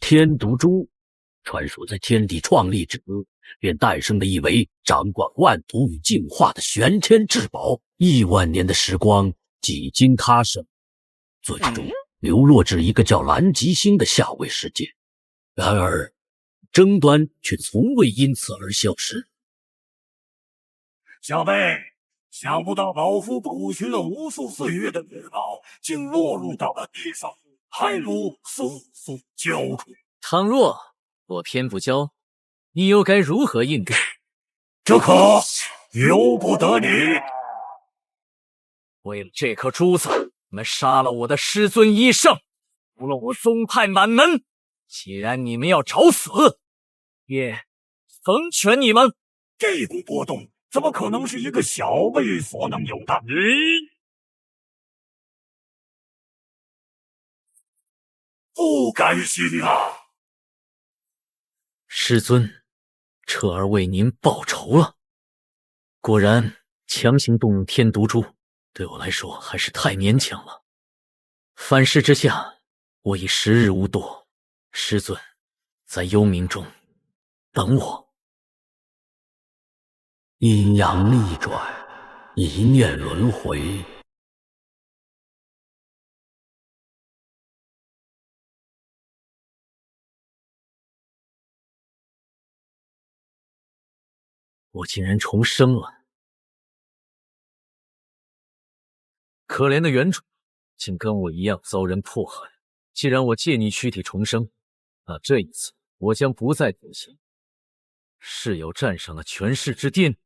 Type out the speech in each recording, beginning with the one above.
天毒株，传说在天地创立之初，便诞生了一位掌管万毒与净化的玄天至宝。亿万年的时光几经他生，最终流落至一个叫蓝极星的下位世界。然而，争端却从未因此而消失。小辈，想不到老夫捕寻了无数岁月的至宝，竟落入到了地上，还如速救出。倘若我偏不交，你又该如何应对？这可由不得你。为了这颗珠子，你们杀了我的师尊一圣，除了我宗派满门。既然你们要找死，也成全你们。这股波动怎么可能是一个小辈所能有的？不甘心啊！师尊，彻儿为您报仇了。果然，强行动用天毒珠，对我来说还是太勉强了。反噬之下，我已时日无多。师尊，在幽冥中等我。阴阳逆转，一念轮回。我竟然重生了！可怜的原主，竟跟我一样遭人迫害。既然我借你躯体重生，那这一次我将不再妥协。室友站上了权势之巅。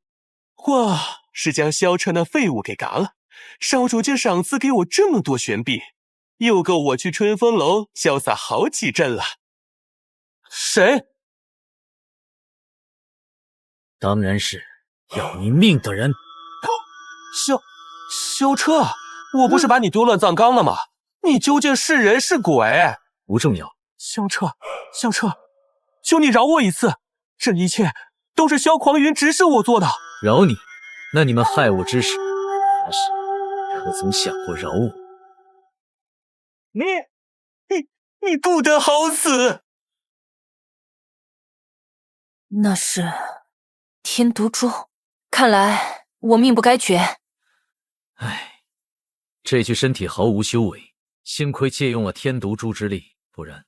哇，是将萧彻那废物给嘎了！少主竟赏赐给我这么多玄币，又够我去春风楼潇洒好几阵了。谁？当然是要你命的人。萧彻，我不是把你丢乱葬岗了吗？你究竟是人是鬼？不重要。萧彻，求你饶我一次，这一切都是萧狂云指使我做的。饶你？那你们害我之时，但是可曾想过饶我？你不得好死！那是天毒珠，看来我命不该绝。唉，这具身体毫无修为，幸亏借用了天毒珠之力，不然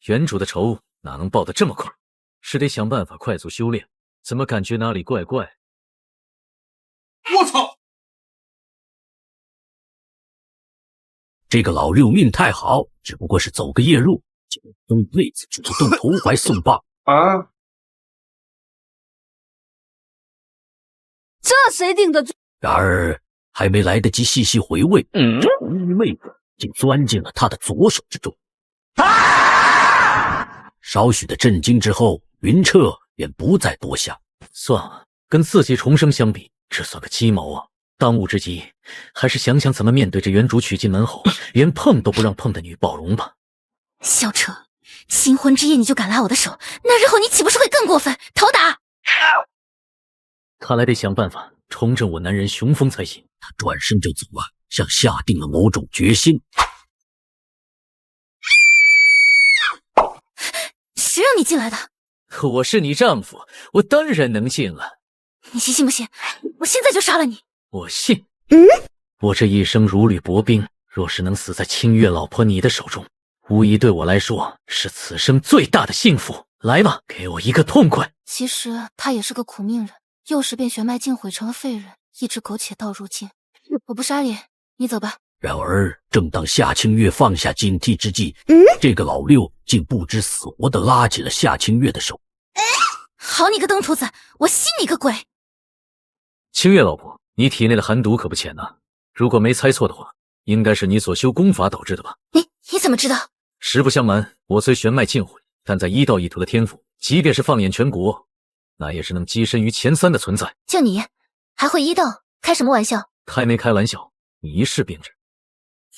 原主的仇哪能报得这么快？是得想办法快速修炼。怎么感觉哪里怪怪？我操！这个老六命太好，只不过是走个夜路，就能一辈子主动投怀送抱啊！这谁定的罪？然而还没来得及细细回味，红衣妹子竟钻进了他的左手之中。少许的震惊之后，云彻便不再多想。算了，跟自己重生相比，这算个鸡毛啊！当务之急，还是想想怎么面对这原主娶进门后连碰都不让碰的女暴龙吧。萧彻，新婚之夜你就敢拉我的手，那日后你岂不是会更过分？头打！看来得想办法重振我男人雄风才行。他转身就走了，像下定了某种决心。谁让你进来的？我是你丈夫，我当然能进了。你信不信？我现在就杀了你！我信。我这一生如履薄冰，若是能死在清月老婆你的手中，无疑对我来说是此生最大的幸福。来吧，给我一个痛快！其实他也是个苦命人，幼时便玄脉竟毁成了废人，一直苟且到如今。我不杀你，你走吧。然而，正当夏清月放下警惕之际，这个老六竟不知死活地拉起了夏清月的手。好你个登徒子，我信你个鬼！清月老婆，你体内的寒毒可不浅呐。如果没猜错的话，应该是你所修功法导致的吧？你怎么知道？实不相瞒，我虽玄脉尽毁，但在一道一途的天赋，即便是放眼全国，那也是能跻身于前3的存在。就你还会一道？开什么玩笑？开没开玩笑，你一试便知。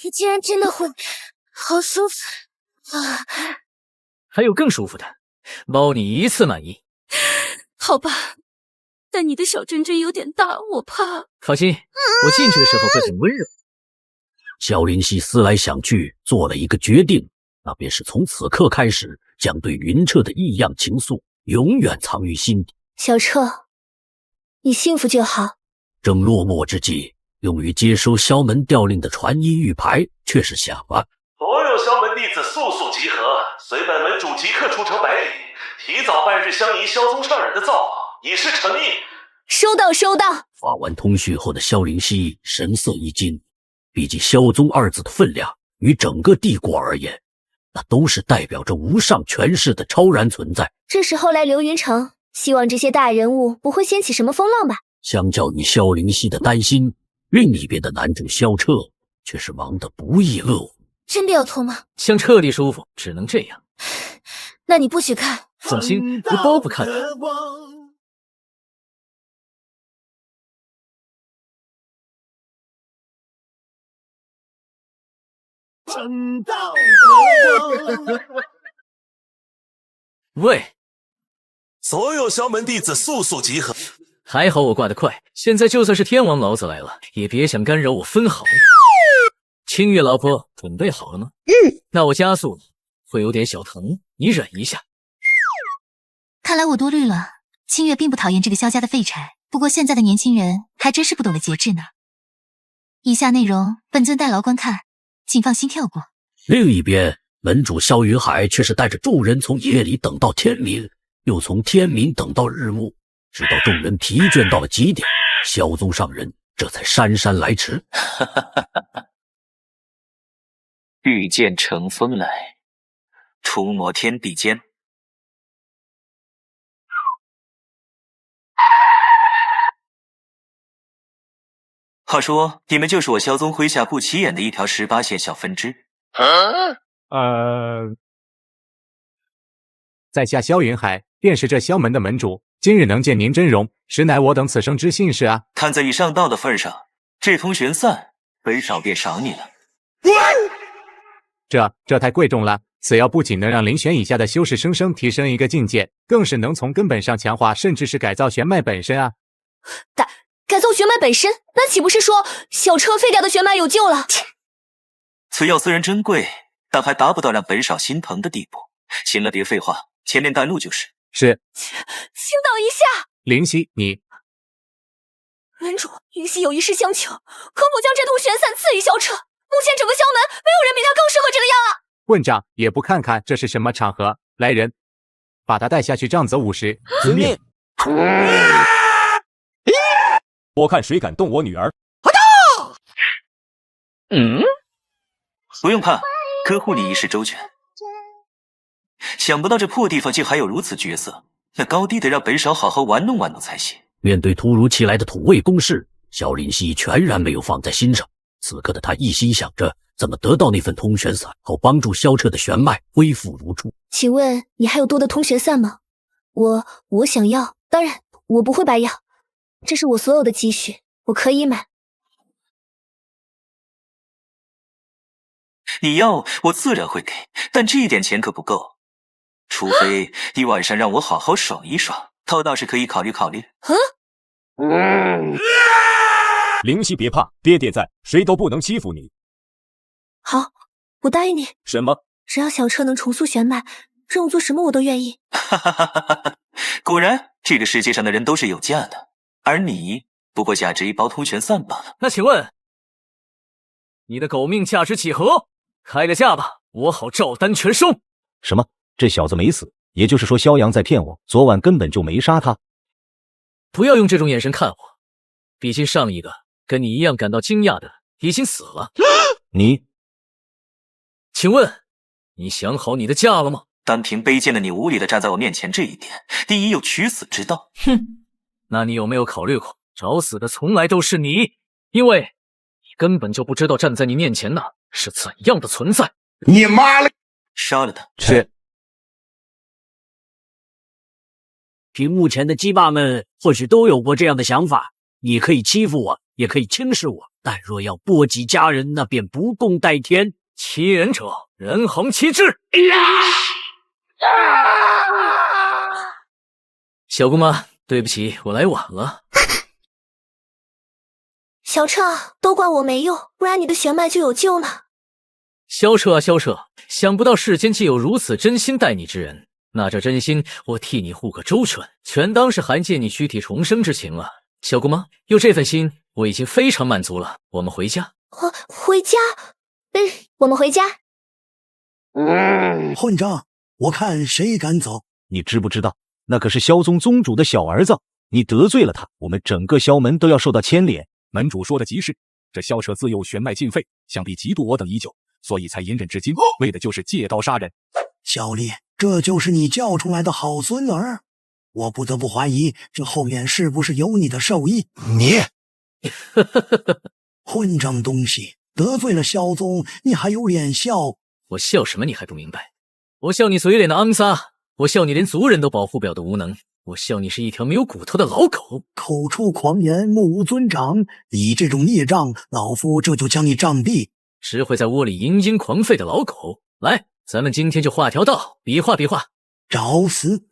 你竟然真的会，好舒服啊！还有更舒服的，包你一次满意。好吧，但你的小针针有点大，我怕。放心，我进去的时候会很温柔。萧灵溪思来想去，做了一个决定，那便是从此刻开始，将对云彻的异样情愫永远藏于心底。小彻，你幸福就好。正落寞之际，用于接收萧门调令的传音玉牌却是响了。所有萧门弟子速速集合，随本门主即刻出城百里，提早半日相迎萧宗上人的造访，以示诚意。收到，收到。发完通讯后的萧灵溪神色一惊，毕竟萧宗二字的分量于整个帝国而言，那都是代表着无上权势的超然存在。这时候来流云城，希望这些大人物不会掀起什么风浪吧。相较于萧灵溪的担心，另一边的男主萧彻却是忙得不亦乐乎。真的要脱吗？想彻底舒服，只能这样。那你不许看。放心，我包不看的。正道喂，所有萧门弟子速速集合。还好我挂得快，现在就算是天王老子来了，也别想干扰我分毫。清月老婆准备好了吗？那我加速了，会有点小疼，你忍一下。看来我多虑了。清月并不讨厌这个萧家的废柴，不过现在的年轻人还真是不懂得节制呢。以下内容本尊代劳观看，请放心跳过。另一边，门主萧云海却是带着众人从夜里等到天明，又从天明等到日暮，直到众人疲倦到了极点，萧宗上人这才姗姗来迟。御剑乘风来，出没天地间。话说，你们就是我萧宗麾下不起眼的一条18线小分支。在下萧云海，便是这萧门的门主。今日能见您真容，实乃我等此生之幸事啊！看在已上道的份上，这通玄散，本少便赏你了。这太贵重了。此药不仅能让灵玄以下的修士生生提升一个境界，更是能从根本上强化，甚至是改造玄脉本身啊！改造玄脉本身，那岂不是说小彻废掉的玄脉有救了？此药虽然珍贵，但还达不到让本少心疼的地步。行了，别废话，前面带路就是。是。请等一下，灵犀，你门主，云溪有一事相求，可否将这通玄散赐予萧彻？目前整个萧门没有人比他更适合这个药啊！混账，也不看看这是什么场合！来人，把他带下去杖责50。遵命。我看谁敢动我女儿！不用怕，哥护你一世周全。想不到这破地方竟还有如此角色，那高低得让本少好好玩弄玩弄才行。面对突如其来的土卫攻势，萧灵溪全然没有放在心上。此刻的他一心想着怎么得到那份通玄散，好帮助萧彻的玄脉恢复如初。请问你还有多的通玄散吗？我想要，当然我不会白要，这是我所有的积蓄，我可以买。你要我自然会给，但这一点钱可不够，除非你晚上让我好好爽一爽，倒倒是可以考虑考虑。灵犀别怕，爹爹在，谁都不能欺负你。好，我答应你。什么？只要小彻能重塑玄脉，让我做什么我都愿意。果然，这个世界上的人都是有价的，而你不过价值一包通玄散罢了。那请问，你的狗命价值几何？开个价吧，我好照单全收。什么？这小子没死？也就是说萧阳在骗我，昨晚根本就没杀他？不要用这种眼神看我，毕竟上一个跟你一样感到惊讶的已经死了。你，请问你想好你的价了吗？单凭卑贱的你无理的站在我面前这一点，你已有取死之道。哼，那你有没有考虑过，找死的从来都是你，因为你根本就不知道站在你面前的是怎样的存在。你妈了！杀了他。是。屏幕前的鸡爸们或许都有过这样的想法，你可以欺负我，也可以轻视我，但若要波及家人，那便不共戴天。欺人者，人恒其志。小姑妈，对不起，我来晚了。小彻，都怪我没用，不然你的玄脉就有救呢。萧彻啊萧彻，想不到世间竟有如此真心待你之人，那这真心我替你护个周全，全当是还借你躯体重生之情了。小姑妈，有这份心，我已经非常满足了。我们回家。回家？我们回家。混账！我看谁敢走！你知不知道，那可是萧宗宗主的小儿子，你得罪了他，我们整个萧门都要受到牵连。门主说的极是，这萧彻自幼玄脉尽废，想必嫉妒我等已久，所以才隐忍至今，为的就是借刀杀人。萧烈，这就是你教出来的好孙儿？我不得不怀疑，这后面是不是有你的授意？你，混账东西，得罪了萧宗，你还有脸笑？我笑什么？你还不明白？我笑你嘴脸的肮撒，我笑你连族人都保护不了的无能，我笑你是一条没有骨头的老狗。口出狂言，目无尊长，你这种孽障，老夫这就将你杖毙！只会在窝里嘤嘤狂吠的老狗，来，咱们今天就画条道，比划比划。找死！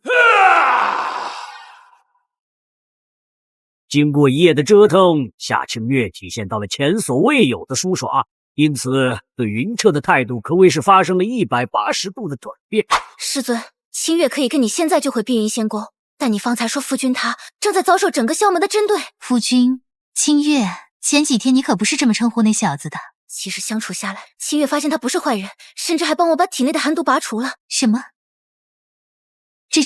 经过一夜的折腾，夏清月体现到了前所未有的舒耍，因此对云彻的态度可谓是发生了180度的转变。师尊，清月可以跟你现在就回碧云仙宫，但你方才说夫君他正在遭受整个萧门的针对。夫君，清月，前几天你可不是这么称呼那小子的。其实相处下来，清月发现他不是坏人，甚至还帮我把体内的寒毒拔除了。什么？这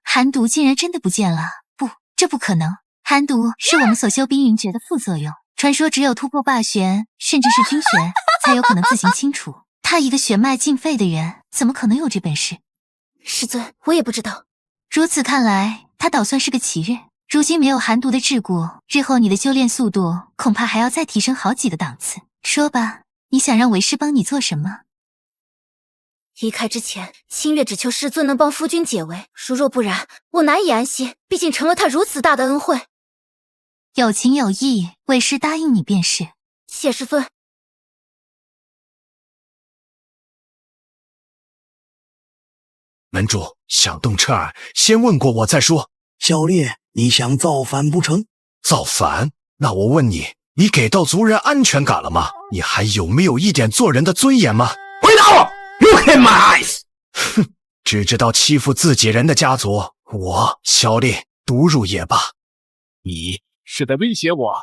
寒毒竟然真的不见了？不，这不可能。寒毒是我们所修冰云诀的副作用，传说只有突破霸玄，甚至是君玄，才有可能自行清除。他一个玄脉尽废的人，怎么可能有这本事？师尊，我也不知道。如此看来，他倒算是个奇人。如今没有寒毒的桎梏，日后你的修炼速度恐怕还要再提升好几个档次。说吧，你想让为师帮你做什么？离开之前，清月只求师尊能帮夫君解围，如若不然，我难以安心。毕竟成了他如此大的恩惠。有情有义，为师答应你便是。谢师尊。门主想动彻儿，先问过我再说。小烈，你想造反不成？造反？那我问你，你给到族人安全感了吗？你还有没有一点做人的尊严吗？回答我 ！Look in my eyes！ 哼，只知道欺负自己人的家族，我小烈毒入也罢。你是在威胁我？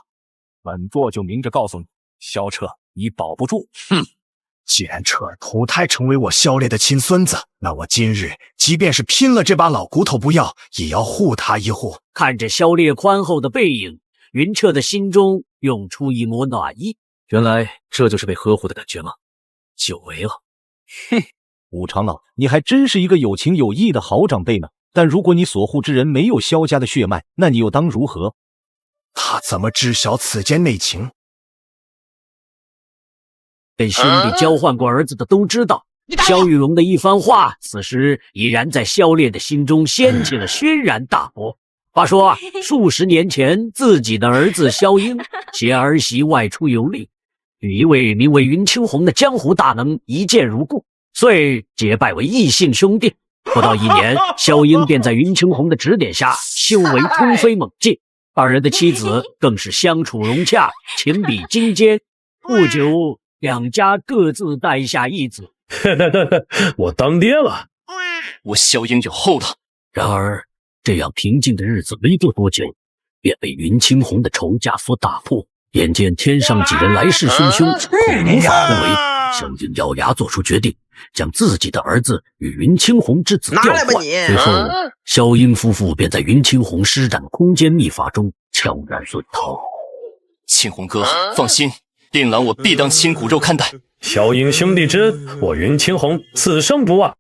本座就明着告诉你，萧彻，你保不住。哼！既然彻儿投胎成为我萧烈的亲孙子，那我今日即便是拼了这把老骨头不要，也要护他一护。看着萧烈宽厚的背影，云彻的心中涌出一抹暖意。原来这就是被呵护的感觉吗？久违了。哼，武长老，你还真是一个有情有义的好长辈呢。但如果你所护之人没有萧家的血脉，那你又当如何？他怎么知晓此间内情？跟兄弟交换过儿子的都知道，萧玉龙的一番话，此时已然在萧烈的心中掀起了轩然大波。话说啊，数十年前，自己的儿子萧英携儿媳外出游历，与一位名为云青红的江湖大能一见如故，遂结拜为异姓兄弟。不到1年，萧英便在云青红的指点下修为突飞猛进，二人的妻子更是相处融洽，情比金坚。不久，两家各自诞下一子。我当爹了，我萧英有后了。然而，这样平静的日子没过多久，便被云青红的仇家所打破。眼见天上几人来势汹汹，恐无法突围，萧英咬牙做出决定，将自己的儿子与云青红之子调换。随后，萧英夫妇便在云青红施展空间秘法中悄然遁逃。青红哥，放心，令郎我必当亲骨肉看待。萧英兄弟之恩，我云青红此生不忘。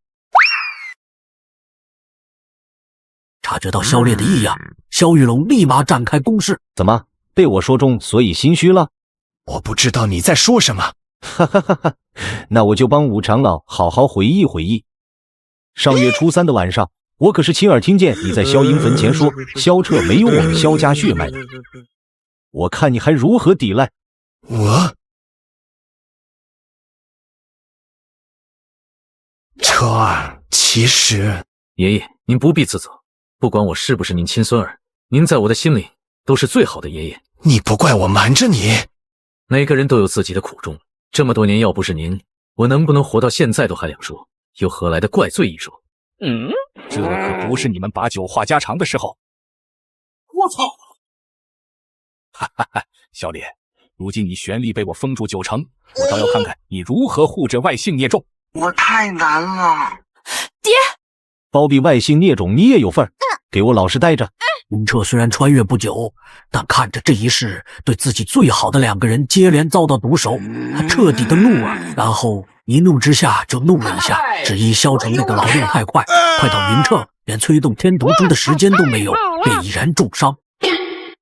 察觉到萧烈的异样，萧玉龙立马展开攻势。怎么被我说中，所以心虚了？我不知道你在说什么。哈哈哈哈！那我就帮武长老好好回忆回忆。上月初3的晚上，我可是亲耳听见你在萧英坟前说萧彻没有我们萧家血脉的。我看你还如何抵赖？彻儿，其实爷爷，您不必自责。不管我是不是您亲孙儿，您在我的心里都是最好的爷爷。你不怪我瞒着你。每个人都有自己的苦衷，这么多年要不是您，我能不能活到现在都还两说，又何来的怪罪一说？这可不是你们把酒话家常的时候。我操！哈哈哈，小烈，如今你玄力被我封住9成，我倒要看看你如何护着外姓孽种。我太难了，爹！包庇外姓孽种，你也有份儿？给我老实待着！云彻虽然穿越不久，但看着这一世对自己最好的2个人接连遭到毒手，他彻底的怒啊！然后一怒之下就怒了一下，只因萧成那个劳动太快，快到云彻连催动天毒珠的时间都没有，便已然重伤。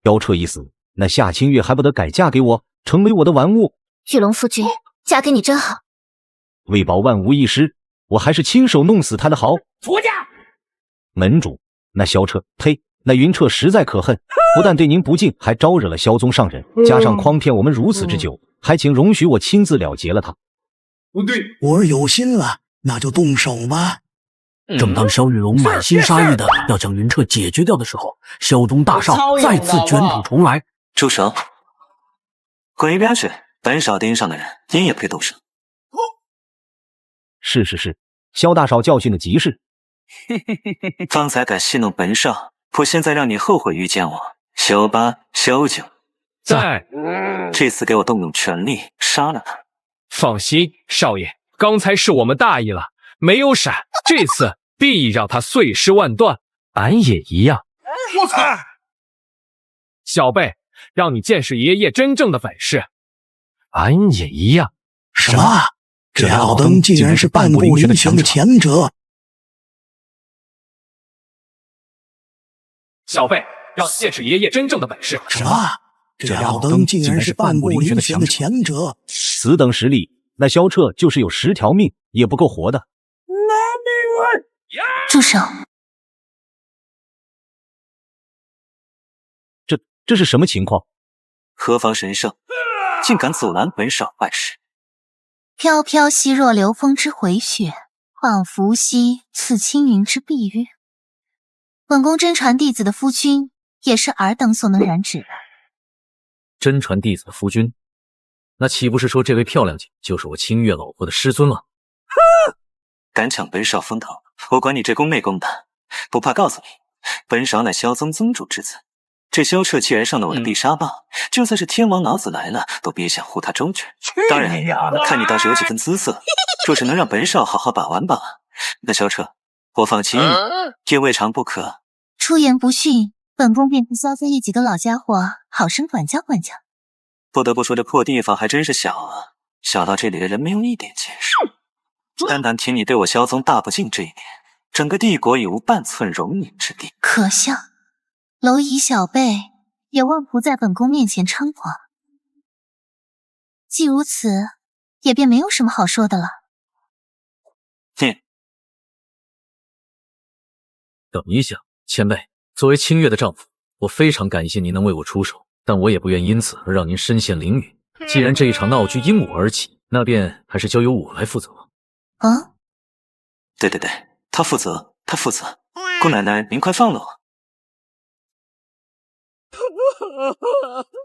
萧彻一死，那夏清月还不得改嫁给我，成为我的玩物？玉龙夫君，嫁给你真好。为保万无一失，我还是亲手弄死他的好。出家门主，那萧彻，呸！那云彻实在可恨，不但对您不敬，还招惹了萧宗上人，加上诓骗我们如此之久，还请容许我亲自了结了他。不对，我儿有心了，那就动手吧。正当萧玉龙满心杀意的要将云彻解决掉的时候，萧宗大少再次卷土重来。住手！滚一边去！本少盯上的人，你也配动手？是，萧大少教训的极是。方才敢戏弄本少，我现在让你后悔遇见我。萧八、萧九，在。这次给我动用全力杀了他。放心，少爷，刚才是我们大意了，没有闪，这次必让他碎尸万段。俺也一样。我操！小辈，让你见识爷爷真正的本事。俺也一样。什么？这老登竟然是半步灵玄的强者！小辈，让你见识爷爷真正的本事。什么？这老登竟然是半步灵玄的强者！此等实力，那萧彻就是有10条命也不够活的。住手！这是什么情况？何方神圣，竟敢阻拦本少办事？飘飘兮若流风之回雪，恍惚兮似青云之蔽月。本宫真传弟子的夫君，也是尔等所能染指的。真传弟子的夫君，那岂不是说这位漂亮姐就是我清月老婆的师尊了？敢抢本少风头，我管你这宫没宫的，不怕告诉你，本少乃萧宗宗主之子。这萧彻既然上了我的必杀棒，就算是天王老子来了，都别想护他周全。当然，看你倒是有几分姿色，若是能让本少好好把玩吧，那萧彻，我放清也未尝不可。出言不逊，本宫便替萧家一几个老家伙好生管教管教。不得不说，这破地方还真是小啊，小到这里的人没有一点见识。单单凭你对我萧宗大不敬这一点，整个帝国已无半寸容忍之地。可笑，蝼蚁小辈也妄图在本宫面前猖狂。既如此，也便没有什么好说的了。等一下，前辈，作为清月的丈夫，我非常感谢您能为我出手，但我也不愿因此而让您身陷囹圄。既然这一场闹剧因我而起，那便还是交由我来负责。啊？对，他负责。姑奶奶，您快放了我。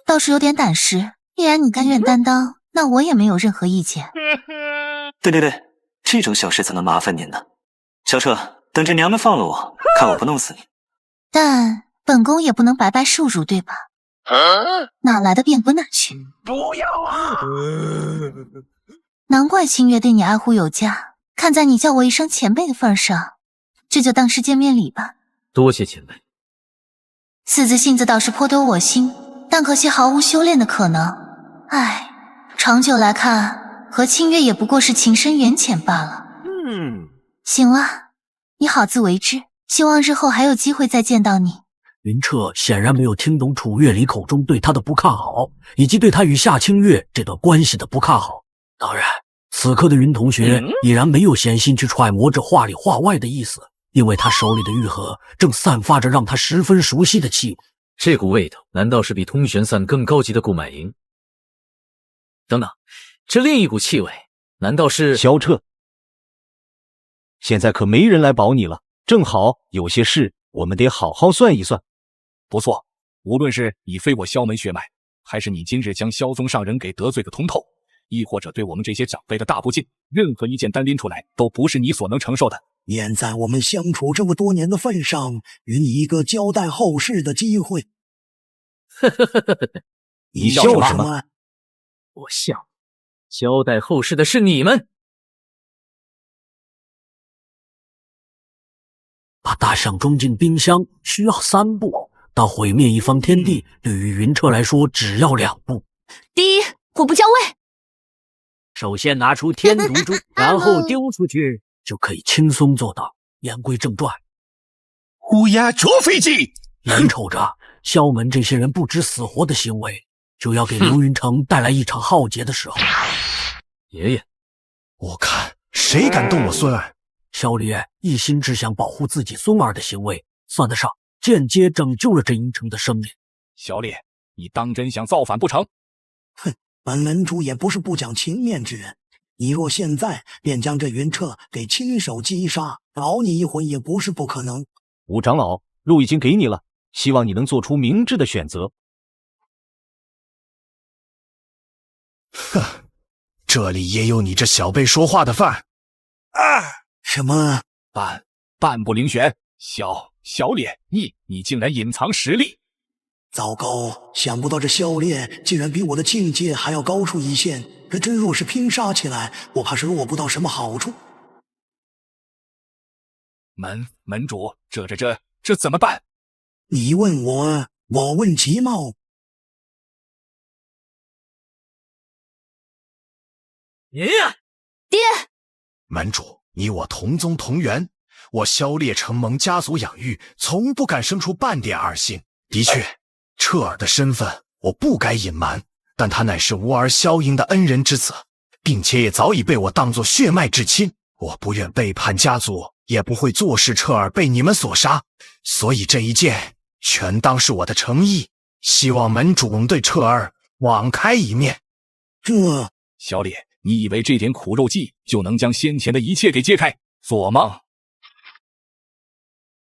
倒是有点胆识，既然你甘愿担当，那我也没有任何意见。对，这种小事怎能麻烦您呢？萧彻，等着娘们放了我，看我不弄死你。但本宫也不能白白受辱，对吧？哪来的便滚哪去！不要啊！难怪清月对你爱护有加，看在你叫我一声前辈的份上，这就当是见面礼吧。多谢前辈。四子性子倒是颇得我心，但可惜毫无修炼的可能。唉，长久来看，和清月也不过是情深缘浅罢了。行了，你好自为之，希望日后还有机会再见到你。云彻显然没有听懂楚月离口中对他的不看好，以及对他与夏清月这段关系的不看好。当然，此刻的云同学已然没有闲心去揣摩这话里话外的意思，因为他手里的玉盒正散发着让他十分熟悉的气味。这股味道难道是比通玄散更高级的顾买银？等等，这另一股气味难道是……萧彻，现在可没人来保你了，正好有些事我们得好好算一算。不错，无论是你非我萧门血脉，还是你今日将萧宗上人给得罪个通透，亦或者对我们这些长辈的大不敬，任何一件单拎出来都不是你所能承受的。念在我们相处这么多年的份上，予你一个交代后事的机会。你笑什么？我笑，交代后事的是你们。把大象装进冰箱需要3步，到毁灭一方天地，对于云彻来说只要2步。第一，我不交位。首先拿出天毒珠，然后丢出去，就可以轻松做到。言归正传，乌鸦捉飞机。眼瞅着萧门这些人不知死活的行为，就要给刘云城带来一场浩劫的时候。爷爷，我看谁敢动我孙儿？萧烈一心只想保护自己孙儿的行为，算得上间接拯救了这阴城的生命。萧烈，你当真想造反不成？哼，本门主也不是不讲情面之人。你若现在便将这云彻给亲手击杀，饶你一回也不是不可能。武长老，路已经给你了，希望你能做出明智的选择。哼，这里也有你这小辈说话的份啊！什么？半步灵玄，小烈，你竟然隐藏实力！糟糕，想不到这萧烈竟然比我的境界还要高出一线。这真若是拼杀起来，我怕是落不到什么好处。门主，这怎么办？你问我，我问齐茂。爷爷，爹，门主，你我同宗同源，我萧烈承蒙家族养育，从不敢生出半点二心。的确，彻儿的身份我不该隐瞒。但他乃是吾儿萧英的恩人之子，并且也早已被我当作血脉至亲。我不愿背叛家族，也不会坐视彻儿被你们所杀，所以这一剑全当是我的诚意，希望门主能对彻儿网开一面。萧烈，你以为这点苦肉计就能将先前的一切给揭开？做梦！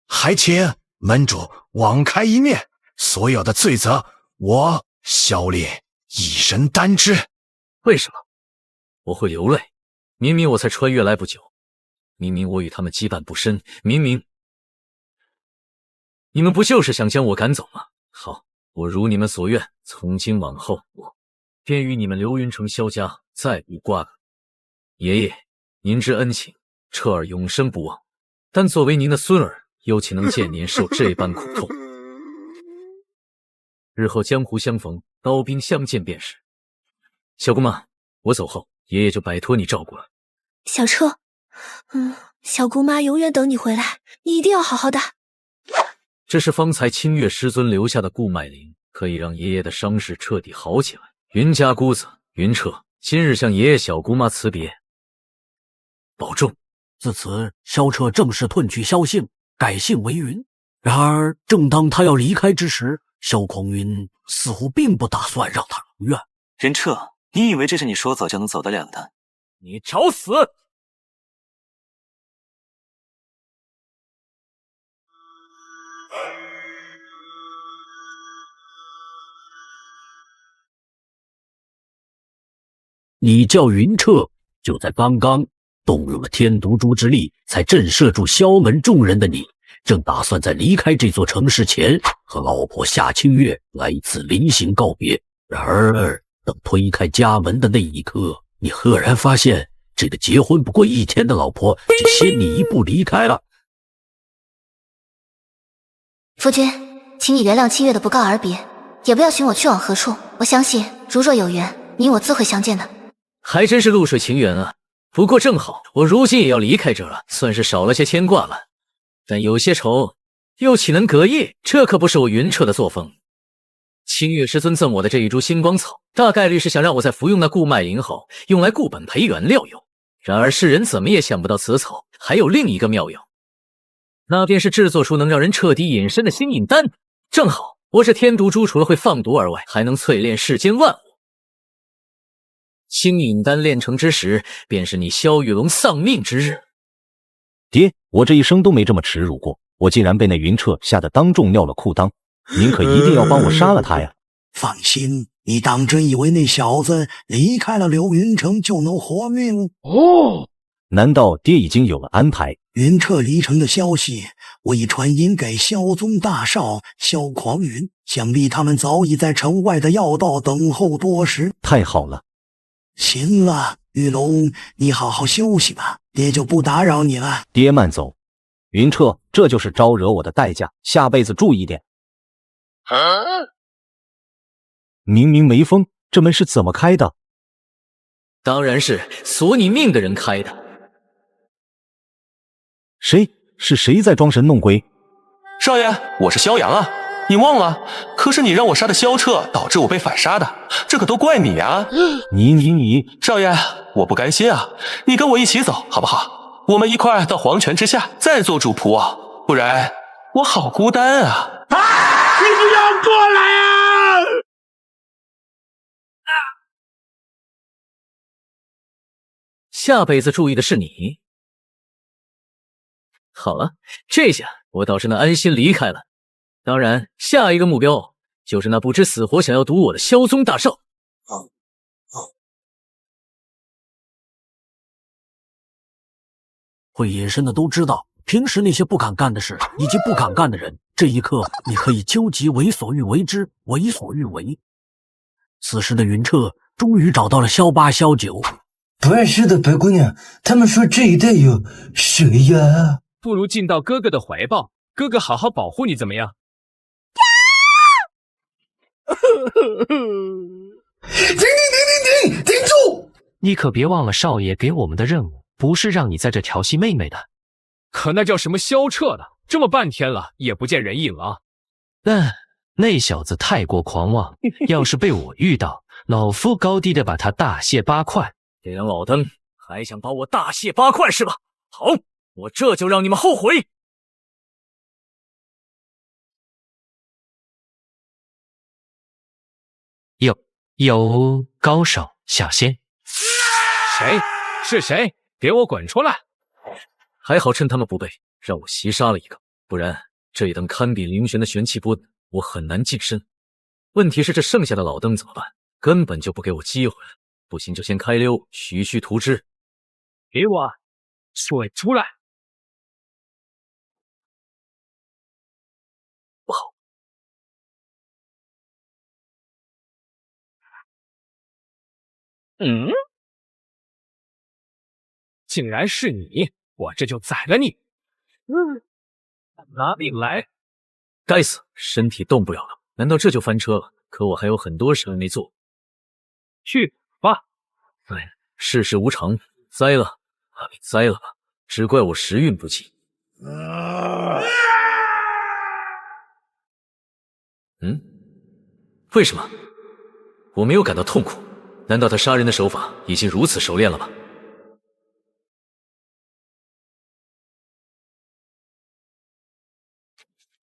还请门主网开一面，所有的罪责我萧烈一人担之。为什么我会流泪？明明我才穿越来不久，明明我与他们羁绊不深，明明你们不就是想将我赶走吗？好，我如你们所愿，从今往后我便与你们刘云城萧家再无瓜葛。爷爷，您之恩情，彻儿永生不忘，但作为您的孙儿，又岂能见您受这般苦痛？日后江湖相逢，刀兵相见便是。小姑妈，我走后，爷爷就摆脱你照顾了。小彻，小姑妈永远等你回来，你一定要好好的。这是方才清月师尊留下的顾脉灵，可以让爷爷的伤势彻底好起来。云家姑子云彻，今日向爷爷小姑妈辞别，保重。自此，萧彻正式褪去萧姓，改姓为云。然而，正当他要离开之时，萧孔云似乎并不打算让他如愿。云彻，你以为这是你说走就能走得了的？你找死！你叫云彻，就在刚刚动用了天毒珠之力，才震慑住萧门众人的你，正打算在离开这座城市前，和老婆夏清月来一次临行告别。然而，等推开家门的那一刻，你赫然发现，这个结婚不过1天的老婆，就先你一步离开了。夫君，请你原谅清月的不告而别，也不要寻我去往何处。我相信，如若有缘，你我自会相见的。还真是露水情缘啊！不过正好，我如今也要离开这了，算是少了些牵挂了。但有些仇，又岂能隔夜？这可不是我云彻的作风。清月师尊赠我的这一株星光草，大概率是想让我在服用那固脉灵后，用来固本培元料用。然而世人怎么也想不到，此草还有另一个妙用，那便是制作出能让人彻底隐身的星隐丹。正好，我这天毒珠除了会放毒而外，还能淬炼世间万物。星隐丹炼成之时，便是你萧玉龙丧命之日。爹，我这一生都没这么耻辱过，我竟然被那云彻吓得当众尿了裤裆，您可一定要帮我杀了他呀！放心，你当真以为那小子离开了柳云城就能活命？哦，难道爹已经有了安排？云彻离城的消息，我已传音给萧宗大少萧狂云，想必他们早已在城外的要道等候多时。太好了。行了，玉龙，你好好休息吧，爹就不打扰你了。爹慢走。云彻，这就是招惹我的代价，下辈子注意点。明明没封，这门是怎么开的？当然是索你命的人开的。是谁在装神弄鬼？少爷，我是萧阳啊，你忘了？可是你让我杀的萧彻，导致我被反杀的，这可都怪你啊！你，少爷，我不甘心啊，你跟我一起走好不好？我们一块到黄泉之下再做主仆啊，不然我好孤单啊！你不要过来啊！下辈子注意的是你。好了，这下我倒是能安心离开了。当然，下一个目标就是那不知死活想要毒我的萧宗大少。会野生的都知道，平时那些不敢干的事以及不敢干的人，这一刻你可以究极为所欲为之，为所欲为。此时的云彻终于找到了萧八、萧九。不碍事的白姑娘，他们说这一带有蛇呀。不如进到哥哥的怀抱，哥哥好好保护你，怎么样？停住！你可别忘了少爷给我们的任务，不是让你在这调戏妹妹的。可那叫什么萧彻的，这么半天了也不见人影啊。那小子太过狂妄，要是被我遇到，老夫高低的把他大卸八块。这两老登还想把我大卸八块是吧？好，我这就让你们后悔。有高手小仙。谁？是谁？给我滚出来！还好趁他们不备，让我袭杀了一个，不然这一等堪比凌玄的玄气波，我很难近身。问题是这剩下的老登怎么办？根本就不给我机会了。不行就先开溜，徐图之。给我水出来！不好！竟然是你，我这就宰了你！拿命来！该死，身体动不了了，难道这就翻车了？可我还有很多事没做。去吧！世事无常，栽了，栽了吧！只怪我时运不济。为什么？我没有感到痛苦？难道他杀人的手法已经如此熟练了吗？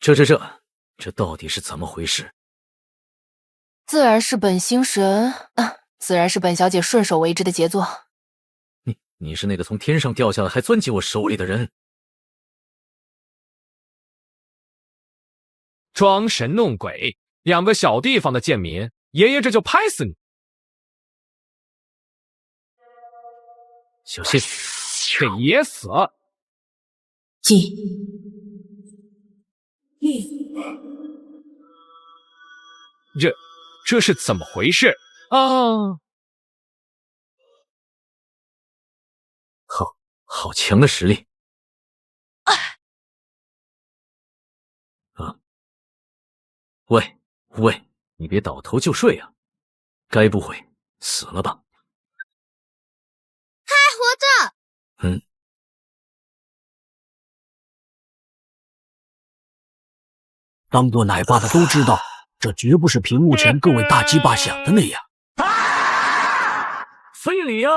这到底是怎么回事？自然是本星神，自然是本小姐顺手为之的杰作。你是那个从天上掉下来还钻进我手里的人？装神弄鬼，两个小地方的贱民，爷爷这就拍死你！小心，给爷死！这是怎么回事啊？好强的实力！喂，你别倒头就睡啊！该不会死了吧？还活着！当做奶爸的都知道，这绝不是屏幕前各位大鸡巴想的那样。非礼呀！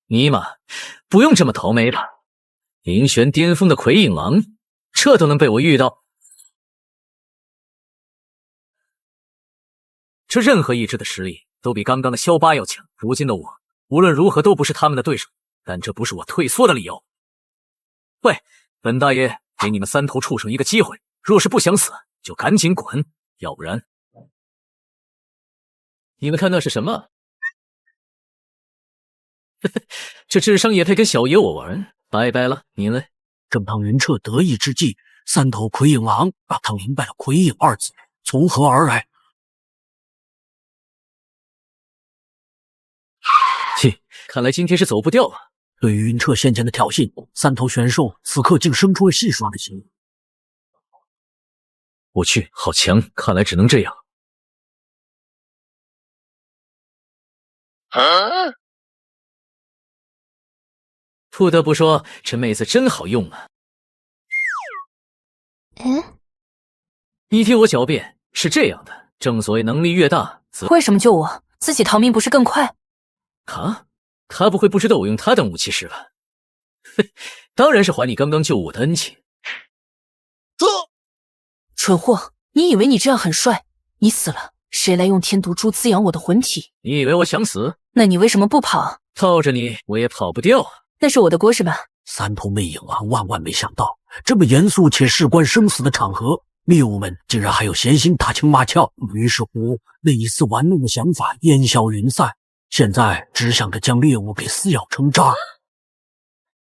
尼玛，不用这么倒霉吧？凌玄巅峰的魁影狼，这都能被我遇到？这任何一支的实力都比刚刚的萧八要强。如今的我，无论如何都不是他们的对手，但这不是我退缩的理由。喂，本大爷给你们三头畜生一个机会，若是不想死，就赶紧滚，要不然……你们看那是什么？这智商也配跟小爷我玩？拜拜了，你呢？正当云彻得意之际，三头魁影王让他明白了魁影二字从何而来。切，看来今天是走不掉了。对于云彻先前的挑衅，三头玄兽此刻竟生出了戏耍的心意。我去，好强！看来只能这样。不得不说，这妹子真好用啊！你听我狡辩，是这样的，正所谓能力越大，为什么救我？自己逃命不是更快？啊？他不会不知道我用他当武器是吧？嘿，当然是还你刚刚救我的恩情。蠢货！你以为你这样很帅？你死了，谁来用天毒珠滋养我的魂体？你以为我想死？那你为什么不跑？套着你，我也跑不掉啊！那是我的锅是吧？三头魅影王万万没想到，这么严肃且事关生死的场合，猎物们竟然还有闲心打情骂俏。于是乎，那一丝玩弄的想法烟消云散，现在只想着将猎物给撕咬成渣。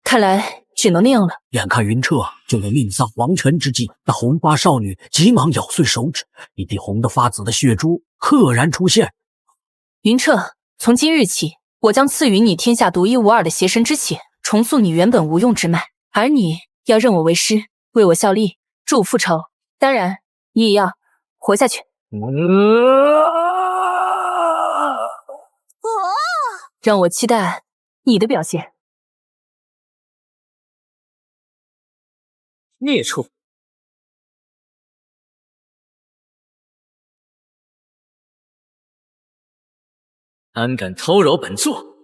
看来只能那样了。眼看云彻就要吝丧黄泉之际，那红发少女急忙咬碎手指，一滴红得发紫的血珠赫然出现。云彻，从今日起，我将赐予你天下独一无二的邪神之血，重塑你原本无用之脉，而你要认我为师，为我效力，助我复仇。当然，你也要活下去。让我期待你的表现。孽畜！胆敢叨扰本座！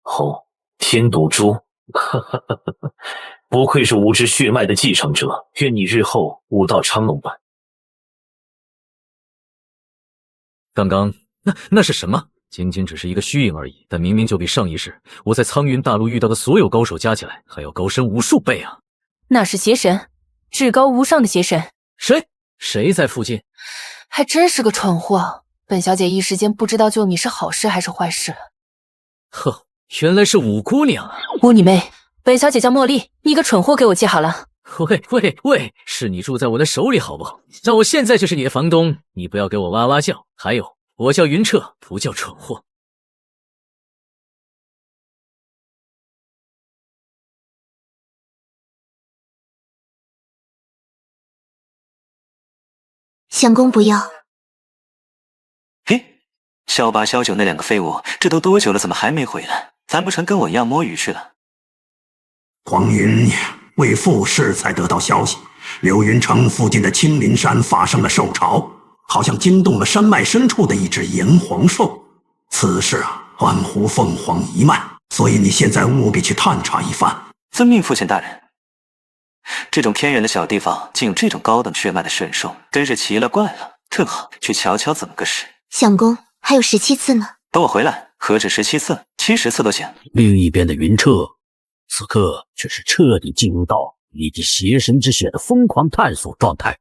哦，天毒珠，不愧是武之血脉的继承者，愿你日后武道昌隆吧。刚刚那是什么？仅仅只是一个虚影而已，但明明就比上一世我在苍云大陆遇到的所有高手加起来还要高深无数倍啊！那是邪神，至高无上的邪神。谁在附近？还真是个蠢货，本小姐一时间不知道救你是好事还是坏事了。呵，原来是五姑娘啊！巫女妹，本小姐叫茉莉，你个蠢货给我记好了。喂，是你住在我的手里好不好？让我现在就是你的房东，你不要给我哇哇叫。还有，我叫云彻，不叫蠢货。相公不要。嘿，萧八萧九那两个废物，这都多久了，怎么还没回来？难不成跟我一样摸鱼去了？黄云为复事才得到消息，流云城附近的青林山发生了兽潮，好像惊动了山脉深处的一只炎黄兽。此事关乎凤凰一脉，所以你现在务必去探查一番。遵命，父亲大人。这种偏远的小地方竟有这种高等血脉的神兽，真是奇了怪了。正好去瞧瞧怎么个事。相公还有17次呢。等我回来，何止17次，70次都行。另一边的云彻此刻却是彻底进入到以及邪神之血的疯狂探索状态。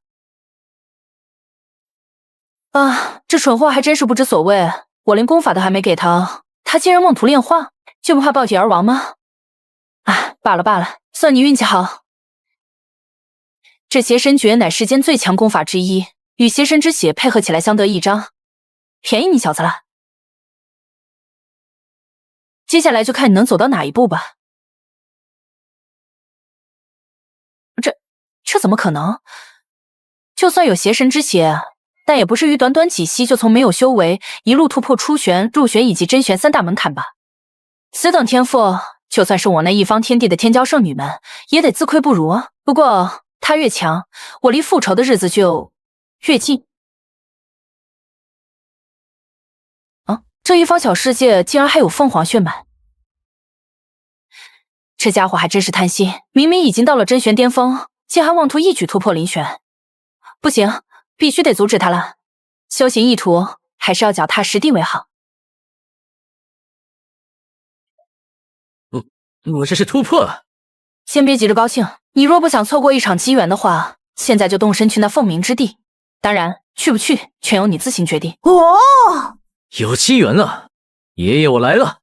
啊，这蠢货还真是不知所谓，我连功法都还没给他，他竟然妄图炼化，就不怕爆体而亡吗？啊，罢了，算你运气好。这邪神诀乃世间最强功法之一，与邪神之血配合起来相得益彰，便宜你小子了。接下来就看你能走到哪一步吧。这怎么可能？就算有邪神之血，但也不至于短短几息就从没有修为一路突破出玄、入玄以及真玄3大门槛吧？此等天赋，就算是我那一方天地的天骄圣女们，也得自愧不如啊。不过他越强，我离复仇的日子就越近。啊，这一方小世界竟然还有凤凰血脉，这家伙还真是贪心，明明已经到了真玄巅峰，竟还妄图一举突破灵玄。不行，必须得阻止他了。修行意图还是要脚踏实地为好。我这是突破了。先别急着高兴，你若不想错过一场机缘的话，现在就动身去那凤鸣之地。当然，去不去全由你自行决定。哦，有机缘了，爷爷我来了。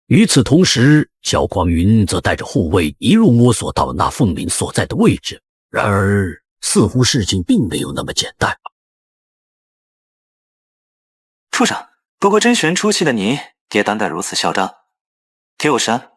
与此同时，萧광云则带着护卫一路摸索到了那凤鸣所在的位置。然而，似乎事情并没有那么简单。畜生！不过真玄初期的你，也胆敢如此嚣张！给我删！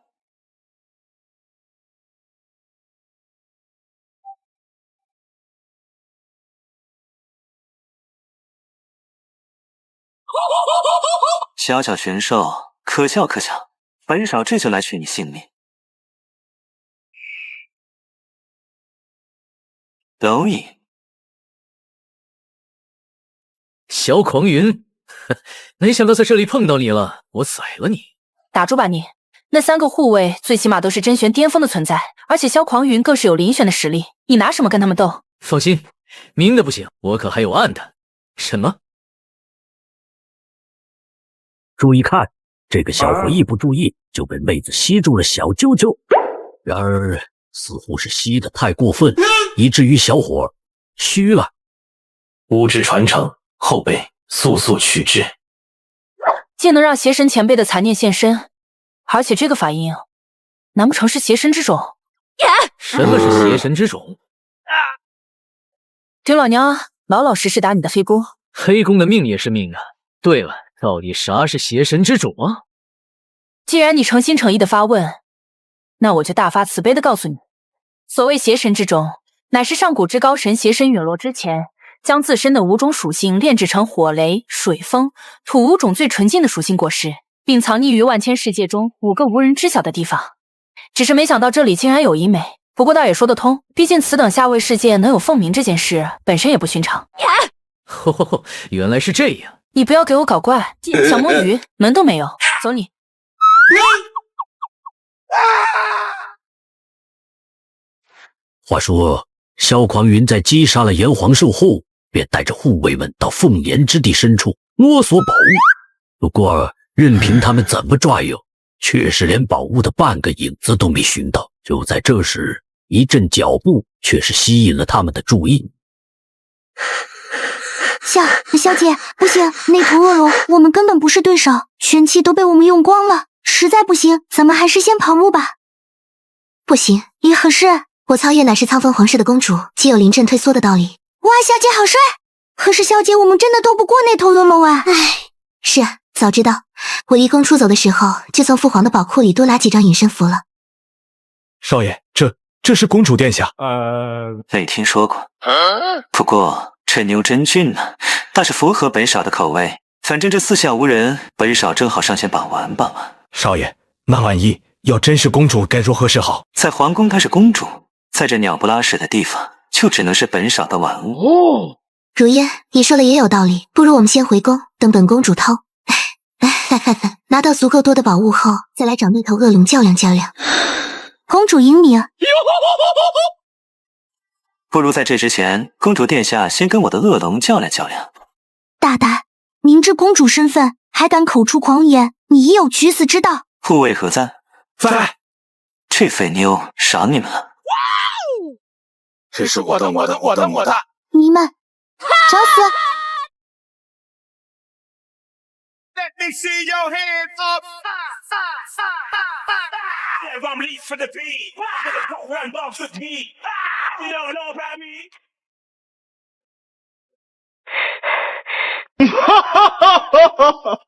小小玄兽，可笑可笑！本少这就来取你性命。抖影，萧광云，没想到在这里碰到你了，我宰了你！打住吧你！那3个护卫最起码都是真玄巅峰的存在，而且萧광云更是有灵玄的实力，你拿什么跟他们斗？放心，明的不行，我可还有暗的。什么？注意看，这个小伙一不注意就被妹子吸住了小啾啾，然而似乎是吸得太过分，以至于小伙虚了。物质传承，后辈速速取之。既能让邪神前辈的残念现身，而且这个法音，难不成是邪神之种？什么是邪神之种？丁老娘老老实实打你的黑工。黑工的命也是命啊。对了，到底啥是邪神之种啊？既然你诚心诚意的发问，那我就大发慈悲的告诉你，所谓邪神之种，乃是上古之高神邪神陨落之前，将自身的5种属性炼制成火雷、水、风、土5种最纯净的属性果实，并藏匿于万千世界中5个无人知晓的地方。只是没想到这里竟然有一美，不过倒也说得通，毕竟此等下位世界能有凤鸣这件事，本身也不寻常。原来是这样。你不要给我搞怪，想摸鱼门都没有。走你！话说，萧광云在击杀了炎黄兽后，便带着护卫们到凤岩之地深处摸索宝物。不过，任凭他们怎么转悠，却是连宝物的半个影子都没寻到。就在这时，一阵脚步却是吸引了他们的注意。小姐，不行，那头恶龙我们根本不是对手，玄气都被我们用光了，实在不行，咱们还是先跑路吧。不行，也合适。我曹月乃是苍风皇室的公主，岂有临阵退缩的道理？哇，小姐好帅！可是小姐，我们真的斗不过那头恶龙啊！唉，是啊，早知道我离宫出走的时候，就从父皇的宝库里多拿几张隐身符了。少爷，这是公主殿下。没听说过。不过这牛真俊呢，倒是符合本少的口味。反正这四下无人，本少正好上前把玩吧嘛。少爷，那万一要真是公主，该如何是好？在皇宫她是公主，在这鸟不拉屎的地方，就只能是本少的玩物。如烟，你说的也有道理，不如我们先回宫，等本公主偷。拿到足够多的宝物后，再来找那头恶龙较量较量。公主赢你啊！不如在这之前，公主殿下先跟我的恶龙较量较量。大胆，明知公主身份，还敢口出狂言，你已有取死之道。护卫何在？在。这废妞赏你们了。这是我的！你们找死！Let me see your hands up. I'm least for the beat. Run off the beat. You don't know about me.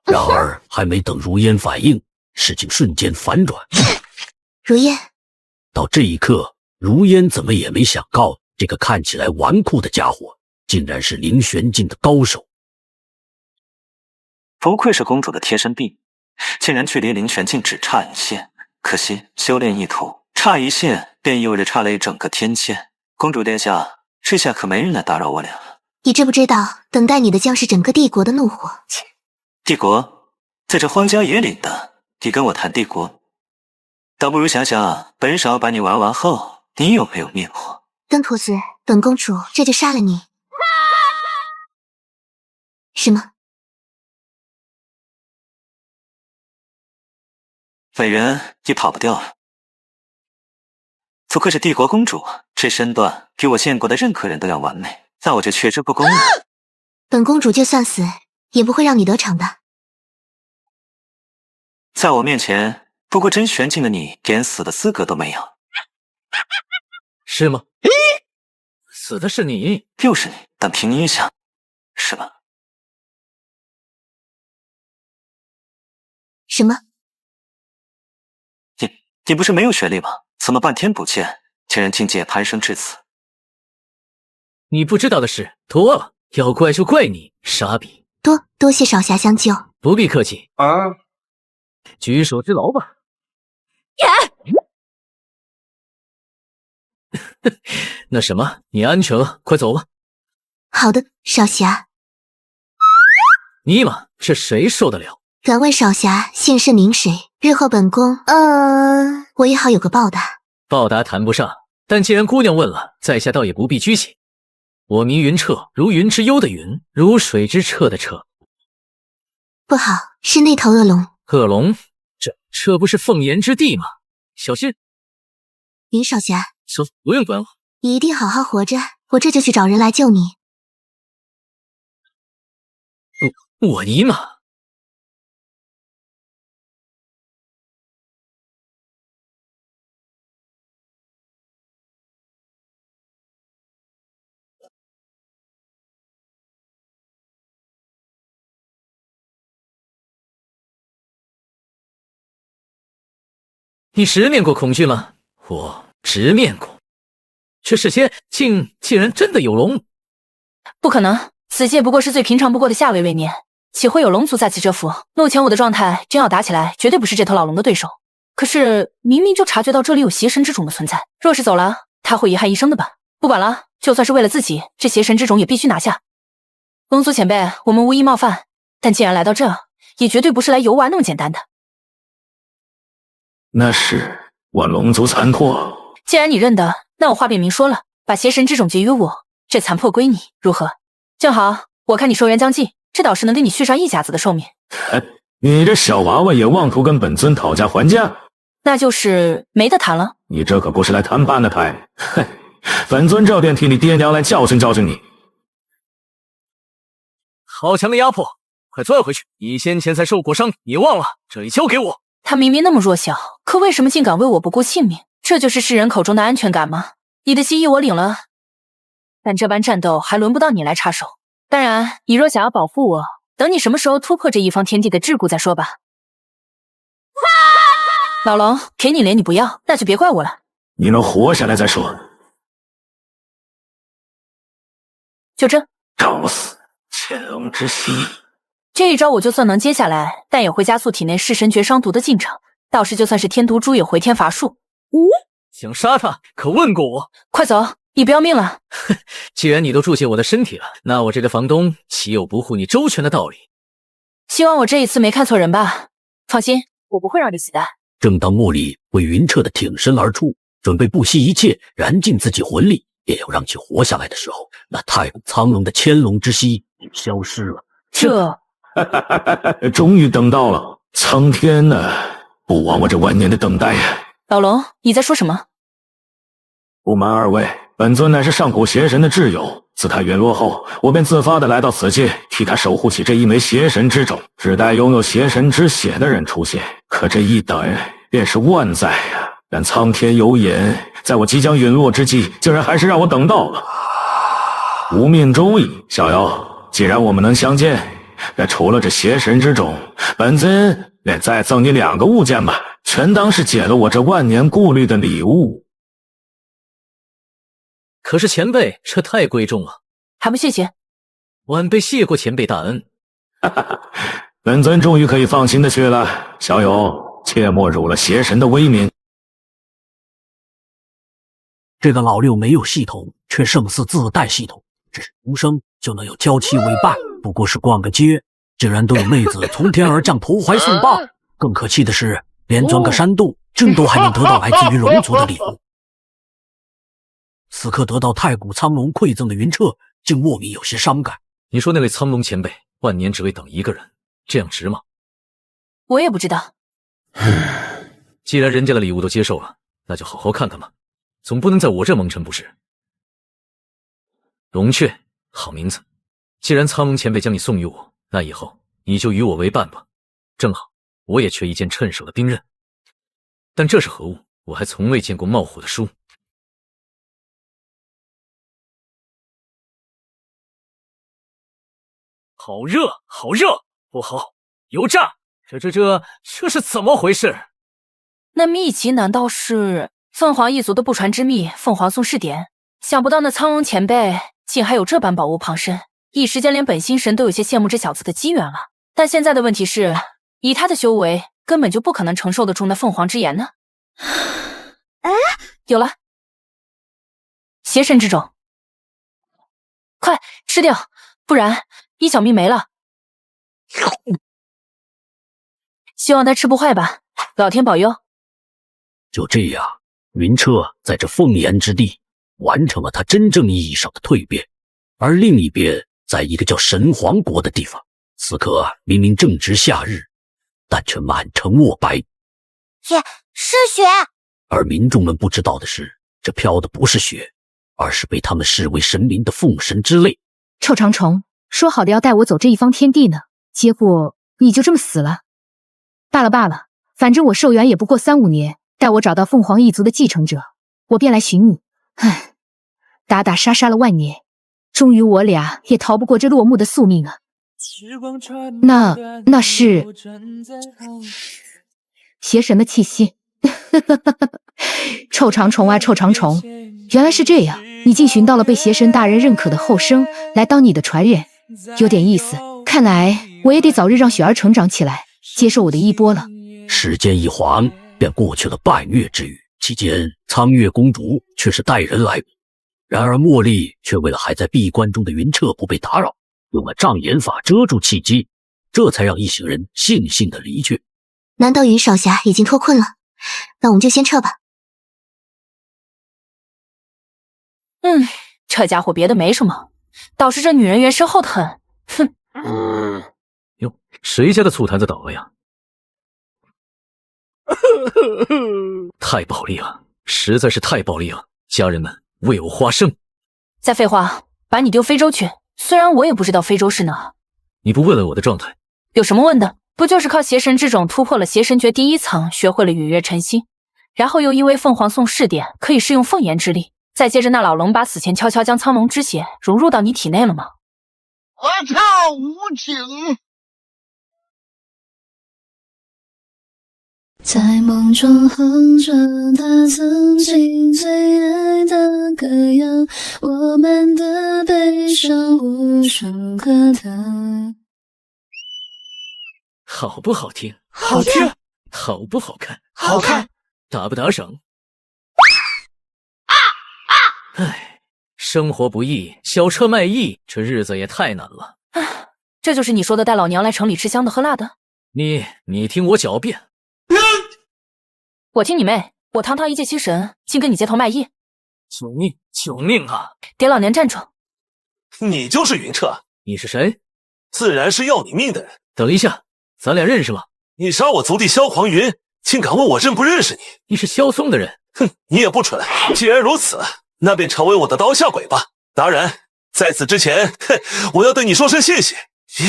然而，还没等如烟反应，事情瞬间反转。如烟，到这一刻，如烟怎么也没想到，这个看起来纨绔的家伙，竟然是灵玄境的高手。不愧是公主的贴身婢，竟然距离灵玄境只差一线。可惜修炼一途，差一线便意味着差了一整个天堑。公主殿下，这下可没人来打扰我俩了。你知不知道，等待你的将是整个帝国的怒火？帝国，在这荒郊野岭的，你跟我谈帝国，倒不如想想本少把你玩完后，你有没有灭火？登徒子，本公主这就杀了你。什么？本人也跑不掉了。不愧是帝国公主，这身段比我见过的任何人都要完美，那我就却之不恭了。本公主就算死，也不会让你得逞的。在我面前，不过真玄境的你，连死的资格都没有。是吗？死的是你，又是你，但凭你一想，是吗？什么？你不是没有学历吗？怎么半天不见，竟然境界攀升至此？你不知道的事多了，要怪就怪你，傻逼。多谢少侠相救。不必客气啊，举手之劳吧。那什么，你安全了，快走吧。好的，少侠。尼玛，这谁受得了？敢问少侠姓甚名谁？日后本宫，我也好有个报答。报答谈不上，但既然姑娘问了，在下倒也不必拘谨。我名云彻，如云之幽的云，如水之澈的澈。不好，是那头恶龙。恶龙？这不是凤炎之地吗？小心！云少侠，说不用管我，你一定好好活着，我这就去找人来救你。我尼玛！你直面过恐惧吗？我直面过。这世间竟然真的有龙？不可能，此界不过是最平常不过的下位位面，岂会有龙族在此蛰伏？目前我的状态，真要打起来，绝对不是这头老龙的对手。可是明明就察觉到这里有邪神之种的存在，若是走了，他会遗憾一生的吧？不管了，就算是为了自己，这邪神之种也必须拿下。龙族前辈，我们无意冒犯，但既然来到这，也绝对不是来游玩那么简单的。那是我龙族残破。既然你认得，那我话便明说了，把邪神之种结于我，这残破归你，如何？正好，我看你寿元将近，这倒是能给你续上一甲子的寿命。你这小娃娃也妄图跟本尊讨价还价？那就是没得谈了。你这可不是来谈判的牌，嘿，本尊这便替你爹娘来教训教训你。好强的压迫，快钻回去！你先前才受过伤，你忘了？这里交给我。他明明那么弱小，可为什么竟敢为我不顾性命？这就是世人口中的安全感吗？你的心意我领了，但这般战斗还轮不到你来插手。当然，你若想要保护我，等你什么时候突破这一方天地的桎梏再说吧。老龙，给你脸你不要，那就别怪我了。你能活下来再说。就这，找死！潜龙之息。这一招我就算能接下来，但也会加速体内噬神绝伤毒的进程。到时就算是天毒珠也回天乏术。想杀他，可问过我？快走，你不要命了？既然你都注解我的身体了，那我这个房东岂有不护你周全的道理？希望我这一次没看错人吧。放心，我不会让你死的。正当茉莉为云彻的挺身而出，准备不惜一切燃尽自己魂力，也要让其活下来的时候，那太古苍龙的千龙之息消失了。终于等到了，苍天呢，不枉我这万年的等待呀！老龙，你在说什么？不瞒二位，本尊乃是上古邪神的挚友。自他陨落后，我便自发的来到此界，替他守护起这一枚邪神之种，只待拥有邪神之血的人出现。可这一等便是万载呀！但苍天有眼，在我即将陨落之际，竟然还是让我等到了。无命终矣，小妖，既然我们能相见，那除了这邪神之种，本尊便再赠你2个物件吧，全当是解了我这万年顾虑的礼物。可是前辈，这太贵重了，还不谢谢？晚辈谢过前辈大恩。本尊终于可以放心的去了，小友切莫辱了邪神的威名。这个老六没有系统，却胜似自带系统，只是无声就能有娇妻为伴，不过是逛个街，竟然都有妹子从天而降投怀送抱。更可气的是，连钻个山洞，真都还能得到来自于龙族的礼物。此刻得到太古苍龙馈赠的云彻，竟莫名有些伤感。你说那位苍龙前辈，万年只为等一个人，这样值吗？我也不知道。既然人家的礼物都接受了，那就好好看看吧，总不能在我这蒙尘不是。龙雀，好名字。既然苍龙前辈将你送与我，那以后你就与我为伴吧。正好，我也缺一件趁手的兵刃。但这是何物？我还从未见过冒火的书。好热，好热！不好，油炸！这是怎么回事？那秘籍难道是凤凰一族的不传之秘——凤凰宋氏典？想不到那苍龙前辈竟还有这般宝物旁身，一时间连本心神都有些羡慕这小子的机缘了。但现在的问题是，以他的修为，根本就不可能承受得住那凤凰之炎呢。哎，有了，邪神之种，快吃掉，不然一小命没了。希望他吃不坏吧，老天保佑。就这样，云彻在这凤炎之地完成了他真正意义上的蜕变，而另一边，在一个叫神皇国的地方，此刻明明正值夏日，但却满城卧白。雪，是雪。而民众们不知道的是，这飘的不是雪，而是被他们视为神明的凤神之泪。臭长虫，说好的要带我走这一方天地呢，结果你就这么死了。罢了罢了，反正我寿元也不过3-5年，待我找到凤凰一族的继承者，我便来寻你。唉，打打杀杀了万年，终于我俩也逃不过这落幕的宿命啊。那是邪神的气息。臭长虫啊臭长虫，原来是这样，你竟寻到了被邪神大人认可的后生来当你的传人，有点意思。看来我也得早日让雪儿成长起来，接受我的衣钵了。时间一晃便过去了半月之余，期间苍月公主却是带人来，然而茉莉却为了还在闭关中的云彻不被打扰，用了障眼法遮住契机，这才让一行人悻悻地离去。难道云少侠已经脱困了？那我们就先撤吧。这家伙别的没什么，倒是这女人缘深厚的很。哼。哟，谁家的醋坛子倒了呀？太暴力了，实在是太暴力了！家人们，为我花生！再废话，把你丢非洲去。虽然我也不知道非洲是哪。你不问问我的状态？有什么问的？不就是靠邪神之种突破了邪神诀第1层，学会了陨月晨星，然后又因为凤凰宋氏典可以适用凤炎之力，再接着那老龙把死前悄悄将苍龙之血融入到你体内了吗？我操，无情！在梦中哼着他曾经最爱的歌谣，我们的悲伤无处可逃。好不好听？好听。好不好看？好看。打不打赏？唉，生活不易，小车卖艺，这日子也太难了。这就是你说的带老娘来城里吃香的喝辣的？你听我狡辩。我听你妹！我堂堂一介七神，竟跟你街头卖艺！救命啊！给老娘站住！你就是云彻？你是谁？自然是要你命的人。等一下，咱俩认识吗？你杀我族弟萧狂云，竟敢问我认不认识你？你是萧嵩的人？哼，你也不蠢。既然如此，那便成为我的刀下鬼吧。当然，在此之前，我要对你说声谢谢。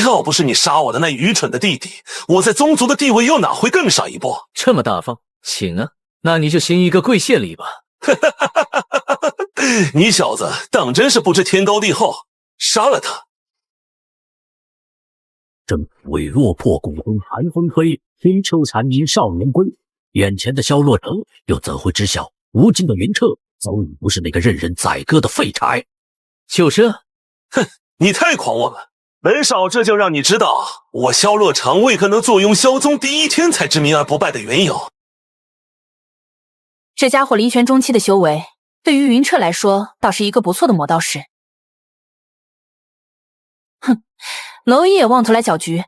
要不是你杀我的那愚蠢的弟弟，我在宗族的地位又哪会更上一步？这么大方，请啊！那你就行一个跪谢礼吧。你小子当真是不知天高地厚，杀了他！正痿落魄古风寒风吹，黑秋残云少年归。眼前的萧洛成又怎会知晓，如今的云彻早已不是那个任人宰割的废柴。就这？哼，你太狂妄了！本少这就让你知道，我萧洛成为何能坐拥萧宗第1天才知名而不败的缘由。这家伙离权中期的修为，对于云彻来说，倒是一个不错的磨刀石。哼，蝼蚁也妄图来搅局。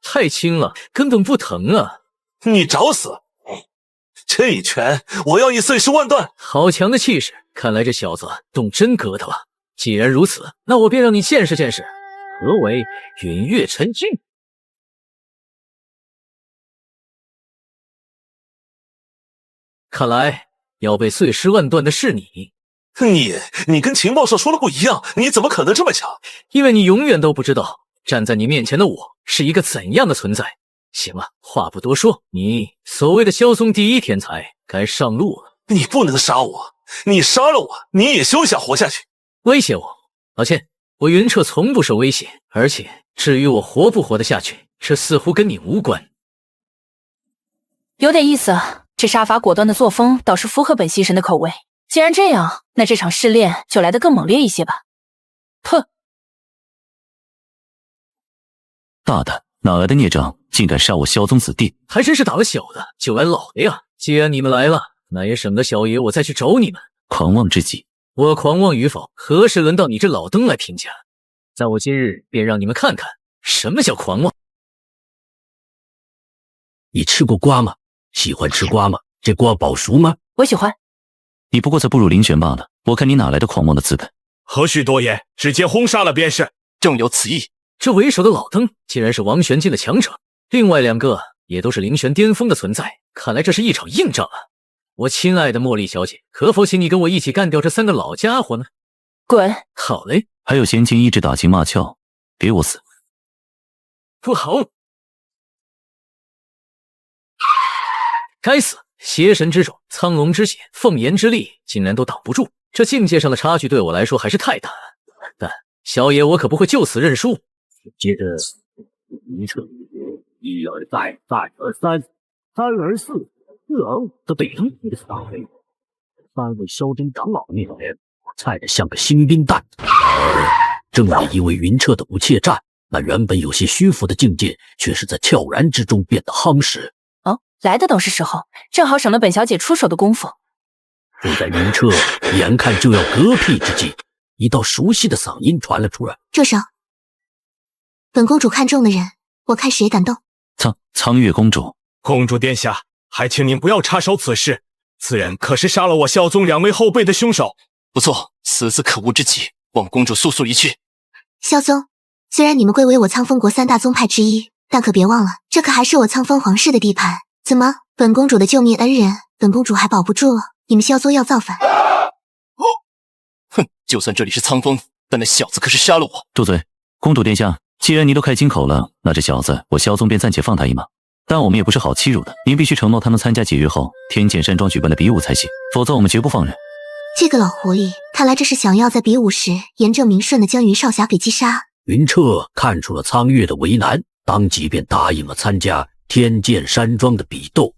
太轻了，根本不疼啊！你找死！这一拳，我要以碎尸万段！好强的气势，看来这小子动真疙瘩了。既然如此，那我便让你见识见识何为云月沉心。看来要被碎尸万段的是你。你跟情报社说的不一样，你怎么可能这么强？因为你永远都不知道站在你面前的我是一个怎样的存在。行了，话不多说，你所谓的萧宗第一天才该上路了。你不能杀我，你杀了我，你也休想活下去。威胁我？抱歉，我云彻从不受威胁，而且至于我活不活得下去，这似乎跟你无关。有点意思啊，这杀伐果断的作风倒是符合本溪神的口味。既然这样，那这场试炼就来得更猛烈一些吧。哼！大胆，哪来的孽障，竟敢杀我萧宗子弟？还真是打了小的就来老的呀！既然你们来了，那也省得小爷我再去找你们。狂妄至极！我狂妄与否，何时轮到你这老登来评价？在我今日便让你们看看什么叫狂妄。你吃过瓜吗？喜欢吃瓜吗？这瓜保熟吗？我喜欢。你不过才步入灵泉罢了，我看你哪来的狂妄的资本？何须多言，直接轰杀了便是。正有此意。这为首的老登竟然是王玄境的强者，另外2个也都是灵泉巅峰的存在，看来这是一场硬仗啊！我亲爱的茉莉小姐，可否请你跟我一起干掉这3个老家伙呢？滚！好嘞。还有闲情一直打情骂俏，给我死！不好！该死！邪神之种、苍龙之血、凤炎之力，竟然都挡不住，这境界上的差距对我来说还是太大了。但小爷我可不会就此认输。接着一撤，1而再，2而3，3而4，4而5的北城一次大飞。3位萧真长老面前，我菜得像个新兵蛋。而正是因为云彻的不怯战，那原本有些虚浮的境界，却是在悄然之中变得夯实。哦，来的都是时候，正好省了本小姐出手的功夫。就在云彻眼看就要嗝屁之际，一道熟悉的嗓音传了出来：“住手！本公主看中的人，我看谁敢动。”苍月公主，公主殿下，还请您不要插手此事。此人可是杀了我萧宗2位后辈的凶手。不错，此子可恶之极，望公主速速离去。萧宗，虽然你们归为我苍风国3大宗派之一，但可别忘了，这可还是我苍风皇室的地盘。怎么，本公主的救命恩人，本公主还保不住了？你们萧宗要造反？哼，就算这里是苍风，但那小子可是杀了我。住嘴！公主殿下，既然您都开金口了，那这小子我萧宗便暂且放他一马。但我们也不是好欺辱的，您必须承诺他能参加几日后天剑山庄举办的比武才行，否则我们绝不放人。这个老狐狸，看来这是想要在比武时严正明顺地将云少侠给击杀。云彻看出了苍月的为难，当即便答应了参加天剑山庄的比斗。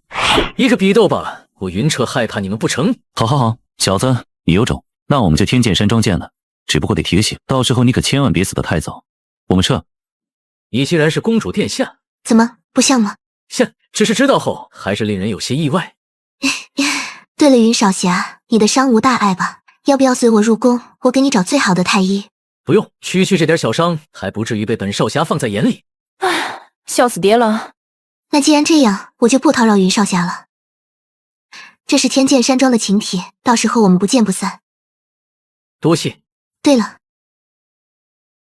一个比斗罢了，我云彻害怕你们不成？好，小子，你有种，那我们就天剑山庄见了。只不过得提个醒，到时候你可千万别死得太早。我们撤。你既然是公主殿下，怎么不像吗？像，只是知道后还是令人有些意外。对了，云少侠，你的伤无大碍吧？要不要随我入宫？我给你找最好的太医。不用，区这点小伤，还不至于被本少侠放在眼里。唉，笑死爹了。那既然这样，我就不叨扰云少侠了。这是天剑山庄的请帖，到时候我们不见不散。多谢。对了，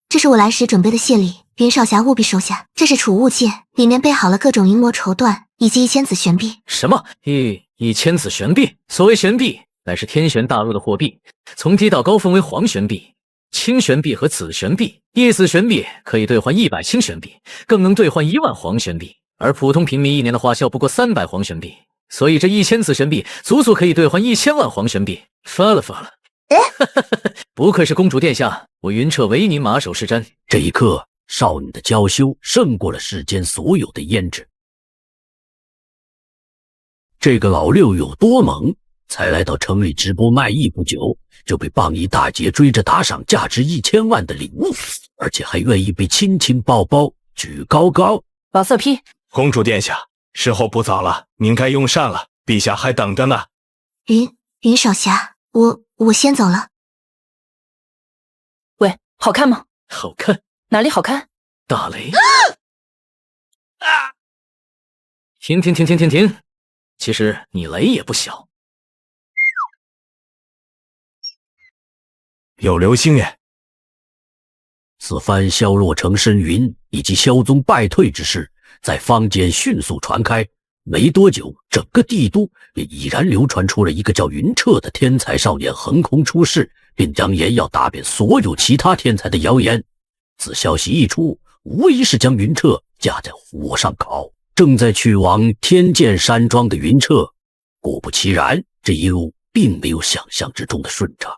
这是我来时准备的谢礼，云少侠务必收下。这是储物戒，里面备好了各种银魔绸缎以及1000子玄币。什么？1000子玄币？所谓玄币，乃是天玄大陆的货币，从低到高分为黄玄币、青玄币和紫玄币。1紫玄币可以兑换100青玄币，更能兑换1万黄玄币。而普通平民1年的花销不过300黄玄币，所以这1000紫玄币足足可以兑换1000万黄玄币。发了。不愧是公主殿下，我云彻唯您马首是瞻。这一刻，少女的娇羞胜过了世间所有的胭脂。这个老六有多猛？才来到城里直播卖艺不久，就被棒衣大姐追着打赏价值1000万的礼物，而且还愿意被亲亲抱抱举高高。老色批，公主殿下，时候不早了，您该用膳了，陛下还等着呢。云少侠，我先走了。喂，好看吗？好看。哪里好看？大雷！停！其实你雷也不小。有流星耶！此番萧若成身陨以及萧宗败退之事，在坊间迅速传开。没多久，整个帝都也已然流传出了一个叫云彻的天才少年横空出世，并扬言要打遍所有其他天才的谣言。此消息一出，无疑是将云彻架在火上烤。正在去往天剑山庄的云彻，果不其然，这一路并没有想象之中的顺畅。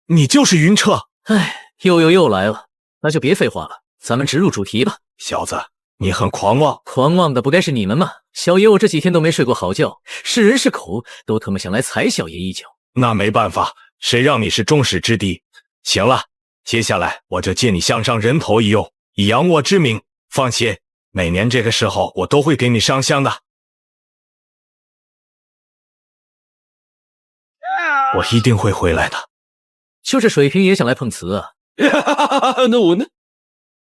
你就是云彻？哎，又来了，那就别废话了，咱们直入主题吧。小子，你很狂妄，狂妄的不该是你们吗？小爷我这几天都没睡过好觉，是人是狗都他妈想来踩小爷一脚。那没办法，谁让你是众矢之的。行了，接下来我就借你项上人头一用，以扬我之名。放心，每年这个时候我都会给你上香的。我一定会回来的。就这水平也想来碰瓷啊？那我呢？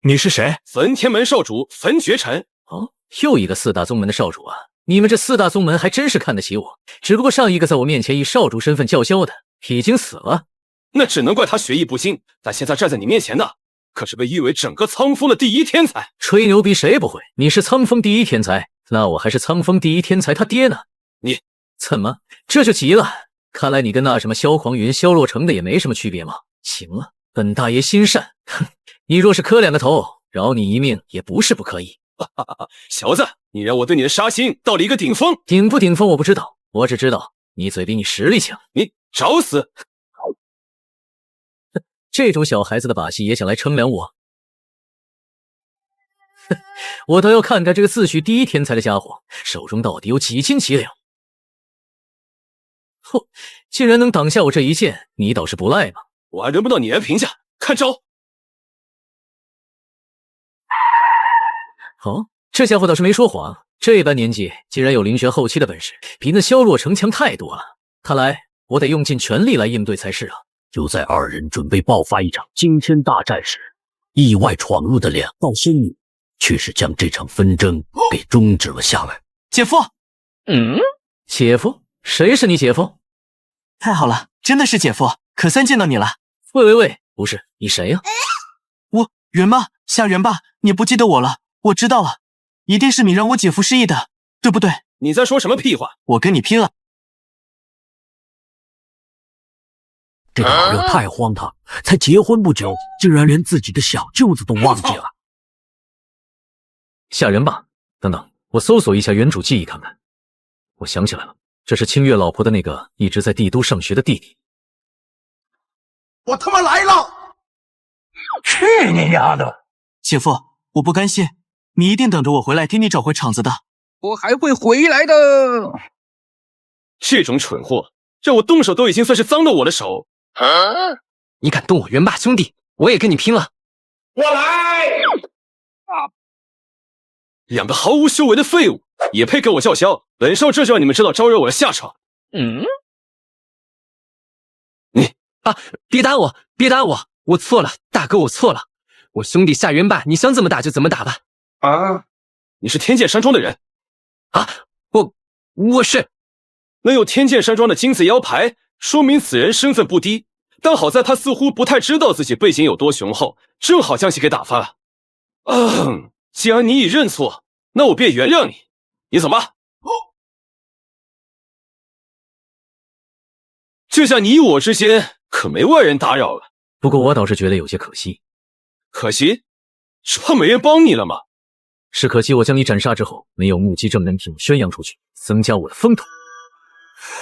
你是谁？焚天门少主焚绝尘。哦，又一个四大宗门的少主啊！你们这四大宗门还真是看得起我。只不过上一个在我面前以少主身份叫嚣的已经死了，那只能怪他学艺不精。但现在站在你面前的，可是被誉为整个苍峰的第一天才。吹牛逼谁不会？你是苍峰第一天才，那我还是苍峰第一天才他爹呢。你怎么这就急了？看来你跟那什么萧狂云、萧若成的也没什么区别嘛。行了，本大爷心善，哼，你若是磕两个头，饶你一命也不是不可以。小子，你让我对你的杀心到了一个顶峰。顶不顶峰我不知道，我只知道你嘴比你实力强。你找死！这种小孩子的把戏也想来称量我？我倒要看看这个自诩第一天才的家伙手中到底有几斤几两。嚯，竟然能挡下我这一剑，你倒是不赖嘛！我还轮不到你来评价，看招！哦，这家伙倒是没说谎，这般年纪竟然有灵学后期的本事，比那萧若成强太多了。看来我得用尽全力来应对才是啊！就在二人准备爆发一场惊天大战时，意外闯入的两道身影却是将这场纷争给终止了下来。姐夫，姐夫？谁是你姐夫？太好了，真的是姐夫，可算见到你了。喂，不是你谁呀？我元霸，夏元霸，你不记得我了？我知道了，一定是你让我姐夫失忆的，对不对？你在说什么屁话？我跟你拼了！这个老六太荒唐，才结婚不久，竟然连自己的小舅子都忘记了。夏元霸，等等，我搜索一下原主记忆看看。我想起来了，这是清月老婆的那个一直在帝都上学的弟弟。我他妈来了！去你丫的！姐夫，我不甘心，你一定等着我回来替你找回场子的。我还会回来的。这种蠢货，让我动手都已经算是脏了我的手。你敢动我元霸兄弟，我也跟你拼了！我来！两个毫无修为的废物，也配跟我叫嚣？本少这就让你们知道招惹我的下场。别打我，别打我，我错了，大哥，我错了。我兄弟夏元霸，你想怎么打就怎么打吧。你是天剑山庄的人？我是。能有天剑山庄的金字腰牌，说明此人身份不低。但好在他似乎不太知道自己背景有多雄厚，正好将其给打发了。既然你已认错，那我便原谅你。你走吧。这下你我之间可没外人打扰了。不过我倒是觉得有些可惜。可惜？是怕没人帮你了吗？是可惜我将你斩杀之后，没有目击证人替我宣扬出去，增加我的风头。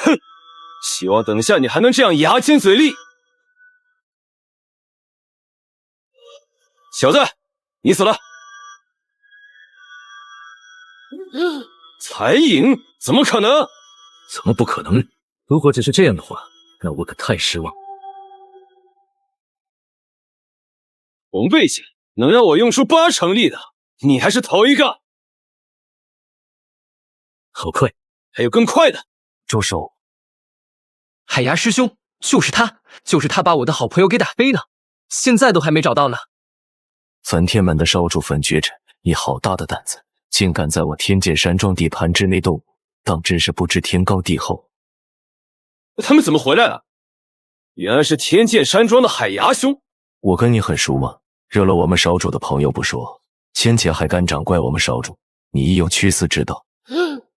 哼！希望等下你还能这样牙尖嘴利。小子，你死了！才赢？怎么可能？怎么不可能？如果只是这样的话，那我可太失望。红背景能让我用出8成力的，你还是头一个。好快，还有更快的。住手！海牙师兄，就是他把我的好朋友给打飞了，现在都还没找到呢。焚天门的少主焚绝尘，你好大的胆子，竟敢在我天剑山庄地盘之内动武，当真是不知天高地厚。他们怎么回来了？原来是天剑山庄的海牙兄。我跟你很熟吗？惹了我们少主的朋友不说，先前还敢掌怪我们少主，你亦有驱司之道。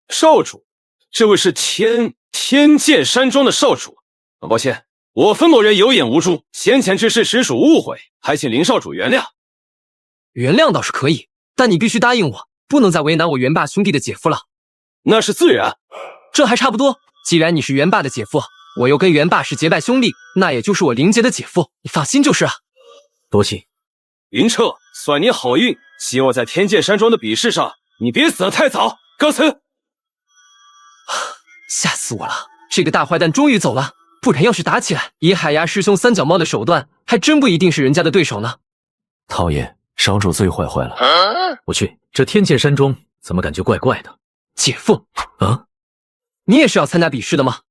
少主，这位是天剑山庄的少主。抱歉，我分某人有眼无珠，先前之事实属误会，还请林少主原谅。原谅倒是可以，但你必须答应我，不能再为难我元霸兄弟的姐夫了。那是自然。这还差不多。既然你是元霸的姐夫，我又跟元霸是结拜兄弟，那也就是我林杰的姐夫，你放心就是啊。多谢。云彻，算你好运，希望在天剑山庄的比试上，你别死得太早。告辞。吓死我了！这个大坏蛋终于走了，不然要是打起来，以海牙师兄三脚猫的手段，还真不一定是人家的对手呢。讨厌，少主最坏了。我去，这天剑山庄怎么感觉怪怪的？姐夫，啊，你也是要参加比试的吗？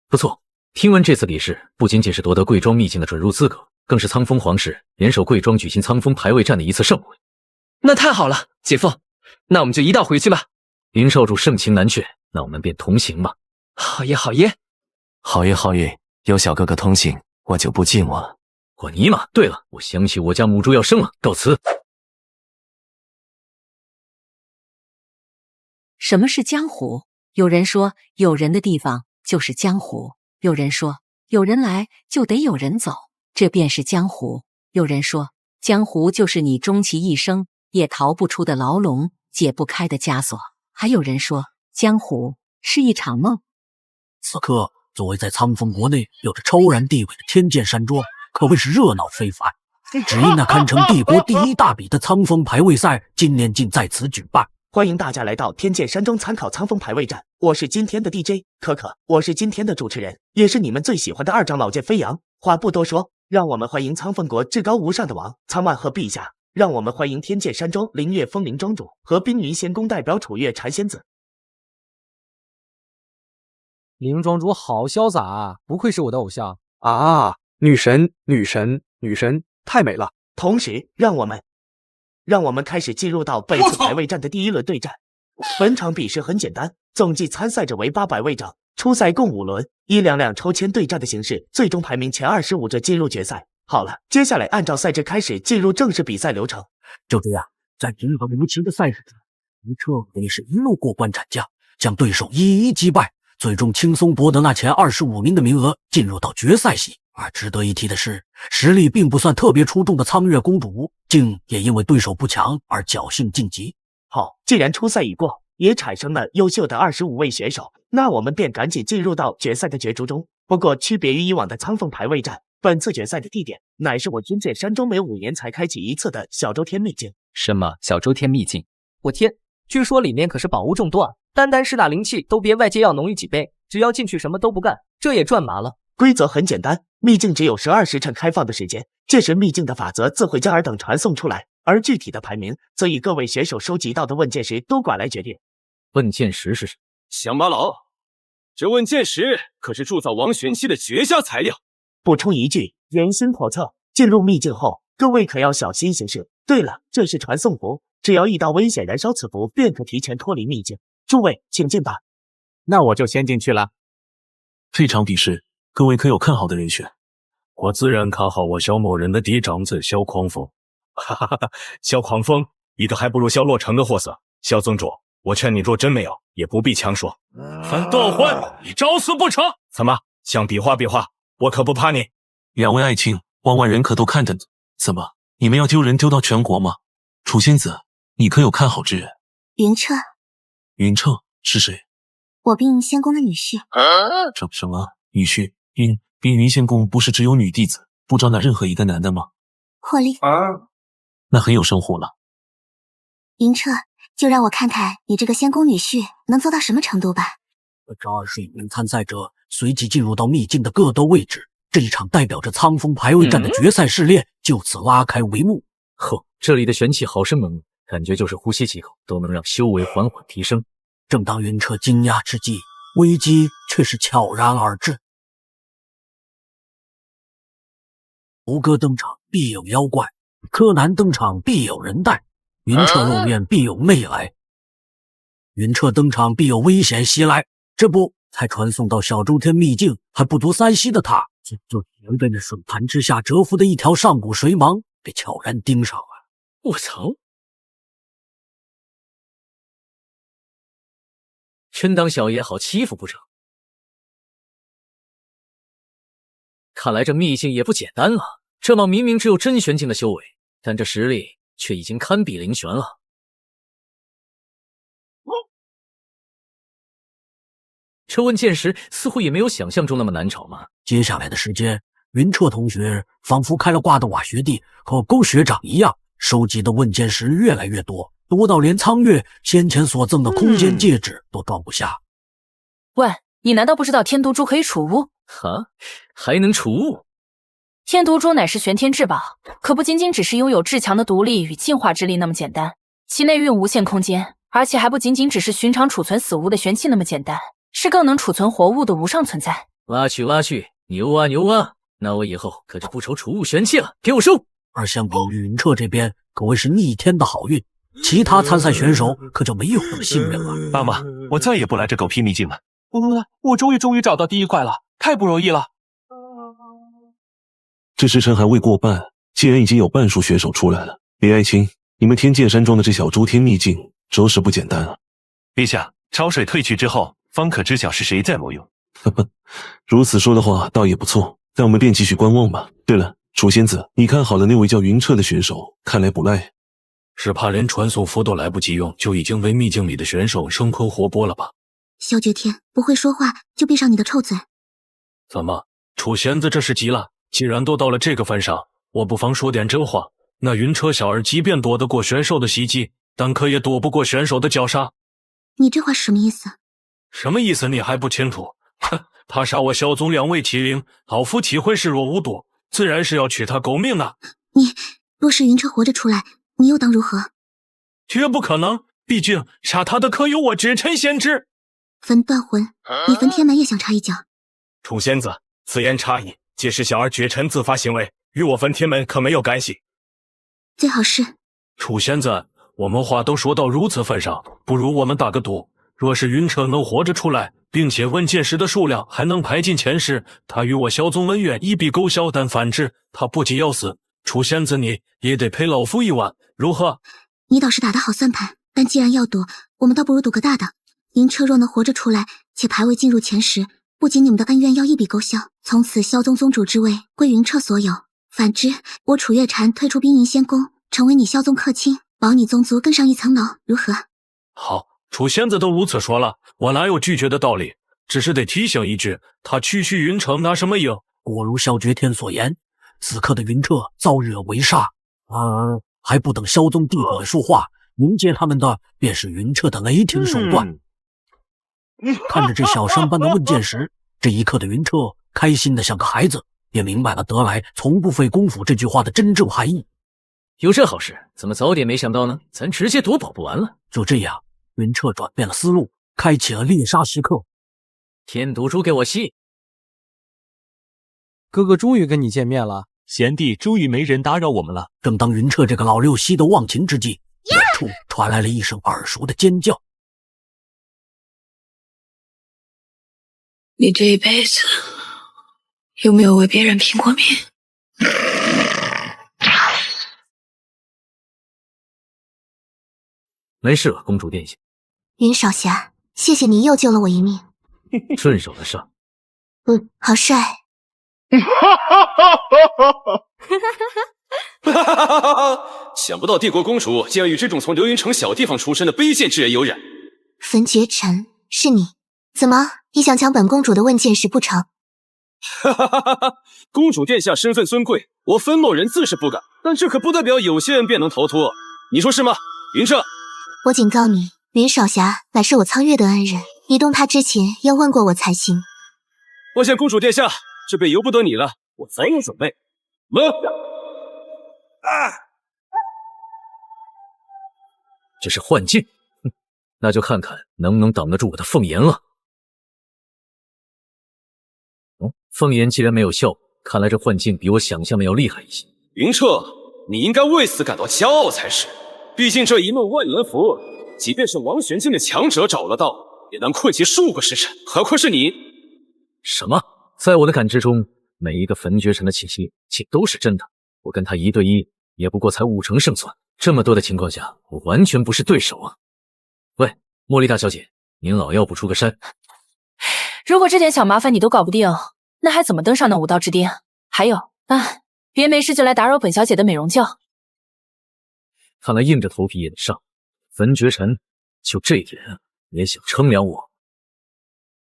不错，听闻这次比试不仅仅是夺得贵庄秘境的准入资格，更是苍风皇室联手贵庄举行苍风排位战的一次盛会。那太好了，姐夫，那我们就一道回去吧。林少主盛情难却，那我们便同行吧。好耶，好耶，好耶，好耶！有小哥哥同行，我就不寂寞了。我尼玛！对了，我想起我家母猪要生了，告辞。什么是江湖？有人说，有人的地方就是江湖；有人说，有人来就得有人走，这便是江湖；有人说，江湖就是你终其一生也逃不出的牢笼，解不开的枷锁；还有人说，江湖是一场梦。此刻，作为在苍风国内有着超然地位的天剑山庄，可谓是热闹非凡。只因那堪称帝国第一大比的苍风排位赛，今年竟在此举办。欢迎大家来到天剑山庄参考苍风排位战，我是今天的 DJ 可可，我是今天的主持人，也是你们最喜欢的二长老剑飞扬。话不多说，让我们欢迎苍风国至高无上的王苍万鹤陛下，让我们欢迎天剑山庄灵月风铃庄主和冰云仙宫代表楚月禅仙子。林庄主好潇洒啊，不愧是我的偶像啊！女神，太美了。同时，让我们开始进入到本次排位战的第一轮对战。本场比试很简单，总计参赛者为800位整，初赛共5轮，以2抽签对战的形式，最终排名前25者进入决赛。好了，接下来按照赛制开始进入正式比赛流程。就这样，在平和无情的赛事中，于彻也是一路过关斩将，将对手一一击败，最终轻松夺得那前25名的名额，进入到决赛席。而值得一提的是，实力并不算特别出众的苍月公主，竟也因为对手不强而侥幸晋级。好，既然初赛已过，也产生了优秀的25位选手，那我们便赶紧进入到决赛的角逐中。不过，区别于以往的苍风排位战，本次决赛的地点乃是我军界山中每5年才开启一次的小周天秘境。什么小周天秘境？我天，据说里面可是宝物众多啊，单是那灵气都别外界要浓郁几倍，只要进去什么都不干，这也赚麻了。规则很简单，秘境只有12时辰开放的时间，届时秘境的法则自会将尔等传送出来，而具体的排名则以各位选手收集到的问剑石多寡来决定。问剑石是什么？乡巴佬，这问剑石可是铸造王玄器的绝佳材料。补充一句，严心叵测，进入秘境后，各位可要小心行事。对了，这是传送符，只要遇到危险燃烧此符，便可提前脱离秘境。诸位，请进吧。那我就先进去了。这场比试，各位可有看好的人选？我自然看好我萧某人的嫡长子萧狂风。哈哈哈！萧狂风，你的还不如萧洛成的货色。萧宗主，我劝你若真没有，也不必强说。范道欢，你找死不成？怎么想比划比划？我可不怕你。两位爱卿，万万人可都看着呢。怎么，你们要丢人丢到全国吗？楚仙子，你可有看好之人？云彻。云彻是谁？我冰云仙宫的女婿。什么女婿？冰云仙宫不是只有女弟子，不招纳任何一个男的吗？霍力。那很有生活了。云彻，就让我看看你这个仙宫女婿能做到什么程度吧。这21名参赛者随即进入到秘境的各斗位置，这一场代表着苍风排位战的决赛试炼就此拉开帷幕。呵，这里的玄气好生猛，感觉就是呼吸几口都能让修为缓缓提升。正当云彻惊讶之际，危机却是悄然而至。胡歌登场必有妖怪，柯南登场必有人带，云彻露面必有魅来。云彻登场必有危险袭来，这不才传送到小周天秘境还不足3息的他，就被那水潭之下蛰伏的一条上古水蟒给悄然盯上了。我操！真当小爷好欺负不成？看来这秘境也不简单了。这蟒明明只有真玄境的修为，但这实力却已经堪比灵玄了。这问剑石似乎也没有想象中那么难找嘛。接下来的时间，云彻同学仿佛开了挂的瓦学弟和龚学长一样，收集的问剑石越来越多，多到连苍月先前所赠的空间戒指都装不下。喂，你难道不知道天毒珠可以储物？哈，还能储物？天毒珠乃是玄天至宝，可不仅仅只是拥有至强的毒力与进化之力那么简单，其内蕴无限空间，而且还不仅仅只是寻常储存死物的玄气那么简单，是更能储存活物的无上存在。挖去挖去，牛啊牛啊！那我以后可就不愁储物玄气了，给我收！而相比于云彻这边，可谓是逆天的好运，其他参赛选手可就没有那么幸运了。爸妈，我再也不来这狗屁秘境了。我终于找到第1块了，太不容易了。这时辰还未过半，既然已经有半数选手出来了，李爱卿，你们天剑山庄的这小周天秘境着实不简单啊！陛下，潮水退去之后，方可知晓是谁在挪用。如此说的话，倒也不错，那我们便继续观望吧。对了，楚仙子，你看好了那位叫云彻的选手，看来不赖。是怕连传送符都来不及用，就已经为秘境里的选手生吞活剥了吧？萧绝天，不会说话就闭上你的臭嘴。怎么，楚仙子这是急了？既然都到了这个份上，我不妨说点真话。那云彻小儿即便躲得过选手的袭击，但可也躲不过选手的绞杀。你这话是什么意思？什么意思你还不清楚？哼，他杀我萧宗2位麒麟，老夫岂会视若无睹？自然是要取他狗命的。你若是云彻活着出来，你又当如何？绝不可能，毕竟杀他的可有我芷臣仙芝。焚断魂，你焚天门也想插一脚？楚仙子，此言差矣，皆是小儿芷臣自发行为，与我焚天门可没有干系。最好是。楚仙子，我们话都说到如此份上，不如我们打个赌，若是云彻能活着出来，并且问剑石的数量还能排进前10，他与我萧宗文远一笔勾销，但反之，他不仅要死，楚仙子你也得赔老夫1万，如何？你倒是打得好算盘，但既然要赌，我们倒不如赌个大的。云彻若能活着出来，且排位进入前10，不仅你们的恩怨要一笔勾销，从此萧宗宗主之位归云彻所有。反之，我楚月禅退出冰银仙宫，成为你萧宗客卿，保你宗族更上一层楼，如何？好，楚仙子都如此说了，我哪有拒绝的道理？只是得提醒一句，他区区云城拿什么赢？果如萧绝天所言，此刻的云彻遭惹为杀，还不等萧宗弟子说话，迎接他们的便是云彻的雷霆手段。看着这小山般的问剑石，这一刻的云彻开心的像个孩子，也明白了得来从不费功夫这句话的真正含义。有这好事，怎么早点没想到呢？咱直接夺宝不完了。就这样，云彻转变了思路，开启了猎杀时刻。天毒珠给我吸！哥哥终于跟你见面了，贤弟终于没人打扰我们了。正当云彻这个老六吸得忘情之际，远处传来了一声耳熟的尖叫。你这一辈子有没有为别人拼过命？没事了，公主殿下。云少侠，谢谢你又救了我一命。顺手的事。好帅。想不到帝国公主竟然与这种从流云城小地方出身的卑贱之人有染。焚绝尘，是你？怎么，你想抢本公主的问剑石不成？公主殿下身份尊贵，我分诺人自是不敢，但这可不代表有些人便能逃脱，你说是吗？云彻，我警告你，云少侠乃是我苍月的恩人，你动他之前要问过我才行。我想公主殿下，这便由不得你了，我早有准备。这是幻境，那就看看能不能挡得住我的凤炎了。凤炎既然没有效，看来这幻境比我想象的要厉害一些。云彻，你应该为此感到骄傲才是。毕竟这一梦万年符，即便是王玄境的强者找得到，也能困其数个时辰，何况是你？什么？在我的感知中，每一个焚绝尘的气息竟都是真的。我跟他1对1，也不过才50%胜算。这么多的情况下，我完全不是对手啊！喂，茉莉大小姐，您老要不出个山？如果这点小麻烦你都搞不定，那还怎么登上那武道之巅？还有，别没事就来打扰本小姐的美容觉。看来硬着头皮也得上。焚绝尘就这点也想称量我？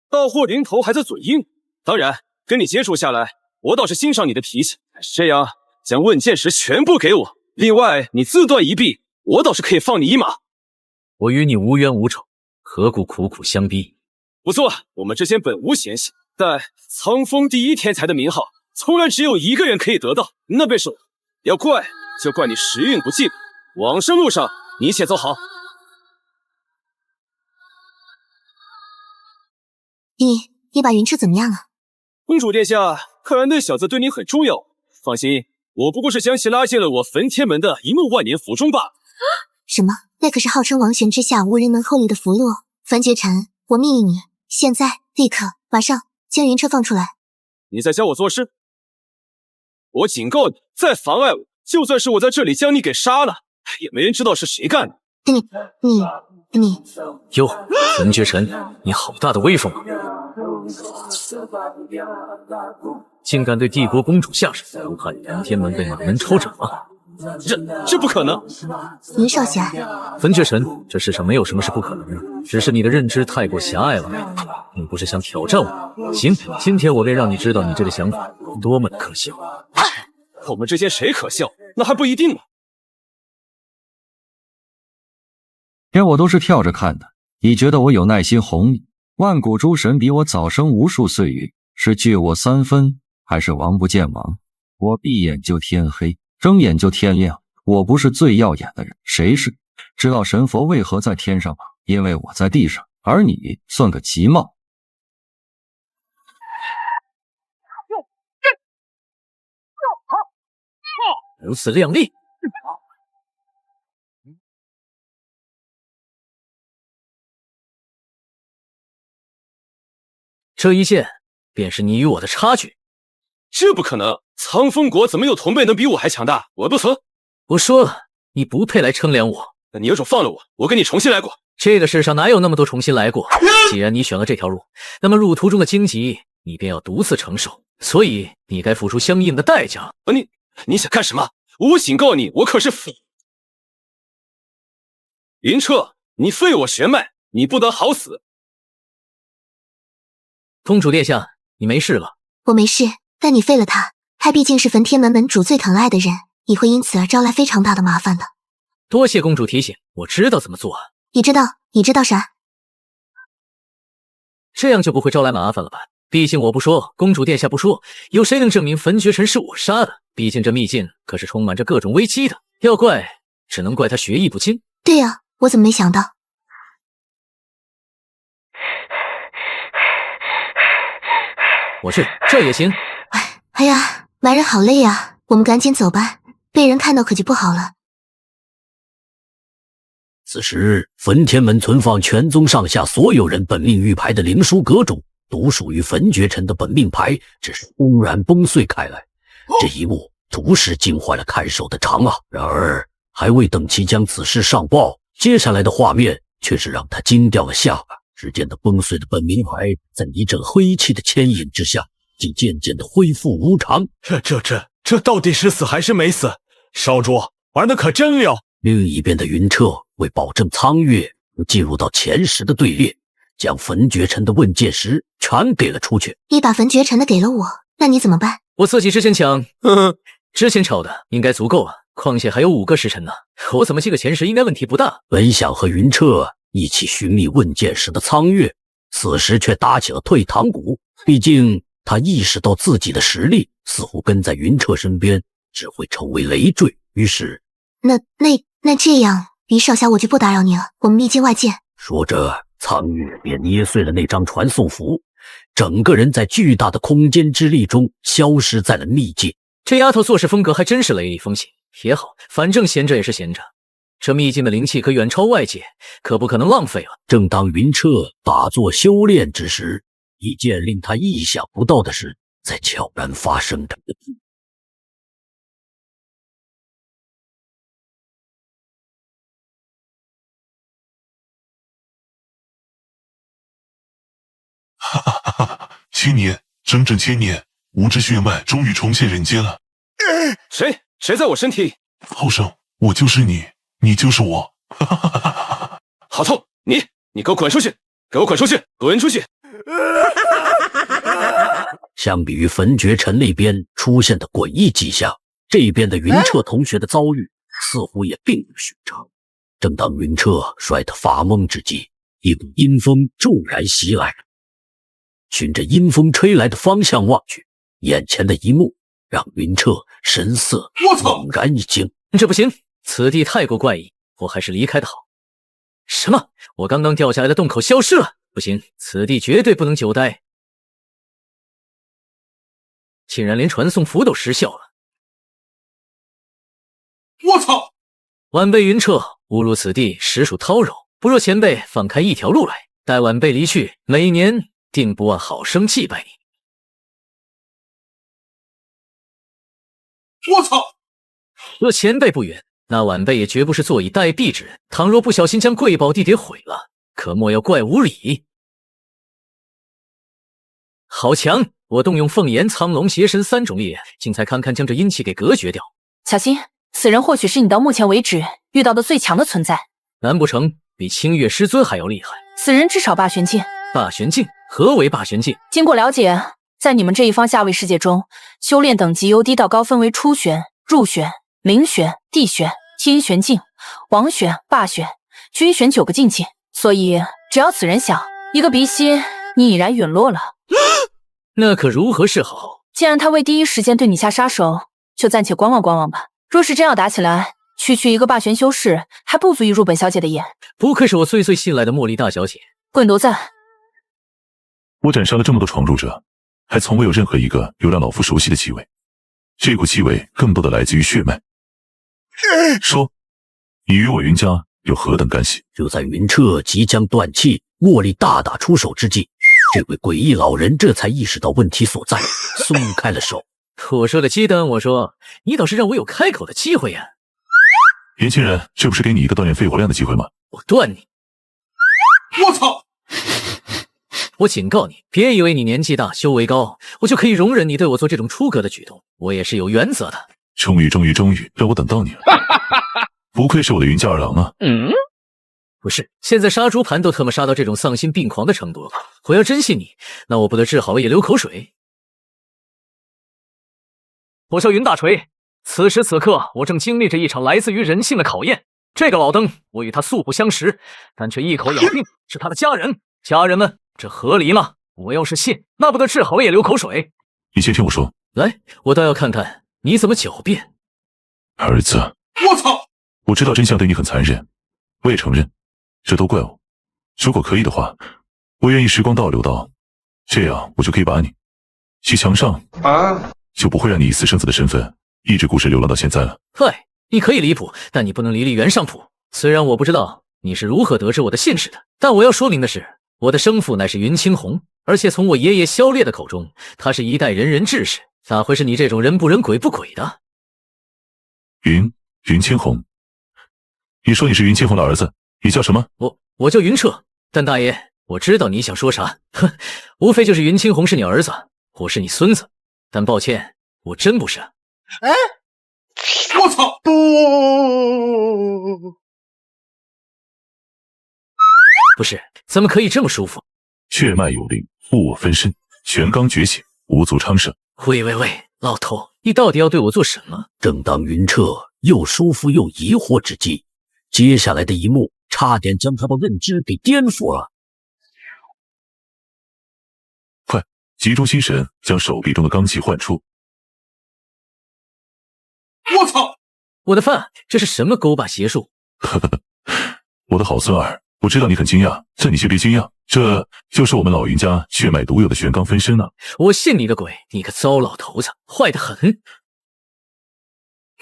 大祸临头还在嘴硬。当然，跟你接触下来，我倒是欣赏你的脾气。这样，将问剑石全部给我。另外，你自断一臂，我倒是可以放你一马。我与你无冤无仇，何故苦苦相逼？不错，我们之间本无嫌隙，但苍风第一天才的名号，从来只有一个人可以得到。那便是我。要怪，就怪你时运不济。往生路上，你且走好。你把云彻怎么样了？公主殿下，看来那小子对你很重要。放心，我不过是将其拉进了我焚天门的一梦万年府中罢了。什么？那可是号称王玄之下无人能后立的符箓。焚绝尘，我命令你，现在立刻马上将云彻放出来。你在教我做事？我警告你，再妨碍我，就算是我在这里将你给杀了，也没人知道是谁干的。你哟，焚绝尘，你好大的威风啊！竟敢对帝国公主下手，不怕焚天门被满门抄斩吗？这不可能！云少侠，焚绝尘，这世上没有什么是不可能的，只是你的认知太过狭隘了。你不是想挑战我？行，今天我便让你知道你这个想法多么的可笑。我们之间谁可笑，那还不一定呢。连我都是跳着看的，你觉得我有耐心哄你？万古诸神比我早生无数岁月，是惧我3分，还是王不见王？我闭眼就天黑，睁眼就天亮。我不是最耀眼的人，谁是？知道神佛为何在天上吗？因为我在地上，而你算个吉帽。如此靓丽。这一剑便是你与我的差距。这不可能，苍风国怎么有同辈能比我还强大？我不服！我说了，你不配来称量我。那你有种放了我，我跟你重新来过。这个世上哪有那么多重新来过？既然你选了这条路，那么路途中的荆棘你便要独自承受，所以你该付出相应的代价。你想干什么？我警告你，我可是云彻，你废我玄脉，你不得好死！公主殿下，你没事吧？我没事，但你废了他毕竟是焚天门门主最疼爱的人，你会因此而招来非常大的麻烦的。多谢公主提醒，我知道怎么做。你知道啥？这样就不会招来麻烦了吧？毕竟我不说，公主殿下不说，有谁能证明焚绝尘是我杀的？毕竟这秘境可是充满着各种危机的，要怪只能怪他学艺不精。对呀，我怎么没想到？我去，这也行。哎呀，来人好累啊，我们赶紧走吧，被人看到可就不好了。此时，焚天门存放全宗上下所有人本命玉牌的灵书阁中，独属于焚绝尘的本命牌只是轰然崩碎开来。这一幕着实惊坏了看守的长啊！然而，还未等其将此事上报，接下来的画面却是让他惊掉了下巴。只见那崩碎的本命牌，在一阵黑气的牵引之下，竟渐渐的恢复无常。这到底是死还是没死？少主玩的可真溜！另一边的云彻为保证苍月不进入到前10的队列，将焚绝尘的问剑石全给了出去。你把焚绝尘的给了我，那你怎么办？我自己之前抢，之前炒的应该足够啊，况且还有5个时辰呢，我怎么进个前10应该问题不大。本想和云彻一起寻觅问剑石的苍月，此时却打起了退堂鼓。毕竟他意识到自己的实力似乎跟在云彻身边只会成为累赘，于是那这样，于少侠我就不打扰你了，我们秘境外见。说着，苍月便捏碎了那张传送符，整个人在巨大的空间之力中消失在了秘境。这丫头做事风格还真是雷厉风行，也好，反正闲着也是闲着。这秘境的灵气可远超外界，可不可能浪费了。正当云彻打坐修炼之时，一件令他意想不到的事在悄然发生着。哈哈哈哈！千年，整整千年，无之血脉终于重现人间了。谁在我身体？后生，我就是你，你就是我。哈哈哈哈哈！好痛！你给我滚出去！给我滚出去！滚出去！相比于焚绝尘那边出现的诡异迹象，这边的云彻同学的遭遇似乎也并不寻常。正当云彻摔得发懵之际，一股阴风骤然袭来了。循着阴风吹来的方向望去，眼前的一幕让云彻神色猛然一惊。这不行，此地太过怪异，我还是离开的好。什么？我刚刚掉下来的洞口消失了？不行，此地绝对不能久待。竟然连传送符都失效了！我操！晚辈云彻误入此地，实属叨扰。不若前辈放开一条路来，待晚辈离去，每年定不忘好生祭拜你。我操！若前辈不远，那晚辈也绝不是坐以待毙之人。倘若不小心将贵宝地给毁了，可莫要怪无礼。好强！我动用凤炎、苍龙、邪神3种力量，竟才堪堪将这阴气给隔绝掉。小心，此人或许是你到目前为止遇到的最强的存在。难不成比清月师尊还要厉害？此人至少霸玄境。霸玄境？何为霸玄境？经过了解，在你们这一方下位世界中，修炼等级由低到高分为初玄、入玄、灵玄、地玄、天玄境、王玄、霸玄、君玄9个境界。所以，只要此人想，一个鼻息，你已然陨落了。那可如何是好？既然他未第一时间对你下杀手，就暂且观望观望吧。若是真要打起来，区区一个霸玄修士还不足以入本小姐的眼。不愧是我最信赖的茉莉大小姐。滚犊子！我斩杀了这么多闯入者，还从未有任何一个有让老夫熟悉的气味。这股气味更多的来自于血脉。说，你与我云家有何等干系？就在云彻即将断气，茉莉大打出手之际，这位诡异老人这才意识到问题所在，松开了手。我说的鸡蛋，我说你倒是让我有开口的机会呀！年轻人，这不是给你一个锻炼肺活量的机会吗？我断你！我操！我警告你，别以为你年纪大、修为高，我就可以容忍你对我做这种出格的举动。我也是有原则的。终于，让我等到你了！不愧是我的云家二郎啊！不是，现在杀猪盘都特么杀到这种丧心病狂的程度了。我要真信你，那我不得治好了也流口水。我叫云大锤，此时此刻，我正经历着一场来自于人性的考验。这个老登，我与他素不相识，但却一口咬定是他的家人。家人们，这合理吗？我要是信，那不得治好了也流口水。你先听我说。来，我倒要看看你怎么狡辩。儿子，我操！我知道真相对你很残忍，我也承认，这都怪我。如果可以的话，我愿意时光倒流到，这样我就可以把你骑墙上啊，就不会让你以私生子的身份一直孤身流浪到现在了。嗨，你可以离谱，但你不能离原上谱。虽然我不知道你是如何得知我的姓氏的，但我要说明的是，我的生父乃是云青红，而且从我爷爷萧烈的口中，他是一代仁人志士，咋会是你这种人不人鬼不鬼的？云青红，你说你是云青红的儿子，你叫什么？我叫云彻，但大爷，我知道你想说啥，哼，无非就是云青红是你儿子，我是你孙子，但抱歉，我真不是。哎，我操！不是，怎么可以这么舒服？血脉有灵，护我分身，玄罡觉醒，无足昌盛。喂，老头，你到底要对我做什么？正当云彻又舒服又疑惑之际，接下来的一幕差点将他的认知给颠覆了。快，集中心神，将手臂中的罡气唤出。我操！我的饭，这是什么勾把邪术？我的好孙儿，我知道你很惊讶，但你却别惊讶，这就是我们老云家血脉独有的玄罡分身啊！我信你个鬼！你个糟老头子，坏得很！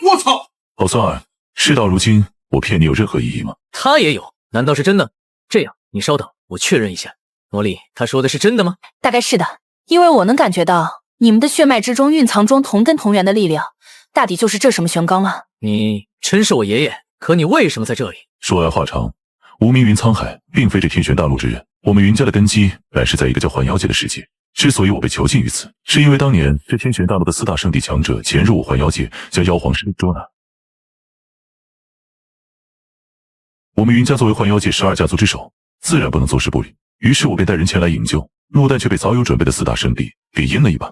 我操！好孙儿，事到如今，我骗你有任何意义吗？他也有，难道是真的？这样，你稍等，我确认一下。魔力，他说的是真的吗？大概是的，因为我能感觉到你们的血脉之中蕴藏中同根同源的力量，大抵就是这什么玄罡了。你真是我爷爷，可你为什么在这里？说来话长，无名云沧海并非这天玄大陆之人，我们云家的根基乃是在一个叫幻妖界的世界。之所以我被囚禁于此，是因为当年这天玄大陆的4大圣地强者潜入我幻妖界，将妖皇神捉拿。我们云家作为幻妖界12家族之首，自然不能坐视不理。于是我便带人前来营救，诺但却被早有准备的4大圣地给阴了一把。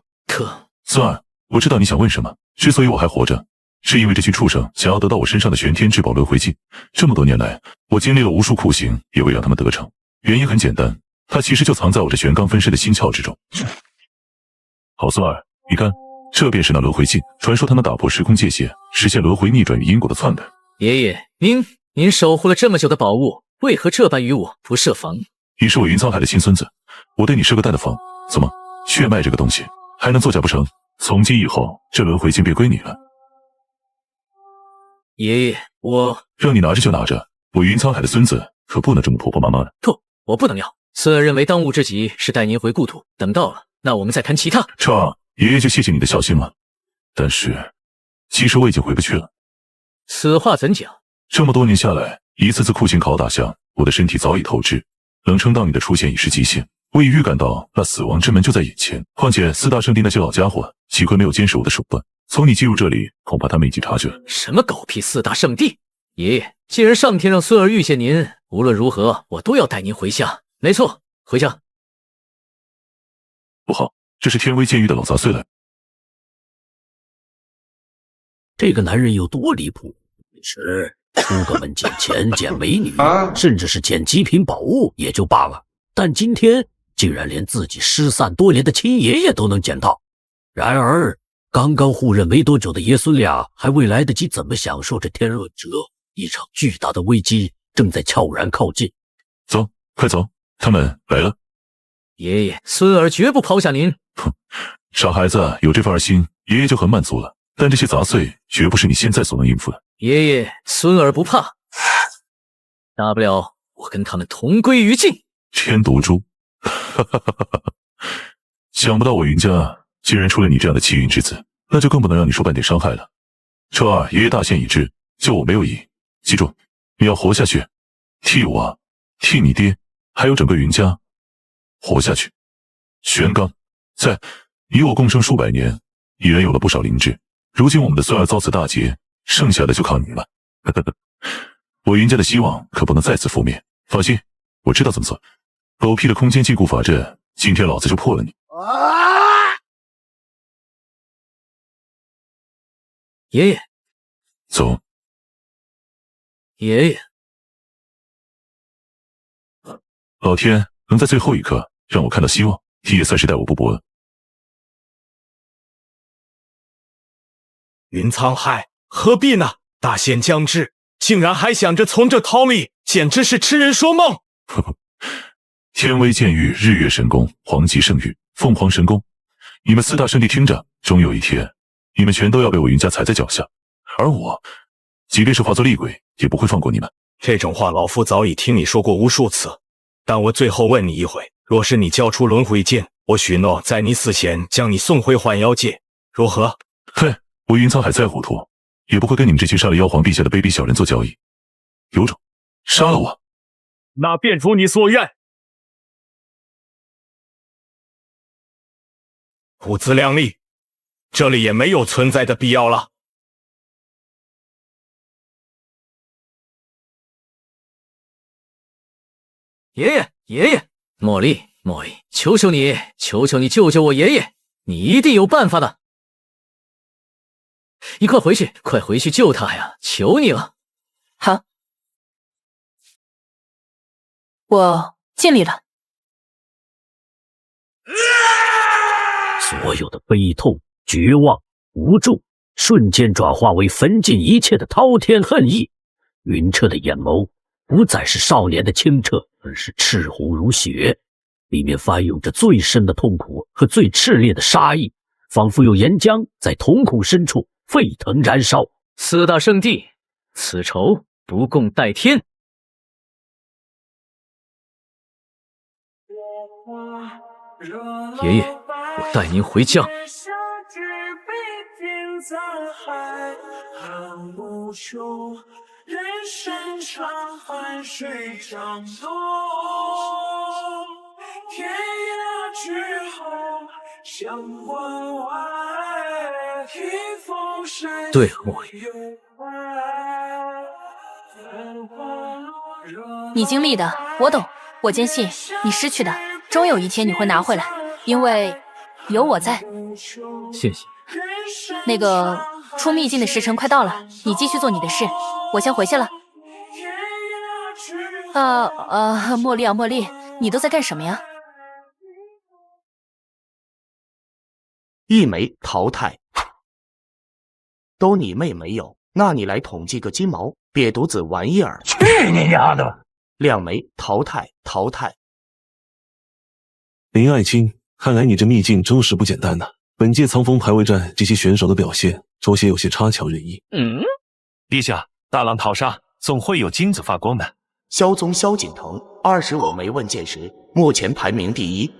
孙儿，我知道你想问什么。之所以我还活着，是因为这群畜生想要得到我身上的玄天至宝轮回镜。这么多年来，我经历了无数酷刑，也未让他们得逞。原因很简单，它其实就藏在我这玄罡分身的心窍之中。好，孙儿，你看，这便是那轮回镜，传说它能打破时空界限，实现轮回逆转与因果的湍带。爷爷，您守护了这么久的宝物，为何这般与我不设防？你是我云沧海的亲孙子，我对你设个蛋的防，怎么？血脉这个东西还能作假不成？从今以后，这轮回镜便归你了。爷爷，我让你拿着就拿着，我云沧海的孙子可不能这么婆婆妈妈的。不，我不能要。孙儿认为当务之急是带您回故土，等到了，那我们再谈其他。这爷爷就谢谢你的孝心了，但是其实我已经回不去了。此话怎讲？这么多年下来，一次次酷刑拷打下，我的身体早已透支。能撑到你的出现已是极限，我已预感到那死亡之门就在眼前。况且4大圣地那些老家伙，岂会没有监视我的手段？从你进入这里，恐怕他们已经察觉了。什么狗屁4大圣地！爷爷，既然上天让孙儿遇见您，无论如何，我都要带您回家。没错，回家。不好，这是天威监狱的老杂碎了。这个男人有多离谱？是出个门捡钱、捡美女，甚至是捡极品宝物也就罢了，但今天竟然连自己失散多年的亲爷爷都能捡到。然而，刚刚互认没多久的爷孙俩还未来得及怎么享受这天恶折，一场巨大的危机正在悄然靠近。走，快走，他们来了。爷爷，孙儿绝不抛下您。哼，傻孩子，有这份心，爷爷就很满足了。但这些杂碎绝不是你现在所能应付的。爷爷，孙儿不怕，大不了我跟他们同归于尽。天毒株，想不到我云家竟然出了你这样的气运之子，那就更不能让你受半点伤害了。彻儿，爷爷大限已至，救我没有赢，记住，你要活下去，替我，替你爹，还有整个云家活下去。玄罡，在你我共生数百年，已然有了不少灵智。如今我们的孙儿遭此大劫，剩下的就靠你了。我云家的希望可不能再次覆灭。放心，我知道怎么做。狗屁的空间禁锢法阵，今天老子就破了你。爷爷，走。爷爷，老天能在最后一刻让我看到希望，也算是待我不薄了。云沧海，何必呢？大限将至，竟然还想着从这逃离，简直是痴人说梦。天威剑域、日月神宫、黄极圣域、凤凰神宫，你们4大圣地听着，终有一天，你们全都要被我云家踩在脚下。而我，即便是化作厉鬼，也不会放过你们。这种话老夫早已听你说过无数次，但我最后问你一回，若是你交出轮回剑，我许诺在你死前将你送回幻妖界，如何？嘿，我云沧海再糊涂，也不会跟你们这群杀了妖皇陛下的卑鄙小人做交易。有种，杀了我！那便如你所愿。不自量力，这里也没有存在的必要了。爷爷，爷爷，茉莉，茉莉，求求你，求求你救救我爷爷，你一定有办法的。你快回去，快回去救他呀！求你了。好，我尽力了。所有的悲痛、绝望、无助，瞬间转化为焚尽一切的滔天恨意。云彻的眼眸不再是少年的清澈，而是赤红如血，里面翻涌着最深的痛苦和最炽烈的杀意，仿佛有岩浆在瞳孔深处沸腾燃烧。4大圣地，此仇不共戴天。爷爷，我带您回家。人生长，海水涨动，天涯之后，相关外，披风山。对了，茉莉，你经历的我懂，我坚信你失去的，终有一天你会拿回来，因为有我在。谢谢。那个出秘境的时辰快到了，你继续做你的事，我先回去了。茉莉啊，茉莉，你都在干什么呀？一枚淘汰，都你妹没有，那你来统计个金毛，瘪犊子玩意儿！去你丫的！2枚淘汰，淘汰。林爱卿，看来你这秘境着实不简单呐。本届苍风排位战这些选手的表现，着实有些差强人意。陛下，大浪淘沙总会有金子发光的。萧宗萧景腾25枚问剑石，目前排名第1。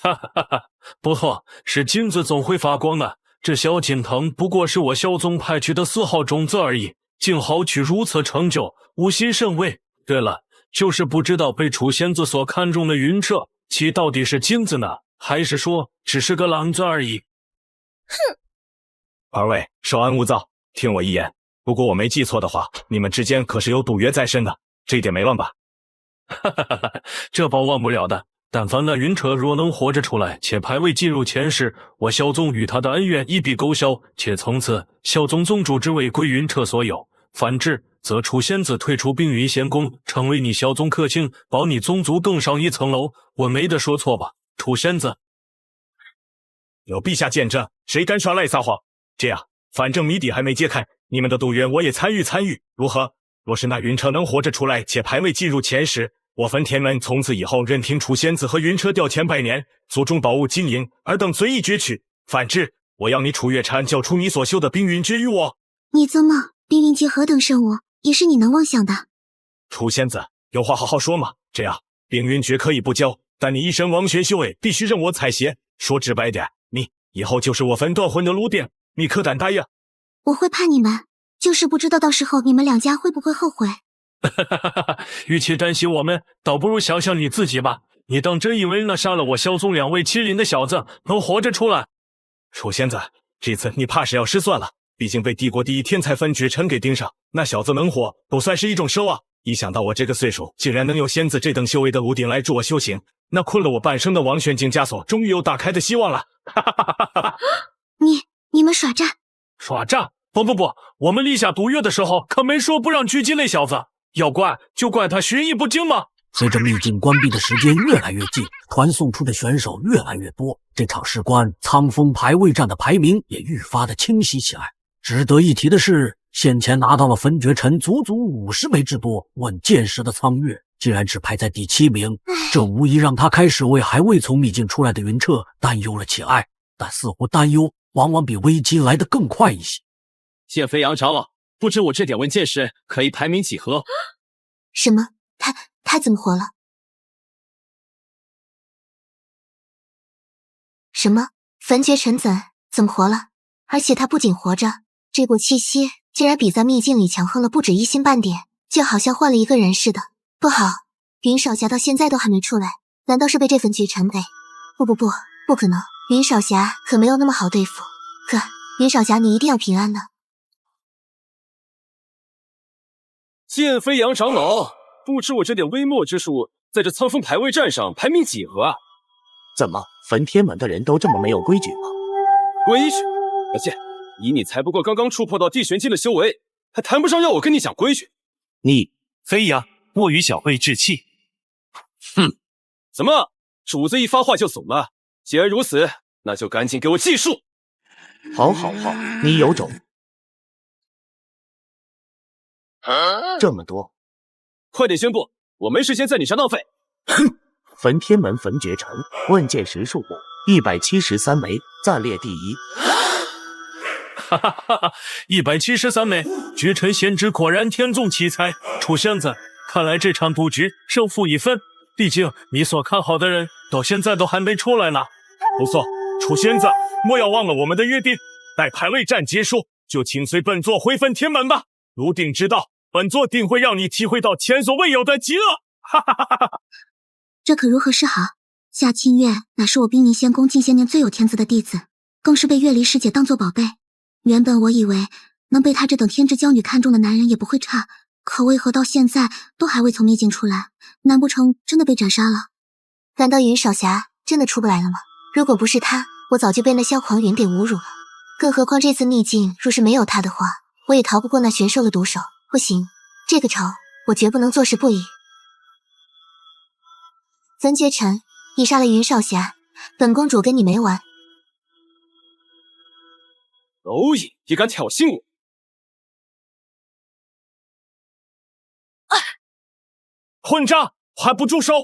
哈哈哈！不错，是金子总会发光的。这萧景腾不过是我萧宗派去的4号种子而已，竟豪取如此成就，吾心甚慰。对了，就是不知道被楚仙子所看中的云彻，其到底是金子呢，还是说只是个狼子而已？哼！2位稍安勿躁，听我一言。如果我没记错的话，你们之间可是有赌约在身的，这一点没忘吧？哈哈哈，这包忘不了的。但凡那云彻若能活着出来，且排位进入前10，我萧宗与他的恩怨一笔勾销，且从此萧宗宗主之位归云彻所有。反之，则楚仙子退出冰云仙宫，成为你萧宗客卿，保你宗族更上一层楼。我没得说错吧？楚仙子，有陛下见证，谁敢耍赖撒谎？这样，反正谜底还没揭开，你们的赌约我也参与，如何？若是那云彻能活着出来，且排位进入前10，我分天门从此以后任凭楚仙子和云彻调遣100年，族中宝物金银尔等随意攫取。反之，我要你楚月禅交出你所修的冰云诀与我。你做梦！冰云诀何等圣物，也是你能妄想的。楚仙子，有话好好说嘛。这样，冰云诀可以不交，但你一身王权修为必须任我采撷。说直白点，你以后就是我分断魂的炉鼎，你可胆答应？我会怕你们，就是不知道到时候你们2家会不会后悔。与其担心我们，倒不如想想你自己吧。你当真以为那杀了我萧宗2位麒麟的小子能活着出来？楚仙子，这次你怕是要失算了。毕竟被帝国第1天才分爵臣给盯上，那小子能活都算是一种奢望。一想到我这个岁数，竟然能有仙子这等修为的炉鼎来助我修行，那困了我半生的王玄境枷锁终于有打开的希望了。你们耍诈！耍诈？不，我们立下赌约的时候可没说不让狙击那小子，要怪就怪他学艺不精嘛。随着秘境关闭的时间越来越近，团送出的选手越来越多，这场事关苍风排位战的排名也愈发的清晰起来。值得一提的是，先前拿到了分爵臣足足50枚之多问剑石的苍月，竟然只排在第7名，这无疑让他开始为还未从秘境出来的云彻担忧了起来。但似乎担忧往往比危机来得更快一些。谢飞扬长老，不知我这点问剑石可以排名几何？什么？他怎么活了？什么？焚绝臣怎么活了？而且他不仅活着，这股气息竟然比在秘境里强横了不止1星半点，就好像换了一个人似的。不好，云少侠到现在都还没出来，难道是被这焚绝臣给……不可能，云少侠可没有那么好对付。云少侠你一定要平安的。剑飞扬长老，不知我这点微末之术，在这苍风排位战上排名几何啊？怎么，焚天门的人都这么没有规矩吗？规矩？而且以你才不过刚刚触碰到地玄境的修为，还谈不上要我跟你讲规矩。你飞扬，莫与小辈置气。哼，怎么，主子一发话就怂了？既然如此，那就赶紧给我计数。好，你有种。这么多，快点宣布，我没时间在你这浪费。哼！焚天门焚绝城问剑石数目173枚，暂列第1。哈哈哈哈！173枚，绝尘贤侄果然天纵奇才。楚仙子，看来这场赌局胜负已分。毕竟你所看好的人到现在都还没出来呢。不错，楚仙子，莫要忘了我们的约定。待排位战结束，就请随本座回分天门吧。如定之道，本座定会让你体会到前所未有的极乐。哈哈哈哈哈！这可如何是好？夏清月乃是我冰凝仙宫近些年最有天资的弟子，更是被月离师姐当作宝贝。原本我以为能被她这等天之娇女看中的男人也不会差，可为何到现在都还未从秘境出来？难不成真的被斩杀了？难道云少侠真的出不来了吗？如果不是他，我早就被那萧狂云给侮辱了。更何况这次逆境若是没有他的话，我也逃不过那玄兽的毒手。不行，这个仇我绝不能坐视不理。焚绝尘，你杀了云少侠，本公主跟你没完。蝼蚁也敢挑衅我！混账，还不住手！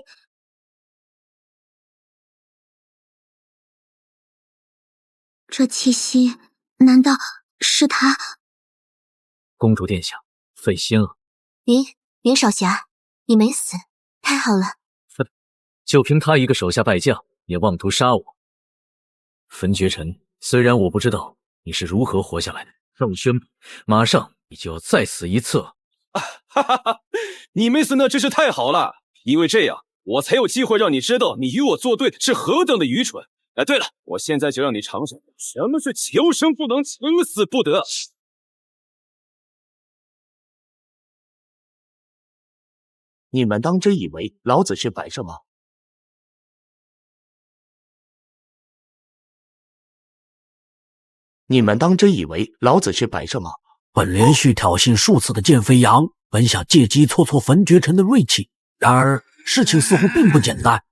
这气息，难道是他？公主殿下，费心了。云少侠，你没死，太好了。就凭他一个手下败将，也妄图杀我。焚绝尘，虽然我不知道你是如何活下来的，但我宣布，马上你就要再死一次了。哈哈哈！你没死那真是太好了，因为这样我才有机会让你知道你与我作对是何等的愚蠢。哎，对了，我现在就让你尝尝什么是求生不能，求死不得。你们当真以为老子是摆设吗？你们当真以为老子是摆设吗？本连续挑衅数次的剑飞扬，本想借机挫挫焚绝尘的锐气，然而事情似乎并不简单。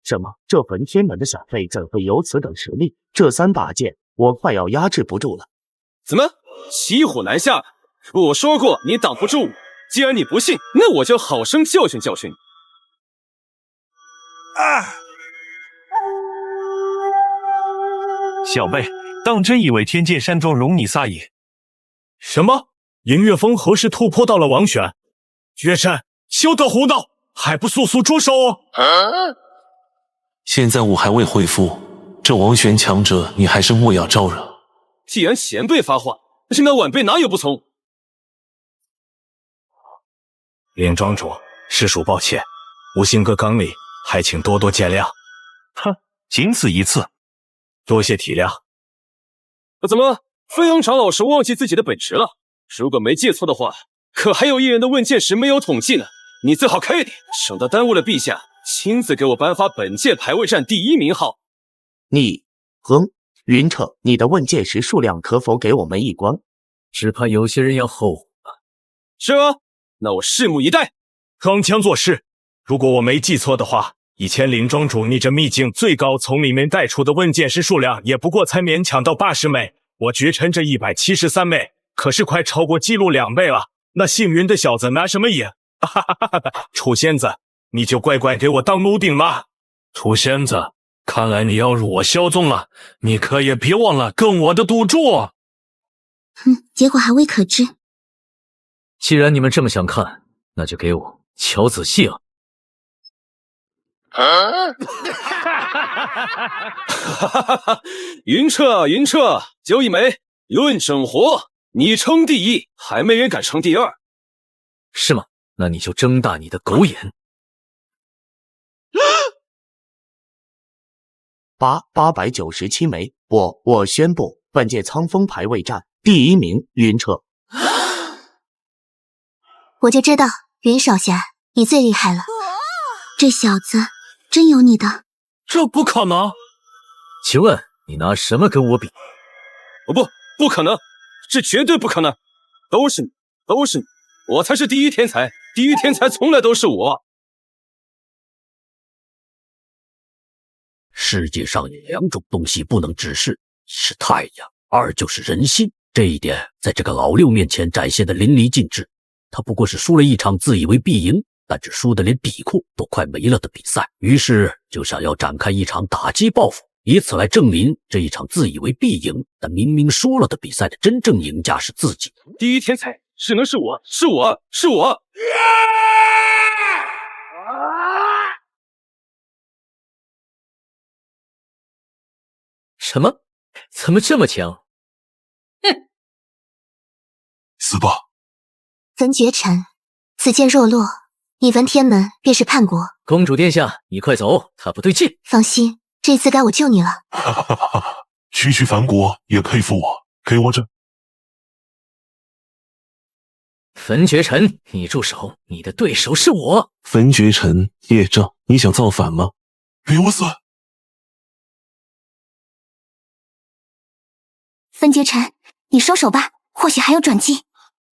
什么？这焚天门的小辈怎会有此等实力？这3把剑，我快要压制不住了。怎么骑虎难下？我说过你挡不住我，既然你不信，那我就好生教训教训你。小辈，当真以为天剑山庄容你撒野？什么？银月峰何时突破到了王选？绝尘，休得胡闹，还不速速住手！现在我还未恢复，这王玄强者你还是莫要招惹。既然前辈发话，那晚辈哪有不从？林庄主，实属抱歉，无心阁刚里，还请多多见谅。哼，仅此一次，多谢体谅。怎么，飞扬长老是忘记自己的本职了？如果没记错的话，可还有1人的问剑石没有统计呢。你最好开一点，省得耽误了陛下亲自给我颁发本届排位战第1名号。云彻，你的问剑石数量可否给我们一观？只怕有些人要后悔了。是吗？那我拭目以待。装腔作势。如果我没记错的话，以前林庄主你这秘境最高从里面带出的问剑石数量也不过才勉强到80枚，我绝尘这173枚可是快超过纪录2倍了。那幸运的小子拿什么赢？哈哈哈哈！楚仙子，你就乖乖给我当奴婢吧。楚仙子，看来你要入我萧宗了，你可也别忘了跟我的赌注。结果还未可知。既然你们这么想看，那就给我瞧仔细了。云彻，云彻，就1枚，论整活，你称第1，还没人敢称第2。是吗？那你就睁大你的狗眼。897枚，我宣布本届苍风排位战第1名云彻。我就知道云少侠你最厉害了，这小子真有你的。这不可能！请问你拿什么跟我比？不可能，这绝对不可能！都是你，我才是第1天才，第1天才从来都是我。世界上有2种东西不能直视，一是太阳，2就是人心。这一点在这个老六面前展现的淋漓尽致。他不过是输了一场自以为必赢，但只输得连底裤都快没了的比赛，于是就想要展开一场打击报复，以此来证明这一场自以为必赢但明明输了的比赛的真正赢家是自己。第一天才只能是我，是我，是我！什么？怎么这么强？死吧！焚绝尘，此剑若落，一文天门便是叛国。公主殿下，你快走，他不对劲。放心，这次该我救你了。哈哈哈哈！区区樊国也佩服我，给我这。焚绝尘，你住手！你的对手是我。焚绝尘，叶障，你想造反吗？给我死！焚绝尘，你收手吧，或许还有转机。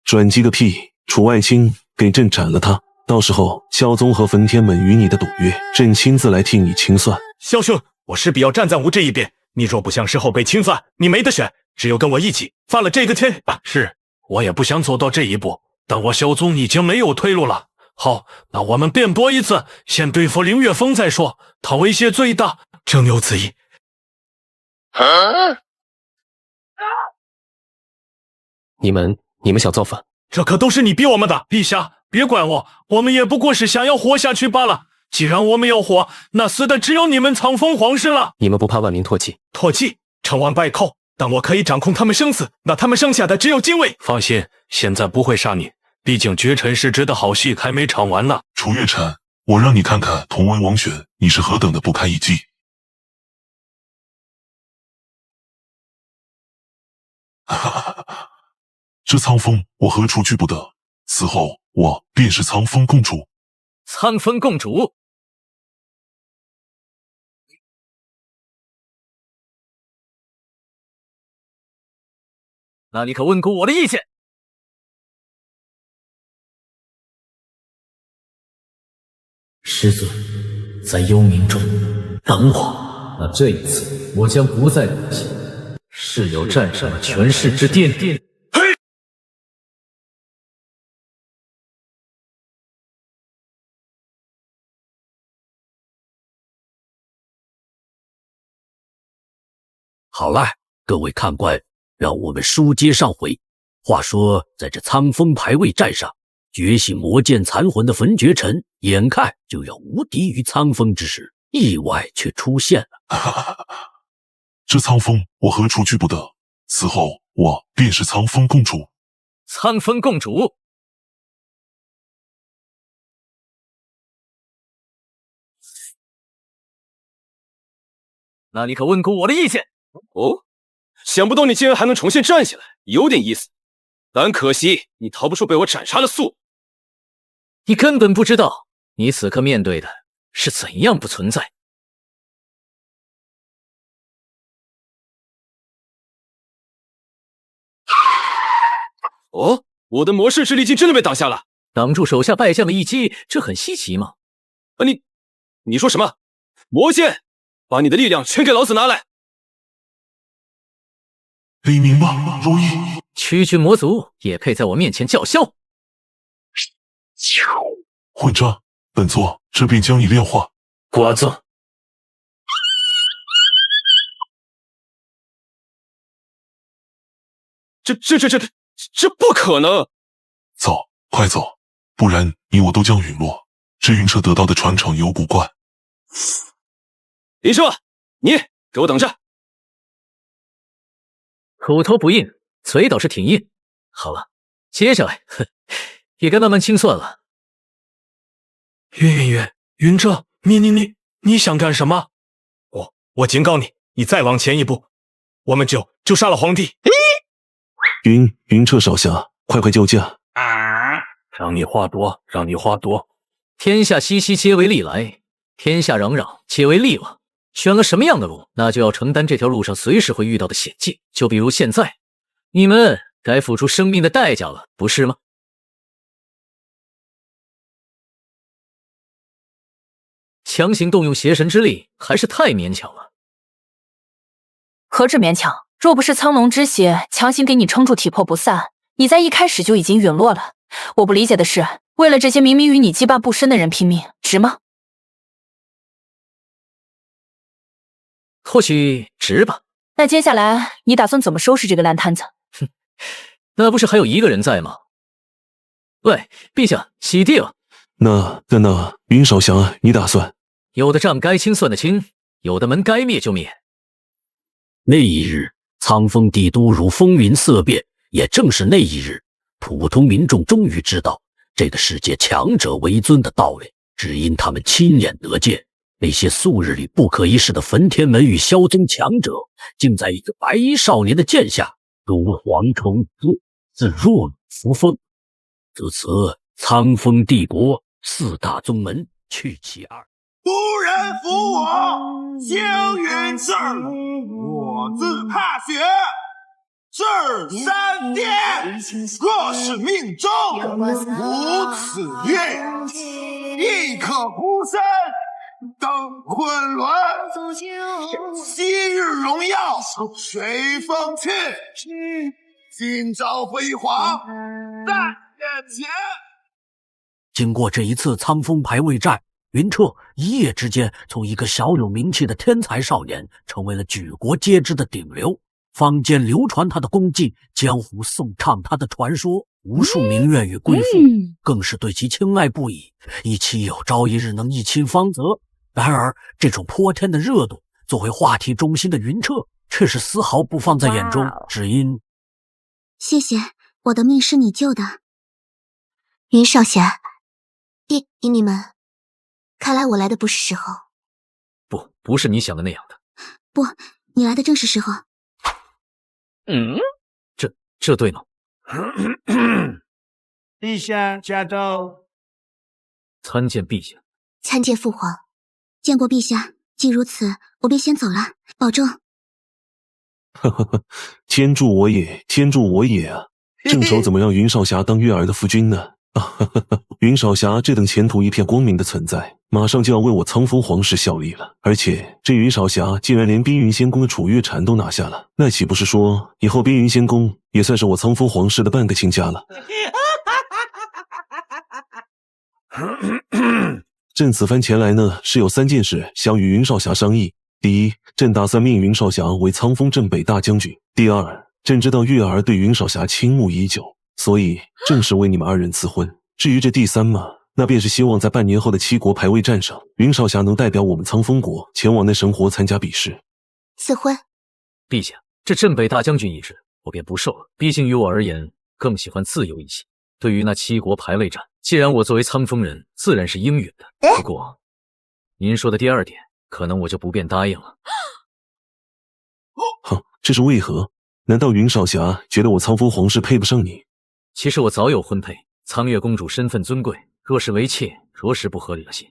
转机个屁！楚外卿，给朕斩了他！到时候萧宗和焚天门与你的赌约，朕亲自来替你清算。萧兄，我势必要站在吾这一边。你若不想事后被清算，你没得选，只有跟我一起犯了这个天。是，我也不想走到这一步，但我萧宗已经没有退路了。好，那我们辩驳一次，先对付凌月峰再说，他威胁最大。正有此意。你们想造反？这可都是你逼我们的。陛下，别管我，我们也不过是想要活下去罢了。既然我们要活，那死的只有你们苍风皇室了。你们不怕万民唾弃？唾弃，成王败寇，但我可以掌控他们生死，那他们剩下的只有敬畏。放心，现在不会杀你，毕竟绝尘失之的好戏还没唱完呢。楚月禅，我让你看看同文王选，你是何等的不堪一击。哈哈哈哈！这苍风我何处去不得？此后我便是苍风共主。苍风共主？那你可问过我的意见？师尊，在幽冥中等我。那这一次，我将不再妥协。誓有战胜了权势之巅。好了，各位看官，让我们书接上回。话说，在这苍风牌位战上，觉醒魔剑残魂的焚绝尘，眼看就要无敌于苍风之时，意外却出现了。这苍风我何处去不得？此后我便是苍风共主。苍风共主？那你可问过我的意见？哦，想不到你竟然还能重新站起来，有点意思。但可惜你逃不出被我斩杀的速。你根本不知道，你此刻面对的是怎样不存在。哦，我的魔式之力竟真的被挡下了，挡住手下败将的一击，这很稀奇吗？你说什么？魔剑，把你的力量全给老子拿来！黎明吧，如意。区区魔族也配在我面前叫嚣？混账！本座这便将你炼化。瓜子！这不可能！走，快走，不然你我都将陨落。这云彻得到的传承有古怪。林彻，你给我等着！口头不硬，嘴倒是挺硬。好了，接下来也该慢慢清算了。云云彻，你想干什么？我警告你，你再往前一步，我们就杀了皇帝。云彻少侠，快救驾！让你话多，让你话多。天下熙熙，皆为利来；天下攘攘，皆为利往。选了什么样的路，那就要承担这条路上随时会遇到的险境。就比如现在，你们该付出生命的代价了，不是吗？强行动用邪神之力，还是太勉强了。何止勉强？若不是苍龙之血强行给你撑住体魄不散，你在一开始就已经陨落了。我不理解的是，为了这些明明与你羁绊不深的人拼命，值吗？或许值吧。那接下来你打算怎么收拾这个烂摊子？那不是还有一个人在吗？喂，陛下，洗地了。那云少侠，你打算？有的账该清算的清，有的门该灭就灭。那一日，苍风帝都如风云色变，也正是那一日，普通民众终于知道这个世界强者为尊的道理，只因他们亲眼得见那些素日里不可一世的焚天门与萧宗强者，竟在一个白衣少年的剑下如蝗虫自若履扶风。自此，苍风帝国四大宗门去其二。夫人扶我，星云至，我自踏雪，至山巅。若是命中无此运，亦可孤身登昆仑，昔日荣耀随风去，今朝辉煌在眼前。经过这一次苍风排位战，云彻一夜之间从一个小有名气的天才少年，成为了举国皆知的顶流。坊间流传他的功绩，江湖颂唱他的传说，无数名媛与贵妇更是对其青睐不已，以期有朝一日能一亲芳泽。然而，这种泼天的热度，作为话题中心的云彻却是丝毫不放在眼中，只因……谢谢，我的命是你救的，云少侠。依你们，看来我来的不是时候。不是你想的那样的。不，你来的正是时候。这对吗？陛下驾到。参见陛下。参见父皇。见过陛下，既如此，我便先走了，保重。天助我也，天助我也啊！正愁怎么让云少侠当月儿的夫君呢？云少侠这等前途一片光明的存在，马上就要为我苍风皇室效力了。而且这云少侠竟然连冰云仙宫的楚月禅都拿下了，那岂不是说以后冰云仙宫也算是我苍风皇室的半个亲家了？朕此番前来呢，是有3件事想与云少侠商议。第一，朕打算命云少侠为苍风镇北大将军。第二，朕知道月儿对云少侠倾慕已久，所以正式为你们2人赐婚。至于这第3嘛，那便是希望在半年后的7国排位战上，云少侠能代表我们苍风国前往那神国参加比试。赐婚？陛下，这镇北大将军一职我便不受了，毕竟于我而言更喜欢自由一些。对于那7国排位战，既然我作为苍风人自然是应允的，不过您说的第2点可能我就不便答应了。哼，这是为何？难道云少侠觉得我苍风皇室配不上你？其实我早有婚配，苍月公主身份尊贵，若是为妾，着实不合理了些。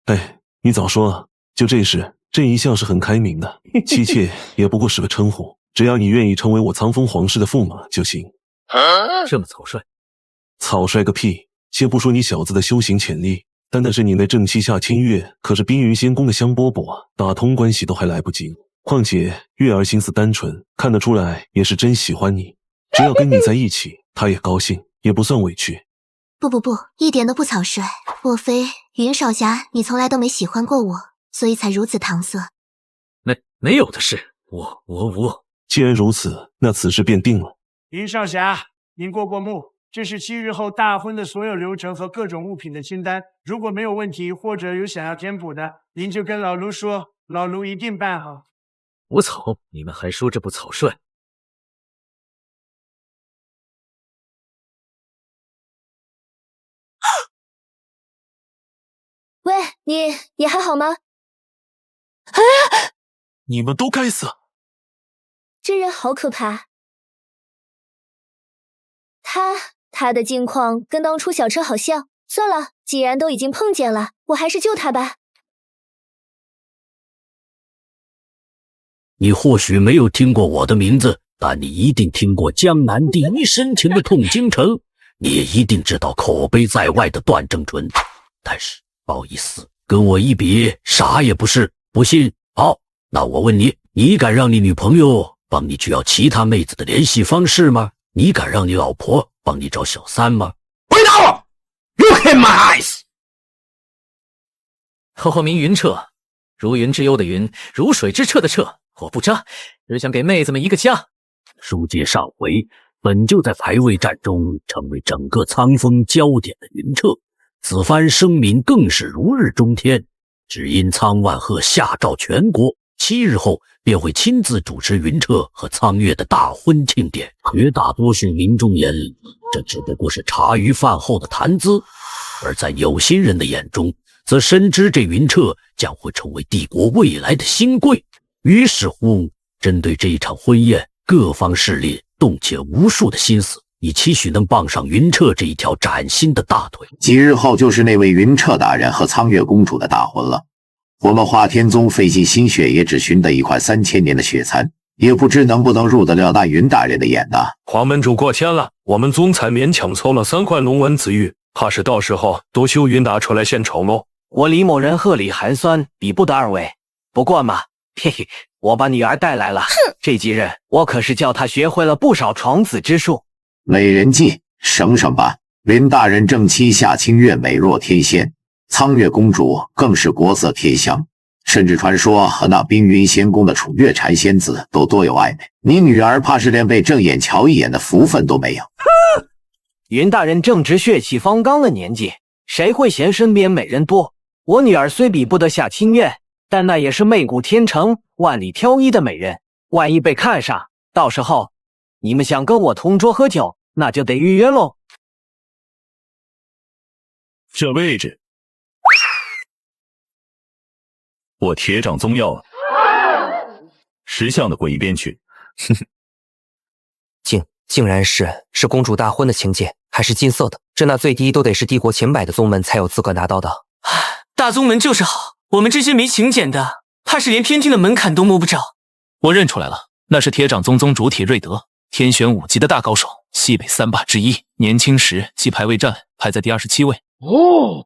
哎，你早说啊！就这事，朕一向是很开明的，妻妾也不过是个称呼，只要你愿意成为我苍风皇室的驸马就行。这么草率？草率个屁！先不说你小子的修行潜力，单是你那正妻夏清月可是冰云仙宫的香饽饽啊，打通关系都还来不及。况且月儿心思单纯，看得出来也是真喜欢你，只要跟你在一起，她也高兴，也不算委屈。不，一点都不草率。莫非云少侠你从来都没喜欢过我，所以才如此搪塞？没有的事，我。既然如此，那此事便定了。云少侠，您过目，这是7日后大婚的所有流程和各种物品的清单。如果没有问题，或者有想要填补的，您就跟老卢说，老卢一定办好。我草，你们还说这不草率？喂，你还好吗？你们都该死！这人好可怕。他的境况跟当初小车好像。算了，既然都已经碰见了，我还是救他吧。你或许没有听过我的名字，但你一定听过江南第一深情的痛京城，你也一定知道口碑在外的段正淳。但是不好意思，跟我一比，啥也不是。不信？好，那我问你，你敢让你女朋友帮你去要其他妹子的联系方式吗？你敢让你老婆帮你找小三吗？回答我 ！Look in my eyes！ 浩浩名云彻，如云之幽的云，如水之澈的澈，我不渣，只想给妹子们一个家。书接上回，本就在排位战中成为整个苍风焦点的云彻，此番声名更是如日中天。只因苍万鹤下诏全国，7日后便会亲自主持云彻和苍月的大婚庆典。绝大多数民众眼里，这只不过是茶余饭后的谈资，而在有心人的眼中，则深知这云彻将会成为帝国未来的新贵。于是乎，针对这一场婚宴，各方势力动起了无数的心思，以期许能傍上云彻这一条崭新的大腿。几日后就是那位云彻大人和苍月公主的大婚了。我们华天宗费尽心血，也只寻得一块3000年的血残，也不知能不能入得了那云大人的眼呢？黄门主过谦了，我们总裁勉强凑了3块龙纹紫玉，怕是到时候都秀云大出来献丑喽。我李某人贺礼寒酸，比不得2位。不过嘛，嘿嘿，我把女儿带来了，这几日我可是叫她学会了不少闯子之术。美人计，省省吧。云大人正妻夏清月美若天仙，苍月公主更是国色天香，甚至传说和那冰云仙宫的楚月禅仙子都多有暧昧。你女儿怕是连被正眼瞧一眼的福分都没有。云大人正值血气方刚的年纪，谁会嫌身边美人多？我女儿虽比不得夏清月，但那也是媚骨天成、万里挑一的美人。万一被看上，到时候你们想跟我同桌喝酒，那就得预约喽。这位置我铁掌宗要了，识相的滚一边去。哼哼，竟然是公主大婚的请柬，还是金色的，这那最低都得是帝国前100的宗门才有资格拿到的。大宗门就是好，我们这些没请柬的，怕是连天庭的门槛都摸不着。我认出来了，那是铁掌宗宗主铁瑞德，天玄5级的大高手，西北3霸之一，年轻时系排位战排在第27位。哦，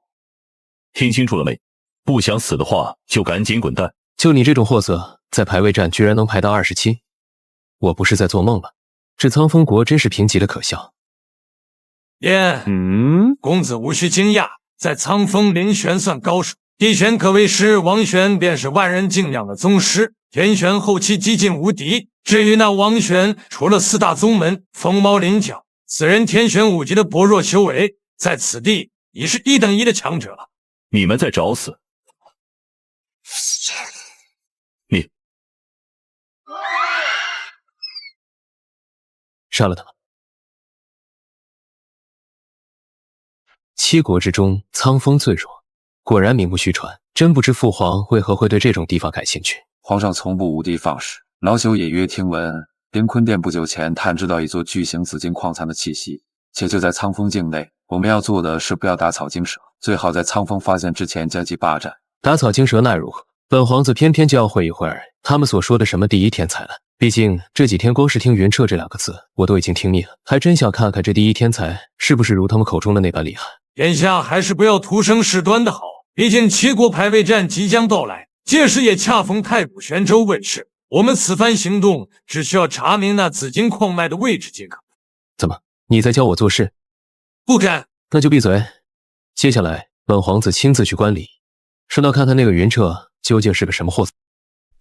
听清楚了没？不想死的话，就赶紧滚蛋！就你这种货色，在排位战居然能排到27，我不是在做梦吧？这苍风国真是贫瘠的可笑。公子无需惊讶，在苍风林玄算高手，地玄可为师，王玄便是万人敬仰的宗师，天玄后期几近无敌。至于那王玄，除了4大宗门凤毛麟角，此人天玄5级的薄弱修为，在此地已是1等1的强者了。你们在找死！你杀了他吧。7国之中，苍风最弱，果然名不虚传。真不知父皇为何会对这种地方感兴趣。皇上从不无的放矢，老朽隐约听闻，灵坤殿不久前探知到一座巨型紫金矿藏的气息，且就在苍风境内。我们要做的是不要打草惊蛇，最好在苍风发现之前将其霸占。打草惊蛇那如何？本皇子偏偏就要会一会儿他们所说的什么第一天才了。毕竟这几天光是听云彻这2个字，我都已经听腻了，还真想看看这第一天才是不是如他们口中的那般厉害。眼下还是不要徒生事端的好，毕竟7国排位战即将到来，届时也恰逢太古玄州问世。我们此番行动只需要查明那紫金矿脉的位置即可。怎么，你在教我做事？不敢。那就闭嘴。接下来本皇子亲自去观礼，顺道看看那个云彻究竟是个什么货色。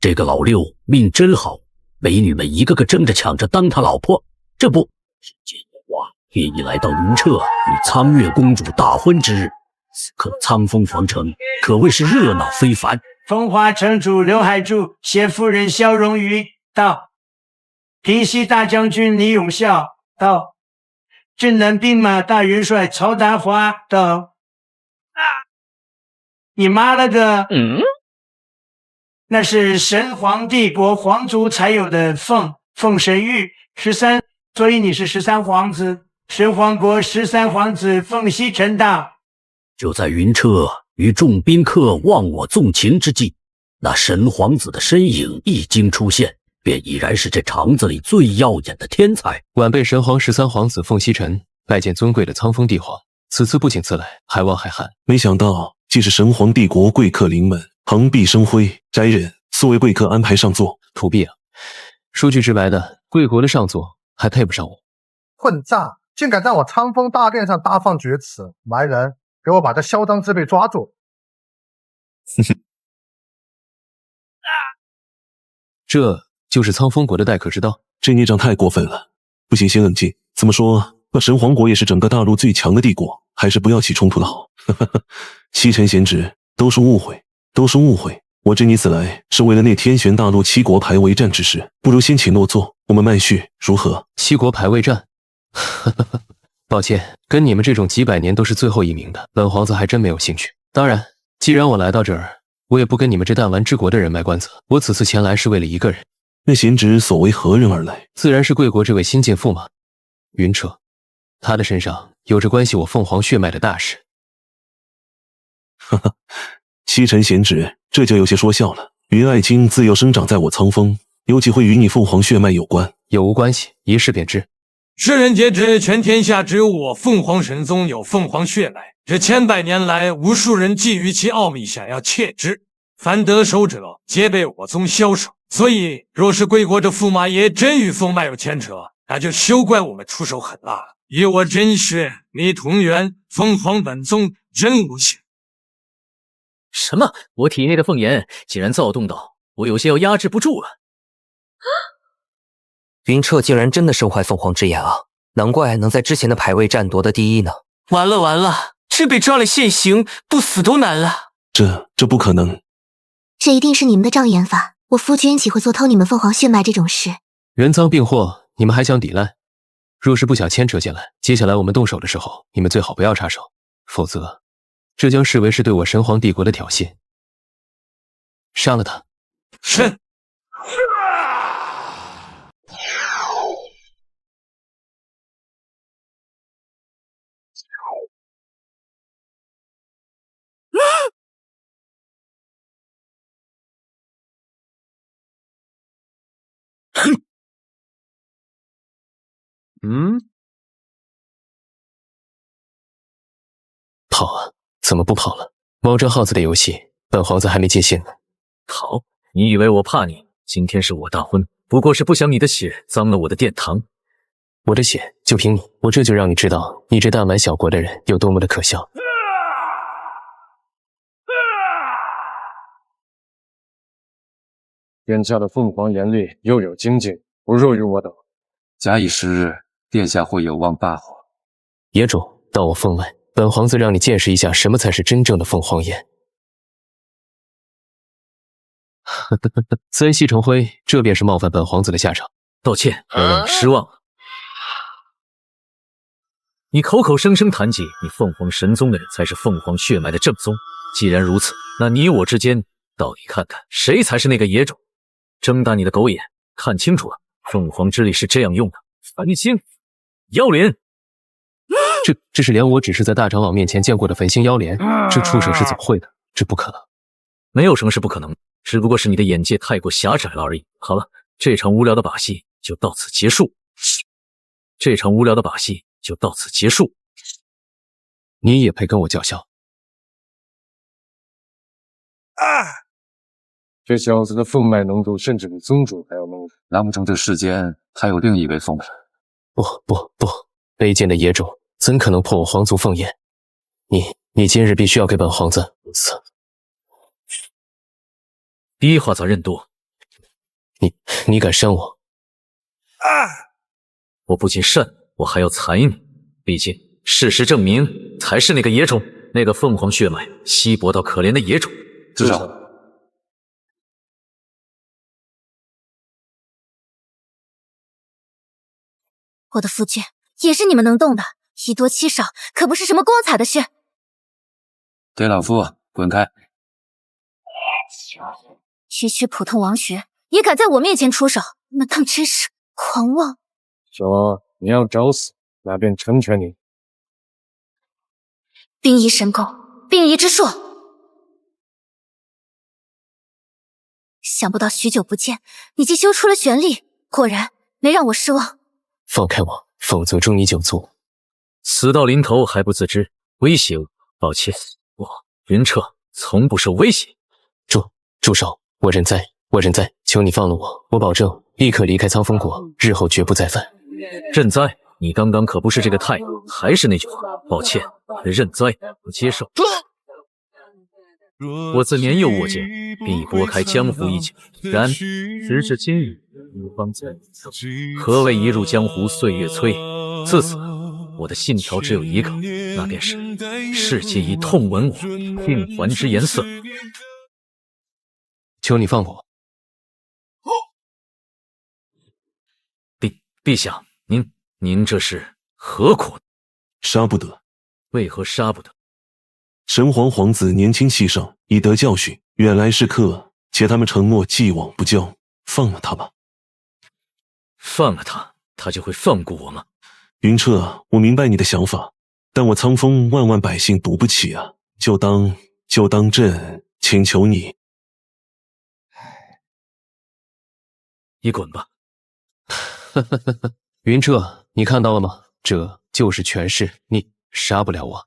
这个老六命真好，美女们一个个争着抢着当他老婆。这不，时间一晃，便已来到云彻与苍月公主大婚之日。此刻苍风皇城可谓是热闹非凡。风华城主刘海柱、谢夫人萧荣瑜到，平西大将军李永孝到，镇南兵马大元帅曹达华到。你妈了个！那是神皇帝国皇族才有的凤神玉13，所以你是13皇子。神皇国13皇子凤西城到。就在云彻与众宾客忘我纵情之际，那神皇子的身影一经出现，便已然是这场子里最耀眼的天才。晚辈神皇13皇子凤西尘拜见尊贵的苍风帝皇，此次不请自来，还望海涵。没想到既是神皇帝国贵客临门，蓬荜生辉，斋人速为贵客安排上座。土婢啊，说句直白的，贵国的上座还配不上我。混账，竟敢在我苍风大殿上大放厥词！来人，给我把这嚣张之辈抓住！哼哼。这就是苍风国的待客之道。这孽障太过分了，不行，先冷静。怎么说，那神皇国也是整个大陆最强的帝国，还是不要起冲突的好。七臣贤侄，都是误会，都是误会。我知你此来是为了那天玄大陆7国排位战之事，不如先请落座，我们慢叙，如何？7国排位战？抱歉，跟你们这种几百年都是最后一名的，本皇子还真没有兴趣。当然，既然我来到这儿，我也不跟你们这弹丸之国的人卖关子。我此次前来是为了一个人。那贤侄所为何人而来？自然是贵国这位新晋驸马云彻，他的身上有着关系我凤凰血脉的大事。哈哈，七臣贤侄，这就有些说笑了。云爱卿自幼生长在我苍峰，有几会与你凤凰血脉有关？有无关系，一试便知。世人皆知，全天下只有我凤凰神宗有凤凰血脉。这千百年来，无数人觊觎其奥秘，想要窃之，凡得手者，皆被我宗枭首。所以，若是贵国这驸马爷真与凤脉有牵扯，那就休怪我们出手狠辣了。以我真血，你同源，凤凰本宗真无幸。什么？我体内的凤炎竟然躁动到我有些要压制不住了。云彻竟然真的身怀凤凰之眼啊！难怪能在之前的排位战夺得第一呢。完了完了，这被抓了现行，不死都难了。这不可能，这一定是你们的障眼法。我夫君岂会做偷你们凤凰血脉这种事？人赃并获，你们还想抵赖？若是不想牵扯进来，接下来我们动手的时候，你们最好不要插手，否则这将视为是对我神皇帝国的挑衅。杀了他！是。跑啊！怎么不跑了？猫着耗子的游戏，本皇子还没尽兴呢。跑？你以为我怕你？今天是我大婚，不过是不想你的血脏了我的殿堂。我的血就凭你，我这就让你知道，你这弹丸小国的人有多么的可笑。眼下的凤凰严厉，又有精进，不弱于我等。假以时日，殿下会有望罢火。野种，到我分外，本皇子让你见识一下什么才是真正的凤凰眼。三息成灰，这便是冒犯本皇子的下场。道歉，要让你失望了。你口口声声谈及你凤凰神宗的人才是凤凰血脉的正宗，既然如此，那你我之间到底看看谁才是那个野种？睁大你的狗眼，看清楚了，凤凰之力是这样用的。繁星妖莲，这是连我只是在大长老面前见过的繁星妖莲，这畜生是怎么会的？这不可能，没有什么是不可能，只不过是你的眼界太过狭窄了而已。好了，这场无聊的把戏就到此结束。这场无聊的把戏就到此结束。你也配跟我叫嚣？这小子的凤脉浓度甚至比宗主还要浓。难不成这世间还有另一位凤？不，卑贱的野种，怎可能破我皇族凤眼？你今日必须要给本皇子死！逼话咋认多？你敢扇我？我不仅扇，我还要踩你。毕竟事实证明，才是那个野种，那个凤凰血脉稀薄到可怜的野种。至少。我的夫君也是你们能动的，以多欺少可不是什么光彩的事。给老夫滚开！区区普通王爵也敢在我面前出手，那当真是狂妄。说你要找死，那便成全你。冰夷神功，冰夷之术。想不到许久不见，你竟修出了玄力，果然没让我失望。放开我，否则诛你九族！死到临头还不自知，威胁我？抱歉，我云彻从不受威胁。住手！我认栽，求你放了我，我保证立刻离开苍风国，日后绝不再犯。认栽？你刚刚可不是这个态度。还是那句话，抱歉，认栽，不接受。我自年幼握剑，便已拨开江湖一角。然时至今日，一方才懂何谓一入江湖岁月催。自此，我的信条只有一个，那便是世界已痛闻我命还之颜色。求你放我。陛下，您这是何苦？杀不得。为何杀不得？神皇皇子年轻气盛，已得教训，远来是客，且他们承诺既往不咎，放了他吧。放了他，他就会放过我吗？云彻，我明白你的想法，但我苍风万万百姓赌不起啊！就当朕请求你。你滚吧。云彻，你看到了吗？这就是权势，你杀不了我。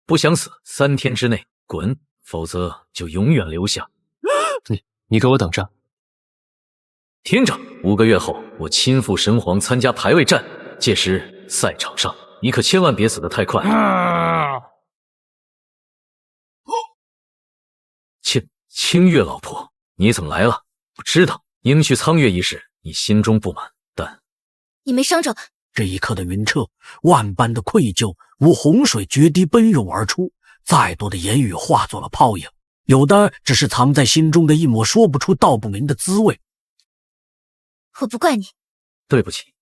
不想死，3天之内滚，否则就永远留下。你给我等着！听着，5个月后我亲赴神皇参加排位战，届时赛场上你可千万别死得太快。清月老婆，你怎么来了？我知道应去苍月一事，你心中不满，但你没伤着。这一刻的云彻，万般的愧疚如洪水决堤奔涌而出，再多的言语化作了泡影，有的只是藏在心中的一抹说不出道不明的滋味。我不怪你，对不起。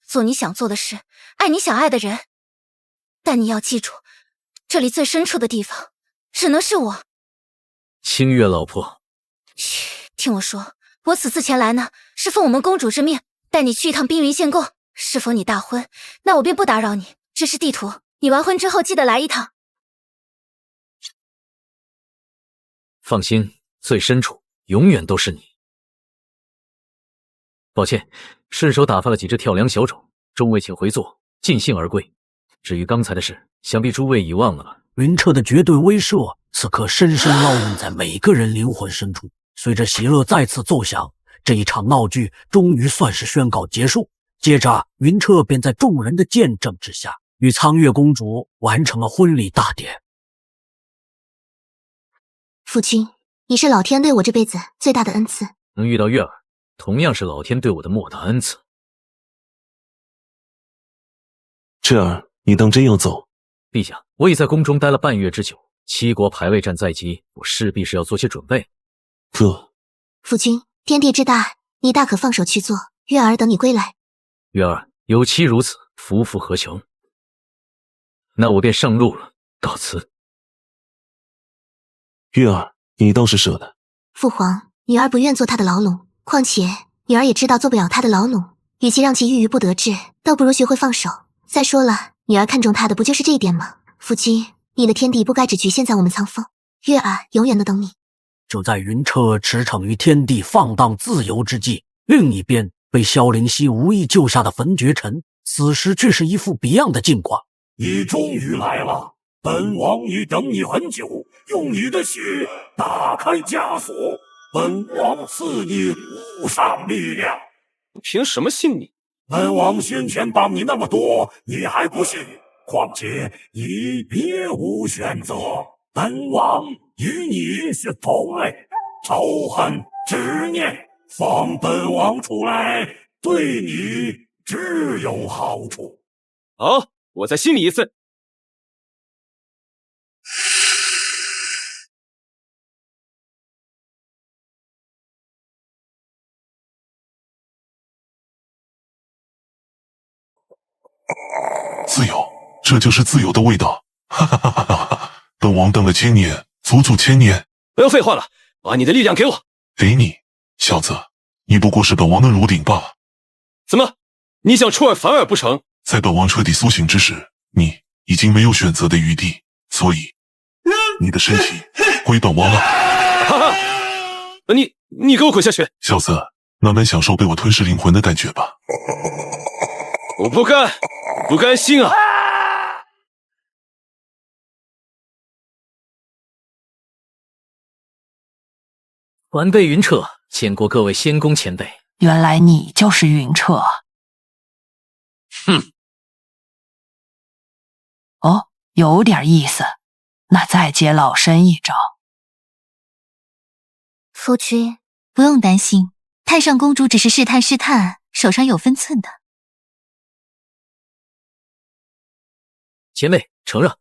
做你想做的事，爱你想爱的人，但你要记住，这里最深处的地方只能是我。清月老婆，听我说，我此次前来呢，是奉我们公主之命，带你去一趟冰云仙宫。是否你大婚，那我便不打扰你。这是地图，你完婚之后记得来一趟。放心，最深处永远都是你。抱歉，顺手打发了几只跳梁小种，众位请回座，尽兴而归。至于刚才的事，想必诸位已忘了吧？云彻的绝对威慑，此刻深深烙印在每个人灵魂深处。随着喜乐再次奏响，这一场闹剧终于算是宣告结束。接着，云彻便在众人的见证之下，与苍月公主完成了婚礼大典。父亲，你是老天对我这辈子最大的恩赐。能遇到月儿，同样是老天对我的莫大恩赐。彻儿，你当真要走？陛下，我已在宫中待了半月之久，7国排位战在即，我势必是要做些准备。父亲，天地之大，你大可放手去做，月儿等你归来。月儿，有妻如此，夫复何求？那我便上路了，告辞。月儿，你倒是舍得。父皇，女儿不愿做他的牢笼，况且女儿也知道做不了他的牢笼，与其让其郁郁不得志，倒不如学会放手。再说了，女儿看中他的不就是这一点吗？父亲，你的天地不该只局限在我们苍风，月儿永远都等你。就在云彻驰骋于天地放荡自由之际，另一边被萧灵溪无意救下的焚绝尘，此时却是一副别样的境况。你终于来了，本王已等你很久，用你的血打开枷锁，本王赐你无上力量。凭什么信你？本王先前帮你那么多，你还不信？况且你别无选择，本王与你是同类，仇恨执念放本王出来，对你只有好处。好，我再信你一次。自由，这就是自由的味道！哈哈哈哈哈！本王等了1000年，足足1000年。不要废话了，把你的力量给我。给你，小子，你不过是本王的儒鼎罢了。怎么，你想出尔反尔不成？在本王彻底苏醒之时，你已经没有选择的余地，所以你的身体归本王了。哈哈，你给我滚下去！小子，慢慢享受被我吞噬灵魂的感觉吧。我不甘，不甘心啊！晚辈云彻见过各位仙宫前辈。原来你就是云彻啊！哼！哦，有点意思。那再接老身一招。夫君不用担心，太上公主只是试探试探，手上有分寸的。前辈，承让。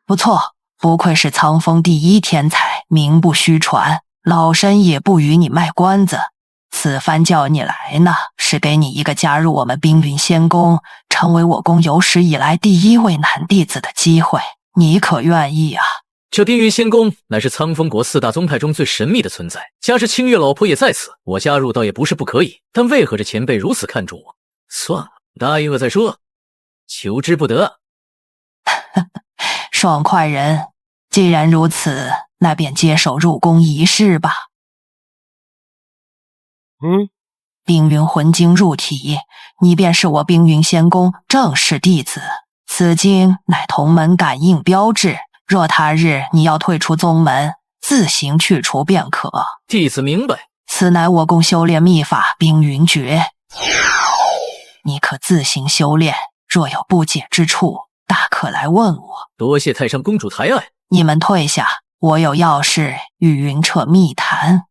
不错，不愧是苍风第一天才，名不虚传。老身也不与你卖关子，此番叫你来呢，是给你一个加入我们冰云仙宫，成为我宫有史以来第一位男弟子的机会。你可愿意啊？这冰云仙宫乃是苍风国4大宗派中最神秘的存在，加之清月老婆也在此，我加入倒也不是不可以。但为何这前辈如此看重我？算了，答应了再说，求之不得。爽快人，既然如此，那便接受入宫仪式吧。冰云魂经入体，你便是我冰云仙宫正式弟子。此经乃同门感应标志，若他日你要退出宗门，自行去除便可。弟子明白。此乃我宫修炼秘法冰云诀，你可自行修炼，若有不解之处，大可来问我。多谢太上公主抬爱。你们退下，我有要事与云彻密谈。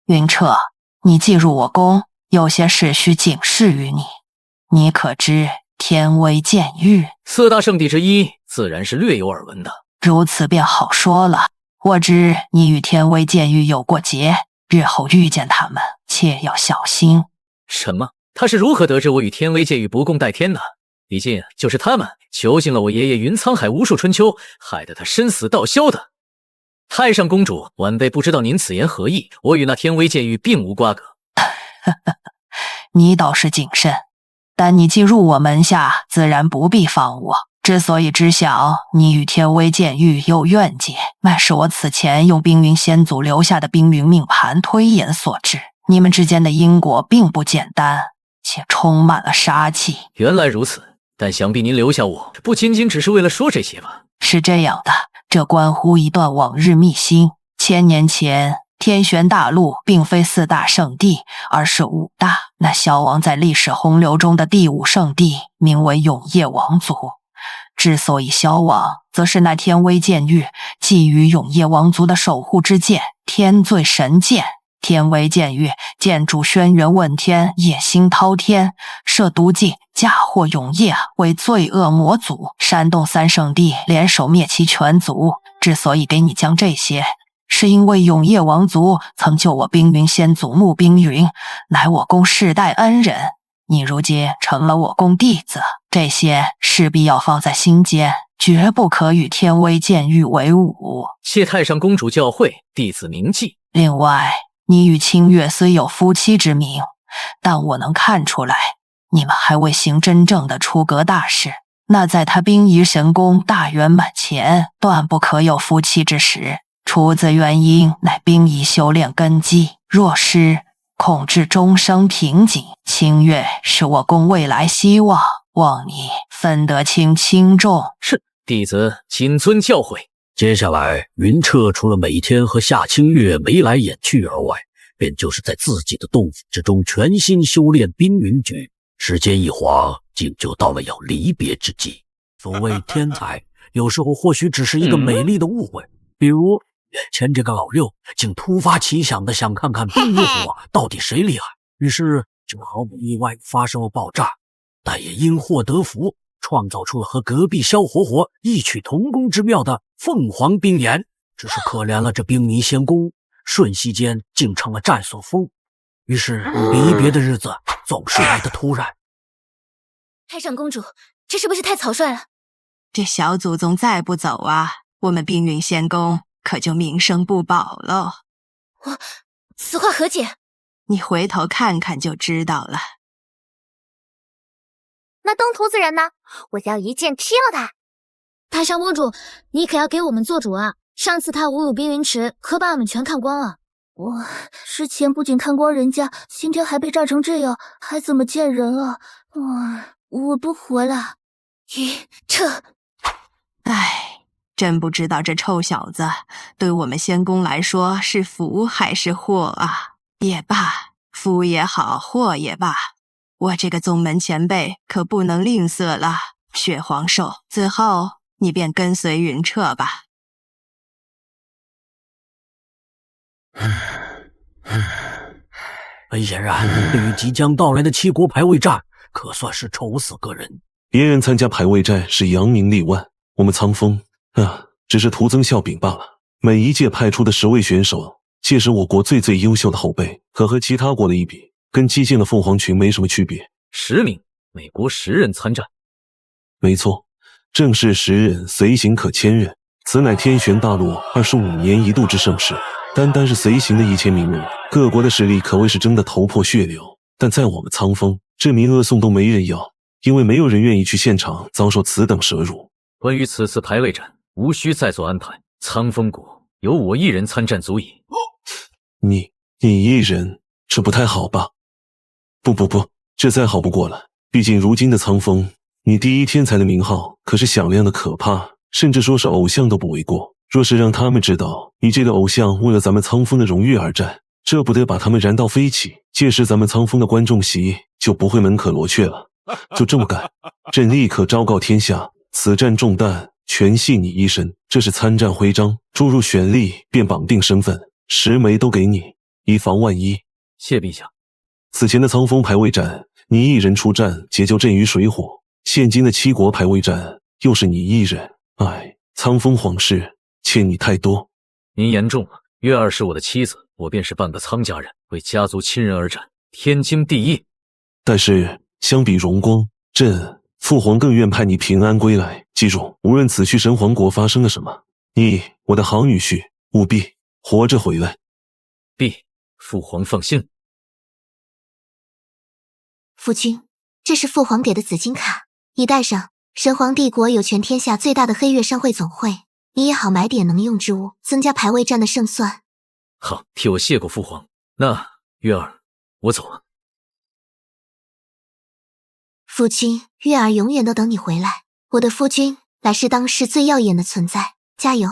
云彻，你既入我宫，有些事需警示于你。你可知天威剑域4大圣地之一，自然是略有耳闻的。如此便好说了。我知你与天威剑域有过节，日后遇见他们，切要小心。什么？他是如何得知我与天威剑域不共戴天的？毕竟就是他们囚禁了我爷爷云沧海无数春秋，害得他身死道消的。太上公主，晚辈不知道您此言何意，我与那天威剑域并无瓜葛。你倒是谨慎，但你既入我门下，自然不必防我。之所以知晓你与天威剑域有怨结，乃是我此前用冰云仙祖留下的冰云命盘推演所致。你们之间的因果并不简单，且充满了杀气。原来如此，但想必您留下我，不仅仅只是为了说这些吧？是这样的，这关乎一段往日秘辛。千年前，天玄大陆并非4大圣地，而是5大。那消亡在历史洪流中的第5圣地，名为永夜王族。之所以消亡，则是那天威剑域觊觎永夜王族的守护之剑天罪神剑。天威剑域剑主轩辕问天，野心滔天，设毒计嫁祸永夜为罪恶魔族。山东3圣地联手灭其全族。之所以给你将这些，是因为永夜王族曾救我冰云先祖穆冰云，乃我宫世代恩人。你如今成了我宫弟子，这些势必要放在心间，绝不可与天威剑域为伍。谢太上公主教诲，弟子铭记。另外，你与清月虽有夫妻之名，但我能看出来，你们还未行真正的出阁大事。那在他冰仪神功大圆满前，断不可有夫妻之实。出自原因乃冰仪修炼根基，若失，恐致终生瓶颈。清月是我宫未来希望，望你分得清轻重。是，弟子谨遵教诲。接下来，云彻除了每天和夏清月眉来眼去而外，便就是在自己的洞府之中全心修炼冰云诀。时间一晃，竟就到了要离别之际。所谓天才，有时候或许只是一个美丽的误会。比如眼前这个老六，竟突发奇想的想看看冰与火到底谁厉害，于是就毫无意外发生了爆炸，但也因祸得福，创造出了和隔壁萧活活异曲同工之妙的凤凰冰岩。只是可怜了这冰泥仙宫，瞬息间竟成了战所封。于是离别的日子总是来得突然。太上公主，这是不是太草率了？这小祖宗再不走啊，我们冰云仙宫可就名声不保喽。此话何解？你回头看看就知道了。那东图子人呢？我要一剑踢了他！太上公主，你可要给我们做主啊！上次他侮辱冰云池，可把我们全看光了。我之前不仅看光人家，今天还被炸成这样，还怎么见人啊？我不活了！云彻，唉，真不知道这臭小子对我们仙宫来说是福还是祸啊！也罢，福也好，祸也罢，我这个宗门前辈可不能吝啬了。血皇兽，此后你便跟随云彻吧。很显然，对于即将到来的七国排位战，可算是愁死个人。别人参加排位战是扬名立万，我们苍峰只是徒增笑柄罢了。每一届派出的10位选手，皆是我国最优秀的后辈，可和其他国的一比，跟激进的凤凰群没什么区别。10名，每国10人参战。没错，正是10人，随行可1000人，此乃天玄大陆25年一度之盛事。单是随行的1000名人，各国的实力可谓是争得头破血流。但在我们苍峰，这名额送都没人要，因为没有人愿意去现场遭受此等蛇辱。关于此次排位战，无需再做安排，苍峰国由我一人参战足矣。你一人，这不太好吧？不，这再好不过了。毕竟如今的苍峰，你第一天才的名号可是响亮的可怕，甚至说是偶像都不为过。若是让他们知道你这个偶像为了咱们苍峰的荣誉而战，这不得把他们燃到飞起，届时咱们苍峰的观众席就不会门可罗雀了。就这么干，朕立刻昭告天下，此战重担全系你一身，这是参战徽章，注入选力便绑定身份，10枚都给你，以防万一。谢陛下。此前的苍峰排位战，你一人出战解救朕于水火，现今的7国排位战又是你一人，苍峰皇室欠你太多。您言重了，月儿是我的妻子，我便是半个苍家人，为家族亲人而战，天经地义。但是相比荣光，朕父皇更愿派你平安归来。记住，无论此去神皇国发生了什么，你我的好女婿务必活着回来。父皇放心。夫君，这是父皇给的紫金卡，你带上。神皇帝国有全天下最大的黑月商会总会，你也好买点能用之物，增加排位战的胜算。好，替我谢过父皇。那月儿，我走了。夫君，月儿永远都等你回来。我的夫君乃是当世最耀眼的存在，加油！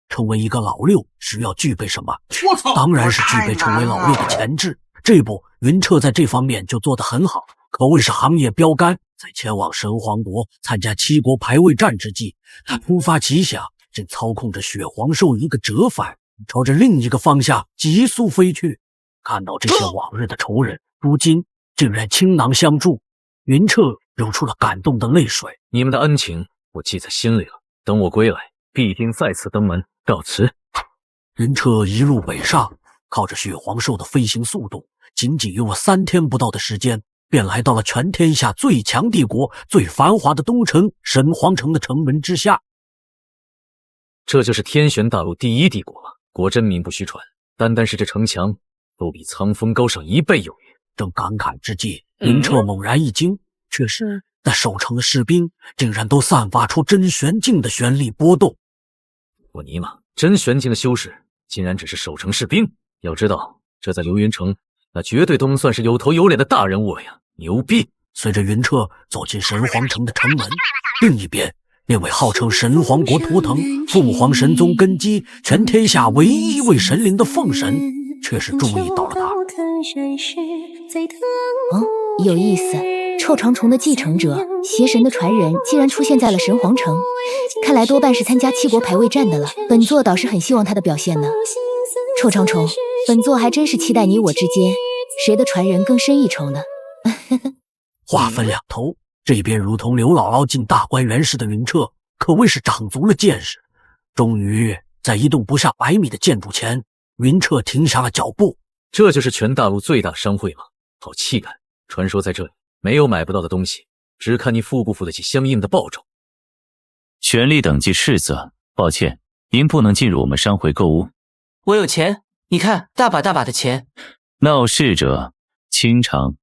成为一个老六需要具备什么？我操！当然是具备成为老六的潜质。这不，云彻在这方面就做得很好，可谓是行业标杆。在前往神皇国参加7国排位战之际，他突发奇想，正操控着血皇兽一个折返，朝着另一个方向急速飞去。看到这些往日的仇人，如今竟然倾囊相助，云彻流出了感动的泪水。你们的恩情我记在心里了，等我归来，必定再次登门告辞。云彻一路北上，靠着血皇兽的飞行速度，仅用了3天不到的时间，便来到了全天下最强帝国、最繁华的东城神皇城的城门之下。这就是天玄大陆第1帝国了，果真名不虚传。单是这城墙，都比苍峰高上1倍有余。正感慨之际，云彻猛然一惊，却是那守城的士兵竟然都散发出真玄境的玄力波动。我尼玛，真玄境的修士竟然只是守城士兵！要知道，这在流云城，那绝对都能算是有头有脸的大人物了呀！牛逼！随着云彻走进神皇城的城门，另一边，那位号称神皇国图腾、凤凰神宗根基、全天下唯一一位神灵的凤神，却是注意到了他。有意思，臭长虫的继承者，邪神的传人，竟然出现在了神皇城，看来多半是参加7国排位战的了。本座倒是很希望他的表现呢。臭长虫，本座还真是期待你我之间谁的传人更深一筹呢。话分两头，这边如同刘姥姥进大观园似的云彻，可谓是长足了见识。终于在一栋不下100米的建筑前，云彻停下了脚步。这就是全大陆最大商会吗？好气概！传说在这里没有买不到的东西，只看你付不付得起相应的报酬。权力等级赤色，抱歉，您不能进入我们商会购物。我有钱，你看，大把大把的钱。闹事者清偿。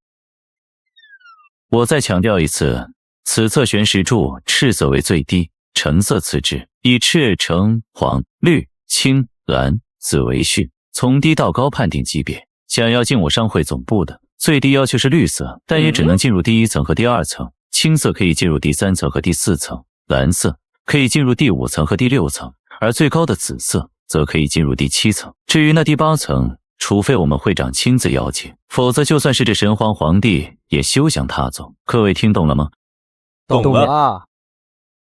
我再强调一次，此册玄石柱赤色为最低，橙色次之，以赤、橙、黄、绿、青、蓝、紫为序，从低到高判定级别。想要进我商会总部的，最低要求是绿色，但也只能进入第1层和第2层，青色可以进入第3层和第4层，蓝色可以进入第5层和第6层，而最高的紫色则可以进入第7层。至于那第8层，除非我们会长亲自邀请，否则就算是这神皇皇帝也休想踏走。各位听懂了吗？懂了。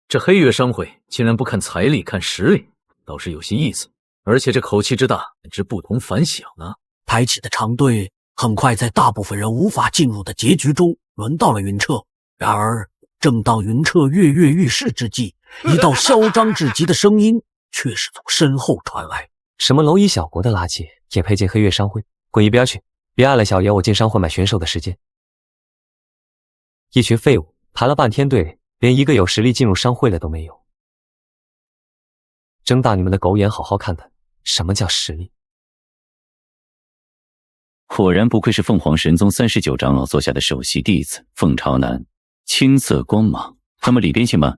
这黑月商会竟然不看财力看实力，倒是有些意思，而且这口气之大，简直不同凡响啊！排起的长队很快在大部分人无法进入的结局中轮到了云彻。然而正当云彻跃跃欲试之际，一道嚣张至极的声音却是从身后传来：什么蝼蚁小国的垃圾也配进黑月商会？滚一边去！别碍了小爷我进商会买选手的时间。一群废物，排了半天队，连一个有实力进入商会的都没有。睁大你们的狗眼，好好看看什么叫实力。果然不愧是凤凰神宗39长老座下的首席弟子凤朝南，青色光芒。那么李边信吗？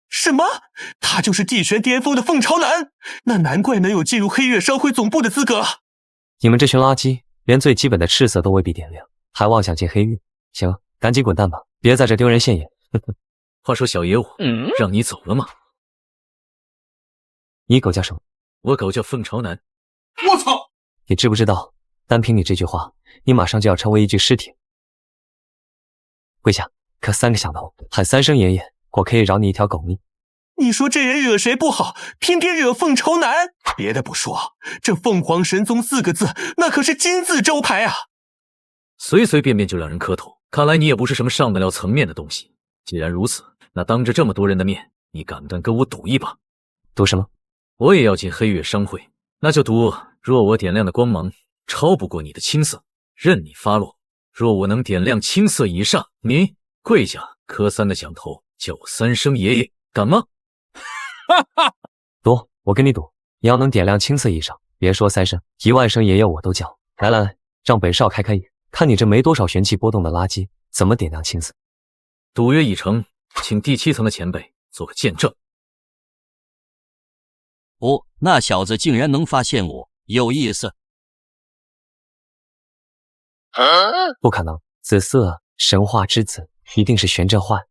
什么？他就是地玄巅峰的凤朝南？那难怪能有进入黑月商会总部的资格。你们这群垃圾，连最基本的赤色都未必点亮，还妄想进黑月？行，赶紧滚蛋吧，别在这丢人现眼。话说小爷我，让你走了吗？你狗叫什么？我狗叫凤朝南。我操！你知不知道，单凭你这句话，你马上就要成为一具尸体。跪下，磕3个响头，喊3声爷爷，我可以饶你一条狗命。你说这人惹谁不好，偏偏惹凤朝南？别的不说，这凤凰神宗4个字，那可是金字招牌啊！随随便便就让人磕头，看来你也不是什么上得了层面的东西。既然如此，那当着这么多人的面，你敢不敢跟我赌一把？赌什么？我也要进黑月商会，那就赌，若我点亮的光芒超不过你的青色，任你发落；若我能点亮青色以上，你跪下磕3个响头，叫我3声爷爷，敢吗？赌，我跟你赌，你要能点亮青色以上，别说3声，1万声爷爷我都叫。来来来，让北少开开眼，看你这没多少玄气波动的垃圾，怎么点亮青色？赌约已成，请第7层的前辈做个见证。哦，那小子竟然能发现我，有意思。不可能，紫色神话之子一定是玄振焕。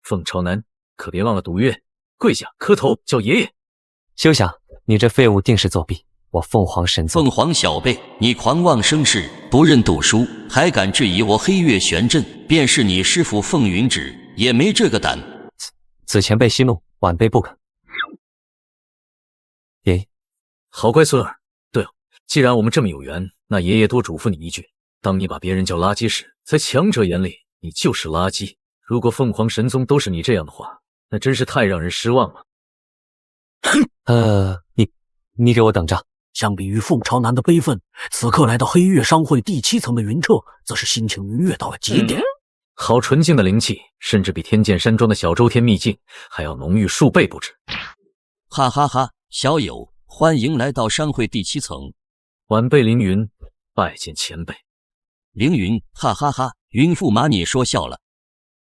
凤朝南，可别忘了赌约，跪下磕头叫爷爷。休想，你这废物定是作弊！我凤凰神宗。凤凰小辈，你狂妄生事，不认赌输，还敢质疑我黑月玄阵？便是你师父凤云指也没这个胆。此前辈息怒，晚辈不肯。爷爷，好乖孙儿。对了，既然我们这么有缘，那爷爷多嘱咐你一句：当你把别人叫垃圾时，在强者眼里你就是垃圾。如果凤凰神宗都是你这样的话，那真是太让人失望了。你给我等着！相比于凤朝南的悲愤，此刻来到黑月商会第7层的云彻，则是心情愉悦到了极点。好纯净的灵气，甚至比天剑山庄的小周天秘境还要浓郁数倍不止。哈哈哈，小友，欢迎来到商会第7层。晚辈凌云，拜见前辈。凌云，哈哈哈，云驸马你说笑了。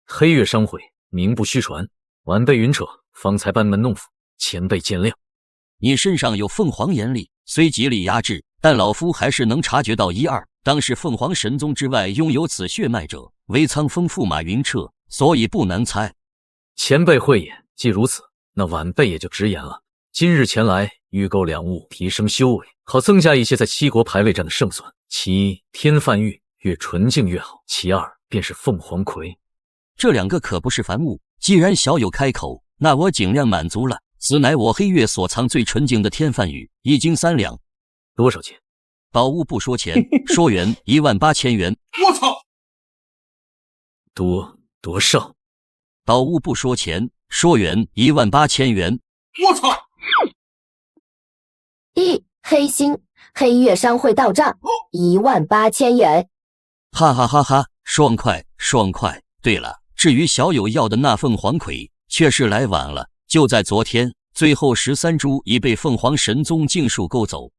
黑月商会名不虚传，晚辈云彻方才班门弄斧，前辈见谅。你身上有凤凰眼力，虽极力压制，但老夫还是能察觉到1、2。当是凤凰神宗之外拥有此血脉者，唯苍风驸马云彻，所以不难猜。前辈慧眼，既如此，那晚辈也就直言了。今日前来预购2物，提升修为，好增加一些在7国排位战的胜算。其一，天范玉，越纯净越好；其2，便是凤凰葵。这2个可不是凡物，既然小友开口，那我尽量满足了。此乃我黑月所藏最纯净的天范玉，一斤3两。多少钱？宝物不说钱，说元18000元。我操！多少？宝物不说钱，说元18000元。我操！1黑星，黑月商会到账18000元。哈哈哈哈，爽快爽快。对了，至于小友要的那凤凰葵，却是来晚了。就在昨天，最后13株已被凤凰神宗尽数购走。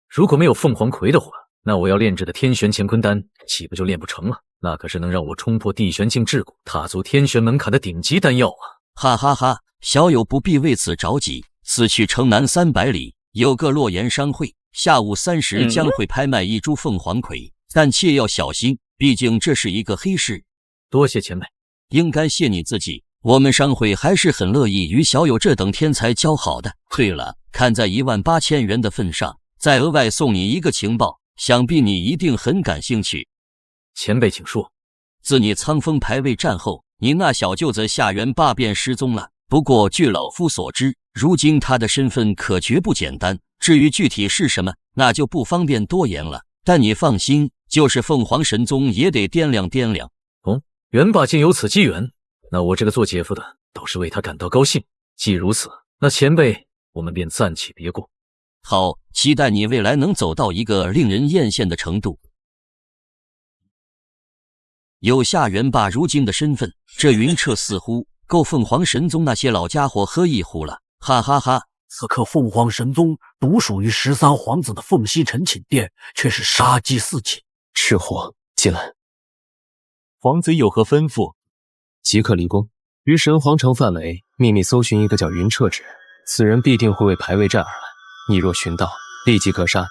如果没有凤凰葵的话，那我要炼制的天玄乾坤丹岂不就炼不成了？那可是能让我冲破地玄境桎梏，踏足天玄门槛的顶级丹药啊！哈哈哈，小友不必为此着急。此去城南300里，有个洛言商会，下午3时将会拍卖1株凤凰葵，但切要小心，毕竟这是一个黑市。多谢前辈。应该谢你自己。我们商会还是很乐意与小友这等天才交好的。对了，看在18000元的份上，再额外送你一个情报，想必你一定很感兴趣。前辈请说。自你苍峰排位战后，你那小舅子夏元霸便失踪了。不过据老夫所知，如今他的身份可绝不简单。至于具体是什么，那就不方便多言了。但你放心，就是凤凰神宗也得掂量掂量。哦，元霸竟有此机缘，那我这个做姐夫的倒是为他感到高兴。既如此，那前辈我们便暂且别过。好，期待你未来能走到一个令人艳羡的程度。有夏元霸如今的身份，这云彻似乎够凤凰神宗那些老家伙喝一壶了，哈哈哈。此刻凤凰神宗独属于13皇子的凤西城寝殿，却是杀机四起。赤火，进来。皇子有何吩咐？即刻离宫，于神皇城范围秘密搜寻一个叫云彻之人，此人必定会为排位战而来。你若寻到，立即格杀。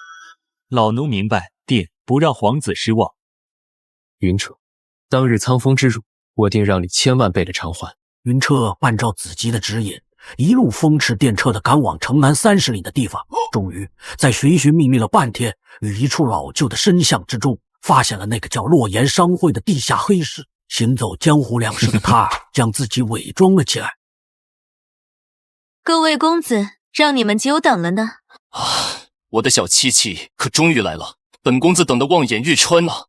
老奴明白，定不让皇子失望。云彻，当日苍风之辱，我定让你1000万倍的偿还。云彻按照子姬的指引，一路风驰电掣地赶往城南30里的地方，终于在寻寻觅觅了半天，于一处老旧的深巷之中，发现了那个叫洛言商会的地下黑市。行走江湖两世的他，将自己伪装了起来。各位公子，让你们久等了呢。我的小七七可终于来了，本公子等得望眼欲穿了。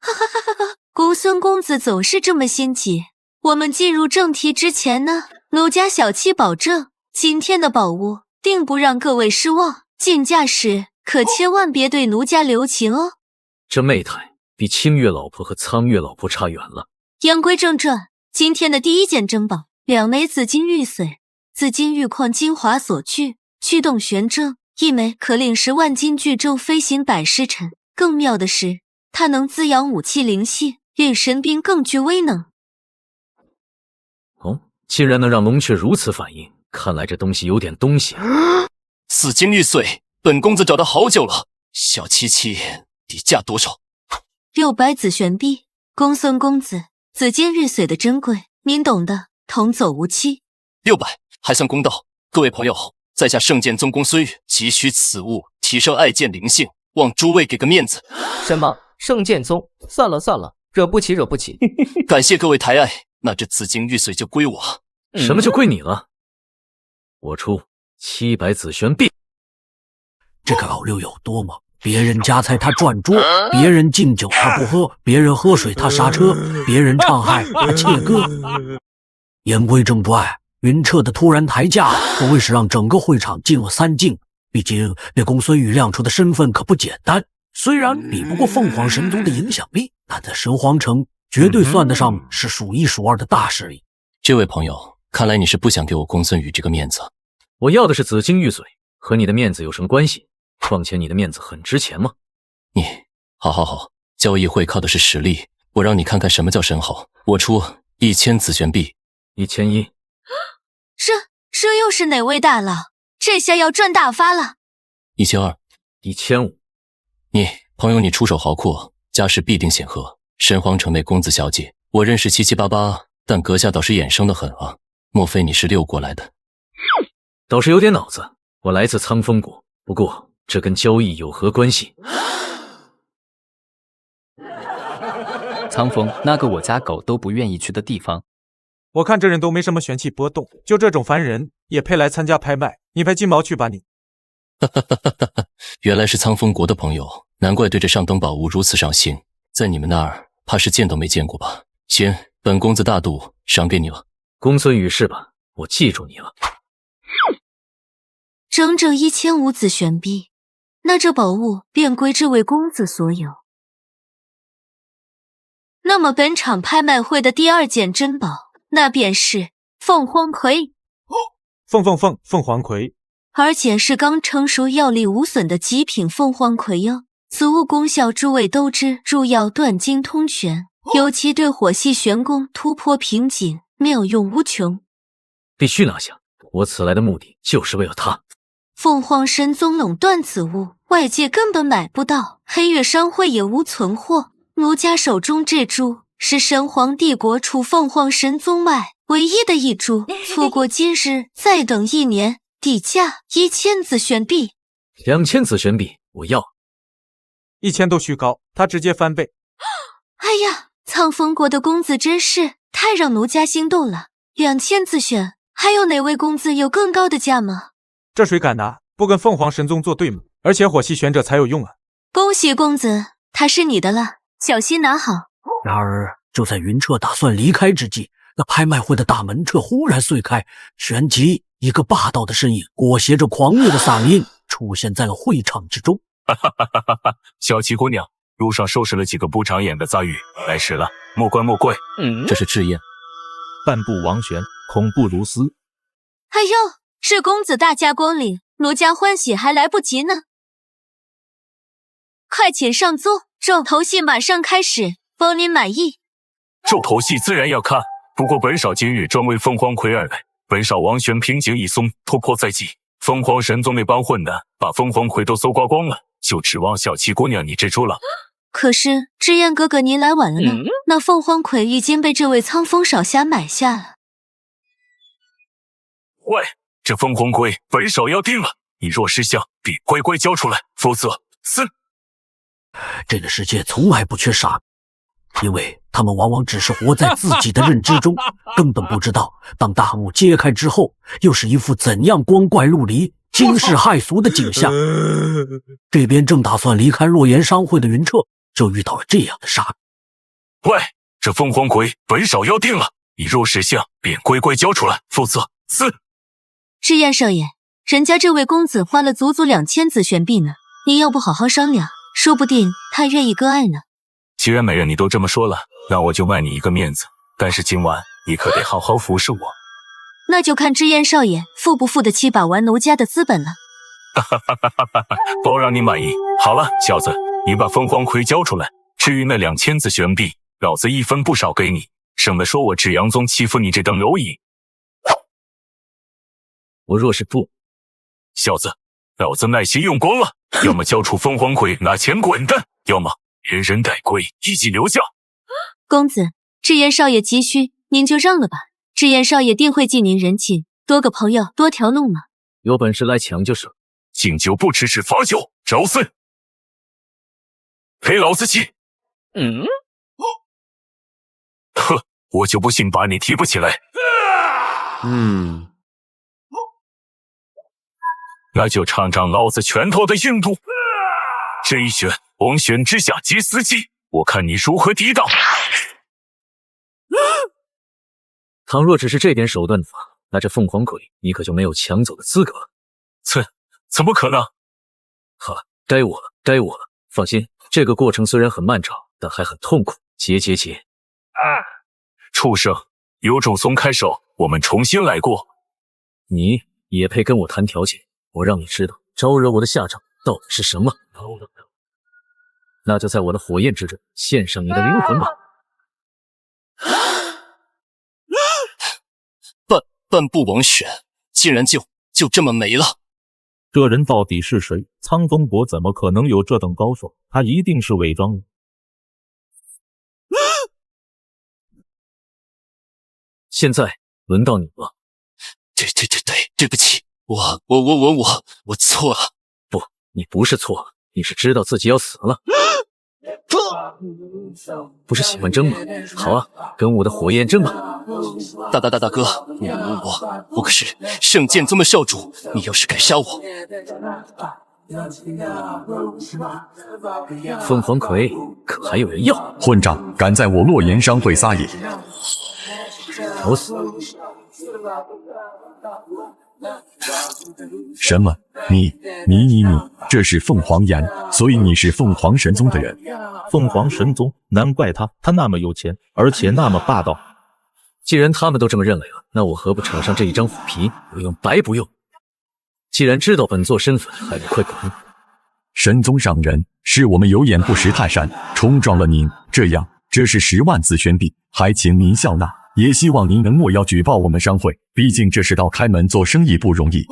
哈哈哈哈！公孙公子总是这么心急。我们进入正题之前呢，奴家小七保证，今天的宝物定不让各位失望。进价时可千万别对奴家留情哦。这媚态比清月老婆和苍月老婆差远了。言归正传，今天的第一件珍宝，2枚紫金玉髓，紫金玉矿精华所具，驱动玄正，1枚可令10万斤巨胄飞行100时辰。更妙的是，它能滋养武器灵性，令神兵更具威能。哦，竟然能让龙雀如此反应，看来这东西有点东西啊。紫金玉髓，本公子找到好久了。小七七，底价多少？600紫玄币。公孙公子，紫金玉髓的珍贵，您懂的，同走无期。600，还算公道。各位朋友，在下圣剑宗公孙宇，急需此物提升爱剑灵性，望诸位给个面子。什么？圣剑宗？算了算了，惹不起惹不起。感谢各位抬爱，那这紫金玉髓就归我。什么就归你了？我出700紫玄币。这个老六有多吗？别人夹菜他转桌，别人敬酒他不喝，别人喝水他刹车，别人唱嗨他切歌。言归正传，云彻的突然抬价，可谓是让整个会场进了3境。毕竟那公孙羽亮出的身份可不简单，虽然比不过凤凰神宗的影响力，但在神皇城绝对算得上是数1数2的大势力。这位朋友，看来你是不想给我公孙羽这个面子。我要的是紫金玉髓，和你的面子有什么关系？况且你的面子很值钱吗？你，好，交易会靠的是实力，我让你看看什么叫深厚。我出1000紫玄币。1100。这又是哪位大佬？这下要赚大发了。1200。1500。你，朋友，你出手豪阔，家世必定显赫。神皇城内公子小姐，我认识788，但阁下倒是眼生得很啊。莫非你是溜过来的？倒是有点脑子，我来自苍风国，不过这跟交易有何关系？苍风，那个我家狗都不愿意去的地方。我看这人都没什么玄气波动，就这种凡人也配来参加拍卖？你派金毛去吧你。原来是苍风国的朋友，难怪对这上等宝物如此上心。在你们那儿，怕是见都没见过吧？行，本公子大度，赏给你了。公孙羽是吧？我记住你了。整整1500紫玄币，那这宝物便归这位公子所有。那么本场拍卖会的第2件珍宝，那便是凤凰葵。凤凰葵，而且是刚成熟药力无损的极品凤凰葵哦。此物功效诸位都知，入药断经通玄，尤其对火系玄功突破瓶颈妙用无穷。必须拿下，我此来的目的就是为了它。凤凰神宗垄断此物，外界根本买不到，黑月商会也无存货。奴家手中这株是神皇帝国除凤凰神宗外唯一的一株，错过今日再等1年，底价1000紫玄币。2000紫玄币，我要。1000都虚高，他直接翻倍。哎呀，苍风国的公子真是太让奴家心动了！2000紫玄，还有哪位公子有更高的价吗？这谁敢拿？不跟凤凰神宗做对吗？而且火系玄者才有用啊！恭喜公子，他是你的了，小心拿好。然而，就在云彻打算离开之际，那拍卖会的大门却忽然碎开，旋即一个霸道的身影裹挟着狂怒的嗓音出现在了会场之中。小七姑娘，路上收拾了几个不长眼的杂鱼，来迟了，莫怪莫怪。这是赤焰。半步王玄，恐怖如斯。哎呦，是公子大驾光临，奴家欢喜还来不及呢。快请上座，重头戏马上开始，包您满意。重头戏自然要看，不过本少今日专为凤凰魁而来，本少王玄瓶颈一松，突破在即。凤凰神宗那帮混蛋把凤凰魁都搜刮光了，就指望小七姑娘你这出了。可是知燕哥哥您来晚了呢，那凤凰魁已经被这位苍风少侠买下了。喂，这凤凰魁本少要定了，你若识相便乖乖交出来，否则死。这个世界从来不缺傻子，因为他们往往只是活在自己的认知中，根本不知道当大幕揭开之后，又是一副怎样光怪陆离、惊世骇俗的景象。这边正打算离开若言商会的云彻，就遇到了这样的傻子。喂，这凤凰魁本少要定了，你若识相便乖乖交出来，否则死。知燕少爷，人家这位公子花了足足2000紫玄币呢，您要不好好商量，说不定他愿意割爱呢。既然美人你都这么说了，那我就卖你一个面子，但是今晚你可得好好服侍我。那就看知燕少爷付不付得起把玩奴家的资本了。包让你满意。好了，小子，你把凤凰魁交出来，至于那2000紫玄币，老子一分不少给你，省得说我至阳宗欺负你这等蝼蚁。我若是不，小子，老子耐心用光了，要么交出凤凰魁拿钱滚蛋，要么连人带龟一起留下。公子，知燕少爷急需，您就让了吧，知燕少爷定会记您人情，多个朋友多条路嘛。有本事来抢就是。敬酒不吃吃罚酒，找死！赔老子气！呵，我就不信把你提不起来。那就尝尝老子拳头的硬度。这一拳，王玄之下皆死地，我看你如何抵挡。倘若只是这点手段的话，那这凤凰魁你可就没有抢走的资格了。怎么可能？好，该我了，该我了。放心，这个过程虽然很漫长，但还很痛苦。结。畜生，有种松开手，我们重新来过。你也配跟我谈条件？我让你知道招惹我的下场到底是什么。那就在我的火焰之中献上你的灵魂吧。半步王玄竟然就这么没了。这人到底是谁？苍风国怎么可能有这等高手？他一定是伪装的。现在轮到你了。对不起，我错了。不，你不是错了，你是知道自己要死了。不是喜欢争吗？好啊，跟我的火焰争吧。大哥，我可是圣剑宗的少主，你要是敢杀我，凤凰魁可还有人要？混账，敢在我洛言商会撒野！找死！什么？你，这是凤凰岩，所以你是凤凰神宗的人。凤凰神宗，难怪他那么有钱，而且那么霸道。既然他们都这么认为了，那我何不扯上这一张虎皮？不用白不用。既然知道本座身份，还不快滚！神宗上人，是我们有眼不识泰山，冲撞了您。这是10万紫玄币，还请您笑纳。也希望您能莫要举报我们商会，毕竟这是道开门做生意不容易。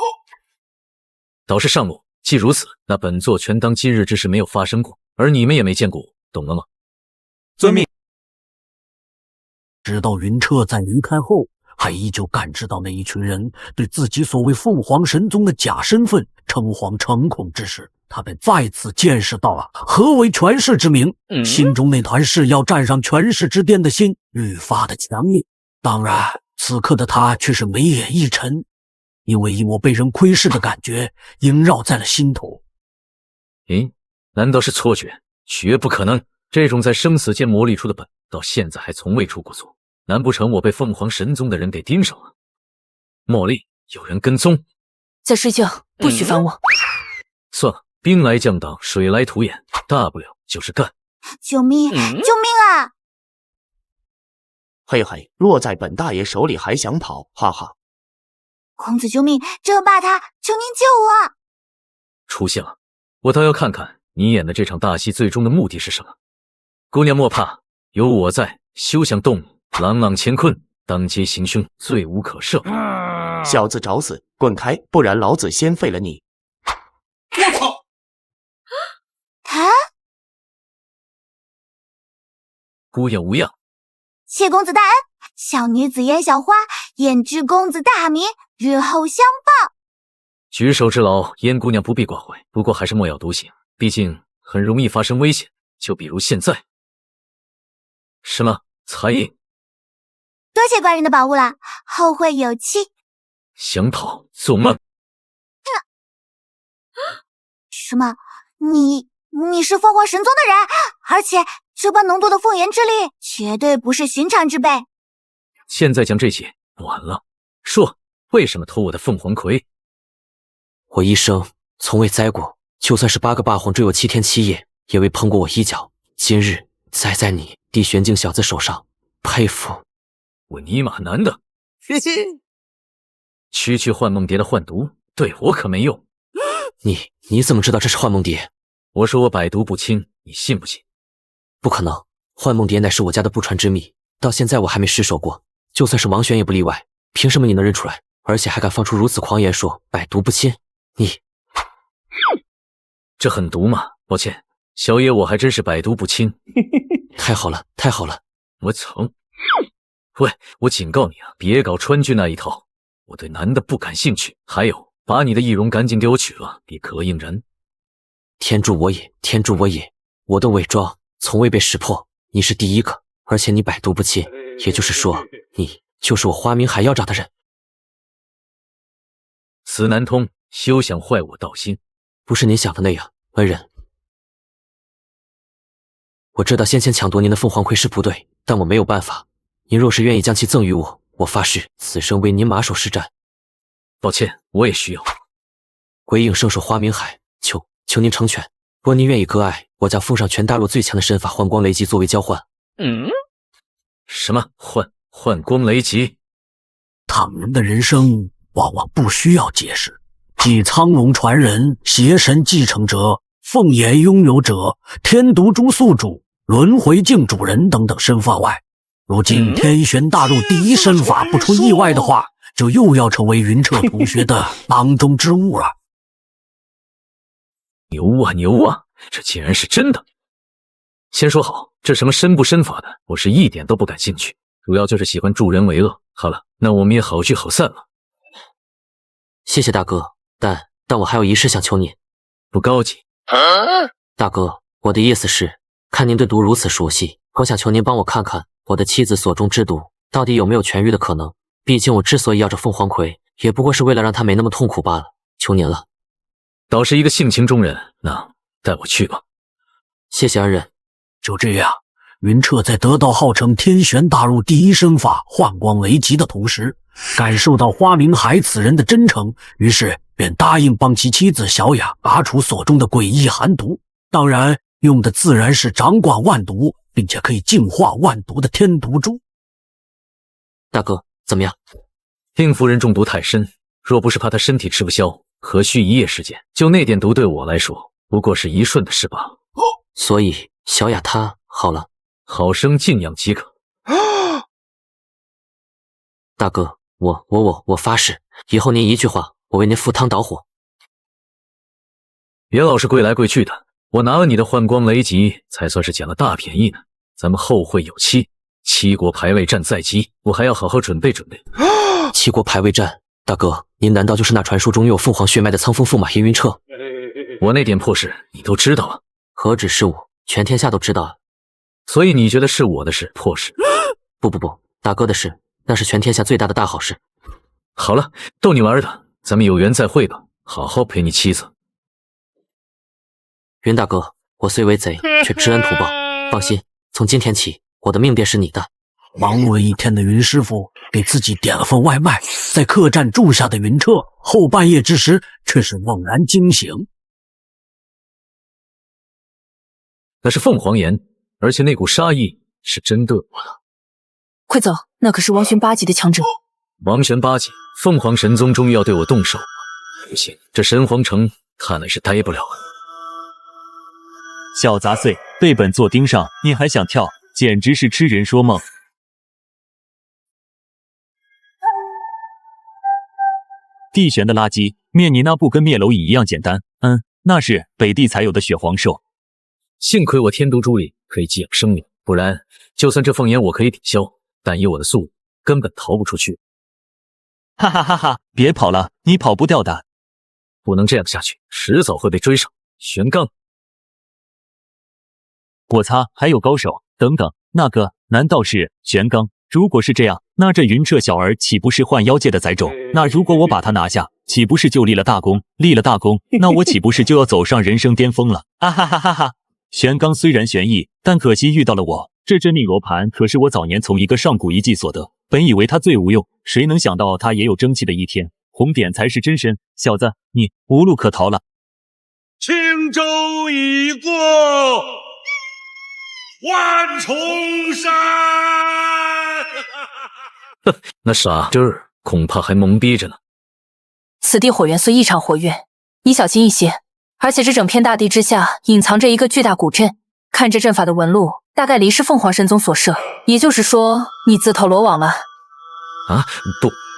导师上路，既如此，那本座全当今日之事没有发生过，而你们也没见过我，懂了吗？遵命。直到云彻在离开后，还依旧感知到那一群人对自己所谓凤凰神宗的假身份诚惶诚恐之时，他便再次见识到了何为权势之名，心中那团誓要站上权势之巅的心愈发的强烈。当然，此刻的他却是眉眼一沉，因为一抹被人窥视的感觉萦绕在了心头。难道是错觉？绝不可能！这种在生死间磨砺出的本，到现在还从未出过错。难不成我被凤凰神宗的人给盯上了？茉莉，有人跟踪，在睡觉，不许烦我。算了，兵来将挡，水来土掩，大不了就是干。救命！救命啊！嘿嘿，落在本大爷手里还想跑，哈哈！公子救命！这霸他，求您救我！出现了，我倒要看看你演的这场大戏最终的目的是什么。姑娘莫怕，有我在，休想动你！朗朗乾坤，当街行凶，罪无可赦。小子找死，滚开，不然老子先废了你！我操！姑爷无恙。谢公子大恩，小女子严小花愿知公子大名，日后相报。举手之劳，燕姑娘不必挂怀，不过还是莫要独行，毕竟很容易发生危险，就比如现在。什么？才艺？多谢官人的宝物了，后会有期。想跑，做梦！什么？你是凤凰神宗的人，而且这般浓度的凤炎之力，绝对不是寻常之辈。现在讲这些晚了，说为什么偷我的凤凰葵？我一生从未栽过，就算是8个霸皇追我7天7夜，也未碰过我一脚。今日栽在你地玄境小子手上，佩服。我尼玛男的！区幻梦蝶的幻毒对我可没用。你怎么知道这是幻梦蝶？我说我百毒不侵，你信不信？不可能，幻梦蝶乃是我家的不传之秘，到现在我还没失手过，就算是王玄也不例外。凭什么你能认出来，而且还敢放出如此狂言说百毒不侵？这很毒吗？抱歉，小野我还真是百毒不侵。太好了，太好了！我操！喂，我警告你啊，别搞川剧那一套，我对男的不感兴趣。还有，把你的易容赶紧给我取了，别膈应人。天助我也，天助我也！我的伪装从未被识破，你是第一个，而且你百毒不侵，也就是说，你就是我花明海要找的人。死难通，休想坏我道心。不是您想的那样，恩人。我知道先前抢夺您的凤凰葵是不对，但我没有办法。您若是愿意将其赠予我，我发誓此生为您马首是瞻。抱歉，我也需要。鬼影圣手花明海，求您成全。若您愿意割爱，我将奉上全大陆最强的身法幻光雷击作为交换。什么幻光雷击？唐人的人生往往不需要解释，继苍龙传人、邪神继承者、凤眼拥有者、天毒株宿主、轮回镜主人等等身法外，如今天玄大陆第一身法不出意外的话，就又要成为云彻同学的囊中之物了。牛啊牛啊，这竟然是真的！先说好，这什么身不身法的，我是一点都不感兴趣，主要就是喜欢助人为乐。好了，那我们也好聚好散了。谢谢大哥，但我还有一事想求您。不高级。大哥，我的意思是，看您对毒如此熟悉，我想求您帮我看看我的妻子所中之毒到底有没有痊愈的可能。毕竟我之所以要这凤凰葵，也不过是为了让她没那么痛苦罢了。求您了。倒是一个性情中人，那带我去吧。谢谢恩人。就这样，云彻在得到号称天玄大陆第一身法幻光雷击的同时，感受到花明海此人的真诚，于是便答应帮其妻子小雅拔除所中的诡异寒毒。当然，用的自然是掌管万毒，并且可以净化万毒的天毒株。大哥，怎么样？令夫人中毒太深，若不是怕她身体吃不消，何须1夜时间？就那点毒对我来说，不过是1瞬的事罢了。所以小雅她好了，好生静养即可。大哥，我发誓，以后您一句话，我为您赴汤蹈火。别老是跪来跪去的，我拿了你的幻光雷击，才算是捡了大便宜呢。咱们后会有期，7国排位战在即，我还要好好准备准备。七国排位战，大哥，您难道就是那传说中拥有凤凰血脉的苍风驸马颜云彻？我那点破事你都知道了？何止是我，全天下都知道了。所以你觉得是我的事破事？不，大哥的事，那是全天下最大的大好事。好了，逗你玩的，咱们有缘再会吧，好好陪你妻子。云大哥，我虽为贼，却知恩图报。放心，从今天起，我的命便是你的。忙了一天的云师傅给自己点了份外卖，在客栈住下的云彻，后半夜之时却是猛然惊醒。那是凤凰岩，而且那股杀意是针对我的。快走，那可是王玄8级的强者。王玄8级，凤凰神宗终于要对我动手了。不行，这神皇城看来是待不了了。小杂碎，被本座盯上，你还想跳，简直是痴人说梦。地玄的垃圾，灭你那不跟灭蝼蚁一样简单？那是北地才有的血皇兽。幸亏我天毒珠里可以寄养生灵，不然就算这凤炎我可以抵消，但以我的速度根本逃不出去。哈哈哈哈！别跑了，你跑不掉的。不能这样下去，迟早会被追上。玄刚，我擦，还有高手！等等，那个难道是玄刚？如果是这样，那这云彻小儿岂不是幻妖界的宰种？那如果我把他拿下，岂不是就立了大功？立了大功，那我岂不是就要走上人生巅峰了？啊哈哈哈哈！玄刚虽然玄异，但可惜遇到了我。这真命罗盘可是我早年从一个上古遗迹所得，本以为他最无用，谁能想到他也有争气的一天。红点才是真身，小子，你无路可逃了。轻舟已过万重山。那傻劲儿恐怕还懵逼着呢。此地火元素异常活跃，你小心一些。而且这整片大地之下隐藏着一个巨大古阵，看这阵法的纹路，大概离是凤凰神宗所设。也就是说，你自投罗网了。啊，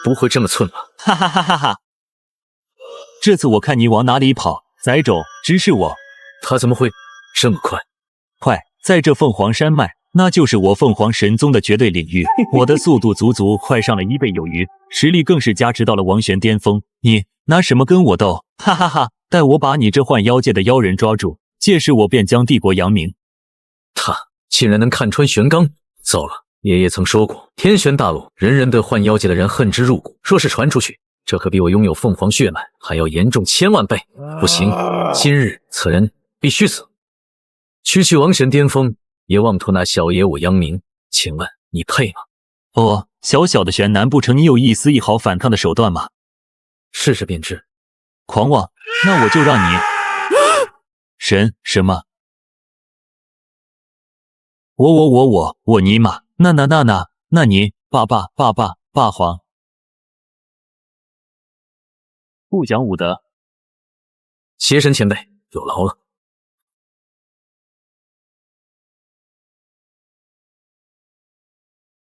不会这么寸吧？哈哈哈哈哈！这次我看你往哪里跑，宰种直视我。他怎么会这么快？快，在这凤凰山脉，那就是我凤凰神宗的绝对领域。我的速度足足快上了1倍有余，实力更是加持到了王玄巅峰。你拿什么跟我斗？哈哈哈！待我把你这幻妖界的妖人抓住，届时我便将帝国扬名。他竟然能看穿玄刚，糟了！爷爷曾说过，天玄大陆人人对幻妖界的人恨之入骨，若是传出去，这可比我拥有凤凰血脉还要严重1000万倍。不行，今日此人必须死。区区王玄巅峰，也妄图拿小爷我扬名，请问你配吗？哦，小小的玄，难不成你有一丝一毫反抗的手段吗？试试便知。狂妄，那我就让你神什么？我尼玛！那你霸皇不讲武德。邪神前辈有劳了。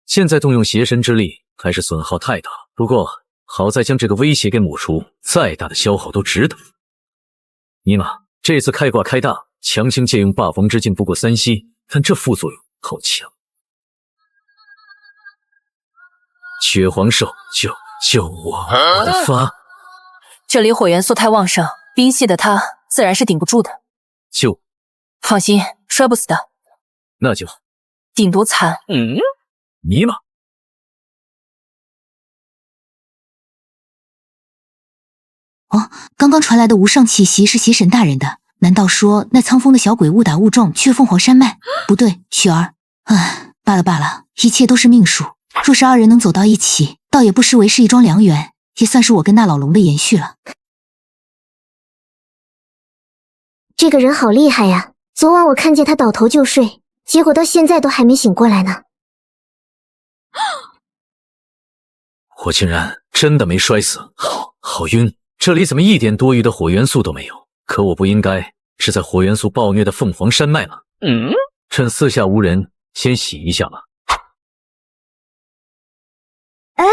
现在动用邪神之力还是损耗太大，不过好在将这个威胁给抹除，再大的消耗都值得。尼玛，这次开挂开大，强行借用霸王之剑不过3息，但这副作用好强。血皇兽，救我！我的发！这里火元素太旺盛，冰系的他自然是顶不住的。救！放心，摔不死的。那就顶多惨。尼玛！哦，刚刚传来的无上气息是邪神大人的，难道说那苍风的小鬼误打误撞去凤凰山脉？不对，雪儿，罢了，一切都是命数。若是2人能走到一起，倒也不失为是一桩良缘，也算是我跟那老龙的延续了。这个人好厉害呀！昨晚我看见他倒头就睡，结果到现在都还没醒过来呢。我竟然真的没摔死，好晕！这里怎么一点多余的火元素都没有？可我不应该是在火元素暴虐的凤凰山脉吗？趁四下无人，先洗一下吧。哎，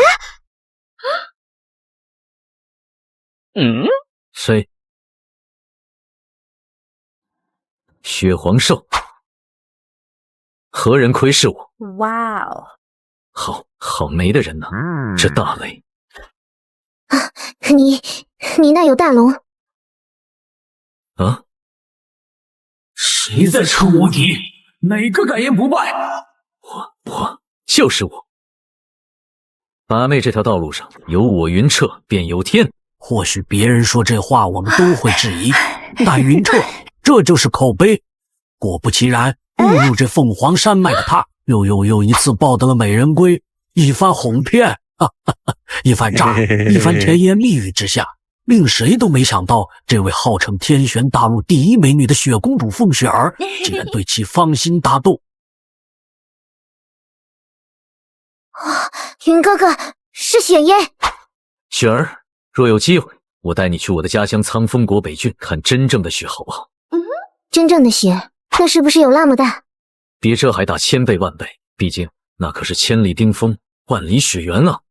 谁？血皇兽？何人窥视我？哇哦！好没的人呢！这大雷你那有大龙？啊？谁在称无敌？哪个敢言不败？我就是我。把妹这条道路上有我云彻便有天。或许别人说这话我们都会质疑，但云彻这就是口碑。果不其然，误入这凤凰山脉的他，又一次抱得了美人归，一番哄骗，一番诈，一番甜言蜜语之下，令谁都没想到，这位号称天玄大陆第一美女的雪公主凤雪儿，竟然对其芳心大动。云哥哥，是雪烟。雪儿，若有机会，我带你去我的家乡苍风国北郡看真正的雪，好不好？真正的雪，那是不是有那么大？比这还大千倍万倍，毕竟那可是千里冰封，万里雪原啊！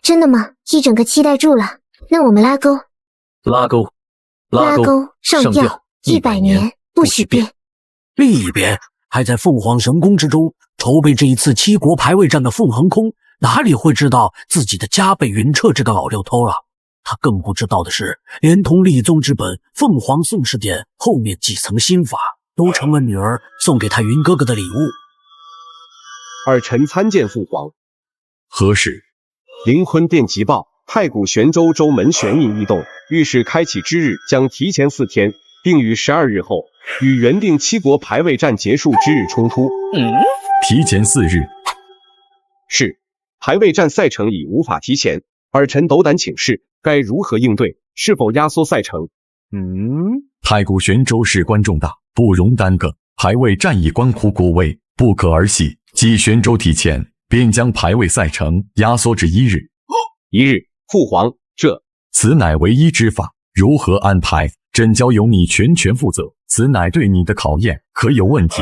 真的吗？一整个期待住了。那我们拉钩，拉钩，上吊100年，不许变。另一边，还在凤凰神宫之中筹备这一次7国排位战的凤凰空，哪里会知道自己的家被云彻这个老六偷了？他更不知道的是，连同立宗之本凤凰宋氏典后面几层心法，都成了女儿送给他云哥哥的礼物。尔臣参见父皇。何事？灵坤殿急报，太谷玄州州门玄印异动，御史开启之日将提前4天，并于12日后与原定7国排位战结束之日冲突。提前4日。是，排位战赛程已无法提前，尔臣斗胆请示，该如何应对？是否压缩赛程？太谷玄州事关重大，不容耽搁。排位战役关乎国威，不可儿戏。继玄州提前，便将排位赛程压缩至1日。1日，父皇，此乃唯一之法，如何安排？朕交由你全权负责，此乃对你的考验，可有问题？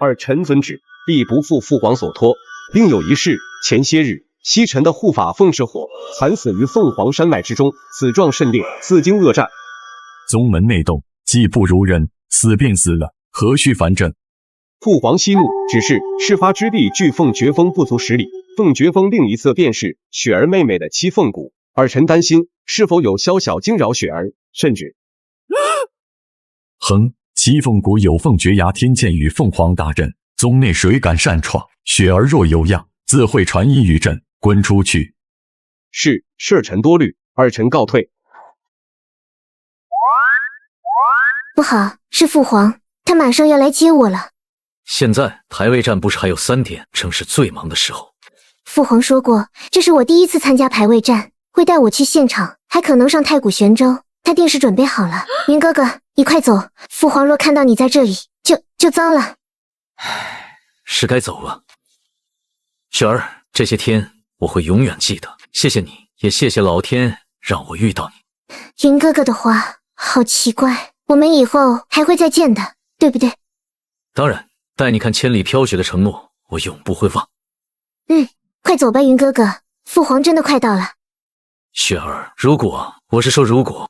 尔臣遵旨，必不负父皇所托。另有一事，前些日，西臣的护法凤翅火惨死于凤凰山脉之中，此状甚烈，自经恶战。宗门内斗，技不如人，死便死了，何须烦朕？父皇息怒，只是事发之地距凤绝峰不足10里，凤绝峰另一侧便是雪儿妹妹的栖凤谷。尔臣担心是否有宵小惊扰雪儿，甚至……是，儿臣多虑，尔臣告退。不好，是父皇，他马上要来接我了。现在排位战不是还有3天，正是最忙的时候。父皇说过，这是我第一次参加排位战，会带我去现场，还可能上太谷玄州，他定是准备好了。云哥哥，你快走，父皇若看到你在这里，就糟了。是该走了。雪儿，这些天我会永远记得，谢谢你，也谢谢老天让我遇到你。云哥哥的话好奇怪，我们以后还会再见的，对不对？当然，带你看千里飘雪的承诺，我永不会忘。快走吧，云哥哥，父皇真的快到了。雪儿，如果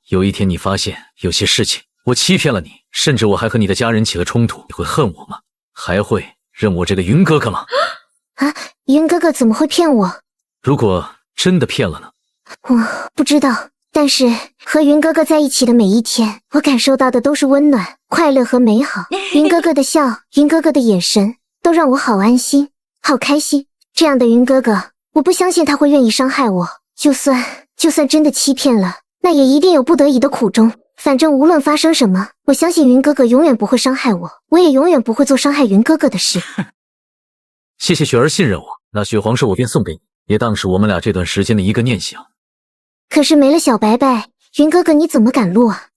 有一天你发现有些事情我欺骗了你，甚至我还和你的家人起了冲突，你会恨我吗？还会认我这个云哥哥吗？云哥哥怎么会骗我？如果真的骗了呢？我不知道，但是和云哥哥在一起的每一天，我感受到的都是温暖、快乐和美好。云哥哥的笑，云哥哥的眼神，都让我好安心，好开心。这样的云哥哥，我不相信他会愿意伤害我。就算真的欺骗了，那也一定有不得已的苦衷。反正无论发生什么，我相信云哥哥永远不会伤害我，我也永远不会做伤害云哥哥的事。谢谢雪儿信任我，那雪皇兽我便送给你，也当是我们俩这段时间的一个念想。可是没了小白白，云哥哥你怎么赶路啊？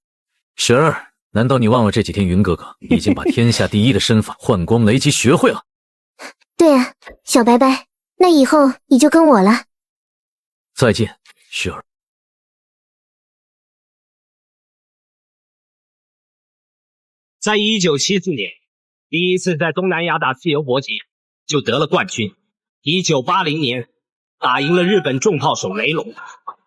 雪儿，难道你忘了这几天云哥哥已经把天下第一的身法幻光雷击学会了？对啊，小白白，那以后你就跟我了。再见，雪儿。在1974年，第一次在东南亚打自由搏击，就得了冠军。1980年，打赢了日本重炮手雷龙，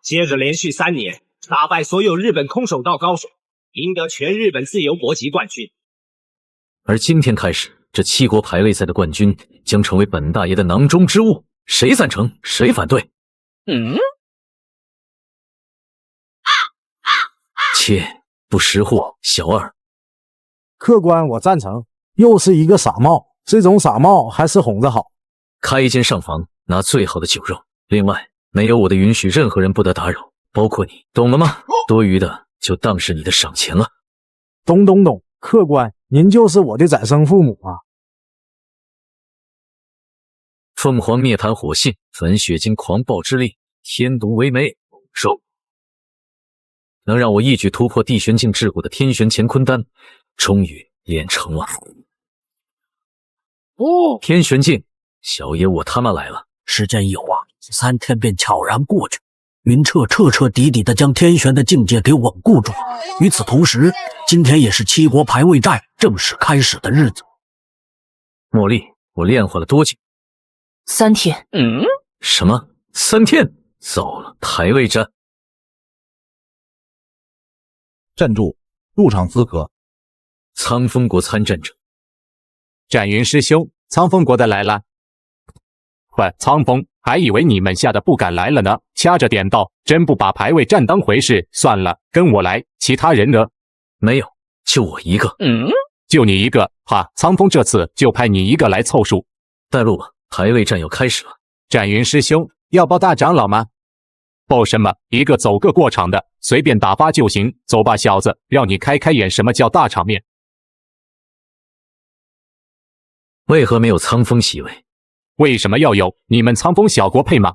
接着连续3年打败所有日本空手道高手，赢得全日本自由搏击冠军。而今天开始，这7国排位赛的冠军将成为本大爷的囊中之物，谁赞成，谁反对？切不识货，小二。客官，我赞成。又是一个傻帽，这种傻帽还是哄着好。开一间上房，拿最好的酒肉。另外，没有我的允许，任何人不得打扰，包括你，懂了吗？多余的就当是你的赏钱了。懂。客官，您就是我的再生父母啊。凤凰涅槃火信，粉血晶狂暴之力，天毒为媒，收。能让我一举突破地玄境桎梏的天玄乾坤丹，终于练成了。天玄境，小爷我他妈来了！时间一晃，3天便悄然过去。云彻彻底底的将天玄的境界给稳固住。与此同时，今天也是7国排位战正式开始的日子。茉莉，我练化了多久？3天。什么？3天？糟了，排位战。站住！入场资格。苍风国参战者。展云师兄，苍风国的来了。苍风，还以为你们吓得不敢来了呢。掐着点到，真不把排位战当回事。算了，跟我来。其他人呢？没有，就我一个。就你一个？哈，苍风这次就派你一个来凑数。带路吧，排位战要开始了。展云师兄，要报大长老吗？报什么？一个走个过场的，随便打发就行。走吧，小子，让你开眼什么叫大场面。为何没有苍风席位？为什么要有？你们苍风小国配吗？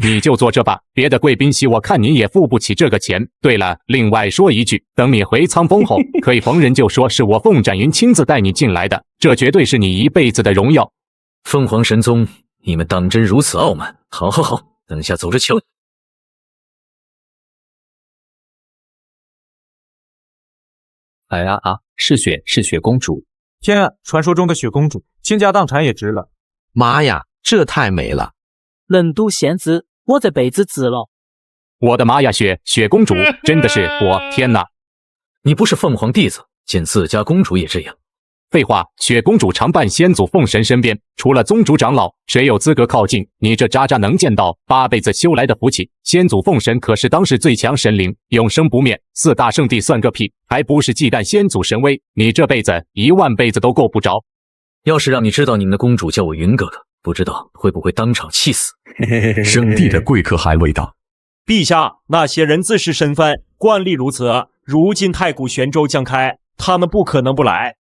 你就坐这吧，别的贵宾席我看你也付不起这个钱。对了，另外说一句，等你回苍风后，可以逢人就说是我凤展云亲自带你进来的，这绝对是你一辈子的荣耀。凤凰神宗，你们当真如此傲慢？好，等下走着瞧。是雪公主。天啊，传说中的雪公主，倾家荡产也值了。妈呀，这太美了！冷都贤子，我这辈子值了。我的妈呀，雪公主，真的是我天哪！你不是凤凰弟子，见自家公主也这样？废话，雪公主常伴先祖凤神身边，除了宗主长老，谁有资格靠近？你这渣能见到8辈子修来的福气。先祖凤神可是当世最强神灵，永生不灭，4大圣地算个屁，还不是忌惮先祖神威？你这辈子10000辈子都够不着。要是让你知道你们的公主叫我云哥哥，不知道会不会当场气死。圣地的贵客还未到。陛下，那些人自视身份，惯例如此。如今太古玄州将开，他们不可能不来。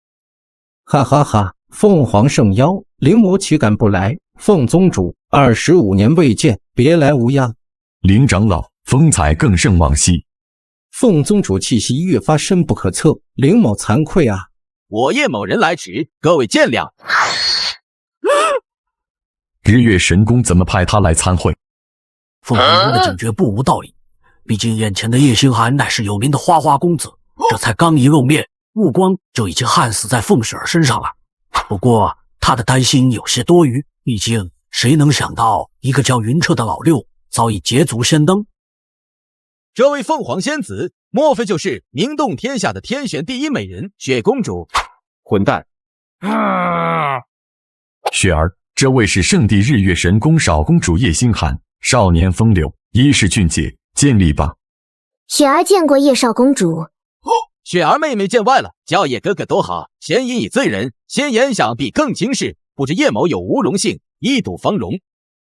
哈哈哈！凤凰圣妖，灵魔岂敢不来？凤宗主，25年未见，别来无恙。林长老，风采更胜往昔。凤宗主气息越发深不可测，林某惭愧啊！我叶某人来迟，各位见谅。日月神宫怎么派他来参会？凤凰宫的警觉不无道理，毕竟眼前的叶星寒乃是有名的花花公子，这才刚一露面，目光就已经焊死在凤雪儿身上了。不过他的担心有些多余，毕竟谁能想到一个叫云彻的老六早已捷足先登。这位凤凰仙子，莫非就是名动天下的天选第一美人雪公主？混蛋！雪儿，这位是圣地日月神宫少公主叶星寒，少年风流，一世俊杰，见礼吧。雪儿见过叶少公主。雪儿妹妹见外了，叫叶哥哥多好。先引以罪人，先言想必更轻视，不知叶某有无荣幸一睹芳容。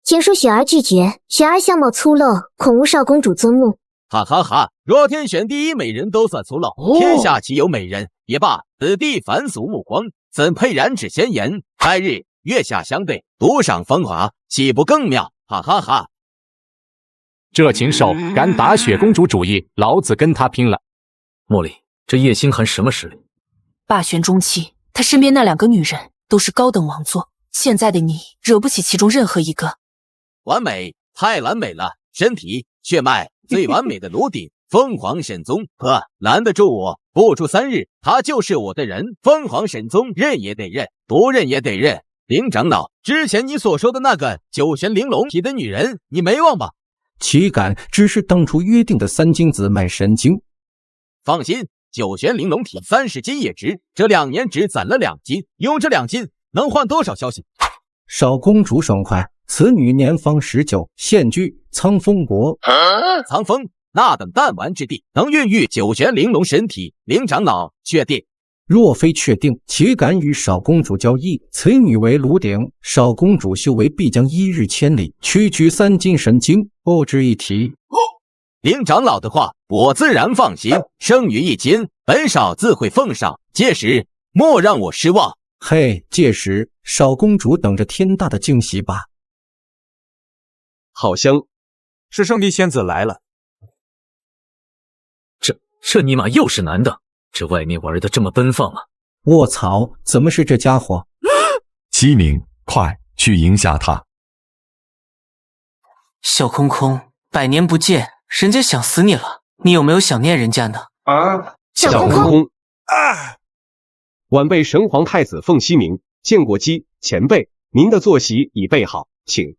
请恕雪儿拒绝，雪儿相貌粗陋，恐无少公主尊慕。哈哈哈！若天选第一美人都算粗陋，天下岂有美人？也罢，此地凡俗目光，怎配染指仙颜？白日月下相对，独赏风华，岂不更妙？哈哈哈！这禽兽敢打雪公主主意，老子跟他拼了！茉莉，这叶星寒什么实力？霸权中期，他身边那2个女人都是高等王座，现在的你惹不起其中任何一个。完美，太完美了！身体、血脉最完美的炉鼎，凤凰神宗，拦得住我？不出3日，他就是我的人。凤凰神宗认也得认，不认也得认。林长老，之前你所说的那个9玄玲珑体的女人，你没忘吧？岂敢，只是当初约定的3金子买神经。放心，9玄玲珑体30金也值，这2年只攒了2金，用这2金能换多少消息？少公主爽快，此女年方19，现居苍风国。苍风，那等弹丸之地，能孕育九玄玲珑神体。林长老确定？若非确定，岂敢与少公主交易？此女为炉鼎，少公主修为必将一日千里，区区3斤神经，不值一提。林长老的话，我自然放心。剩余1斤，本少自会奉上，届时莫让我失望。嘿，届时少公主等着天大的惊喜吧。好香，是圣地仙子来了。这尼玛又是男的，这外面玩的这么奔放啊！卧槽，怎么是这家伙？西明，快去迎下他！小空空，100年不见，人家想死你了，你有没有想念人家呢？啊，小空空啊！晚辈神皇太子凤西明，见过姬前辈，您的坐席已备好，请。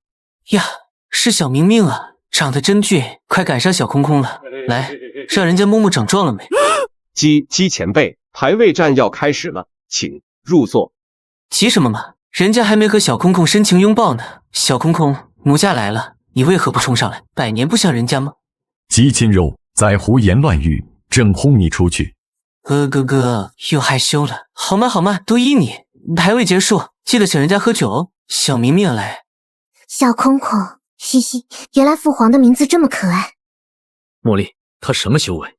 呀，是小明明啊，长得真俊，快赶上小空空了，来，让人家摸摸长壮了没？姬前辈，排位战要开始了，请入座。急什么嘛？人家还没和小空空深情拥抱呢。小空空，奴家来了，你为何不冲上来？100年不像人家吗？姬亲柔在胡言乱语，正轰你出去。哥又害羞了，好嘛，都依你。排位结束，记得请人家喝酒哦。小明明来。小空空，嘻嘻，原来父皇的名字这么可爱。茉莉，他什么修为？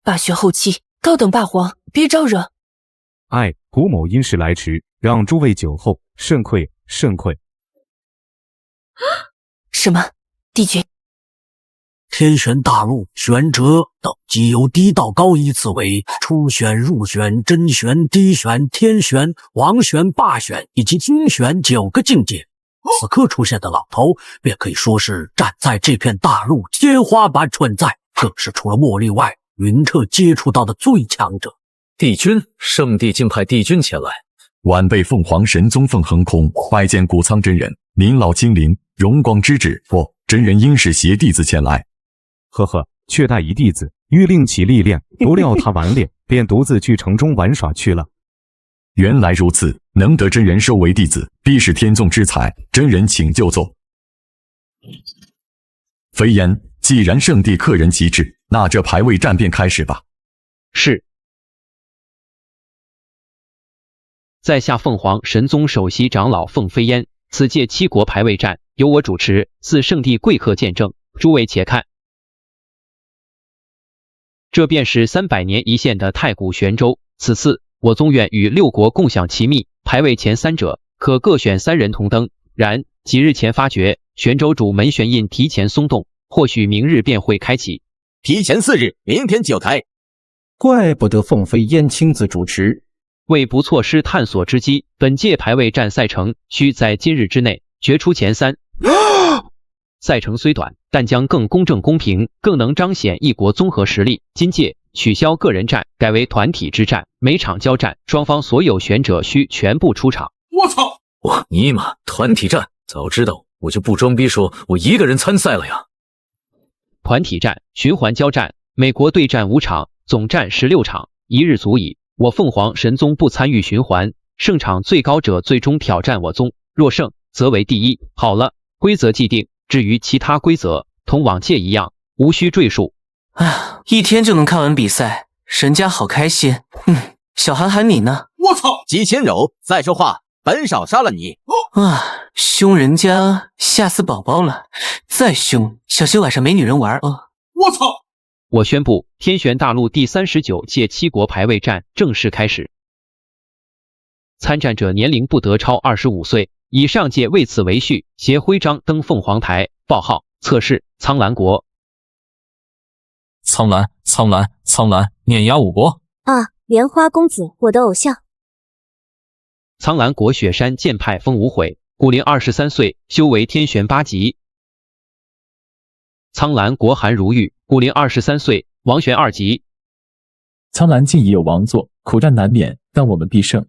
霸学后期，高等霸皇，别招惹。哎，胡某因事来迟，让诸位久候，甚愧。什么？帝君？天选大陆、玄哲等级由低到高依次为初选、入选、真选、低选、天选、王选、霸选以及精选9个境界。此刻出现的老头，便可以说是站在这片大陆天花板存在，更是除了茉莉外，云彻接触到的最强者。帝君，圣帝竟派帝君前来。晚辈凤凰神宗凤横空拜见谷仓真人，您老亲临，荣光之至。真人应是携弟子前来。呵呵，却待一弟子欲另起历练，不料他晚练，便独自去城中玩耍去了。原来如此，能得真人收为弟子，必是天纵之才。真人请就坐。飞燕，既然圣地客人齐至，那这排位战便开始吧。是。在下凤凰神宗首席长老凤飞燕，此届7国排位战由我主持，自圣地贵客见证，诸位且看。这便是300年一现的太古玄州，此次我宗愿与6国共享其秘，排位前3者可各选3人同登。然几日前发觉玄州主门玄印提前松动，或许明日便会开启。提前4日，明天就开。怪不得凤飞燕亲自主持。为不错失探索之机，本届排位战赛程需在今日之内决出前3。赛程虽短，但将更公正公平，更能彰显一国综合实力。今届取消个人战，改为团体之战，每场交战，双方所有选者需全部出场。我操！我尼玛，团体战，早知道我就不装逼说我一个人参赛了呀。团体战、循环交战，每国对战5场，总战16场，1日足矣。我凤凰神宗不参与循环，胜场最高者最终挑战我宗，若胜则为第一。好了，规则既定，至于其他规则，同往届一样，无需赘述。1天就能看完比赛，人家好开心。小韩寒你呢？我操！姬千柔，再说话，本少杀了你！凶人家吓死宝宝了，再凶，小心晚上没女人玩哦。我操！我宣布，天玄大陆第39届7国排位战正式开始。参战者年龄不得超25岁，以上届为此为序，携徽章登凤凰台，报号测试苍蓝国。苍蓝，碾压5国。莲花公子，我的偶像。苍蓝国雪山剑派风无悔，古龄23岁，修为天玄8级。苍蓝国韩如玉，古龄23岁，王玄2级。苍蓝竟已有王座，苦战难免，但我们必胜。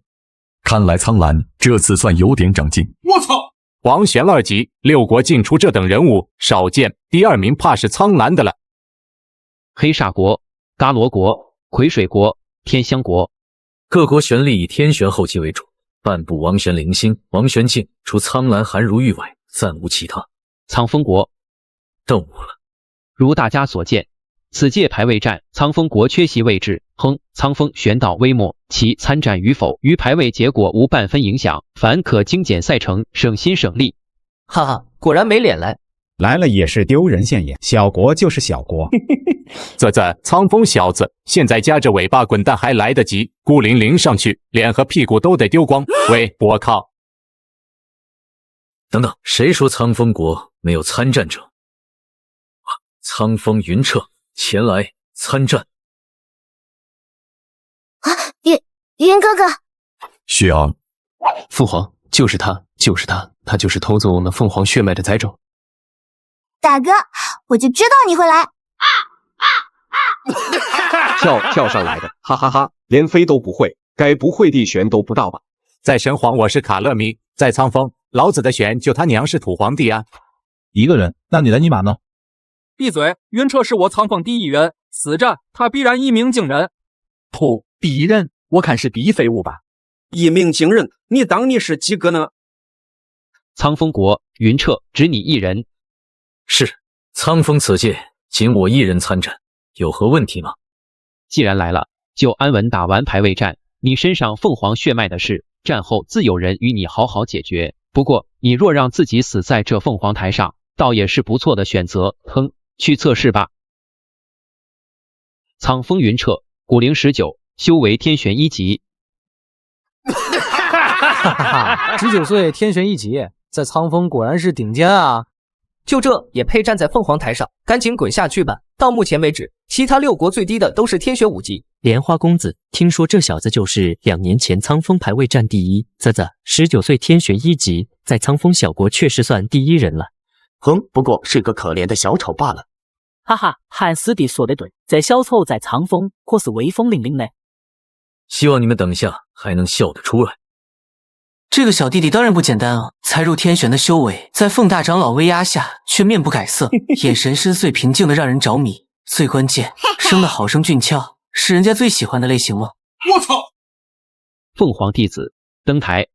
看来苍蓝这次算有点长进。我操！王玄2级，6国进出这等人物少见，第2名怕是苍蓝的了。黑煞国、嘎罗国、癸水国、天香国，各国旋力以天玄后期为主，半部王玄灵星、王玄镜，除苍蓝韩如玉外，暂无其他。苍风国，动武了。如大家所见，此届排位战，苍风国缺席位置，苍风悬倒微末，其参战与否于排位结果无半分影响，凡可精简赛程，省心省力。哈哈，果然没脸来。来了也是丢人现眼，小国就是小国。苍风小子，现在夹着尾巴滚蛋还来得及，孤零零上去，脸和屁股都得丢光。喂，我靠！等等，谁说苍风国没有参战者？苍风云彻前来参战。啊，云哥哥，雪儿，父皇，就是他，他就是偷走我们凤凰血脉的崽种。大哥，我就知道你会来。跳上来的，哈哈哈，连飞都不会，该不会地旋都不到吧？在神皇我是卡勒米，在苍风老子的旋就他娘是土皇帝啊！一个人，那你的尼玛呢？闭嘴！云彻是我苍凤第一人，死战他必然一鸣惊人。噗，鄙人，我看是鄙废物吧？一鸣惊人，你当你是几个呢？苍风国云彻只你一人。是，苍风此届仅我一人参战，有何问题吗？既然来了，就安稳打完排位战。你身上凤凰血脉的事，战后自有人与你好好解决。不过，你若让自己死在这凤凰台上，倒也是不错的选择。去测试吧。苍风云彻，古灵19，修为天玄1级。哈哈，19岁天玄1级，在苍风果然是顶尖啊！就这也配站在凤凰台上？赶紧滚下去吧！到目前为止，其他6国最低的都是天玄5级。莲花公子，听说这小子就是2年前苍风排位战第一，19岁天玄1级，在苍风小国确实算第一人了。不过是个可怜的小丑罢了。哈哈，汉师弟说得对，这小丑在苍风可是威风凛凛的。希望你们等下还能笑得出来。这个小弟弟当然不简单啊！才入天玄的修为，在凤大长老威压下，却面不改色，眼神深邃平静的让人着迷。最关键，生得好生俊俏，是人家最喜欢的类型吗？我操！凤凰弟子登台。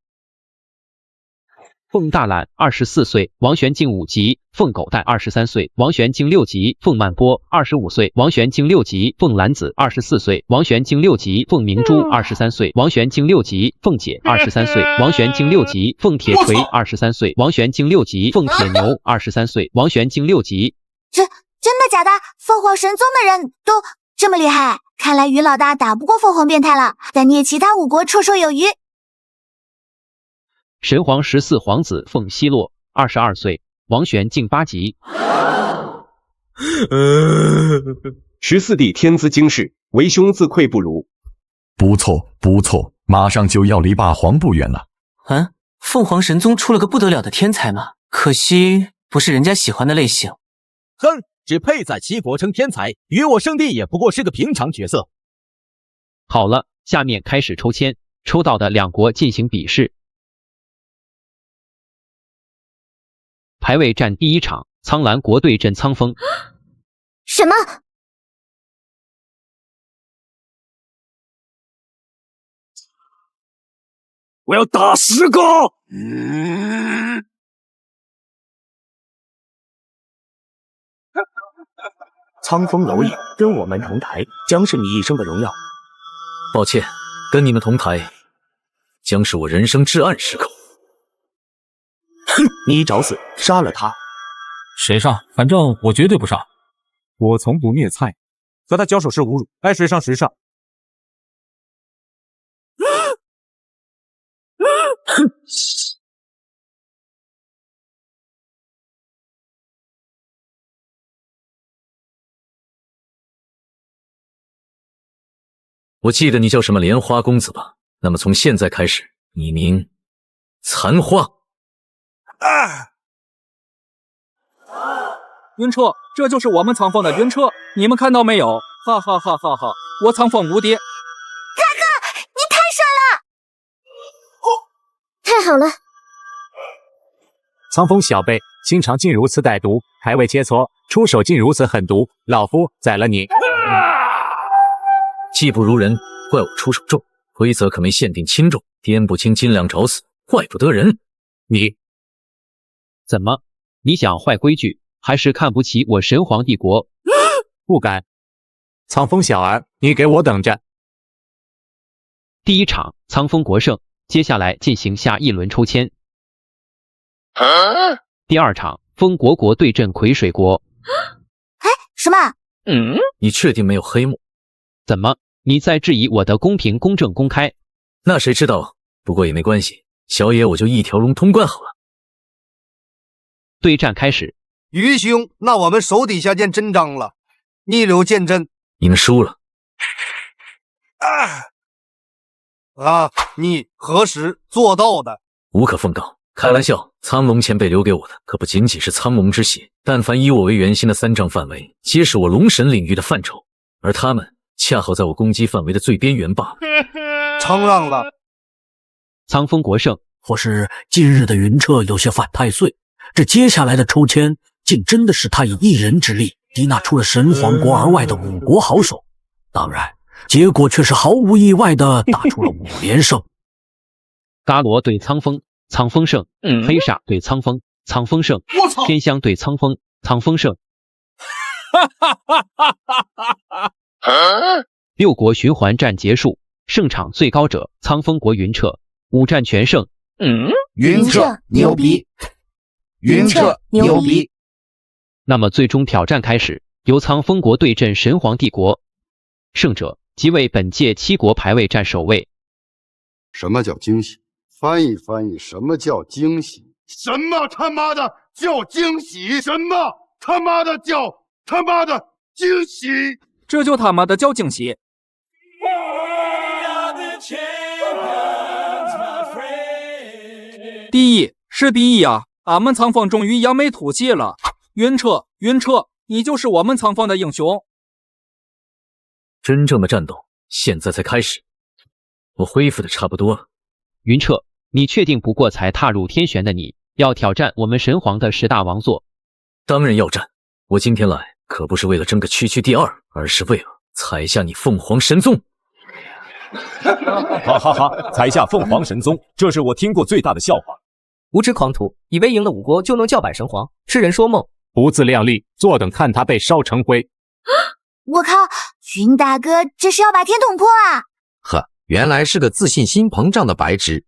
凤大懒24岁，王玄静5级；凤狗蛋23岁，王玄静6级；凤曼波25岁，王玄静6级；凤蓝子24岁，王玄静6级；凤明珠23岁，王玄静6级；凤姐23岁，王玄静6级；凤铁锤23岁，王玄静6级；凤铁牛23岁，王玄静6级。真的假的？凤凰神宗的人都这么厉害？看来于老大打不过凤凰变态了，得虐其他5国绰绰有余。神皇14皇子凤西洛22岁，王玄静8级。14弟天资经世，为兄自愧不如。不错，马上就要离霸皇不远了。凤凰神宗出了个不得了的天才嘛，可惜不是人家喜欢的类型。只配在齐国称天才，与我圣弟也不过是个平常角色。好了，下面开始抽签，抽到的2国进行比试。排位战第1场，苍蓝国对阵苍风。什么？我要打10个！苍风蝼蚁跟我们同台，将是你一生的荣耀。抱歉，跟你们同台，将是我人生至暗时刻。哼，你找死，杀了他！谁上？反正我绝对不上。我从不虐菜，和他交手是侮辱，爱谁上谁上。我记得你叫什么莲花公子吧？那么从现在开始，你名残花。云彻，这就是我们苍凤的云彻，你们看到没有？哈哈哈哈哈！我苍凤无敌！大哥，你太帅了！太好了！苍风小辈，心肠竟如此歹毒，排位切磋，出手竟如此狠毒，老夫宰了你！技不如人，怪我出手重，规则可没限定轻重，颠不清斤两找死，怪不得人。你怎么？你想坏规矩，还是看不起我神皇帝国？不敢，苍风小儿，你给我等着！第一场苍风国胜，接下来进行下一轮抽签。第二场风国国对阵癸水国。哎，什么？你确定没有黑幕？怎么？你在质疑我的公平、公正、公开？那谁知道？不过也没关系，小野我就一条龙通关好了。对战开始。于兄，那我们手底下见真章了，逆流见真。你们输了。你何时做到的？无可奉告。开玩笑，苍龙前辈留给我的可不仅仅是苍龙之血，但凡以我为圆心的3丈范围，皆是我龙神领域的范畴，而他们恰好在我攻击范围的最边缘罢了。承让了。苍风国胜，或是今日的云彻有些犯太岁，这接下来的抽签竟真的是他以一人之力抵纳出了神皇国而外的5国好手，当然结果却是毫无意外的打出了5连胜。伽罗对苍风，苍风胜；黑煞对苍风，苍风胜；天香对苍风，苍风胜。6国循环战结束，胜场最高者苍风国云彻，5战全胜。云彻牛逼，云彻牛逼。那么最终挑战开始，由苍风国对阵神皇帝国，胜者即为本届7国排位战首位。什么叫惊喜？翻译翻译，什么叫惊喜？什么他妈的叫惊喜？什么他妈的叫他妈的惊喜？这就他妈的叫惊喜！第一是第一啊！俺们苍风终于扬眉吐气了。云彻，云彻，你就是我们苍风的英雄。真正的战斗现在才开始，我恢复的差不多了。云彻，你确定不过才踏入天玄的你，要挑战我们神皇的10大王座？当然要战！我今天来可不是为了争个区第2，而是为了踩下你凤凰神宗！哈哈哈！踩下凤凰神宗，这是我听过最大的笑话。无知狂徒，以为赢了5国就能叫板神皇，痴人说梦！不自量力，坐等看他被烧成灰！我靠，云大哥这是要把天捅破啊！呵，原来是个自信心膨胀的白痴。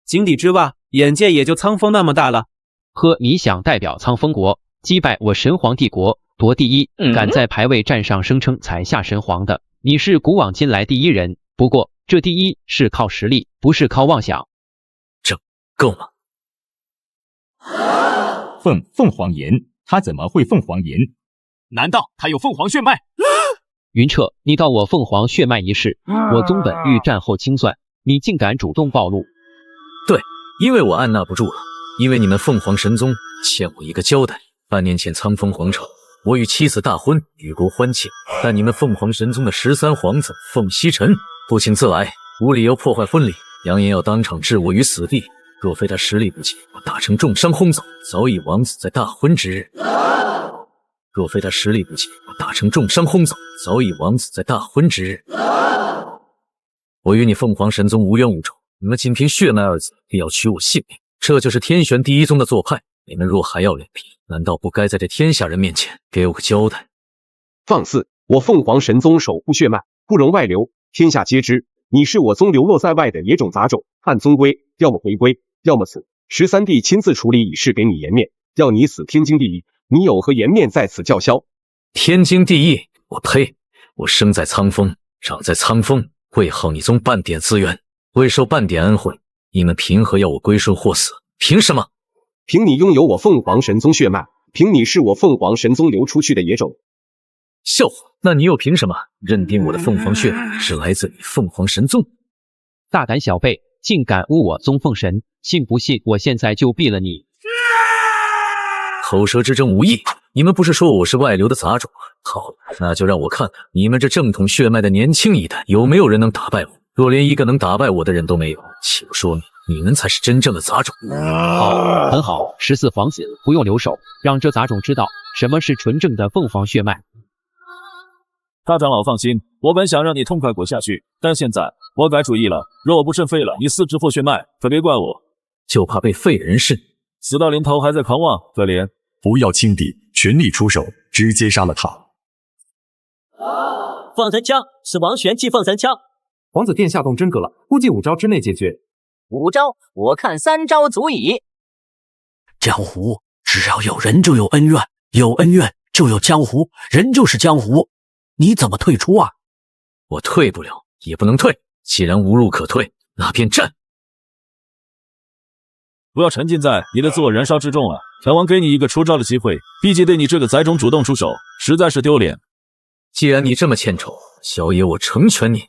井底之蛙，眼界也就苍风那么大了。呵，你想代表苍风国击败我神皇帝国夺第1，敢在排位战上声称踩下神皇的，你是古往今来第1人。不过这第1是靠实力，不是靠妄想。这够吗？凤凰岩，他怎么会凤凰岩？难道他有凤凰血脉？云彻，你道我凤凰血脉一事，我宗本欲战后清算，你竟敢主动暴露？对，因为我按捺不住了，因为你们凤凰神宗欠我一个交代。半年前苍风皇朝，我与妻子大婚，与国欢庆，但你们凤凰神宗的13皇子凤西尘不请自来，无理由破坏婚礼，扬言要当场置我于死地。若非他实力不济，我打成重伤轰走，早已王子在大婚之日。若非他实力不济，我打成重伤轰走，早已王子在大婚之日。我与你凤凰神宗无冤无仇，你们仅凭血脉2字也要取我性命，这就是天玄第1宗的做派。你们若还要脸皮，难道不该在这天下人面前给我个交代？放肆！我凤凰神宗守护血脉，不容外流，天下皆知。你是我宗流落在外的野种杂种，按宗规，要么回归，要么死。13弟亲自处理以示给你颜面，要你死天经地义。你有何颜面在此叫嚣？天经地义？我呸！我生在苍风，长在苍风，未耗你宗半点资源，未受半点恩惠，你们凭何要我归顺或死？凭什么？凭你拥有我凤凰神宗血脉，凭你是我凤凰神宗流出去的野种。笑话！那你又凭什么认定我的凤凰血脉是来自你凤凰神宗？大胆小辈，竟敢污我宗凤神！信不信我现在就毙了你？口舌之争无益，你们不是说我是外流的杂种吗？好了，那就让我看看你们这正统血脉的年轻一代有没有人能打败我。若连一个能打败我的人都没有，岂不说明你们才是真正的杂种？好，很好，14皇子不用留手，让这杂种知道什么是纯正的凤凰血脉。大长老放心，我本想让你痛快滚下去，但现在我改主意了，若我不慎废了你4支破血脉，可别怪我。就怕被废人是？死到临头还在狂妄，可怜！不要轻敌，全力出手，直接杀了他。放神枪，是王玄气放神枪。皇子殿下动真格了，估计5招之内解决。5招，我看3招足矣。江湖只要有人就有恩怨，有恩怨就有江湖，人就是江湖，你怎么退出啊？我退不了，也不能退。既然无路可退，那便战。不要沉浸在你的自我燃烧之中了。拳王给你一个出招的机会，毕竟对你这个崽种主动出手，实在是丢脸。既然你这么欠丑，小爷我成全你。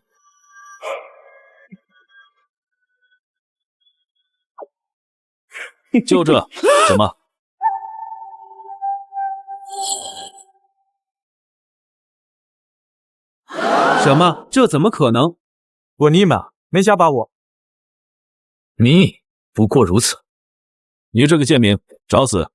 就这，怎么？什么？这怎么可能？我尼玛没瞎把我。你不过如此。你这个贱民，找死！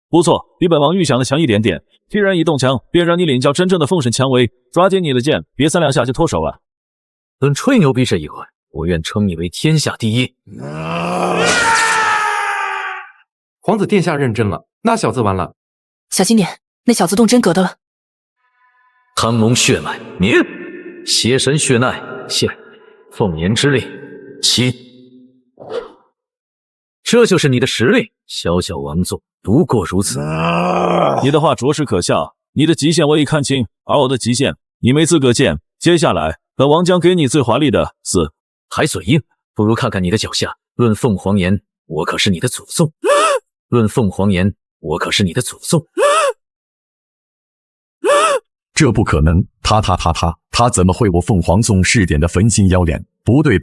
不错，比本王预想的强一点点。既然已动枪，便让你领教真正的奉神蔷薇。抓紧你的剑，别3两下就脱手啊！论吹牛逼这一回，我愿称你为天下第一。皇子殿下认真了，那小子完了。小心点，那小子动真格的了。苍龙血脉灭，邪神血脉现，凤炎之力起。这就是你的实力，小小王座不过如此。你的话着实可笑，你的极限我已看清，而我的极限你没资格见。接下来，本王将给你最华丽的死。还嘴硬，不如看看你的脚下。论凤凰岩，我可是你的祖宗。论凤凰岩，我可是你的祖宗。这不可能！他怎么会我凤凰宗试点的焚心妖脸？不对，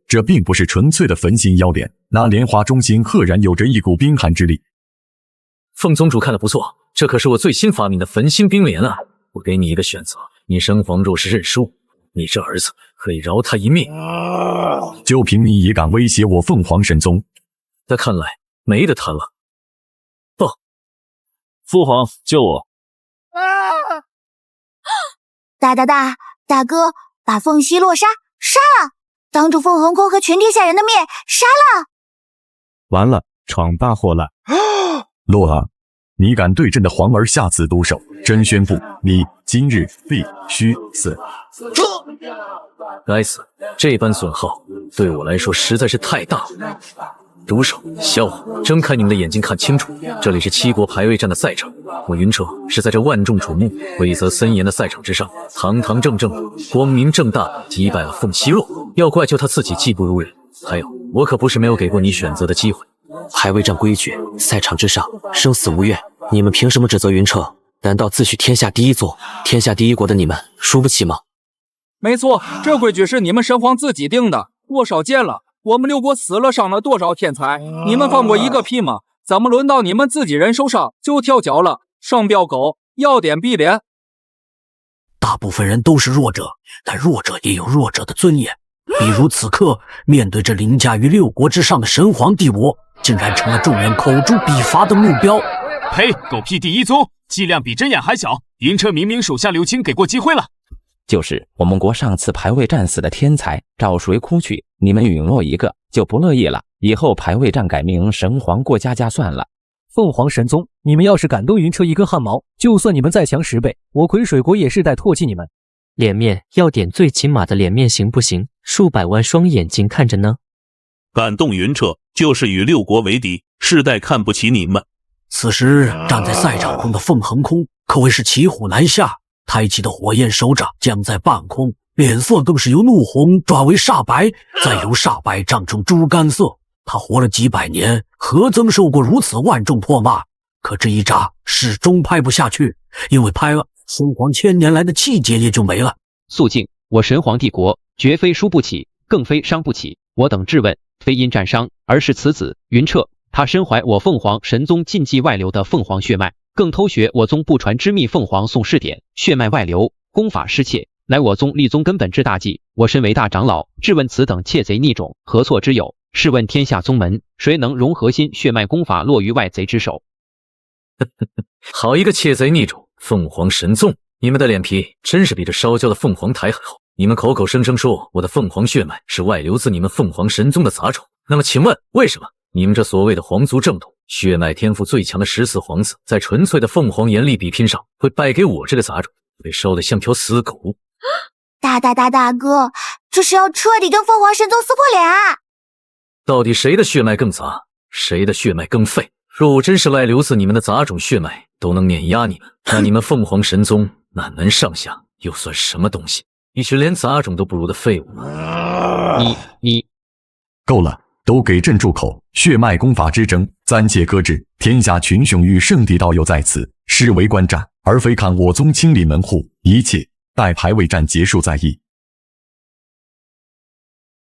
这并不是纯粹的焚心妖脸，那莲花中心赫然有着一股冰寒之力。凤宗主看得不错，这可是我最新发明的焚心冰莲啊！我给你一个选择，你神皇若是认输，你这儿子可以饶他一命。就凭你也敢威胁我凤凰神宗？那看来没得谈了。不，父皇救我！大哥，把凤息落杀了，当着凤凰宫和全天下人的面杀了。完了，闯大祸了！洛儿，你敢对朕的皇儿下此毒手，朕宣布你今日必须死！该死，这般损耗对我来说实在是太大了。毒手，小伙，睁开你们的眼睛看清楚，这里是7国排位战的赛场，我云彻是在这万众瞩目、规则森严的赛场之上，堂堂正正、光明正大击败了凤息若。要怪就他自己技不如人。还有，我可不是没有给过你选择的机会。排位战规矩，赛场之上，生死无怨。你们凭什么指责云彻？难道自诩天下第一座、天下第一国的你们输不起吗？没错，这规矩是你们神皇自己定的。多少届了，我们6国死了伤了多少天才，你们放过一个屁吗？怎么轮到你们自己人手上就跳脚了？双标狗，要点必脸。大部分人都是弱者，但弱者也有弱者的尊严。比如此刻面对这凌驾于6国之上的神皇帝我，竟然成了众人口诛笔伐的目标。呸！狗屁第一宗，剂量比针眼还小。云彻明明手下留情给过机会了。就是我们国上次排位战死的天才，找谁哭去？你们陨落一个就不乐意了，以后排位战改名神皇过家家算了。凤凰神宗，你们要是敢动云彻一根汗毛，就算你们再强10倍，我魁水国也是代唾弃你们。脸面要点最起码的脸面行不行？数百万双眼睛看着呢。敢动云彻，就是与6国为敌，世代看不起你们。此时站在赛场空的凤横空可谓是骑虎难下，抬起的火焰手掌将在半空，脸色更是由怒红转为煞白，再由煞白涨成猪肝色。他活了几百年，何曾受过如此万众唾骂？可这一扎始终拍不下去，因为拍了，神皇1000年来的气节也就没了。肃静，我神皇帝国绝非输不起，更非伤不起。我等质问，非因战伤，而是此子云彻，他身怀我凤凰神宗禁忌外流的凤凰血脉，更偷学我宗不传之秘凤凰宋氏典，血脉外流，功法失窃，乃我宗立宗根本之大忌。我身为大长老，质问此等窃贼逆种，何错之有？试问天下宗门，谁能容核心血脉功法落于外贼之手？好一个窃贼逆种，凤凰神宗！你们的脸皮真是比这烧焦的凤凰台还厚。你们口口声声说我的凤凰血脉是外流自你们凤凰神宗的杂种，那么请问为什么你们这所谓的皇族正统血脉天赋最强的14皇子，在纯粹的凤凰炎力比拼上，会败给我这个杂种，被烧得像条死狗。大哥，这是要彻底跟凤凰神宗撕破脸啊！到底谁的血脉更杂，谁的血脉更废？若我真是赖留子你们的杂种血脉都能碾压你们，那你们凤凰神宗哪门上下又算什么东西？一群连杂种都不如的废物。你够了，都给朕住口！血脉功法之争暂且搁置，天下群雄与圣地道友在此，视为观战，而非看我宗清理门户，一切待排位战结束再议。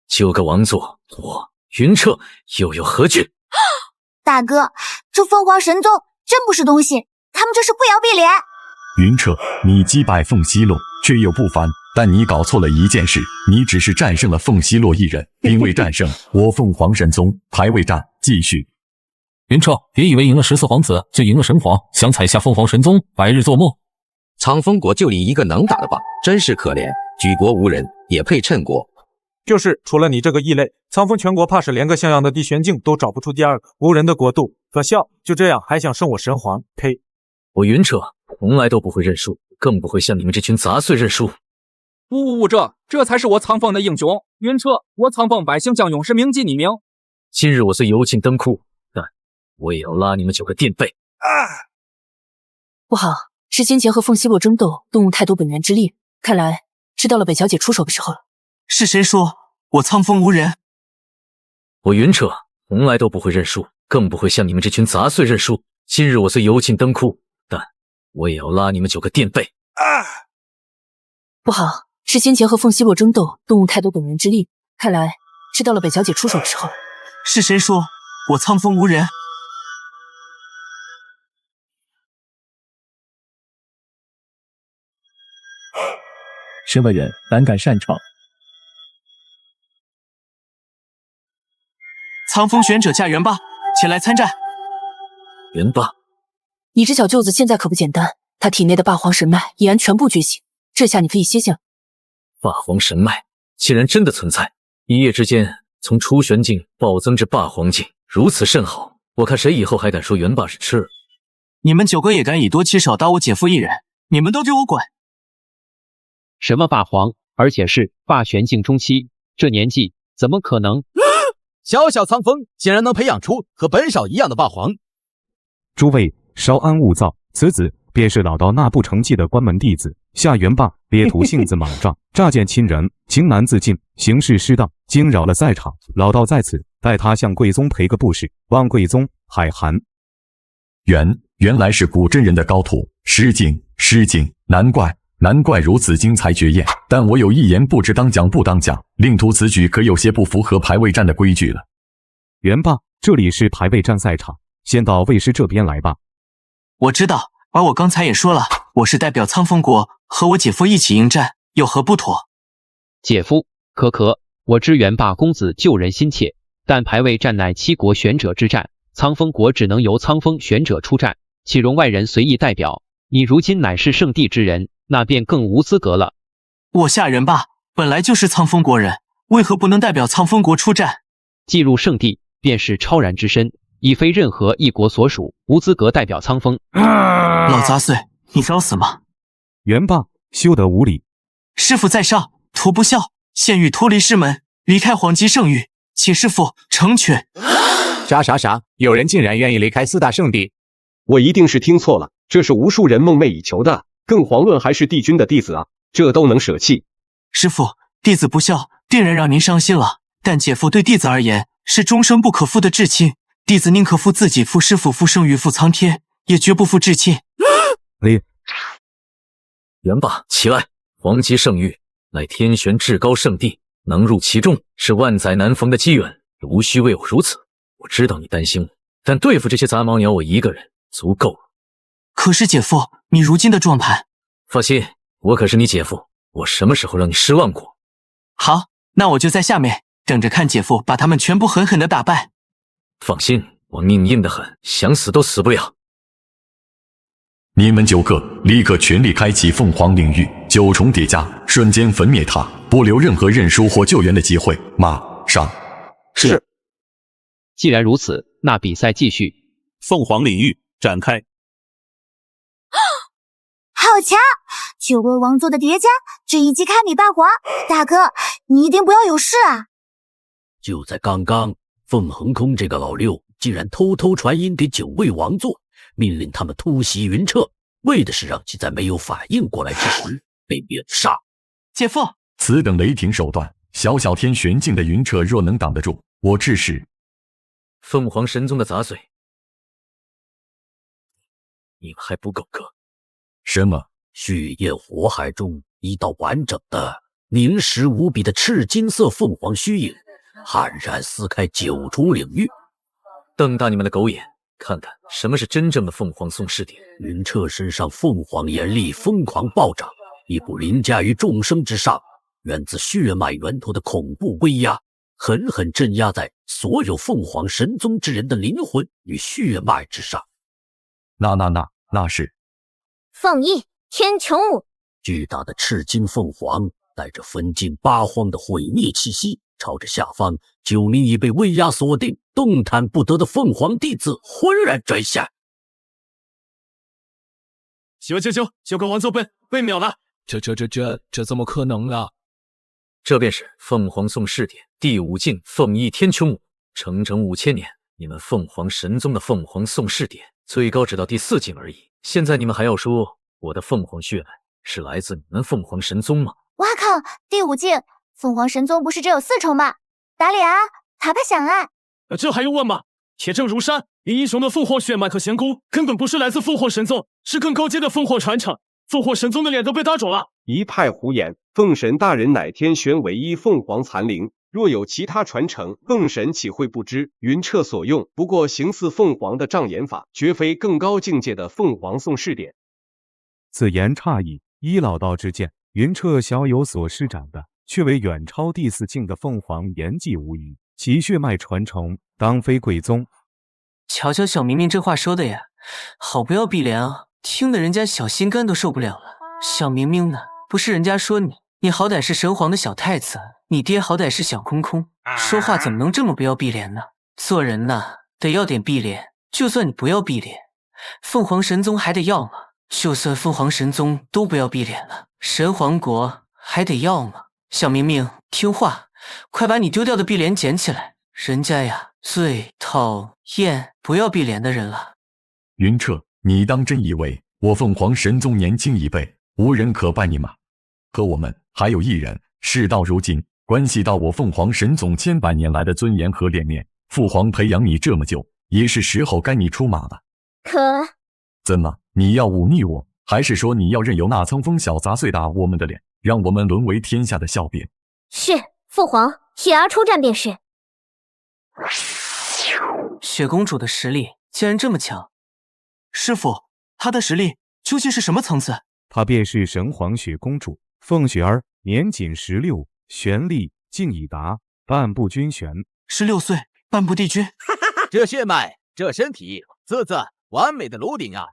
就个王座，我云彻又有何惧？大哥，这凤凰神宗真不是东西，他们这是不摇碧脸。云彻，你击败凤西洛确有不凡，但你搞错了一件事，你只是战胜了凤西洛一人，并未战胜我凤凰神宗。排位战继续。云彻，别以为赢了14皇子就赢了神皇，想踩下凤凰神宗，白日做梦。苍风国就你一个能打的吧，真是可怜，举国无人，也配称国。就是，除了你这个异类，苍风全国怕是连个像样的地玄境都找不出第二个。无人的国度，可笑！就这样还想胜我神皇？呸！我云彻从来都不会认输，更不会向你们这群杂碎认输。不，这才是我苍凤的英雄。云彻，我苍凤百姓将永世铭记你名。今日我虽油尽灯枯，但我也要拉你们9个垫背。不好，是先前和凤西洛争斗，动用太多本源之力，看来知道了北小姐出手的时候了。是谁说我苍风无人？我云彻从来都不会认输，更不会向你们这群杂碎认输。今日我虽油尽灯枯，但我也要拉你们9个垫背。不好，是先前和凤西洛争斗，动用太多本源之力，看来知道了北小姐出手的时候了。是谁说我苍风无人？身为人，胆敢擅闯。苍风玄者驾元霸，前来参战。元霸，你这小舅子现在可不简单，他体内的霸皇神脉已然全部觉醒，这下你可以歇歇了。霸皇神脉竟然真的存在，一夜之间从初玄境暴增至霸皇境，如此甚好。我看谁以后还敢说元霸是痴儿？你们9个也敢以多欺少，打我姐夫一人，你们都给我滚！什么霸皇，而且是霸玄境中期，这年纪怎么可能？小小苍风竟然能培养出和本少一样的霸皇！诸位稍安勿躁，此子便是老道那不成器的关门弟子夏元霸，烈图性子莽撞，乍见亲人，情难自禁，行事失当，惊扰了在场。老道在此代他向贵宗赔个不是，望贵宗海涵。原来是古真人的高徒，失敬，难怪如此精彩绝艳，但我有一言不知当讲不当讲，令徒此举可有些不符合排位战的规矩了。元霸，这里是排位战赛场，先到魏师这边来吧。我知道，而我刚才也说了，我是代表苍风国和我姐夫一起应战，有何不妥？姐夫，可，我知元霸公子救人心切，但排位战乃7国玄者之战，苍风国只能由苍风玄者出战，岂容外人随意代表？你如今乃是圣地之人，那便更无资格了。我夏元霸本来就是苍风国人，为何不能代表苍风国出战？既入圣地，便是超然之身，已非任何一国所属，无资格代表苍风。老杂碎，你找死吗？元霸，休得无礼！师父在上，徒不孝，现欲脱离师门，离开皇极圣域，请师父成全。啥？有人竟然愿意离开4大圣地？我一定是听错了，这是无数人梦寐以求的，更遑论还是帝君的弟子啊，这都能舍弃？师父，弟子不孝，定然让您伤心了。但姐夫对弟子而言是终生不可负的至亲，弟子宁可负自己，负师父，负圣域，负苍天，也绝不负至亲。元霸，起来！皇极圣域乃天玄至高圣地，能入其中是万载难逢的机缘，无需为我如此。我知道你担心我，但对付这些杂毛鸟，我一个人足够了。可是姐夫，你如今的状态……放心，我可是你姐夫，我什么时候让你失望过？好，那我就在下面等着看姐夫把他们全部狠狠的打败。放心，我命硬得很，想死都死不了。你们9个立刻全力开启凤凰领域，9重叠加，瞬间焚灭它，不留任何认输或救援的机会。马上。是。既然如此，那比赛继续。凤凰领域展开。好强！9位王座的叠加，这一击堪比霸华。大哥，你一定不要有事啊！就在刚刚，凤恒空这个老六竟然偷偷传音给9位王座，命令他们突袭云彻，为的是让其在没有反应过来之时被灭杀。姐夫，此等雷霆手段，小小天玄境的云彻若能挡得住，我致是凤凰神宗的杂碎，你们还不够格。什么？血焰火海中，一道完整的、凝实无比的赤金色凤凰虚影，悍然撕开9重领域。瞪大你们的狗眼，看看什么是真正的凤凰宋氏典。云彻身上凤凰炎力疯狂暴涨，一股凌驾于众生之上、源自血脉源头的恐怖威压，狠狠镇压在所有凤凰神宗之人的灵魂与血脉之上。那是凤翼天穹舞，巨大的赤金凤凰带着分尽八荒的毁灭气息，朝着下方9名已被威压锁定、动弹不得的凤凰弟子轰然拽下。9个王座被秒了！这怎么可能啊？这便是凤凰宋氏典第5境凤翼天穹舞，整5000年，你们凤凰神宗的凤凰宋氏典最高只到第4境而已。现在你们还要说我的凤凰血脉是来自你们凤凰神宗吗？哇靠！第5境凤凰神宗不是只有4重吗？打脸啊！爬爬响啊！这还用问吗？铁证如山，林英雄的凤凰血脉和仙功根本不是来自凤凰神宗，是更高阶的凤凰传承。凤凰神宗的脸都被打肿了。一派胡言！凤神大人乃天玄唯一凤凰残灵，若有其他传承，凤神岂会不知？云彻所用不过形似凤凰的障眼法，绝非更高境界的凤凰宋氏典。此言差矣。依老道之见，云彻小有所施展的，却为远超第4境的凤凰言迹无疑，其血脉传承当非贵宗。瞧瞧小明明这话说的呀，好不要碧莲啊，听得人家小心肝都受不了了。小明明呢，不是人家说你好歹是神皇的小太子，你爹好歹是小空空，说话怎么能这么不要碧莲呢？做人呢，得要点碧莲，就算你不要碧莲，凤凰神宗还得要吗？就算凤凰神宗都不要碧莲了，神皇国还得要吗？小明明，听话，快把你丢掉的碧莲捡起来，人家呀最讨厌不要碧莲的人了。云彻，你当真以为我凤凰神宗年轻一辈，无人可拜你吗？可我们还有一人，事到如今，关系到我凤凰神宗千百年来的尊严和脸面，父皇培养你这么久，也是时候该你出马了。可怎么，你要忤逆我，还是说你要任由那苍风小杂碎打我们的脸，让我们沦为天下的笑柄？是父皇，雪儿出战便是。雪公主的实力竟然这么强，师傅，她的实力究竟是什么层次？她便是神皇雪公主凤雪儿，年仅16，玄力竟已达半步君玄。16岁，半步帝君。这血脉，这身体，完美的炉鼎啊！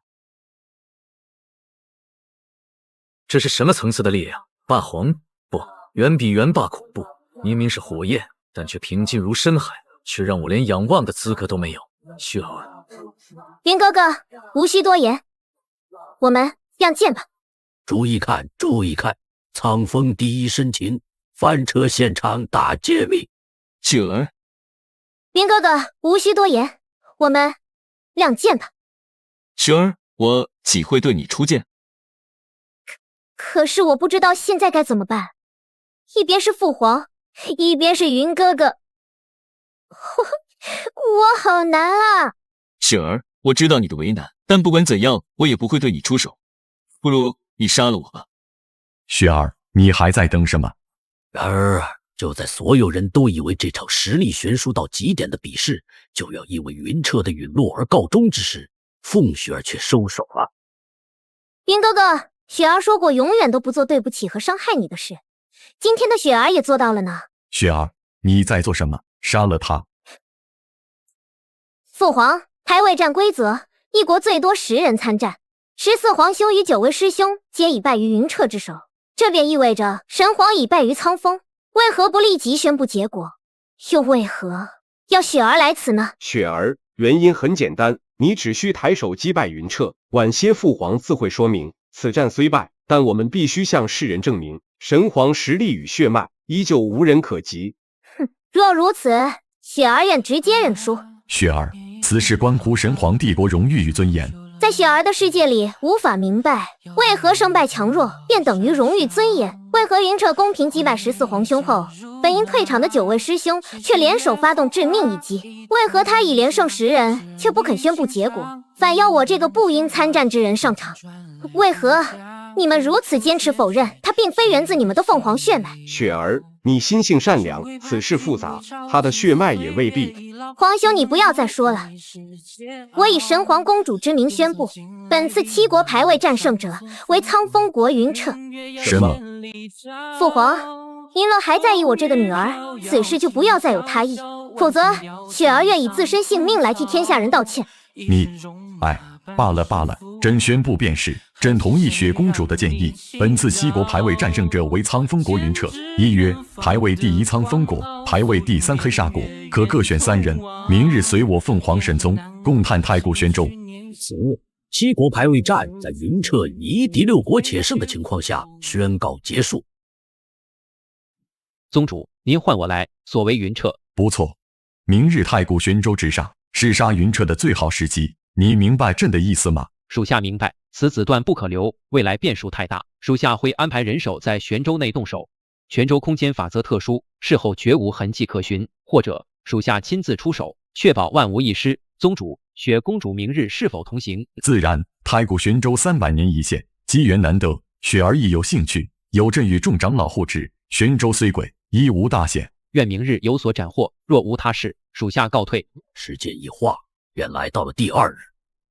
这是什么层次的力量？霸皇？不，远比元霸恐怖。明明是火焰，但却平静如深海，却让我连仰望的资格都没有。雪儿，云哥哥，无需多言，我们亮剑吧。注意看，苍风第一深情，翻车现场打揭秘。雪儿，云哥哥，无需多言，我们亮剑吧。雪儿，我岂会对你出剑？可是我不知道现在该怎么办，一边是父皇，一边是云哥哥，我好难啊！雪儿，我知道你的为难，但不管怎样，我也不会对你出手。不如你杀了我吧。雪儿，你还在等什么？然而，就在所有人都以为这场实力悬殊到极点的比试就要因为云彻的陨落而告终之时，凤雪儿却收手了。云哥哥，雪儿说过永远都不做对不起和伤害你的事，今天的雪儿也做到了呢。雪儿，你在做什么？杀了他！父皇，排位战规则，一国最多10人参战，14皇兄与9位师兄皆已败于云彻之手，这便意味着神皇已败于苍风。为何不立即宣布结果？又为何要雪儿来此呢？雪儿，原因很简单，你只需抬手击败云彻，晚些父皇自会说明。此战虽败，但我们必须向世人证明，神皇实力与血脉依旧无人可及。哼，若如此，雪儿愿直接认输。雪儿，此事关乎神皇帝国荣誉与尊严。在雪儿的世界里，无法明白为何胜败强弱便等于荣誉尊严。为何云彻公平击败14皇兄后，本应退场的9位师兄却联手发动致命一击？为何他已连胜10人，却不肯宣布结果，反要我这个不应参战之人上场？为何你们如此坚持否认他并非源自你们的凤凰血脉？雪儿，你心性善良，此事复杂，他的血脉也未必。皇兄，你不要再说了。我以神皇公主之名宣布，本次7国排位战胜者为苍风国云彻。什么？父皇，您若还在意我这个女儿，此事就不要再有他意，否则雪儿愿以自身性命来替天下人道歉。你，罢了罢了，朕宣布便是，朕同意雪公主的建议。本次7国排位战胜者为苍风国云彻，依约排位第1苍风国，排位第3黑沙国，可各选3人，明日随我凤凰神宗共探太古玄州。此7国排位战在云彻以敌6国且胜的情况下宣告结束。宗主，您唤我来，所为云彻。不错，明日太古玄州之上是杀云彻的最好时机。你明白朕的意思吗？属下明白，此子断不可留，未来变数太大，属下会安排人手在玄州内动手。玄州空间法则特殊，事后绝无痕迹可寻，或者属下亲自出手，确保万无一失。宗主，雪公主明日是否同行？自然，太古玄州300年一现，机缘难得，雪儿亦有兴趣，有朕与众长老护持，玄州虽贵，亦无大险。愿明日有所斩获，若无他事，属下告退。时间一晃，便来到了第2日。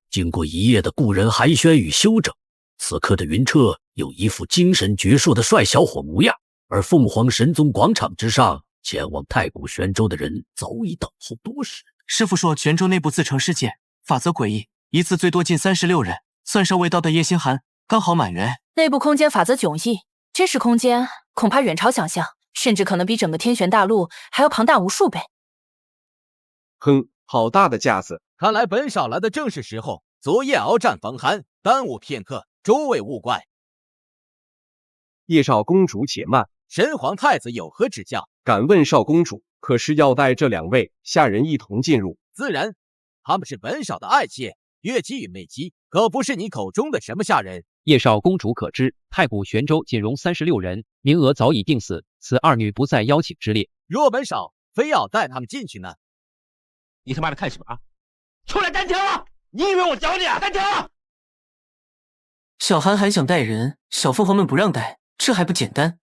经过一夜的故人寒暄与休整，此刻的云彻有一副精神矍铄的帅小伙模样，而凤凰神宗广场之上，前往太古玄州的人早已等候多时。师父说玄州内部自成世界，法则诡异，一次最多进36人，算上未到的叶星寒，刚好满员。内部空间法则迥异，真实空间恐怕远超想象，甚至可能比整个天玄大陆还要庞大无数倍。哼，好大的架子！看来本少来的正是时候。昨夜鏖战防寒，耽误片刻，诸位勿怪。叶少公主且慢，神皇太子有何指教？敢问少公主，可是要带这2位下人一同进入？自然，他们是本少的爱妾，月姬与美姬，可不是你口中的什么下人。叶少公主可知，太古玄州仅容36人，名额早已定死，此2女不在邀请之列。若本少非要带他们进去呢？你他妈的看什么啊？出来单挑啊！你以为我教你啊？单挑啊！小韩还想带人，小凤凰们不让带，这还不简单？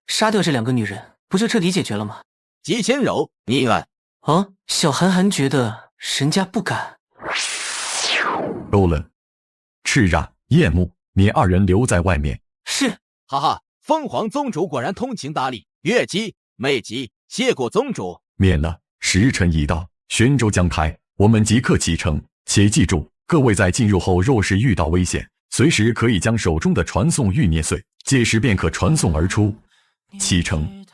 杀掉这2个女人，不就彻底解决了吗？姬千柔，你敢？啊！小韩觉得人家不敢。够了，赤然、叶幕，你2人留在外面。是。哈哈，凤凰宗主果然通情达理。月姬、美姬，谢过宗主。免了，时辰已到，玄州将开，我们即刻启程。且记住，各位在进入后若是遇到危险，随时可以将手中的传送玉捏碎，届时便可传送而出。启程。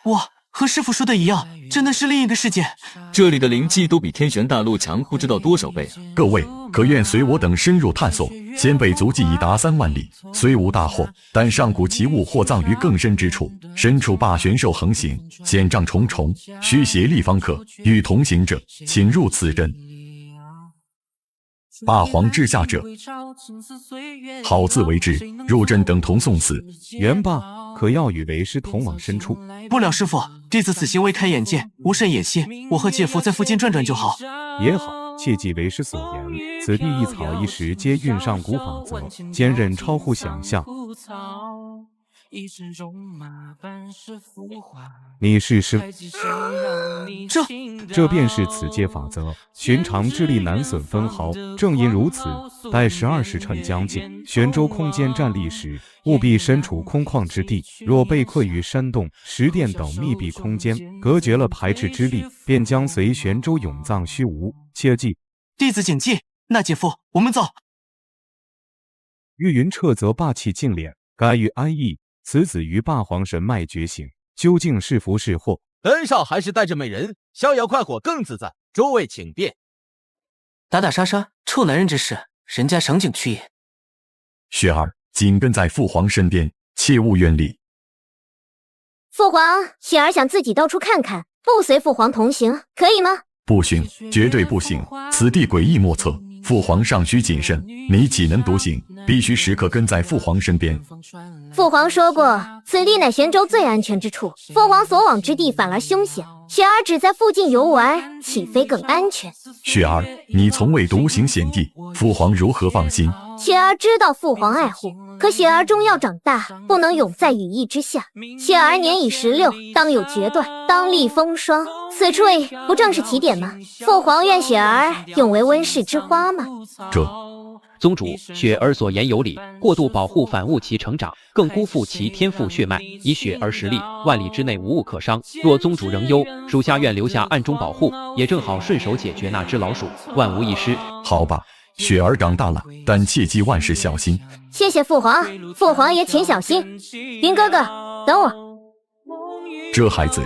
哇，和师父说的一样，真的是另一个世界。这里的灵气都比天玄大陆强不知道多少倍啊！各位可愿随我等深入探索？先辈足迹已达3万里，虽无大祸，但上古奇物或葬于更深之处，深处霸玄兽横行，险障重重，需协力方可。与同行者，请入此阵。霸皇之下者，好自为之。入阵等同送死。元霸可要与为师同往深处？不了，师父，弟子此行未开眼界，无甚野心。我和姐夫在附近转转就好。也好。切记为师所言，此地一草一石皆蕴上古法则，坚韧超乎想象。你是师，这便是此界法则，寻常之力难损分毫。正因如此，待12时辰将近，玄州空间战力时，务必身处空旷之地。若被困于山洞、石殿等密闭空间，隔绝了排斥之力，便将随玄州永葬虚无。切记，弟子谨记。那姐夫，我们走。玉云彻则霸气尽敛，该欲安逸。此子于霸皇神脉觉醒，究竟是福是祸，本少还是带着美人逍遥快活更自在，诸位请便。打打杀杀，臭男人之事，人家赏景去也。雪儿紧跟在父皇身边，切勿远离。父皇，雪儿想自己到处看看，不随父皇同行，可以吗？不行，绝对不行！此地诡异莫测，父皇尚需谨慎，你岂能独行？必须时刻跟在父皇身边。父皇说过，此地乃玄州最安全之处，父皇所往之地反而凶险，雪儿只在附近游玩，岂非更安全？雪儿，你从未独行险地，父皇如何放心？雪儿知道父皇爱护，可雪儿终要长大，不能永在羽翼之下。雪儿年已16，当有决断，当立风霜。此处不正是起点吗？父皇愿雪儿永为温室之花吗？宗主，雪儿所言有理，过度保护反误其成长，更辜负其天赋血脉。以雪儿实力，万里之内无物可伤。若宗主仍忧，属下愿留下暗中保护，也正好顺手解决那只老鼠，万无一失。好吧，雪儿长大了，但切记万事小心。谢谢父皇，父皇也请小心。云哥哥，等我。这孩子，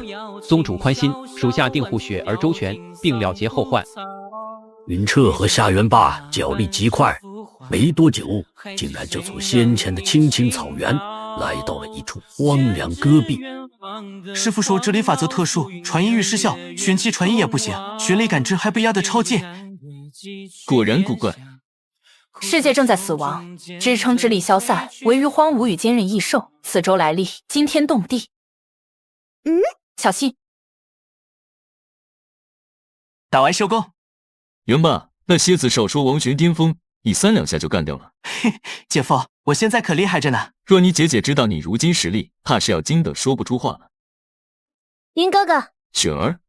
宗主宽心，属下定护雪儿周全，并了结后患。云彻和夏元霸脚力极快，没多久，竟然就从先前的青青草原来到了一处荒凉戈壁。师父说这里法则特殊，传音欲失效，玄气传音也不行，玄雷感知还被压得超贱。果然古怪。世界正在死亡，支撑之力消散，唯余荒芜与坚韧异兽。四周来历惊天动地。小心！打完收工。元霸，那蝎子少说王玄巅峰，你3两下就干掉了。嘿，姐夫，我现在可厉害着呢。若你姐姐知道你如今实力，怕是要惊得说不出话了。云哥哥，雪儿，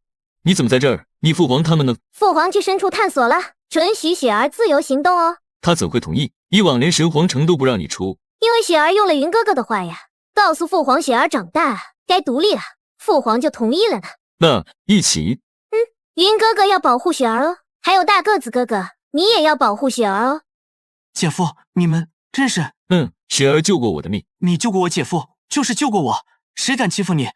你怎么在这儿？你父皇他们呢？父皇去深处探索了，准许雪儿自由行动哦。他怎会同意？以往连神皇城都不让你出。因为雪儿用了云哥哥的话呀，告诉父皇雪儿长大该独立了，父皇就同意了呢。那一起？云哥哥要保护雪儿哦，还有大个子哥哥，你也要保护雪儿哦。姐夫，你们真是……雪儿救过我的命。你救过我姐夫，就是救过我，谁敢欺负你？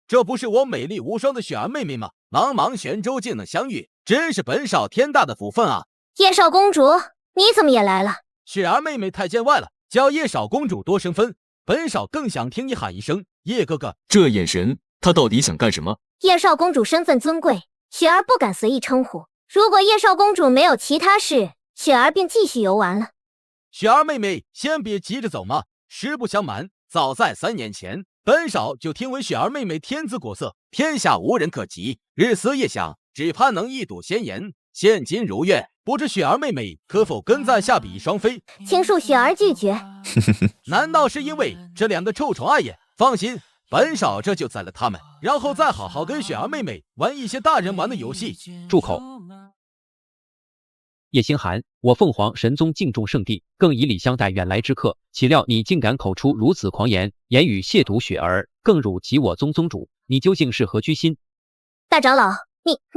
这不是我美丽无双的雪儿妹妹吗？茫茫玄州竟能相遇，真是本少天大的福分啊！叶少公主，你怎么也来了？雪儿妹妹太见外了，叫叶少公主多生分。本少更想听你喊一声叶哥哥。这眼神，他到底想干什么？叶少公主身份尊贵，雪儿不敢随意称呼。如果叶少公主没有其他事，雪儿便继续游玩了。雪儿妹妹，先别急着走嘛。实不相瞒，早在3年前，本少就听闻雪儿妹妹天姿国色，天下无人可及，日思夜想，只盼能一睹仙颜。现今如愿，不知雪儿妹妹可否跟在下比双飞？请恕雪儿拒绝。难道是因为这2个臭虫爱眼？放心，本少这就宰了他们，然后再好好跟雪儿妹妹玩一些大人玩的游戏。住口！叶星寒，我凤凰神宗敬重圣地，更以礼相待远来之客，岂料你竟敢口出如此狂言，言语亵渎雪儿，更辱及我宗宗主，你究竟是何居心？大长老，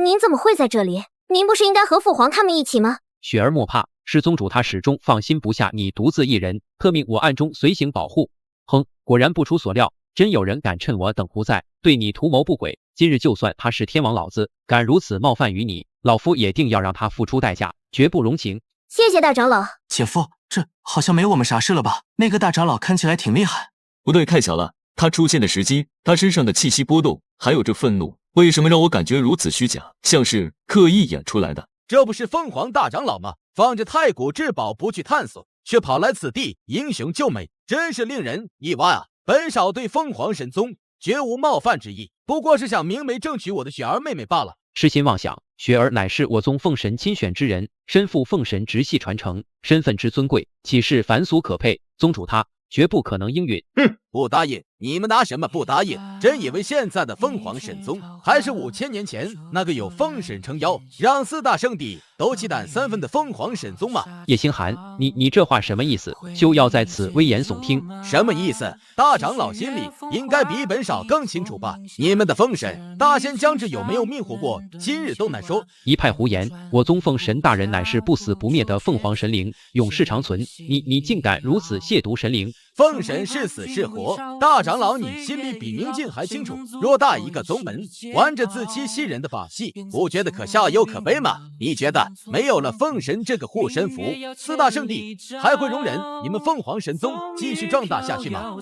您怎么会在这里？您不是应该和父皇他们一起吗？雪儿莫怕，是宗主他始终放心不下你独自一人，特命我暗中随行保护。哼，果然不出所料，真有人敢趁我等不在，对你图谋不轨。今日就算他是天王老子，敢如此冒犯于你，老夫也定要让他付出代价，绝不容情。谢谢大长老。姐夫，这好像没我们啥事了吧？那个大长老看起来挺厉害。不对，太小了。他出现的时机，他身上的气息波动，还有这愤怒，为什么让我感觉如此虚假，像是刻意演出来的？这不是凤凰大长老吗？放着太古至宝不去探索，却跑来此地英雄救美，真是令人意外啊！本少对凤凰神宗绝无冒犯之意，不过是想明媒正娶我的雪儿妹妹罢了。痴心妄想，雪儿乃是我宗凤神亲选之人，身负凤神直系传承，身份之尊贵，岂是凡俗可配？宗主他绝不可能应允。不答应！你们拿什么不答应？真以为现在的凤凰神宗还是5000年前那个有凤神撑腰，让4大圣地都忌惮3分的凤凰神宗吗？叶星寒，你这话什么意思？休要在此危言耸听。什么意思？大长老心里应该比本少更清楚吧？你们的凤神大仙将至有没有命活过今日都难说。一派胡言！我宗凤神大人乃是不死不灭的凤凰神灵，永世长存。你竟敢如此亵渎神灵，凤神是死是活，大长老你心里比明镜还清楚。偌大一个宗门，玩着自欺欺人的把戏，不觉得可笑又可悲吗？你觉得没有了凤神这个护身符，4大圣地还会容忍你们凤凰神宗继续壮大下去吗？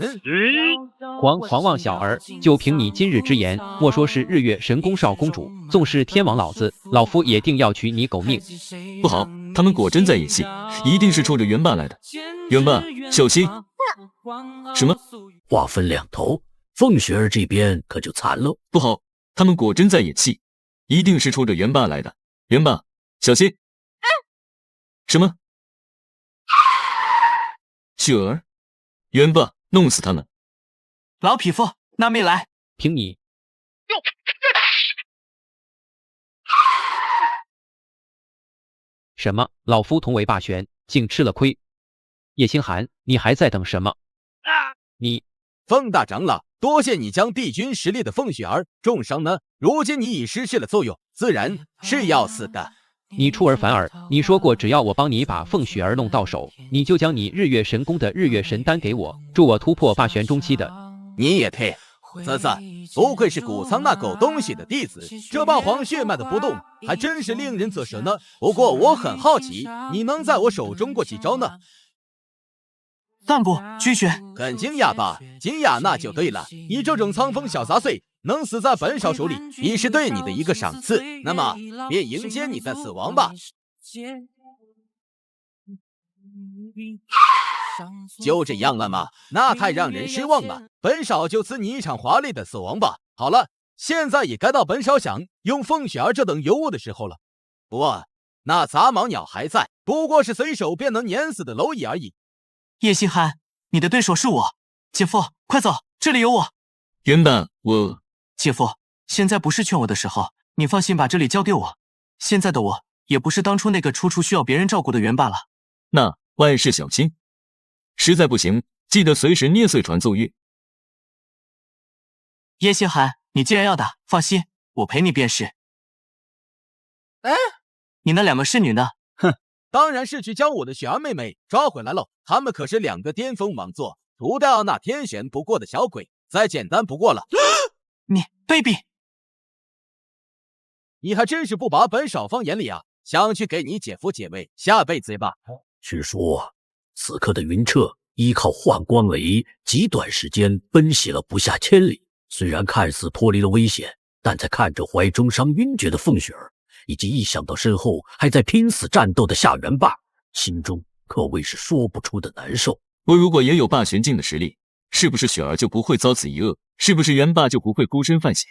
狂妄小儿，就凭你今日之言，莫说是日月神宫少公主，纵是天王老子，老夫也定要取你狗命！不好，他们果真在演戏，一定是冲着元霸来的。元霸，小心！什么？话分两头，凤雪儿这边可就惨了。不好，他们果真在演戏，一定是冲着元霸来的。元霸，小心！什么？雪儿，元霸，弄死他们！老匹夫，那没来，凭你！什么？老夫同为霸玄，竟吃了亏。叶星寒，你还在等什么？你凤大长老，多谢你将帝君实力的凤雪儿重伤呢，如今你已失去了作用，自然是要死的。你出尔反尔，你说过只要我帮你把凤雪儿弄到手，你就将你日月神宫的日月神丹给我，助我突破霸玄中期的。你也配？啧啧，不愧是谷仓那狗东西的弟子，这霸皇血脉的不动还真是令人啧舌呢。不过我很好奇，你能在我手中过几招呢？但不拒绝。很惊讶吧？惊讶那就对了。你这种苍风小杂碎能死在本少手里，已是对你的一个赏赐。那么便迎接你的死亡吧。就这样了吗？那太让人失望了。本少就赐你一场华丽的死亡吧。好了，现在也该到本少想用凤雪儿这等尤物的时候了。不过那杂毛鸟还在，不过是随手便能碾死的蝼蚁而已。叶星寒，你的对手是我。姐夫，快走，这里有我。元霸，我……姐夫，现在不是劝我的时候，你放心把这里交给我。现在的我也不是当初那个处处需要别人照顾的元霸了。那万事小心，实在不行，记得随时捏碎传奏乐。叶星寒，你既然要打，放心，我陪你便是。哎，你那两个侍女呢？哼，当然是去将我的雪儿妹妹抓回来喽。她们可是2个巅峰王座，除掉那天选不过的小鬼，再简单不过了。你卑鄙！你还真是不把本少放眼里啊！想去给你姐夫解围，下辈子吧。据说此刻的云彻依靠幻光雷，极短时间奔袭了不下1000里。虽然看似脱离了危险，但在看着怀中伤晕厥的凤雪儿，以及一想到身后还在拼死战斗的夏元霸，心中可谓是说不出的难受。我如果也有霸玄境的实力，是不是雪儿就不会遭此一厄？是不是元霸就不会孤身犯险？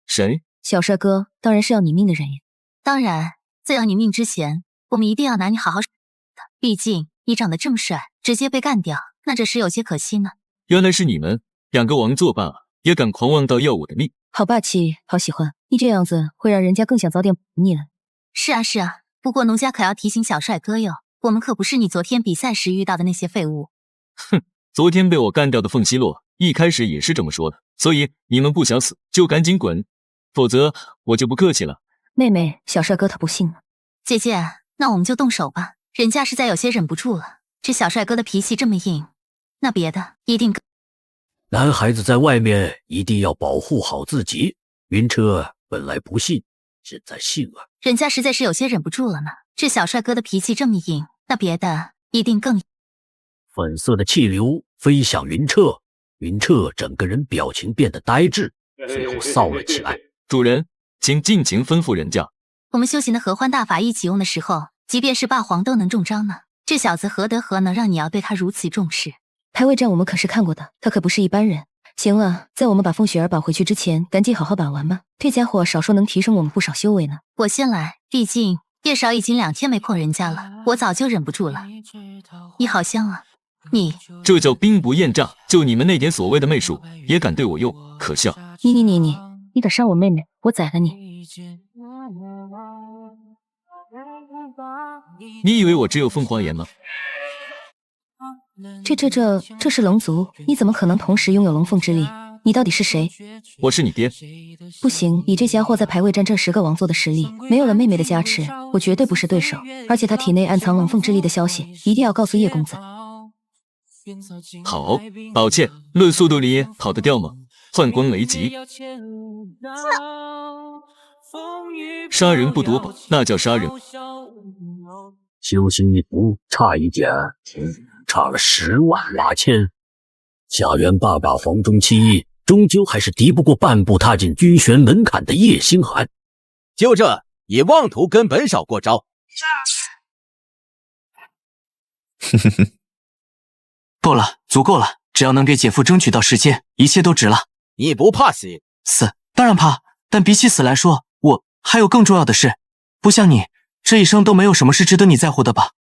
谁？小帅哥，当然是要你命的人呀。当然，在要你命之前，我们一定要拿你好好的。毕竟你长得这么帅，直接被干掉，那这是有些可惜呢。原来是你们2个王作罢，也敢狂妄到要我的命？好霸气，好喜欢。你这样子会让人家更想早点你了。是啊是啊，不过奴家可要提醒小帅哥哟，我们可不是你昨天比赛时遇到的那些废物。哼，昨天被我干掉的凤西洛一开始也是这么说的，所以你们不想死就赶紧滚，否则我就不客气了。妹妹，小帅哥他不信了。姐姐，那我们就动手吧。人家实在有些忍不住了，这小帅哥的脾气这么硬，那别的一定更……男孩子在外面一定要保护好自己。云彻本来不信，现在信了。人家实在是有些忍不住了呢。这小帅哥的脾气这么硬，那别的一定更……粉色的气流飞向云彻，云彻整个人表情变得呆滞，随后骚了起来。主人，请尽情吩咐人家。我们修行的合欢大法一启用的时候，即便是霸皇都能中招呢。这小子何德何能让你要对他如此重视？排位战我们可是看过的，他可不是一般人。行了，在我们把凤雪儿绑回去之前，赶紧好好把玩吧。这家伙少说能提升我们不少修为呢。我先来，毕竟叶少已经2天没碰人家了，我早就忍不住了。你好香啊！你这叫兵不厌诈，就你们那点所谓的媚术也敢对我用，可笑！你敢伤我妹妹，我宰了你！你以为我只有凤凰眼吗？这是龙族，你怎么可能同时拥有龙凤之力？你到底是谁？我是你爹。不行，你这家伙在排位战这10个王座的实力，没有了妹妹的加持，我绝对不是对手。而且他体内暗藏龙凤之力的消息，一定要告诉叶公子。好，抱歉，论速度你也跑得掉吗？幻光雷击，杀人不夺宝，那叫杀人。修行一途差一点，差了108000。夏元霸霸黄中期，终究还是敌不过半步踏进军旋门槛的叶星寒。就这也妄图跟本少过招？够了，足够了，只要能给姐夫争取到时间，一切都值了。你不怕死？死当然怕，但比起死来说，我还有更重要的事。不像你，这一生都没有什么是值得你在乎的吧？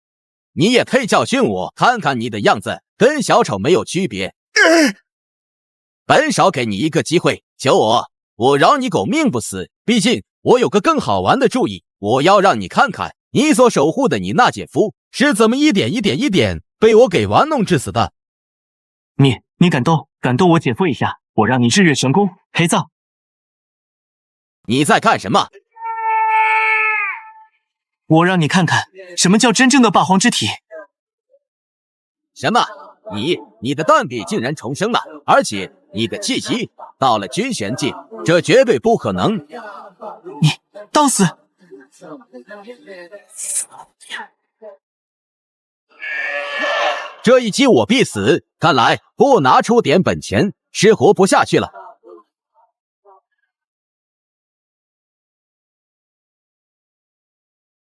你也配教训我？看看你的样子，跟小丑没有区别。本少给你一个机会，求我饶你狗命不死。毕竟我有个更好玩的主意，我要让你看看你所守护的你那姐夫是怎么一点被我给玩弄致死的。你敢斗我姐夫一下，我让你日月神功陪葬。你在干什么？我让你看看什么叫真正的霸皇之体。什么？你的断臂竟然重生了，而且你的气息到了军旋境，这绝对不可能！你当死！这一击我必死，看来不拿出点本钱是活不下去了。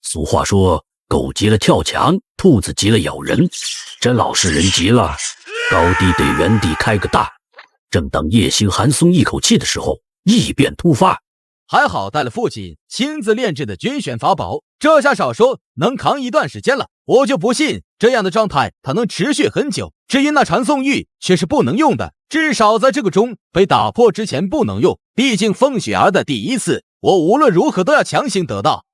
俗话说，狗急了跳墙，兔子急了咬人。这老实人急了，高低对原地开个大。正当叶星寒松一口气的时候，异变突发。还好带了父亲亲自炼制的军旋法宝，这下少说能扛一段时间了。我就不信这样的状态它能持续很久。至于那传送玉却是不能用的，至少在这个钟被打破之前不能用。毕竟凤雪儿的第一次，我无论如何都要强行得到。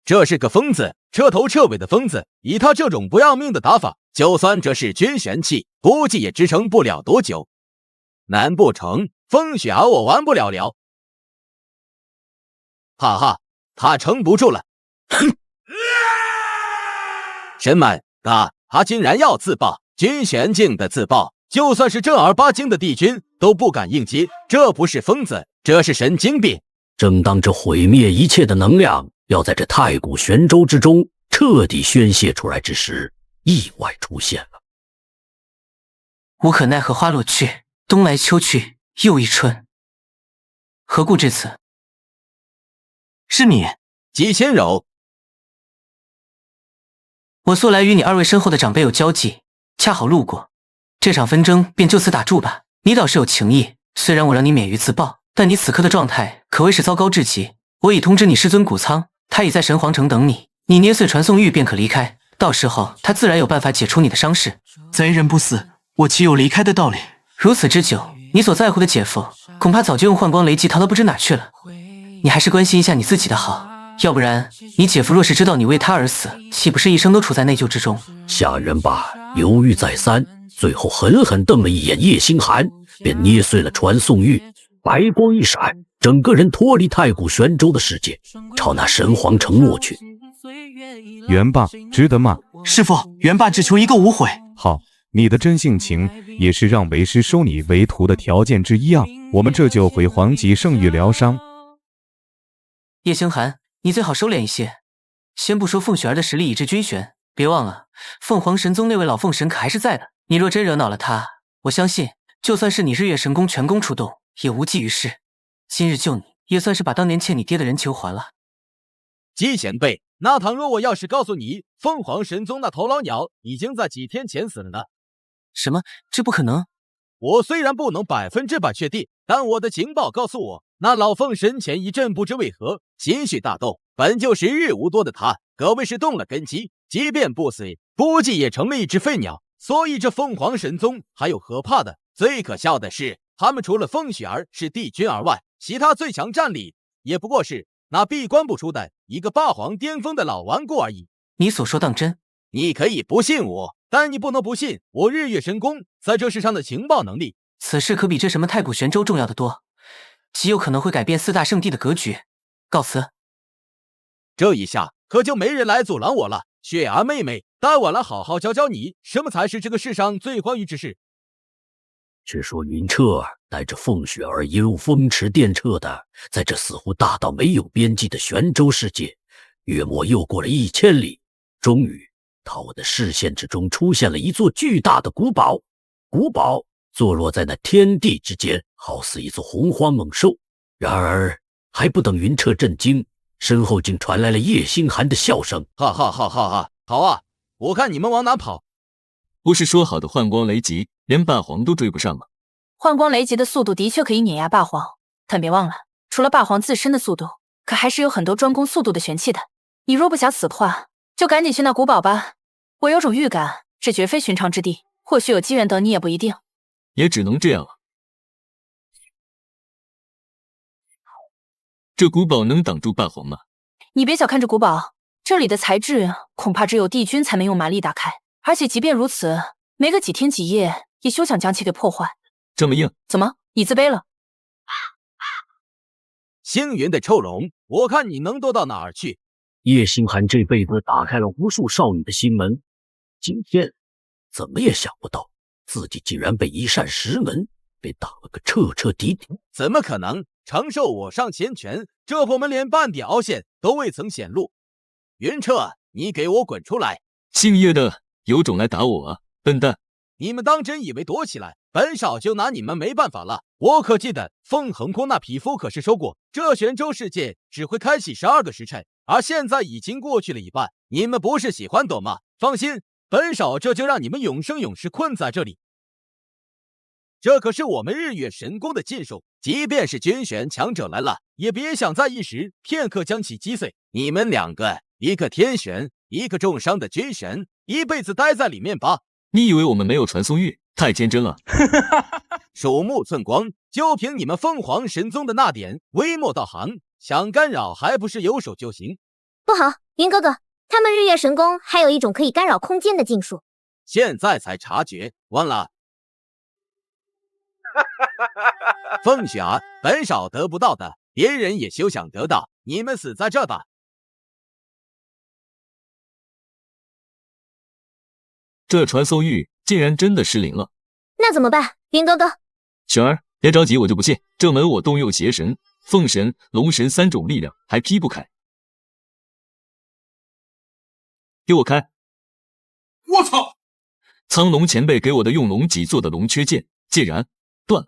这是个疯子，彻头彻尾的疯子。以他这种不要命的打法，就算这是军旋器，估计也支撑不了多久。难不成凤雪儿我完不了了？哈哈，他撑不住了。什么？他竟然要自爆！军旋境的自爆，就算是正儿八经的帝君都不敢应接。这不是疯子，这是神经病。正当这毁灭一切的能量要在这太古玄州之中彻底宣泄出来之时，意外出现了。无可奈何花落去，冬来秋去又一春。何故至此？是你，姬千柔。我素来与你二位身后的长辈有交际，恰好路过，这场纷争便就此打住吧。你倒是有情义，虽然我让你免于自爆，但你此刻的状态可谓是糟糕至极。我已通知你师尊谷仓，他已在神皇城等你，你捏碎传送玉便可离开，到时候他自然有办法解除你的伤势。贼人不死，我岂有离开的道理？如此之久，你所在乎的姐夫恐怕早就用幻光雷击逃到不知哪去了。你还是关心一下你自己的好，要不然你姐夫若是知道你为他而死，岂不是一生都处在内疚之中？夏元霸犹豫再三，最后狠狠瞪了一眼叶星寒，便捏碎了传送玉，白光一闪，整个人脱离太古玄州的世界，朝那神皇城落去。元霸值得骂。师父，元霸只求一个无悔。好，你的真性情也是让为师收你为徒的条件之一啊。我们这就回皇极圣域疗伤。叶星寒，你最好收敛一些。先不说凤雪儿的实力已至军旋，别忘了凤凰神宗那位老凤神可还是在的。你若真惹恼了他，我相信就算是你日月神功全功出动，也无济于事。今日救你，也算是把当年欠你爹的人情还了。姬前辈，那倘若我要是告诉你，凤凰神宗那头老鸟已经在几天前死了呢？什么？这不可能！我虽然不能100%确定，但我的情报告诉我，那老凤神前一阵不知为何心绪大动，本就时日无多的他，可谓是动了根基，即便不死，估计也成了一只废鸟。所以这凤凰神宗还有何怕的？最可笑的是，他们除了凤雪儿是帝君而外，其他最强战力也不过是那闭关不出的一个霸皇巅峰的老顽固而已。你所说当真？你可以不信我，但你不能不信我日月神功在这世上的情报能力。此事可比这什么太古玄州重要的多，极有可能会改变4大圣地的格局。告辞。这一下可就没人来阻拦我了。雪儿妹妹，待我来好好教教你，什么才是这个世上最欢愉之事。却说云彻带着凤雪儿一路风驰电掣的，在这似乎大到没有边际的玄州世界，约莫又过了1000里，终于，他我的视线之中出现了一座巨大的古堡。古堡坐落在那天地之间，好似一座洪荒猛兽。然而，还不等云彻震惊，身后竟传来了叶星寒的笑声：“哈哈哈哈哈！好啊，我看你们往哪跑！不是说好的幻光雷击，连霸皇都追不上吗？”幻光雷击的速度的确可以碾压霸皇，但别忘了，除了霸皇自身的速度，可还是有很多专攻速度的玄器的。你若不想死的话，就赶紧去那古堡吧。我有种预感，这绝非寻常之地，或许有机缘等你也不一定。也只能这样了。这古堡能挡住霸皇吗？你别小看这古堡，这里的材质恐怕只有帝君才能用蛮力打开，而且即便如此，没个几天几夜也休想将其给破坏。这么硬？怎么，你自卑了？星云的臭龙，我看你能多到哪儿去？叶星寒这辈子打开了无数少女的心门，今天怎么也想不到，自己竟然被一扇石门被打了个彻彻底底。怎么可能？承受我上仙拳，这破门连半点凹陷都未曾显露。云彻，你给我滚出来！姓叶的有种来打我啊，笨蛋！你们当真以为躲起来，本少就拿你们没办法了？我可记得凤衡宫那匹夫可是说过，这玄州世界只会开启12个时辰，而现在已经过去了一半。你们不是喜欢躲吗？放心，本少这就让你们永生永世困在这里。这可是我们日月神宫的禁术，即便是军玄强者来了，也别想在一时片刻将其击碎。你们2个，一个天玄，一个重伤的军玄，一辈子待在里面吧。你以为我们没有传送玉？太天真了。鼠目寸光，就凭你们凤凰神宗的那点微末道行，想干扰还不是有手就行？不好，云哥哥，他们日月神宫还有一种可以干扰空间的禁术。现在才察觉，完了。凤雪儿，本少得不到的，别人也休想得到。你们死在这吧！这传送玉竟然真的失灵了，那怎么办？云哥哥，雪儿，别着急，我就不信这门我动用邪神、凤神、龙神3种力量还劈不开。给我开！我操！苍龙前辈给我的用龙脊做的龙缺剑竟然断了，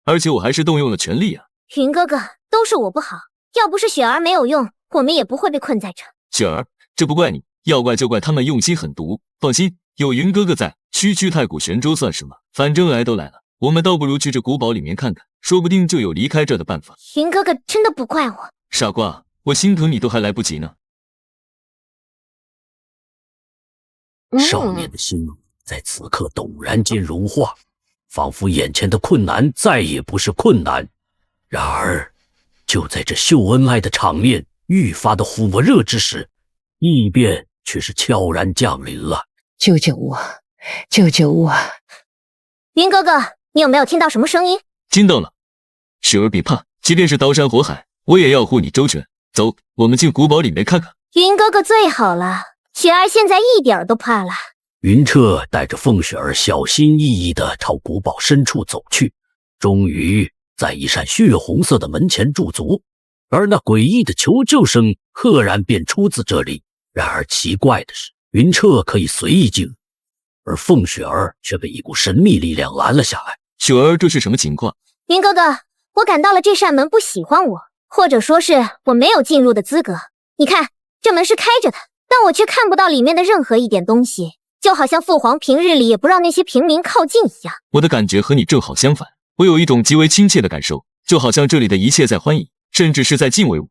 而且我还是动用了全力啊！云哥哥，都是我不好，要不是雪儿没有用，我们也不会被困在这。雪儿，这不怪你，要怪就怪他们用心狠毒。放心，有云哥哥在，区区太古玄州算什么？反正来都来了，我们倒不如去这古堡里面看看，说不定就有离开这的办法。云哥哥真的不怪我，傻瓜，我心疼你都还来不及呢。少年的心在此刻陡然间融化，仿佛眼前的困难再也不是困难。然而，就在这秀恩爱的场面愈发的火热之时，异变却是悄然降临了。救救我！救救我！云哥哥，你有没有听到什么声音？听到了。雪儿别怕，即便是刀山火海，我也要护你周全。走，我们进古堡里面看看。云哥哥最好了，雪儿现在一点都不怕了。云彻带着凤雪儿小心翼翼地朝古堡深处走去，终于在一扇血红色的门前驻足，而那诡异的求救声赫然便出自这里。然而奇怪的是，云彻可以随意进入，而凤雪儿却被一股神秘力量拦了下来。雪儿，这是什么情况？云哥哥，我感到了这扇门不喜欢我，或者说是我没有进入的资格。你看，这门是开着的，但我却看不到里面的任何一点东西，就好像父皇平日里也不让那些平民靠近一样。我的感觉和你正好相反，我有一种极为亲切的感受，就好像这里的一切在欢迎，甚至是在敬畏我。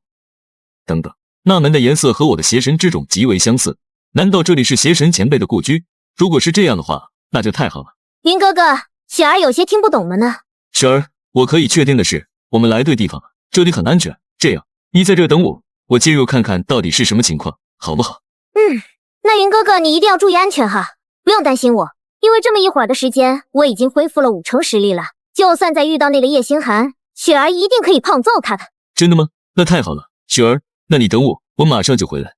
等等，那门的颜色和我的邪神之种极为相似，难道这里是邪神前辈的故居？如果是这样的话，那就太好了。云哥哥，雪儿有些听不懂了呢。雪儿，我可以确定的是，我们来对地方了，这里很安全。这样，你在这等我，我进入看看到底是什么情况，好不好？那云哥哥你一定要注意安全哈，不用担心我，因为这么一会儿的时间，我已经恢复了5成实力了。就算再遇到那个叶星寒，雪儿一定可以胖揍他的。真的吗？那太好了，雪儿，那你等我，我马上就回来。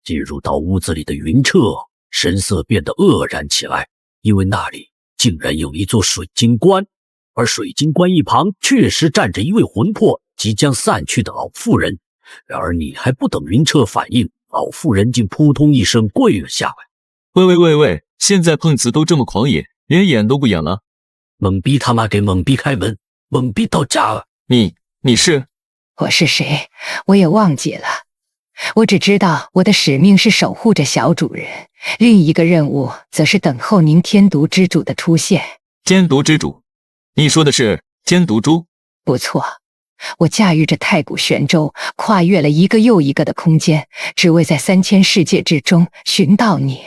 进入到屋子里的云彻神色变得愕然起来，因为那里竟然有一座水晶棺，而水晶棺一旁确实站着一位魂魄即将散去的老妇人。然而你还不等云彻反应，老妇人竟扑通一声跪了下来。喂，现在碰瓷都这么狂野，连眼都不演了？懵逼他妈给懵逼开门，懵逼到家了。你是？我是谁？我也忘记了。我只知道我的使命是守护着小主人，另一个任务则是等候您天毒之主的出现。天毒之主？你说的是天毒珠？不错，我驾驭着太古玄舟，跨越了一个又一个的空间，只为在3000世界之中寻到你。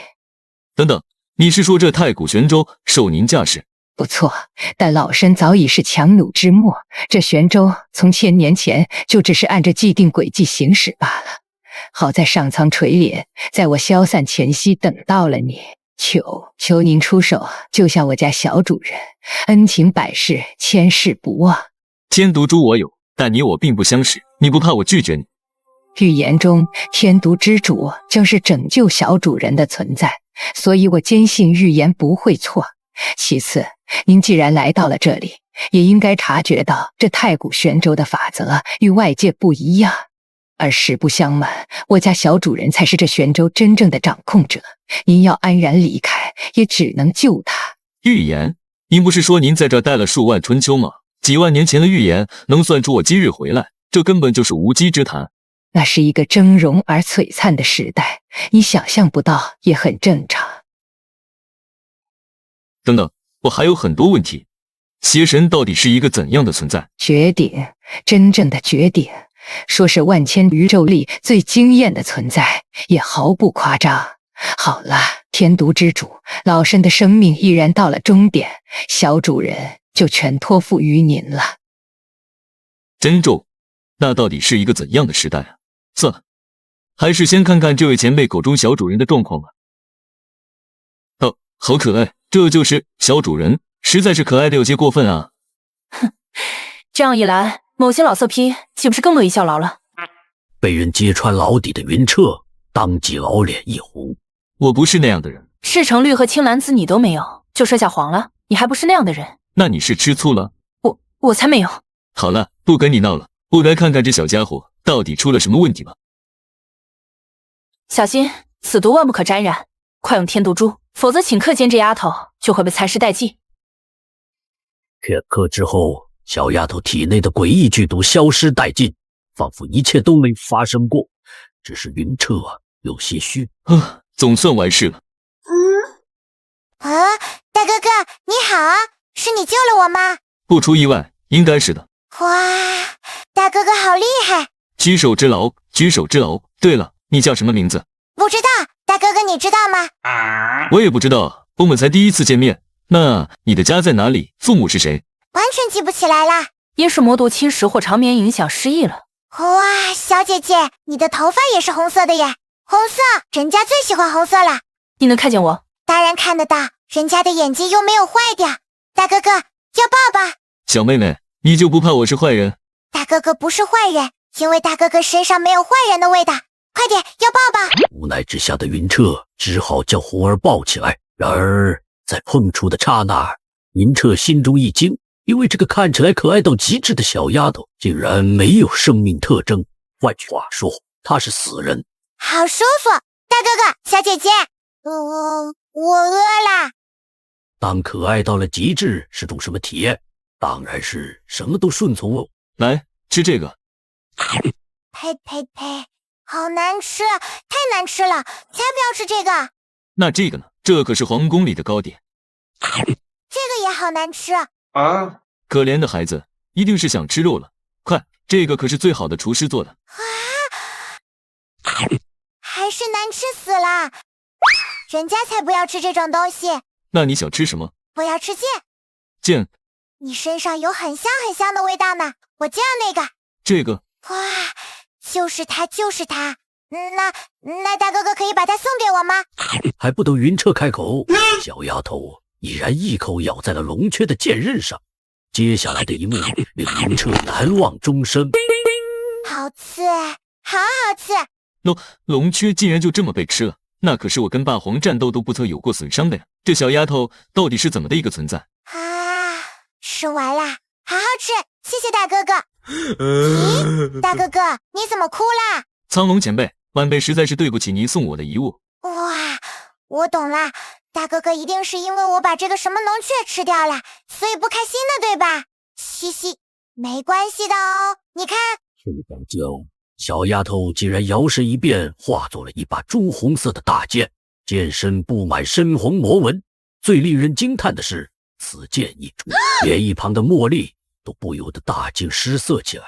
等等，你是说这太古玄舟受您驾驶？不错，但老身早已是强弩之末，这玄舟从1000年前就只是按着既定轨迹行驶罢了。好在上苍垂怜，在我消散前夕等到了你，求您出手救下我家小主人，恩情百世，千世不忘。天毒珠我有，但你我并不相识，你不怕我拒绝你？预言中天毒之主正是拯救小主人的存在，所以我坚信预言不会错。其次，您既然来到了这里，也应该察觉到这太古玄舟的法则与外界不一样。而实不相瞒，我家小主人才是这玄舟真正的掌控者，您要安然离开，也只能救他。预言？您不是说您在这待了数万春秋吗？几万年前的预言能算出我今日回来，这根本就是无稽之谈。那是一个峥嵘而璀璨的时代，你想象不到也很正常。等等，我还有很多问题。邪神到底是一个怎样的存在？绝顶，真正的绝顶，说是万千宇宙里最惊艳的存在，也毫不夸张。好了，天毒之主，老身的生命毅然到了终点，小主人就全托付于您了。真咒，那到底是一个怎样的时代啊？算了，还是先看看这位前辈口中小主人的状况吧。哦，好可爱，这就是小主人，实在是可爱的有些过分啊。哼，这样一来，某些老色批岂不是更乐意效劳了？被人揭穿老底的云彻当即老脸一红。我不是那样的人，赤橙绿和青蓝紫你都没有，就剩下黄了，你还不是那样的人？那你是吃醋了？我才没有。好了，不跟你闹了，我来看看这小家伙到底出了什么问题吧。小心，此毒万不可沾染，快用天毒珠，否则顷刻间这丫头就会被残尸殆尽。片刻之后，小丫头体内的诡异剧毒消失殆尽，仿佛一切都没发生过，只是云彻有些虚。总算完事了。大哥哥你好啊，是你救了我吗？不出意外，应该是的。哇，大哥哥好厉害！举手之劳，举手之劳。对了，你叫什么名字？不知道，大哥哥你知道吗？我也不知道，我们才第一次见面。那你的家在哪里？父母是谁？完全记不起来啦。因是魔毒侵蚀或长眠影响失忆了。哇，小姐姐，你的头发也是红色的耶！红色，人家最喜欢红色了。你能看见我？当然看得到，人家的眼睛又没有坏掉。大哥哥，要抱抱。小妹妹，你就不怕我是坏人？大哥哥不是坏人，因为大哥哥身上没有坏人的味道。快点，要抱抱。无奈之下的云彻只好将红儿抱起来。然而在碰触的刹那，云彻心中一惊，因为这个看起来可爱到极致的小丫头竟然没有生命特征，换句话说，她是死人。好舒服，大哥哥，小姐姐，我饿啦。当可爱到了极致是种什么体验？当然是什么都顺从哦。来，吃这个。呸，好难吃，太难吃了，才不要吃这个。那这个呢？这可是皇宫里的糕点。这个也好难吃啊！可怜的孩子，一定是想吃肉了。快，这个可是最好的厨师做的。还是难吃死了，人家才不要吃这种东西。那你想吃什么？我要吃剑。剑？你身上有很香很香的味道呢，我就要那个。这个？哇，就是它。那大哥哥可以把它送给我吗？还不等云彻开口，小丫头已然一口咬在了龙缺的剑刃上。接下来的一幕令云彻难忘终生。好刺，好好刺。龙缺竟然就这么被吃了，那可是我跟霸皇战斗都不曾有过损伤的呀。这小丫头到底是怎么的一个存在？啊，吃完了，好好吃，谢谢大哥哥。咦，大哥哥，你怎么哭啦？苍龙前辈，晚辈实在是对不起你送我的遗物。哇，我懂了，大哥哥一定是因为我把这个什么龙雀吃掉了，所以不开心的，对吧？嘻嘻，没关系的哦，你看。睡懒觉，小丫头竟然摇身一变，化作了一把朱红色的大剑，剑身布满深红魔纹。最令人惊叹的是，此剑一出，连一旁的茉莉都不由得大惊失色起来。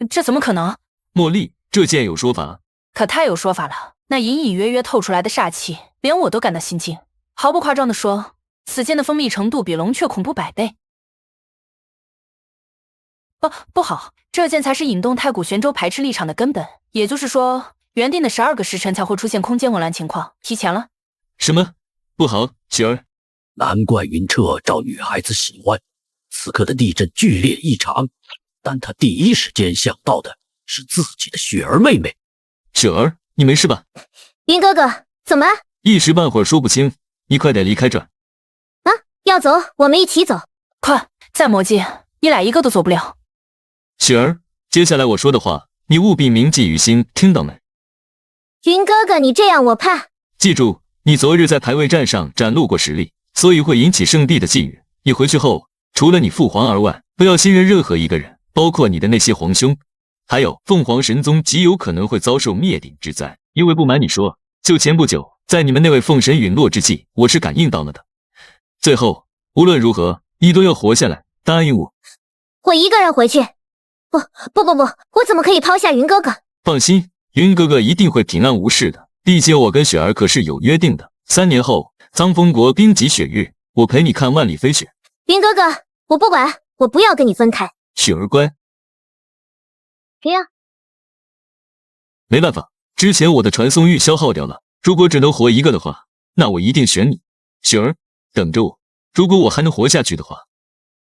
这怎么可能？茉莉，这剑有说法？可太有说法了，那隐隐约约透出来的煞气，连我都感到心惊。毫不夸张地说，此剑的锋利程度比龙雀恐怖100倍。不好，这剑才是引动太古玄州排斥立场的根本。也就是说，原定的12个时辰才会出现空间紊乱情况，提前了。什么？不好，雪儿！难怪云彻招女孩子喜欢。此刻的地震剧烈异常，但他第一时间想到的是自己的雪儿妹妹。雪儿，你没事吧？云哥哥，怎么？一时半会儿说不清，你快点离开这儿。啊，要走，我们一起走。快，在魔界，你俩一个都走不了。雪儿，接下来我说的话，你务必铭记于心，听到没？云哥哥，你这样我怕。记住，你昨日在排位战上展露过实力，所以会引起圣地的觊觎。你回去后，除了你父皇而外，不要信任任何一个人，包括你的那些皇兄。还有，凤凰神宗极有可能会遭受灭顶之灾，因为不瞒你说，就前不久，在你们那位凤神陨落之际，我是感应到了的。最后，无论如何，你都要活下来，答应我。我一个人回去。不，我怎么可以抛下云哥哥？放心，云哥哥一定会平安无事的。毕竟我跟雪儿可是有约定的。3年后，苍风国冰极雪日，我陪你看万里飞雪。云哥哥，我不管，我不要跟你分开。雪儿乖。谁呀？没办法，之前我的传送玉消耗掉了。如果只能活一个的话，那我一定选你。雪儿，等着我。如果我还能活下去的话。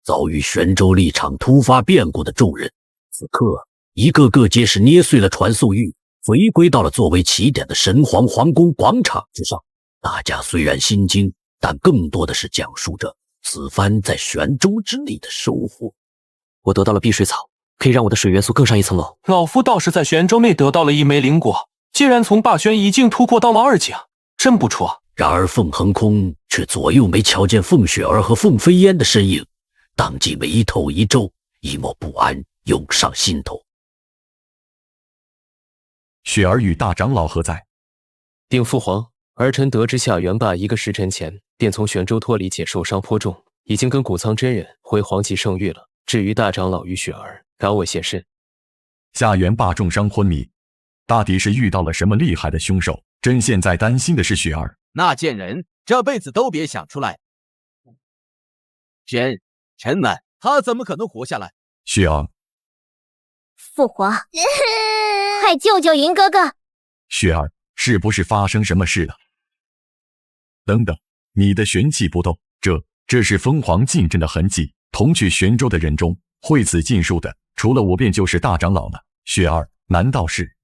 遭遇玄州立场突发变故的众人，此刻一个个皆是捏碎了传送玉，回归到了作为起点的神皇皇宫广场之上。大家虽然心惊，但更多的是讲述着此番在玄州之内的收获。我得到了碧水草，可以让我的水元素更上一层楼。老夫倒是在玄州内得到了一枚灵果，竟然从霸玄一境突破到了2境，真不错。然而凤横空却左右没瞧见凤雪儿和凤飞烟的身影，当即眉头一皱，一抹不安涌上心头。雪儿与大长老何在？禀父皇，儿臣得知夏元霸1个时辰前便从玄州脱离，且受伤颇重，已经跟谷仓真人回黄极圣域了。至于大长老与雪儿，赶我现身。夏元霸重伤昏迷，大抵是遇到了什么厉害的凶手。朕现在担心的是雪儿。那贱人这辈子都别想出来。臣们，他怎么可能活下来？雪儿，父皇，快救救云哥哥！雪儿，是不是发生什么事了？等等，你的玄气不动，这是凤凰禁阵的痕迹。同去玄州的人中，会此禁术的，除了我便就是大长老了。雪儿，难道是？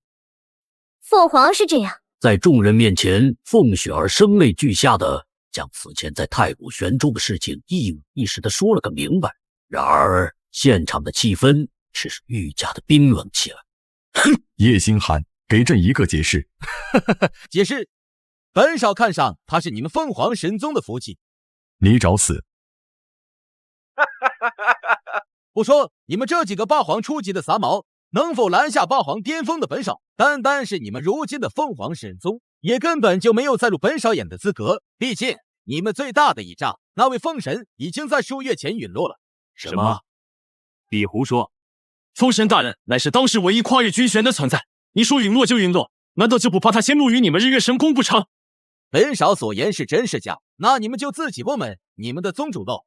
父皇是这样。在众人面前，凤雪儿声泪俱下的将此前在太古玄州的事情一五一十的说了个明白。然而现场的气氛却是愈加的冰冷起来。叶星寒，给朕一个解释。解释，本少看上他是你们凤凰神宗的福气。你找死！不说你们这几个霸皇初级的杂毛能否拦下霸皇巅峰的本少，单是你们如今的凤凰神宗，也根本就没有再入本少眼的资格。毕竟你们最大的倚仗，那位凤神已经在数月前陨落了。什么？别胡说！凤神大人乃是当时唯一跨越军玄的存在，你说陨落就陨落，难道就不怕他先入于你们日月神宫不成？本少所言是真是假，那你们就自己问问你们的宗主喽。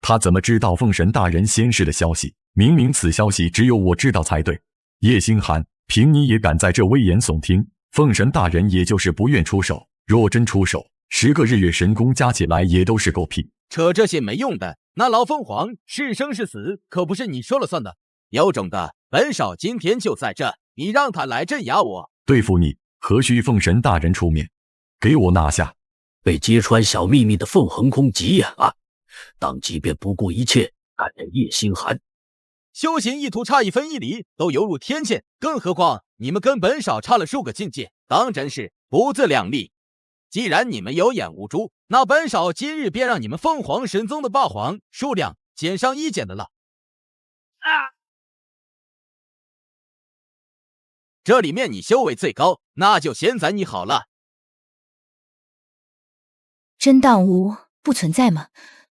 他怎么知道凤神大人仙逝的消息？明明此消息只有我知道才对。叶星寒，凭你也敢在这危言耸听？凤神大人也就是不愿出手，若真出手，10个日月神宫加起来也都是狗屁。扯这些没用的，那老凤凰是生是死，可不是你说了算的。有种的，本少今天就在这，你让他来镇压我。对付你，何须奉神大人出面？给我拿下！被揭穿小秘密的凤横空急眼了，当即便不顾一切赶着叶星寒。修行意图差1分1厘都犹如天堑，更何况你们跟本少差了数个境界，当真是不自量力。既然你们有眼无珠，那本少今日便让你们凤凰神宗的霸皇数量减上1减的了。这里面你修为最高，那就先宰你好了。真当无不存在吗？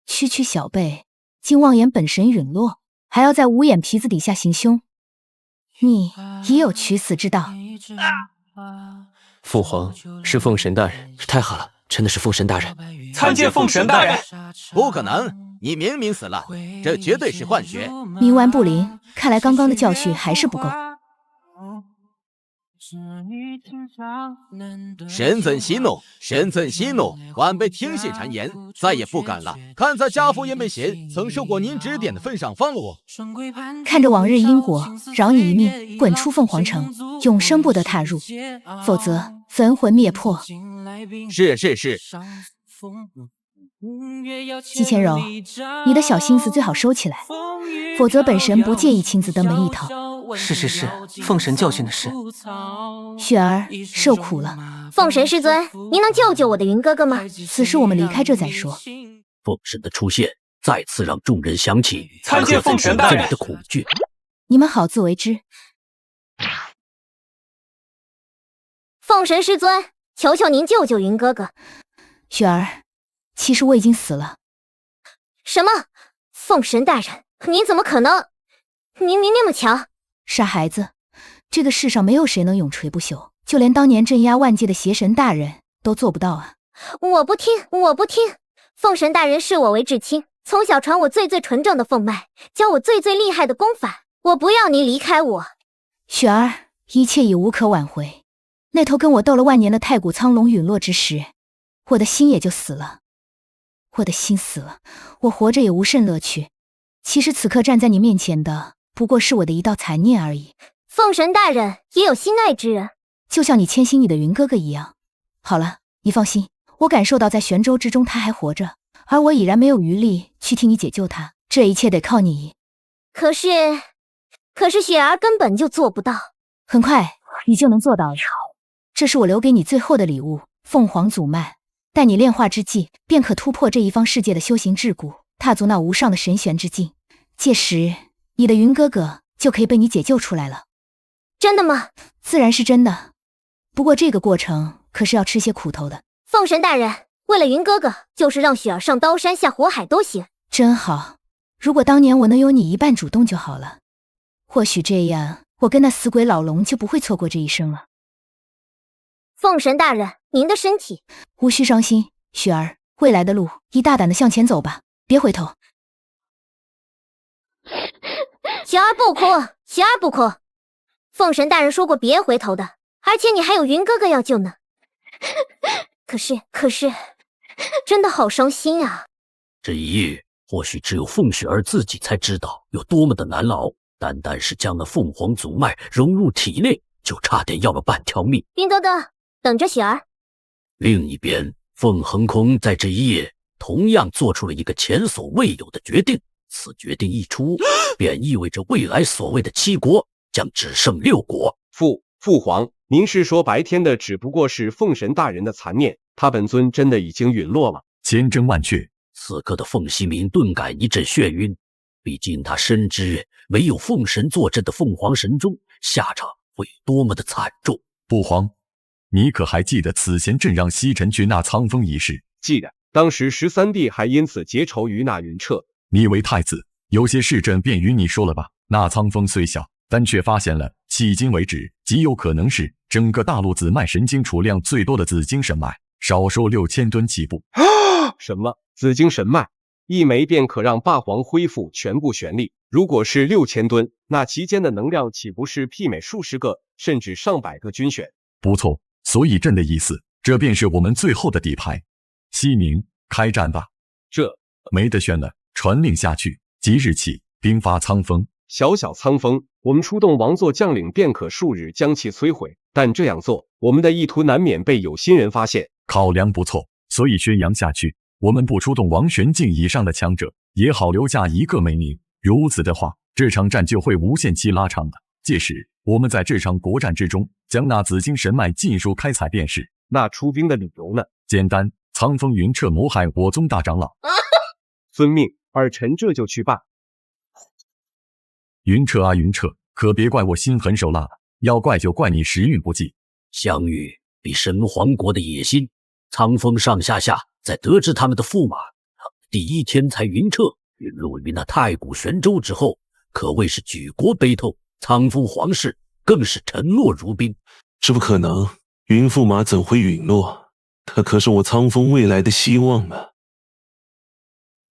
区区小辈，竟妄言本神陨落，还要在无眼皮子底下行凶，你也有取死之道。父皇是凤神大人，太好了，真的是凤神大人！参见凤神大人！不可能，你明明死了，这绝对是幻觉。冥顽不灵，看来刚刚的教训还是不够。神怎息怒？神怎息怒？晚辈听信谗言，再也不敢了。看在家父燕北贤曾受过您指点的份上，放了我。看着往日因果，饶你一命，滚出凤凰城，永生不得踏入，否则焚魂灭魄。是。季千柔，你的小心思最好收起来，否则本神不介意亲自登门一趟。是，凤神教训的事。雪儿受苦了。凤神师尊，您能救救我的云哥哥吗？此事我们离开这再说。凤神的出现再次让众人想起参见凤神大人的恐惧。你们好自为之。凤神师尊，求求您救救云哥哥。雪儿，其实我已经死了。什么？凤神大人，您怎么可能？您那么强？傻孩子，这个世上没有谁能永垂不朽，就连当年镇压万界的邪神大人都做不到啊！我不听！凤神大人视我为至亲，从小传我最纯正的凤脉，教我最厉害的功法。我不要您离开我。雪儿，一切已无可挽回。那头跟我斗了万年的太古苍龙陨落之时，我的心也就死了。我的心死了，我活着也无甚乐趣。其实此刻站在你面前的，不过是我的一道残念而已。凤神大人也有心爱之人，就像你谦心你的云哥哥一样。好了，你放心，我感受到在玄州之中他还活着，而我已然没有余力去替你解救他，这一切得靠你。可是雪儿根本就做不到。很快你就能做到了。这是我留给你最后的礼物，凤凰祖脉，待你炼化之际，便可突破这一方世界的修行桎梏，踏足那无上的神玄之境。届时你的云哥哥就可以被你解救出来了。真的吗？自然是真的，不过这个过程可是要吃些苦头的。凤神大人，为了云哥哥，就是让雪儿上刀山下火海都行。真好，如果当年我能有你一半主动就好了，或许这样我跟那死鬼老龙就不会错过这一生了。凤神大人，您的身体无需伤心，雪儿，未来的路你大胆的向前走吧，别回头。雪儿不哭，凤神大人说过别回头的，而且你还有云哥哥要救呢。可是，真的好伤心啊！这一夜，或许只有凤雪儿自己才知道有多么的难熬。单是将那凤凰祖脉融入体内，就差点要了半条命。云哥哥，等着雪儿。另一边，凤横空在这一夜同样做出了一个前所未有的决定。此决定一出，便意味着未来所谓的7国将只剩6国。父皇，您是说白天的只不过是凤神大人的残念，他本尊真的已经陨落了？千真万确。此刻的凤西明顿感一阵眩晕，毕竟他深知唯有凤神坐镇的凤凰神宗下场会多么的惨重。父皇，你可还记得此前朕让西尘去纳苍风一事？记得，当时13弟还因此结仇于纳云彻。你为太子，有些事朕便与你说了吧。那苍风虽小，但却发现了迄今为止极有可能是整个大陆紫脉神经储量最多的紫金神脉，少说6000吨起步。什么紫金神脉？一枚便可让霸皇恢复全部玄力。如果是6000吨，那其间的能量岂不是媲美数十个甚至上百个军选？不错，所以朕的意思，这便是我们最后的底牌。西明，开战吧！这没得选了，传令下去，即日起兵发苍风。小小苍风，我们出动王座将领便可数日将其摧毁。但这样做，我们的意图难免被有心人发现。考量不错，所以宣扬下去，我们不出动王玄境以上的强者，也好留下一个美名。如此的话，这场战就会无限期拉长的。届时，我们在这场国战之中，将那紫金神脉尽数开采便是。那出兵的理由呢？简单，苍风云彻谋害我宗大长老。遵命，儿臣这就去办。云彻啊云彻，可别怪我心狠手辣了，要怪就怪你时运不济。项羽比神皇国的野心，苍风上下在得知他们的驸马第一天才云彻陨落于那太古玄州之后，可谓是举国悲痛，苍风皇室更是沉落如冰。这不可能，云驸马怎会陨落？他可是我苍风未来的希望啊！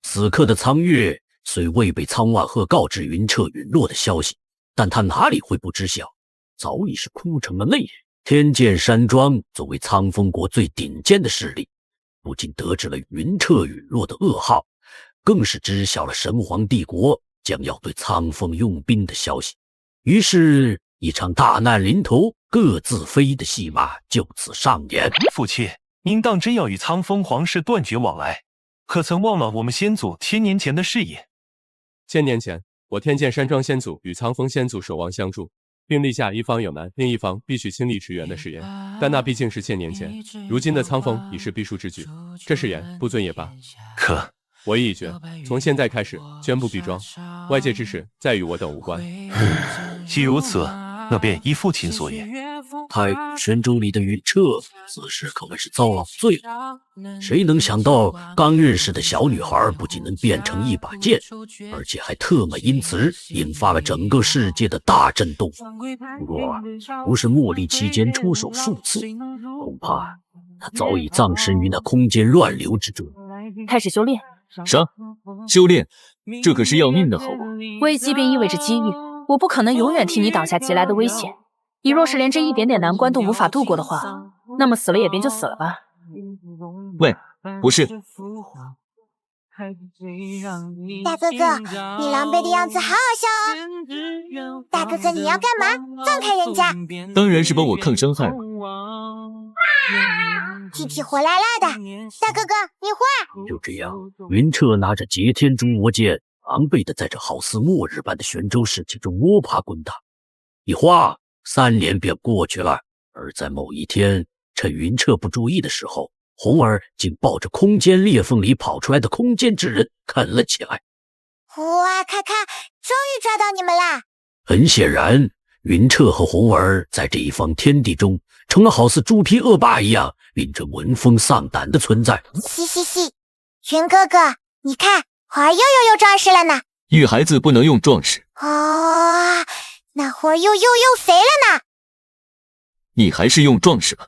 此刻的苍月虽未被苍万鹤告知云彻陨落的消息，但他哪里会不知晓，早已是哭成了泪人。天剑山庄作为苍风国最顶尖的势力，不仅得知了云彻陨落的噩耗，更是知晓了神皇帝国将要对苍风用兵的消息。于是一场大难临头各自飞的戏码就此上演。父亲，您当真要与苍风皇室断绝往来？可曾忘了我们先祖千年前的誓言？1000年前，我天剑山庄先祖与苍风先祖守望相助，并立下一方有难，另一方必须亲力驰援的誓言。但那毕竟是1000年前，如今的苍风已是必输之举，这誓言不遵也罢。可我意已决，从现在开始宣布闭庄，外界之事再与我等无关。既如此，那便依父亲所言。太古玄州里的云彻此时可谓是遭了罪了。谁能想到刚认识的小女孩不仅能变成一把剑，而且还特美因此引发了整个世界的大震动。不过不是茉莉期间出手数次，恐怕他早已葬身于那空间乱流之中。开始修炼。啥？修炼？这可是要命的好不？危机便意味着机遇，我不可能永远替你挡下急来的危险。你若是连这一点点难关都无法度过的话，那么死了也便就死了吧。喂，不是。大哥哥，你狼狈的样子好好笑哦。大哥哥，你要干嘛？放开人家！当然是帮我抗伤害了。屁屁火辣辣的，大哥哥，你坏！就这样，云彻拿着截天诛魔剑，狼狈的在这好似末日般的玄州世界中摸爬滚打。一晃3年便过去了，而在某一天，趁云彻不注意的时候，红儿竟抱着空间裂缝里跑出来的空间之人啃了起来。哇，咔咔，终于抓到你们啦！很显然，云彻和红儿在这一方天地中成了好似猪皮恶霸一样令人闻风丧胆的存在。嘻嘻嘻，云哥哥，你看，红儿又壮实了呢。育孩子不能用壮实。哦，那红儿又肥了呢。你还是用壮实吧。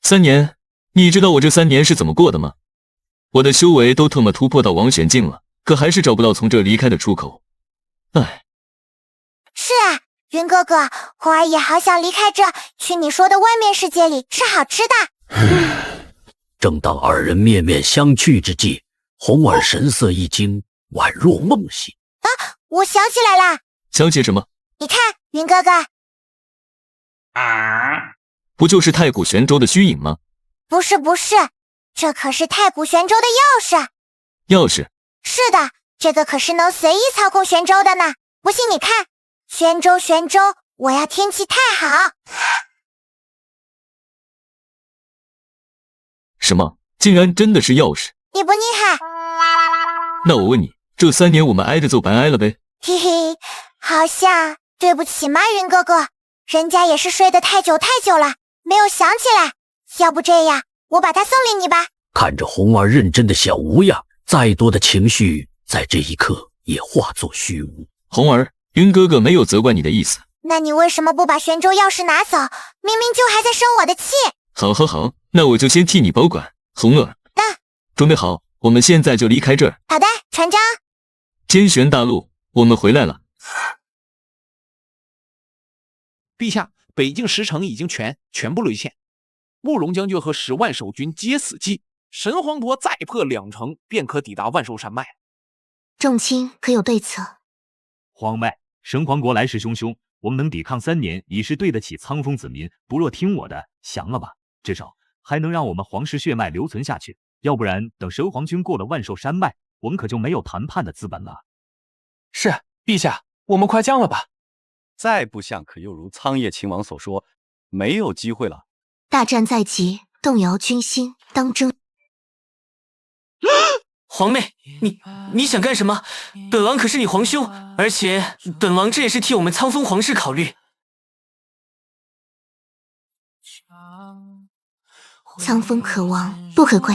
3年，你知道我这3年是怎么过的吗？我的修为都特么突破到王玄境了，可还是找不到从这离开的出口。唉。是啊，云哥哥，红儿也好想离开这，去你说的外面世界里吃好吃的。正当2人面面相觑之际，红儿神色一惊，宛若梦醒。啊，我想起来了。想起什么？你看，云哥哥。不就是太古玄州的虚影吗？不是，这可是太古玄州的钥匙。钥匙？是的，这个可是能随意操控玄州的呢。不信你看，玄州，我要天气太好。什么？竟然真的是钥匙？你不厉害？那我问你，这3年我们挨着揍白挨了呗？嘿嘿，好像对不起嘛，云哥哥，人家也是睡得太久了，没有想起来。要不这样，我把它送给你吧。看着红儿认真的小模样，再多的情绪在这一刻也化作虚无。红儿，云哥哥没有责怪你的意思。那你为什么不把玄州钥匙拿走？明明就还在生我的气。好，那我就先替你保管。红儿，准备好，我们现在就离开这儿。好的，船长。天玄大陆，我们回来了。陛下，北境10城已经全部沦陷，慕容将军和10万守军皆死寂，神皇国再破2城便可抵达万寿山脉。众卿可有对策？皇妹，神皇国来势汹汹，我们能抵抗3年，已是对得起苍风子民。不若听我的，降了吧，至少还能让我们皇室血脉留存下去。要不然，等神皇军过了万寿山脉，我们可就没有谈判的资本了。是，陛下，我们快降了吧。再不降，可又如苍叶秦王所说，没有机会了。大战在即，动摇军心，当争。皇妹，你想干什么？本王可是你皇兄，而且本王这也是替我们苍风皇室考虑。苍风可亡不可归，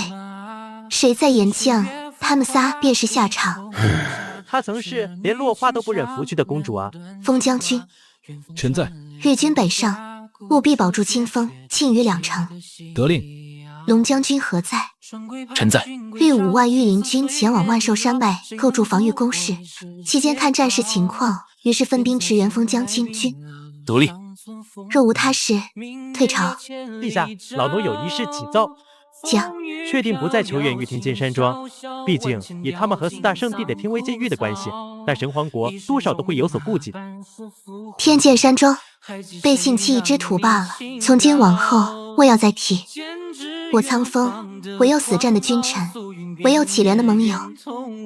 谁再言降，他们仨便是下场。她曾是连落花都不忍拂去的公主啊。风将军，臣在。日军北上，务必保住清风，庆余两城。得令。龙将军何在？臣在。率5万御林军前往万寿山脉构筑防御工事，期间看战事情况，于是分兵驰援封疆军军。得令。若无他事，退朝。陛下，老奴有一事启奏。讲。确定不再求援于天剑山庄，毕竟以他们和4大圣地的天威监狱的关系，那神皇国多少都会有所顾忌。天剑山庄被禁弃一支土罢了，从今往后莫要再提。我苍风唯有死战的君臣，唯有乞怜的盟友。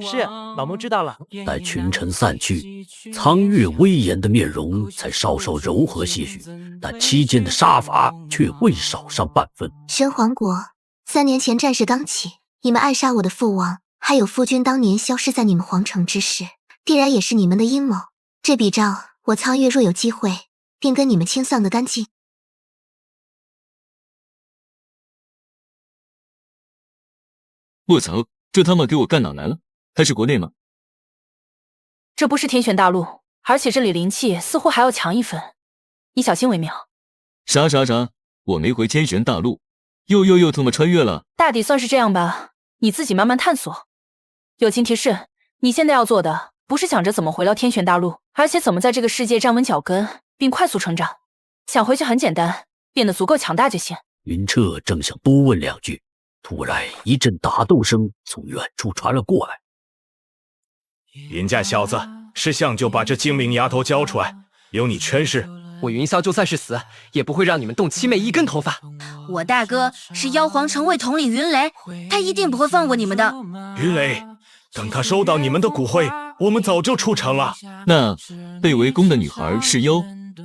是，老奴知道了。待群臣散去，苍月威严的面容才稍稍柔和些许，但期间的杀伐却未少上半分。神皇国3年前战事刚起，你们暗杀我的父王，还有夫君当年消失在你们皇城之事，必然也是你们的阴谋。这笔账，我苍月若有机会，便跟你们清算个干净。卧槽，这他妈给我干哪来了？还是国内吗？这不是天玄大陆，而且这里灵气似乎还要强一分，你小心为妙。啥？我没回天玄大陆。又他妈穿越了，大抵算是这样吧，你自己慢慢探索。友情提示，你现在要做的不是想着怎么回到天玄大陆，而且怎么在这个世界站稳脚跟并快速成长。想回去很简单，变得足够强大就行。云彻正想多问2句，突然一阵打斗声从远处传了过来。云家小子，识相就把这精明丫头交出来，由你诠释。我云霄就算是死，也不会让你们动七妹一根头发。我大哥是妖皇城卫统领云雷，他一定不会放过你们的。云雷，等他收到你们的骨灰，我们早就出城了。那被围攻的女孩是妖？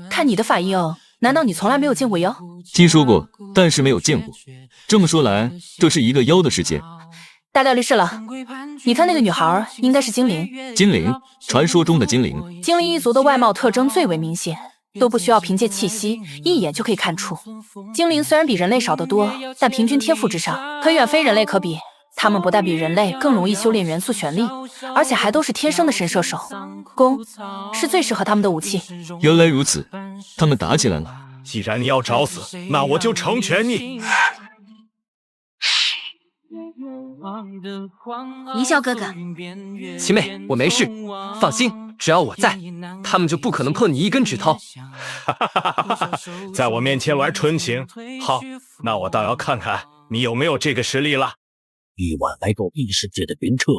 看你的反应，难道你从来没有见过妖？听说过，但是没有见过。这么说来，这是一个妖的世界。大料律师了，你看那个女孩应该是精灵。精灵，传说中的精灵。精灵一族的外貌特征最为明显，都不需要凭借气息，一眼就可以看出。精灵虽然比人类少得多，但平均天赋之上可远非人类可比。他们不但比人类更容易修炼元素玄力，而且还都是天生的神射手，弓是最适合他们的武器。原来如此，他们打起来了。既然你要找死，那我就成全你。云霄哥哥，齐妹，我没事，放心，只要我在，他们就不可能碰你一根指头。在我面前玩纯情，好，那我倒要看看你有没有这个实力了。一晚来到异世界的云彻，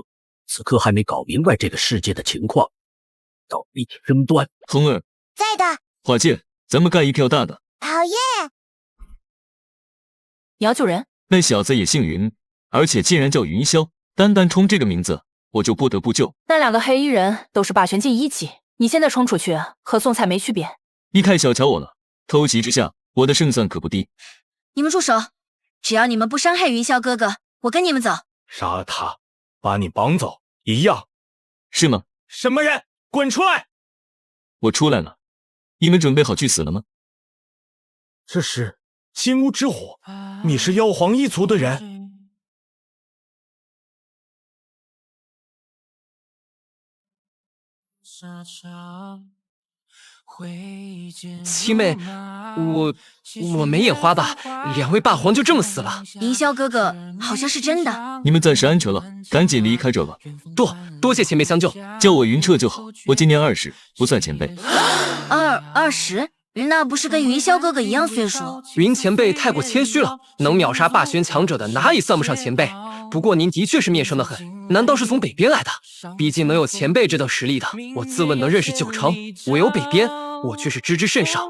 此刻还没搞明白这个世界的情况，倒一起争端。红儿在的。华剑，咱们干一票大的。讨厌。你要救人？那小子也姓云，而且竟然叫云霄，单冲这个名字，我就不得不救。那2个黑衣人都是霸权境1级，你现在冲出去和送菜没区别。你太小瞧我了，偷袭之下，我的胜算可不低。你们住手！只要你们不伤害云霄哥哥，我跟你们走。杀了他，把你绑走，一样。是吗？什么人？滚出来！我出来了，你们准备好去死了吗？这是金乌之火，你是妖皇一族的人。七妹，我没眼花吧？2位霸皇就这么死了？云霄哥哥好像是真的。你们暂时安全了，赶紧离开这吧。多谢前辈相救，叫我云彻就好。我今年20，不算前辈。20？那不是跟云霄哥哥一样岁数？云前辈太过谦虚了，能秒杀霸轩强者的哪里算不上前辈？不过您的确是面生的很，难道是从北边来的？毕竟能有前辈这等实力的，我自问能认识9成，唯有北边，我却是知之甚少。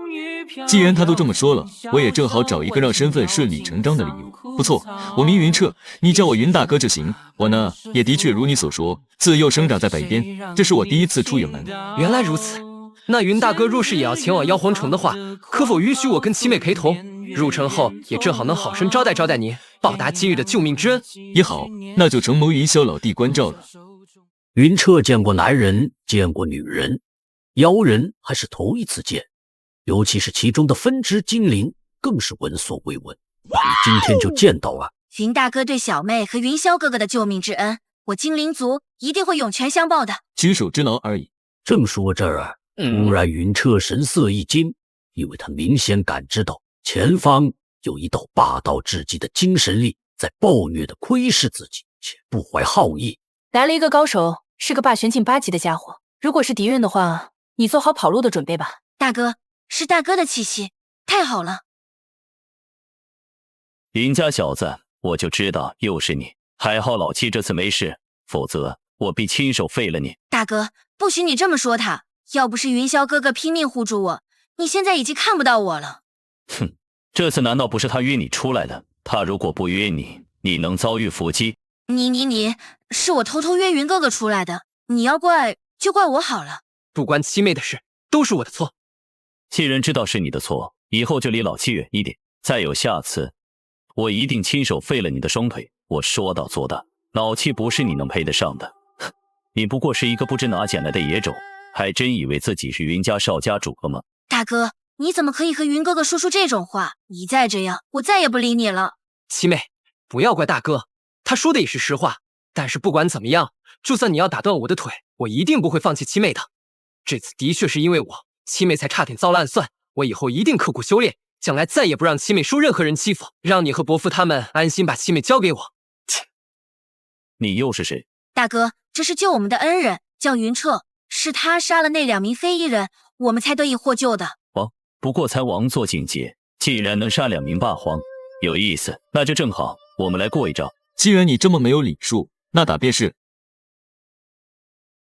既然他都这么说了，我也正好找一个让身份顺理成章的理由。不错，我名云彻，你叫我云大哥就行。我呢，也的确如你所说，自幼生长在北边，这是我第一次出远门。原来如此，那云大哥若是也要前往妖皇城的话，可否允许我跟七妹陪同？入城后也正好能好生招待招待您，报答今日的救命之恩。也好，那就承蒙云霄老弟关照了。云彻见过男人，见过女人，妖人还是头一次见，尤其是其中的分支精灵，更是闻所未闻。你今天就见到啊！云大哥对小妹和云霄哥哥的救命之恩，我精灵族一定会涌泉相报的。举手之劳而已。正说这儿啊，突然云彻神色一惊，因为他明显感知到前方有一道霸道至极的精神力在暴虐地窥视自己，且不怀好意。来了一个高手，是个霸玄境8级的家伙。如果是敌人的话，你做好跑路的准备吧。大哥，是大哥的气息，太好了。云家小子，我就知道又是你，还好老七这次没事，否则我必亲手废了你。大哥，不许你这么说他，要不是云霄哥哥拼命护住我，你现在已经看不到我了。哼，这次难道不是他约你出来的？他如果不约你，你能遭遇伏击？你，是我偷偷约云哥哥出来的，你要怪就怪我好了。不关七妹的事，都是我的错。既然知道是你的错，以后就离老七远一点。再有下次，我一定亲手废了你的双腿。我说到做到，老七不是你能配得上的。你不过是一个不知哪捡来的野种，还真以为自己是云家少家主了吗？大哥，你怎么可以和云哥哥说出这种话？你再这样，我再也不理你了。七妹，不要怪大哥，他说的也是实话。但是不管怎么样，就算你要打断我的腿，我一定不会放弃七妹的。这次的确是因为我，七妹才差点遭了暗算。我以后一定刻苦修炼，将来再也不让七妹受任何人欺负，让你和伯父他们安心把七妹交给我。你又是谁？大哥，这是救我们的恩人，叫云彻，是他杀了那2名非裔人，我们才得以获救的。王，不过才王座境界，既然能杀2名霸皇，有意思，那就正好，我们来过一招。既然你这么没有礼数，那打便是。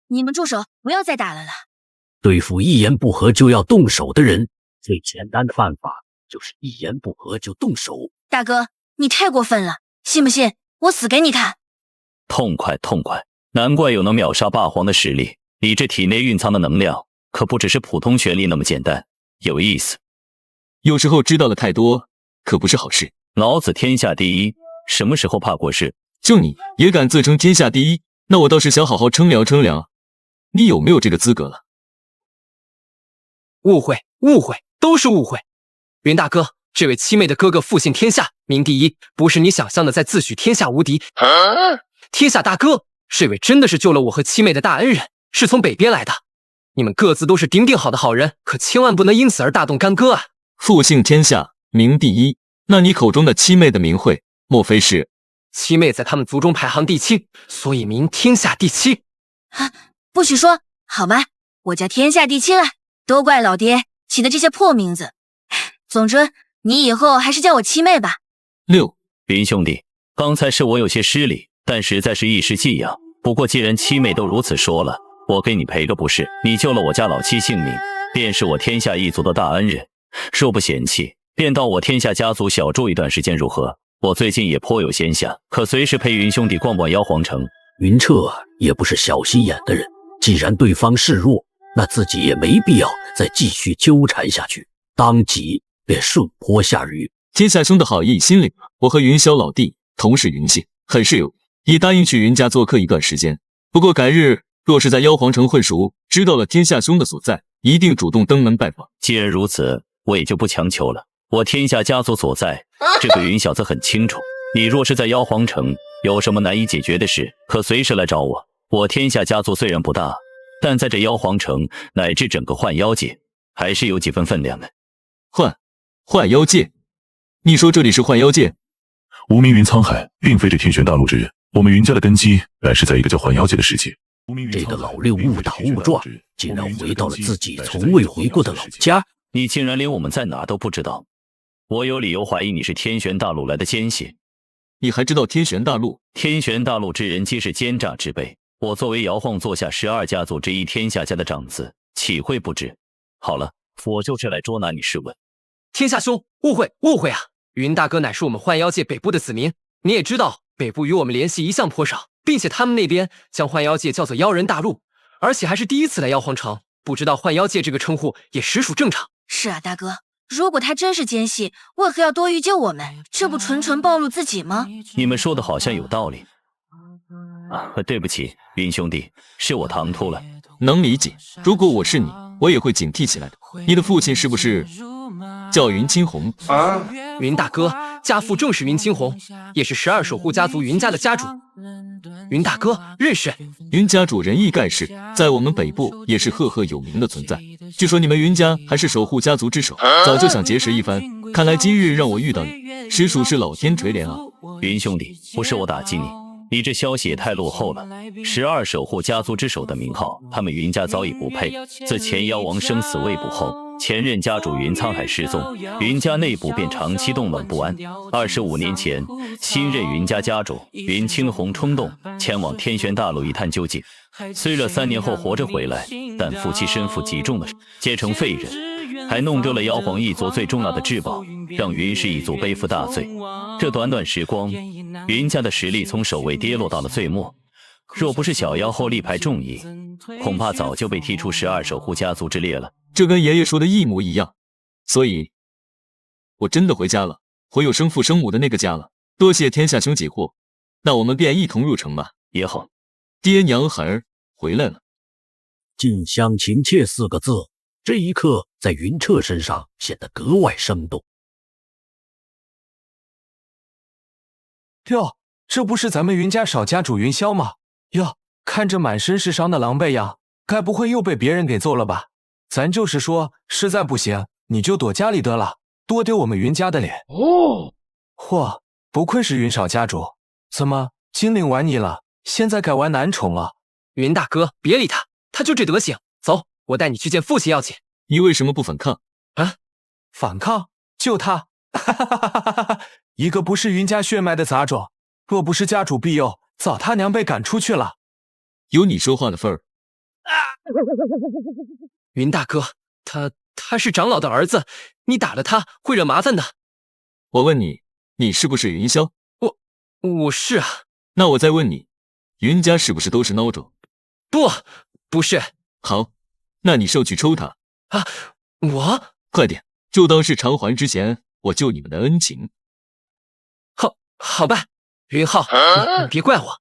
你们住手，不要再打了啦！对付一言不合就要动手的人，最简单的办法就是一言不合就动手。大哥，你太过分了，信不信我死给你看？痛快痛快，难怪有能秒杀霸皇的实力。你这体内蕴藏的能量可不只是普通权力那么简单，有意思。有时候知道的太多可不是好事。老子天下第一，什么时候怕过事？就你也敢自称天下第一，那我倒是想好好称量称量，你有没有这个资格了？误会，都是误会。云大哥，这位七妹的哥哥复姓天下，名第一，不是你想象的在自诩天下无敌。天下大哥，这位真的是救了我和七妹的大恩人，是从北边来的。你们各自都是顶顶好的好人，可千万不能因此而大动干戈啊！复姓天下，名第一，那你口中的七妹的名讳，莫非是？七妹在他们族中排行第7，所以名天下第7。啊，不许说，好吧，我叫天下第7了。都怪老爹起的这些破名字。总之，你以后还是叫我七妹吧。6，云兄弟，刚才是我有些失礼，但实在是一时技痒。不过既然七妹都如此说了，我给你赔个不是。你救了我家老七性命，便是我天下一族的大恩人。若不嫌弃，便到我天下家族小住一段时间如何？我最近也颇有闲暇，可随时陪云兄弟逛逛妖皇城。云彻也不是小心眼的人，既然对方示弱，那自己也没必要再继续纠缠下去，当即便顺坡下驴。天下兄的好意心领了，我和云霄老弟同是云姓，很是有意答应去云家做客一段时间。不过改日若是在妖皇城混熟，知道了天下兄的所在，一定主动登门拜访。既然如此，我也就不强求了。我天下家族所在，这个云小子很清楚。你若是在妖皇城有什么难以解决的事，可随时来找我。我天下家族虽然不大，但在这妖皇城乃至整个幻妖界，还是有几分分量的。幻妖界？你说这里是幻妖界？无名云沧海并非这天玄大陆之人，我们云家的根基乃是在一个叫幻妖界的世界。这个老六误打误撞，竟然回到了自己从未回过的老家。你竟然连我们在哪都不知道，我有理由怀疑你是天玄大陆来的奸细。你还知道天玄大陆？天玄大陆之人皆是奸诈之辈，我作为摇晃座下12家族之一天下家的长子，岂会不知？好了，我就是来捉拿你试问。天下兄，误会啊！云大哥乃是我们幻妖界北部的子民，你也知道，北部与我们联系一向颇少，并且他们那边将幻妖界叫做妖人大陆，而且还是第一次来妖皇城，不知道幻妖界这个称呼也实属正常。是啊，大哥，如果他真是奸细，为何要多余救我们？这不纯纯暴露自己吗？你们说的好像有道理。对不起，云兄弟，是我唐突了。能理解，如果我是你，我也会警惕起来的。你的父亲是不是叫云青红？云大哥，家父正是云青红，也是12守护家族云家的家主。云大哥认识。云家主仁义盖世，在我们北部也是赫赫有名的存在。据说你们云家还是守护家族之首，早就想结识一番，看来今日让我遇到你，实属是老天垂怜啊！云兄弟，不是我打击你，你这消息也太落后了。12守护家族之首的名号，他们云家早已不配。自前妖王生死未卜后，前任家主云沧海失踪，云家内部便长期动乱不安。25年前，新任云家家主云青红冲动前往天玄大陆一探究竟，虽了3年后活着回来，但夫妻身负极重的皆成废人，还弄丢了妖皇一族最重要的至宝，让云氏一族背负大罪。这短短时光，云家的实力从首位跌落到了最末。若不是小妖后力排众议，恐怕早就被踢出12守护家族之列了。这跟爷爷说的一模一样，所以我真的回家了，回有生父生母的那个家了。多谢天下兄解惑，那我们便一同入城吧。也好，爹娘孩儿回来了。近乡情怯4个字，这一刻在云彻身上显得格外生动。哟，这不是咱们云家少家主云霄吗？哟，看着满身是伤的狼狈样，该不会又被别人给揍了吧？咱就是说，实在不行，你就躲家里得了，多丢我们云家的脸。嚯，不愧是云少家主，怎么精灵玩你了？现在改玩男宠了？云大哥，别理他，他就这德行。走，我带你去见父亲要紧。你为什么不反抗？啊？反抗？就他？一个不是云家血脉的杂种，若不是家主庇佑，早他娘被赶出去了。有你说话的份儿。云大哥，他是长老的儿子，你打了他会惹麻烦的。我问你，你是不是云霄？我是啊。那我再问你，云家是不是都是孬种？不是。好，那你受去抽他。啊，我？快点，就当是偿还之前我救你们的恩情。好办，云浩，你别怪我。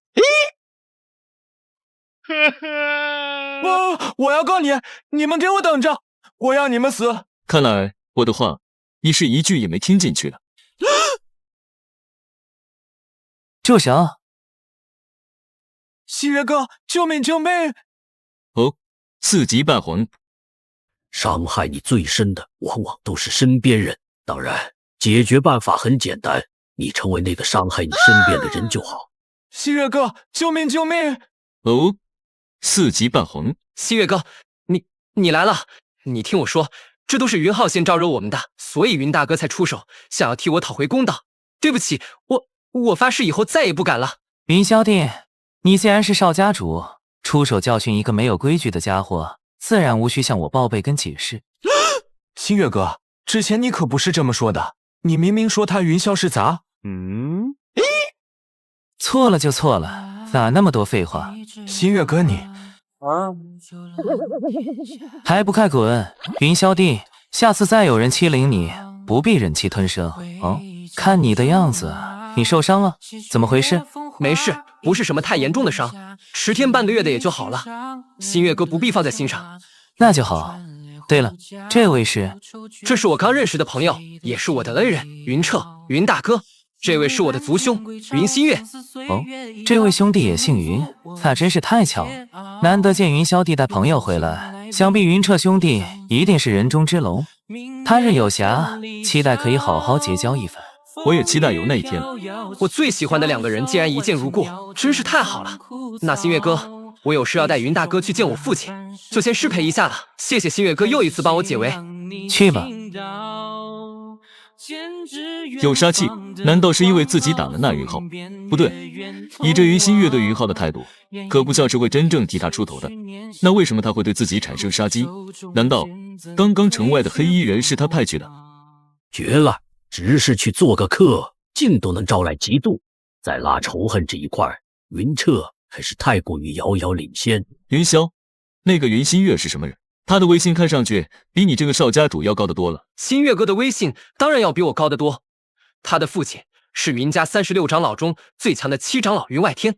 我要告你！你们给我等着！我要你们死！看来我的话，你是一句也没听进去的。就行。新月哥，救命救命！哦，4级半魂。伤害你最深的往往都是身边人，当然解决办法很简单，你成为那个伤害你身边的人就好。新月哥，救命救命！哦，4级半魂。新月哥，你来了。你听我说，这都是云浩先招惹我们的，所以云大哥才出手，想要替我讨回公道。对不起，我发誓以后再也不敢了。云霄弟，你既然是少家主，出手教训一个没有规矩的家伙，自然无需向我报备跟解释。新月哥，之前你可不是这么说的，你明明说他云霄是杂。错了就错了，哪那么多废话？新月哥你还不快滚！云霄弟，下次再有人欺凌你，不必忍气吞声哦。看你的样子，你受伤了，怎么回事？没事，不是什么太严重的伤，10天半个月的也就好了。新月哥不必放在心上。那就好。对了，这位是？这是我刚认识的朋友，也是我的恩人云彻，云大哥。这位是我的族兄云新月。哦，这位兄弟也姓云，那真是太巧了。难得见云霄弟带朋友回来，想必云彻兄弟一定是人中之龙。他日有暇，期待可以好好结交一番。我也期待有那一天。我最喜欢的2个人竟然一见如故，真是太好了。那新月哥，我有事要带云大哥去见我父亲，就先失陪一下了。谢谢新月哥又一次帮我解围。去吧。有杀气，难道是因为自己打了那云浩？不对，以这云新月对云浩的态度，可不像是会真正替他出头的。那为什么他会对自己产生杀机？难道刚刚城外的黑衣人是他派去的？绝了，只是去做个客，竟都能招来嫉妒。在拉仇恨这一块，云彻还是太过于遥遥领先。云霄，那个云新月是什么人？他的威信看上去比你这个少家主要高得多了。新月哥的威信当然要比我高得多。他的父亲是云家36长老中最强的7长老云外天，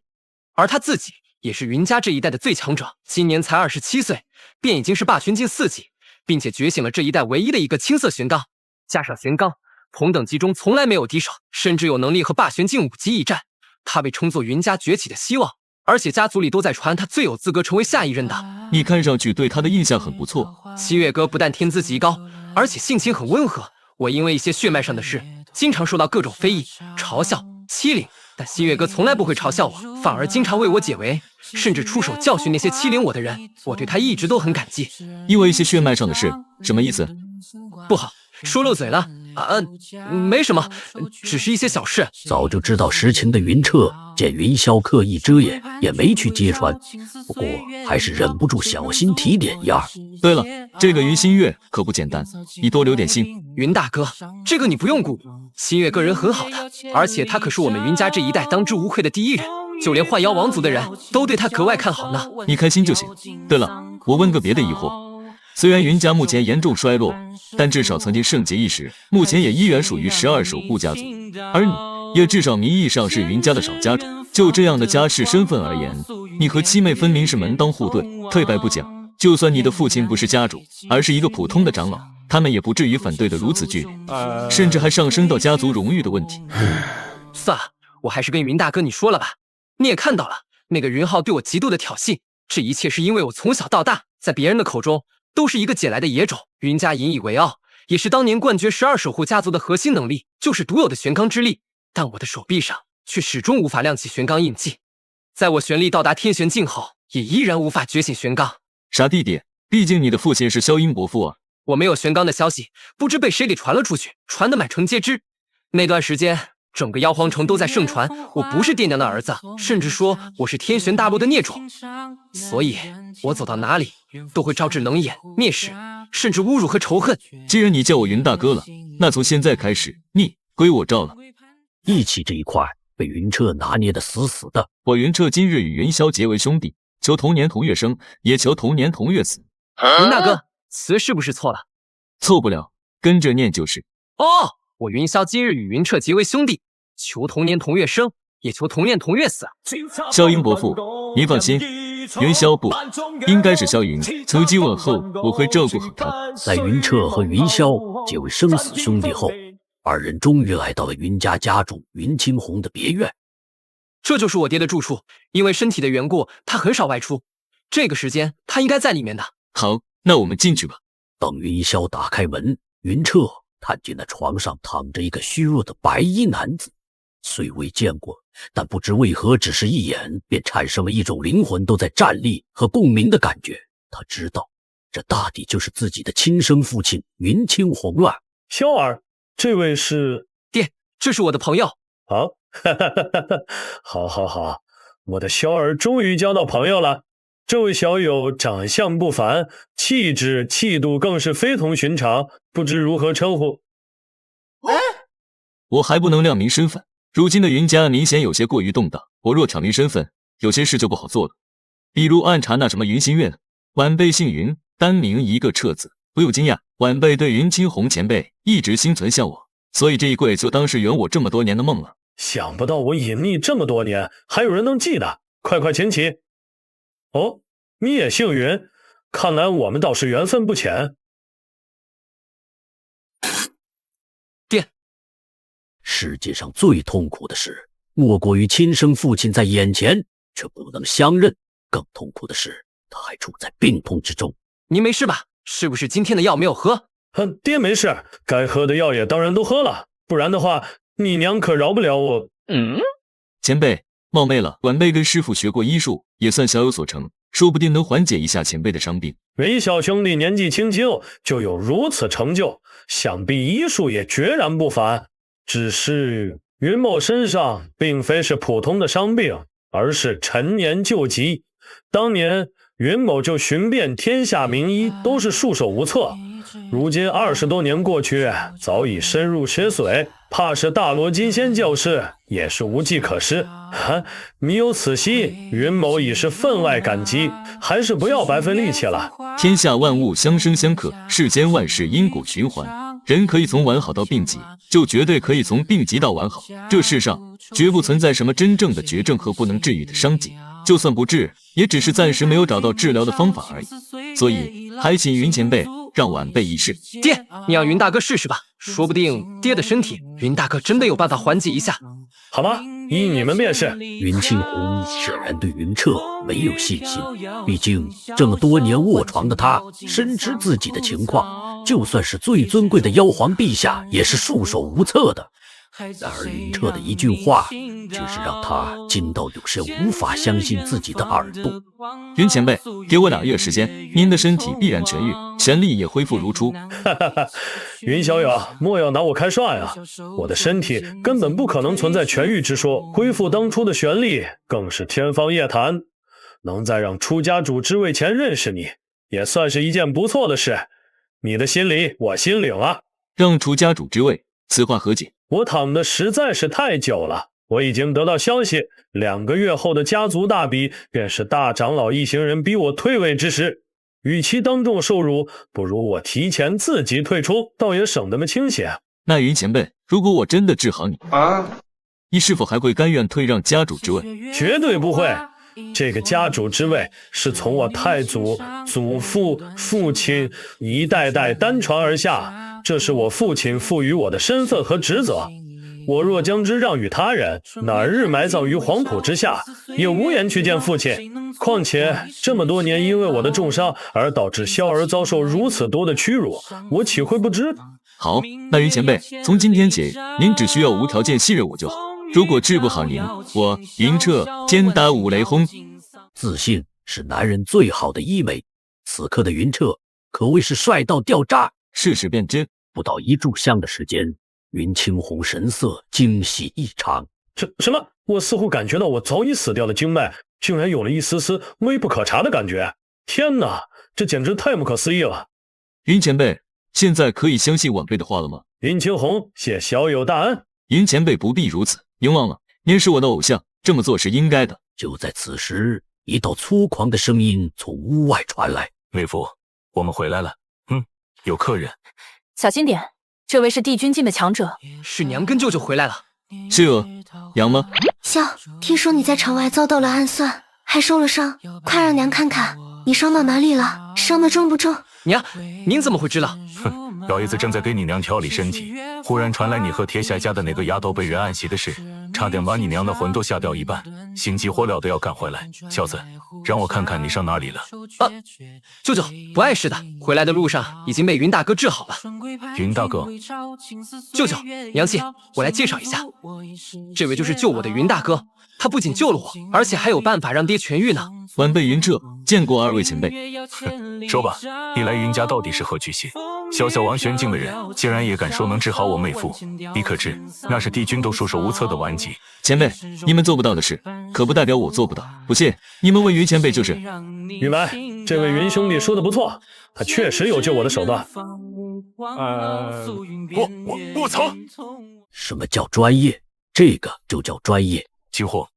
而他自己也是云家这一代的最强者，今年才27岁，便已经是霸玄境4级，并且觉醒了这一代唯一的一个青色玄罡。加上玄罡，同等级中从来没有敌手，甚至有能力和霸玄境5级一战。他被称作云家崛起的希望，而且家族里都在传他最有资格成为下一任的。你看上去对他的印象很不错。七月哥不但天资极高，而且性情很温和。我因为一些血脉上的事，经常受到各种非议、嘲笑、欺凌，但新月哥从来不会嘲笑我，反而经常为我解围，甚至出手教训那些欺凌我的人。我对他一直都很感激。因为一些血脉上的事，什么意思？不好，说漏嘴了。没什么，只是一些小事。早就知道实情的云彻见云霄刻意遮掩，也没去揭穿，不过还是忍不住小心提点一二。对了，这个云新月可不简单，你多留点心。云大哥，这个你不用顾虑，新月个人很好的，而且他可是我们云家这一代当之无愧的第一人，就连幻妖王族的人都对他格外看好呢。你开心就行。对了，我问个别的疑惑。虽然云家目前严重衰落，但至少曾经盛极一时，目前也依然属于12守护家族，而你也至少名义上是云家的少家主。就这样的家世身份而言，你和七妹分明是门当户对。退白不讲，就算你的父亲不是家主，而是一个普通的长老，他们也不至于反对的如此剧烈，甚至还上升到家族荣誉的问题。算了，我还是跟云大哥你说了吧。你也看到了，那个云浩对我极度的挑衅，这一切是因为我从小到大，在别人的口中都是一个捡来的野种，云家引以为傲，也是当年冠绝12守护家族的核心能力，就是独有的玄罡之力。但我的手臂上却始终无法亮起玄罡印记，在我玄力到达天玄境后，也依然无法觉醒玄罡。傻弟弟，毕竟你的父亲是萧音伯父啊。我没有玄罡的消息，不知被谁给传了出去，传得满城皆知。那段时间，整个妖皇城都在盛传我不是爹娘的儿子，甚至说我是天玄大陆的孽种，所以我走到哪里都会招致冷眼、蔑视，甚至侮辱和仇恨。既然你叫我云大哥了，那从现在开始，你归我照了。义气这一块被云彻拿捏得死死的。我云彻今日与云霄结为兄弟，求同年同月生，也求同年同月死。云大哥，词是不是错了？错不了，跟着念就是。哦，我云霄今日与云彻结为兄弟，求同年同月生，也求同年同月死。萧音伯父，您放心，云霄不应该是萧云，从今往后我会照顾好他。在云彻和云霄结为生死兄弟后，二人终于来到了云家家主云清红的别院。这就是我爹的住处，因为身体的缘故，他很少外出。这个时间他应该在里面的。好，那我们进去吧。等云霄打开门，云彻看见那床上躺着一个虚弱的白衣男子，虽未见过，但不知为何只是一眼便产生了一种灵魂都在站立和共鸣的感觉。他知道这大抵就是自己的亲生父亲云清红了。萧儿，这位是？爹，这是我的朋友。好，好好好，我的萧儿终于交到朋友了。这位小友长相不凡，气质气度更是非同寻常，不知如何称呼？我还不能亮明身份，如今的云家明显有些过于动荡，我若挑明身份，有些事就不好做了。比如暗查那什么云心院，晚辈姓云，单名一个彻字。不用惊讶，晚辈对云清红前辈一直心存向往，所以这一跪就当是圆我这么多年的梦了。想不到我隐匿这么多年，还有人能记得，快快请起。哦，你也姓云，看来我们倒是缘分不浅。爹，世界上最痛苦的事，莫过于亲生父亲在眼前却不能相认，更痛苦的是，他还处在病痛之中。您没事吧？是不是今天的药没有喝？爹没事，该喝的药也当然都喝了，不然的话，你娘可饶不了我。前辈，冒昧了，晚辈跟师傅学过医术，也算小有所成，说不定能缓解一下前辈的伤病。云小兄弟年纪轻轻就有如此成就，想必医术也决然不凡。只是云某身上并非是普通的伤病，而是陈年旧疾。当年云某就寻遍天下名医，都是束手无策。如今20多年过去，早已深入血髓，怕是大罗金仙教士也是无计可施。密有此息，云某已是分外感激，还是不要白费力气了。天下万物相生相克，世间万事因果循环。人可以从完好到病急，就绝对可以从病急到完好。这世上绝不存在什么真正的绝症和不能治愈的伤疾，就算不治，也只是暂时没有找到治疗的方法而已。所以还请云前辈让晚辈一试。爹，你让云大哥试试吧，说不定爹的身体，云大哥真的有办法缓解一下。好吧，依你们便是。云清红显然对云彻没有信心，毕竟这么多年卧床的他，深知自己的情况，就算是最尊贵的妖皇陛下，也是束手无策的。然而云彻的一句话，却是让他惊到有些无法相信自己的耳朵。云前辈，给我2月时间，您的身体必然痊愈，潜力也恢复如初。云小友，莫要拿我开涮呀！我的身体根本不可能存在痊愈之说，恢复当初的玄力更是天方夜谭。能再让出家主之位前认识你，也算是一件不错的事。你的心理我心领啊。让出家主之位，此话何解？我躺的实在是太久了，我已经得到消息，2个月后的家族大比，便是大长老一行人逼我退位之时。与其当众受辱，不如我提前自己退出，倒也省得么清闲。那云前辈，如果我真的治好你你是否还会甘愿退让家主之位？绝对不会。这个家主之位是从我太祖、祖父、父亲一代代单传而下，这是我父亲赋予我的身份和职责。我若将之让与他人，哪日埋葬于黄土之下，也无颜去见父亲。况且这么多年因为我的重伤而导致萧儿遭受如此多的屈辱，我岂会不知？好，那云前辈，从今天起，您只需要无条件信任我就好。如果治不好您，我云彻肩打五雷轰。自信是男人最好的医美，此刻的云彻可谓是帅到掉渣。试试便知。不到1炷香的时间，云清红神色惊喜异常。什么？我似乎感觉到我早已死掉的经脉，竟然有了一丝丝微不可察的感觉。天哪，这简直太不可思议了！云前辈，现在可以相信晚辈的话了吗？云清红，谢小友大恩。云前辈不必如此，您忘了，您是我的偶像，这么做是应该的。就在此时，一道粗犷的声音从屋外传来：“妹夫，我们回来了。有客人。”小心点，这位是帝君境的强者。是娘跟舅舅回来了。这娘吗？萧，听说你在场外遭到了暗算，还受了伤，快让娘看看你伤到哪里了，伤得重不重？娘，您怎么会知道？老爷子正在给你娘调理身体，忽然传来你和铁下家的那个丫头被人暗袭的事，差点把你娘的魂都吓掉一半，心急火燎的要赶回来。小子，让我看看你伤哪里了。舅舅不碍事的，回来的路上已经被云大哥治好了。云大哥，舅舅娘亲，我来介绍一下，这位就是救我的云大哥，他不仅救了我，而且还有办法让爹痊愈呢。晚辈云彻见过2位前辈。说吧，你来云家到底是何居心？小小王玄境的人，竟然也敢说能治好我妹夫，你可知那是帝君都束手无策的顽疾。前辈，你们做不到的事，可不代表我做不到。不信，你们问云前辈就是。云白，这位云兄弟说的不错，他确实有救我的手段。我操！什么叫专业？这个就叫专业。急货，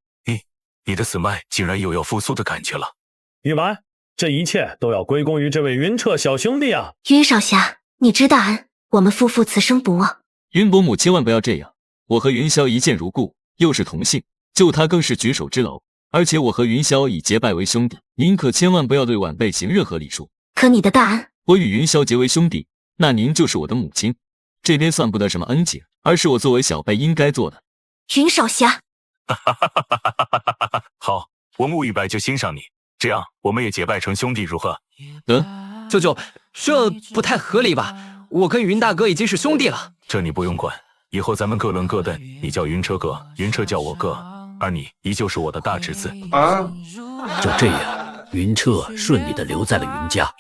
你的死脉竟然有要复苏的感觉了。云白，这一切都要归功于这位云彻小兄弟啊！云少侠，你知大恩，我们夫妇此生不忘。云伯母千万不要这样，我和云霄一见如故，又是同姓，救他更是举手之劳。而且我和云霄已结拜为兄弟，您可千万不要对晚辈行任何礼数。可你的大恩，我与云霄结为兄弟，那您就是我的母亲，这边算不得什么恩情，而是我作为小辈应该做的。云少侠，好，我母一拜就欣赏你，这样我们也结拜成兄弟如何？舅舅，这不太合理吧？我跟云大哥已经是兄弟了。这你不用管，以后咱们各论各的，你叫云车哥，云车叫我哥。而你依旧是我的大侄子。就这样，云彻顺利地留在了云家，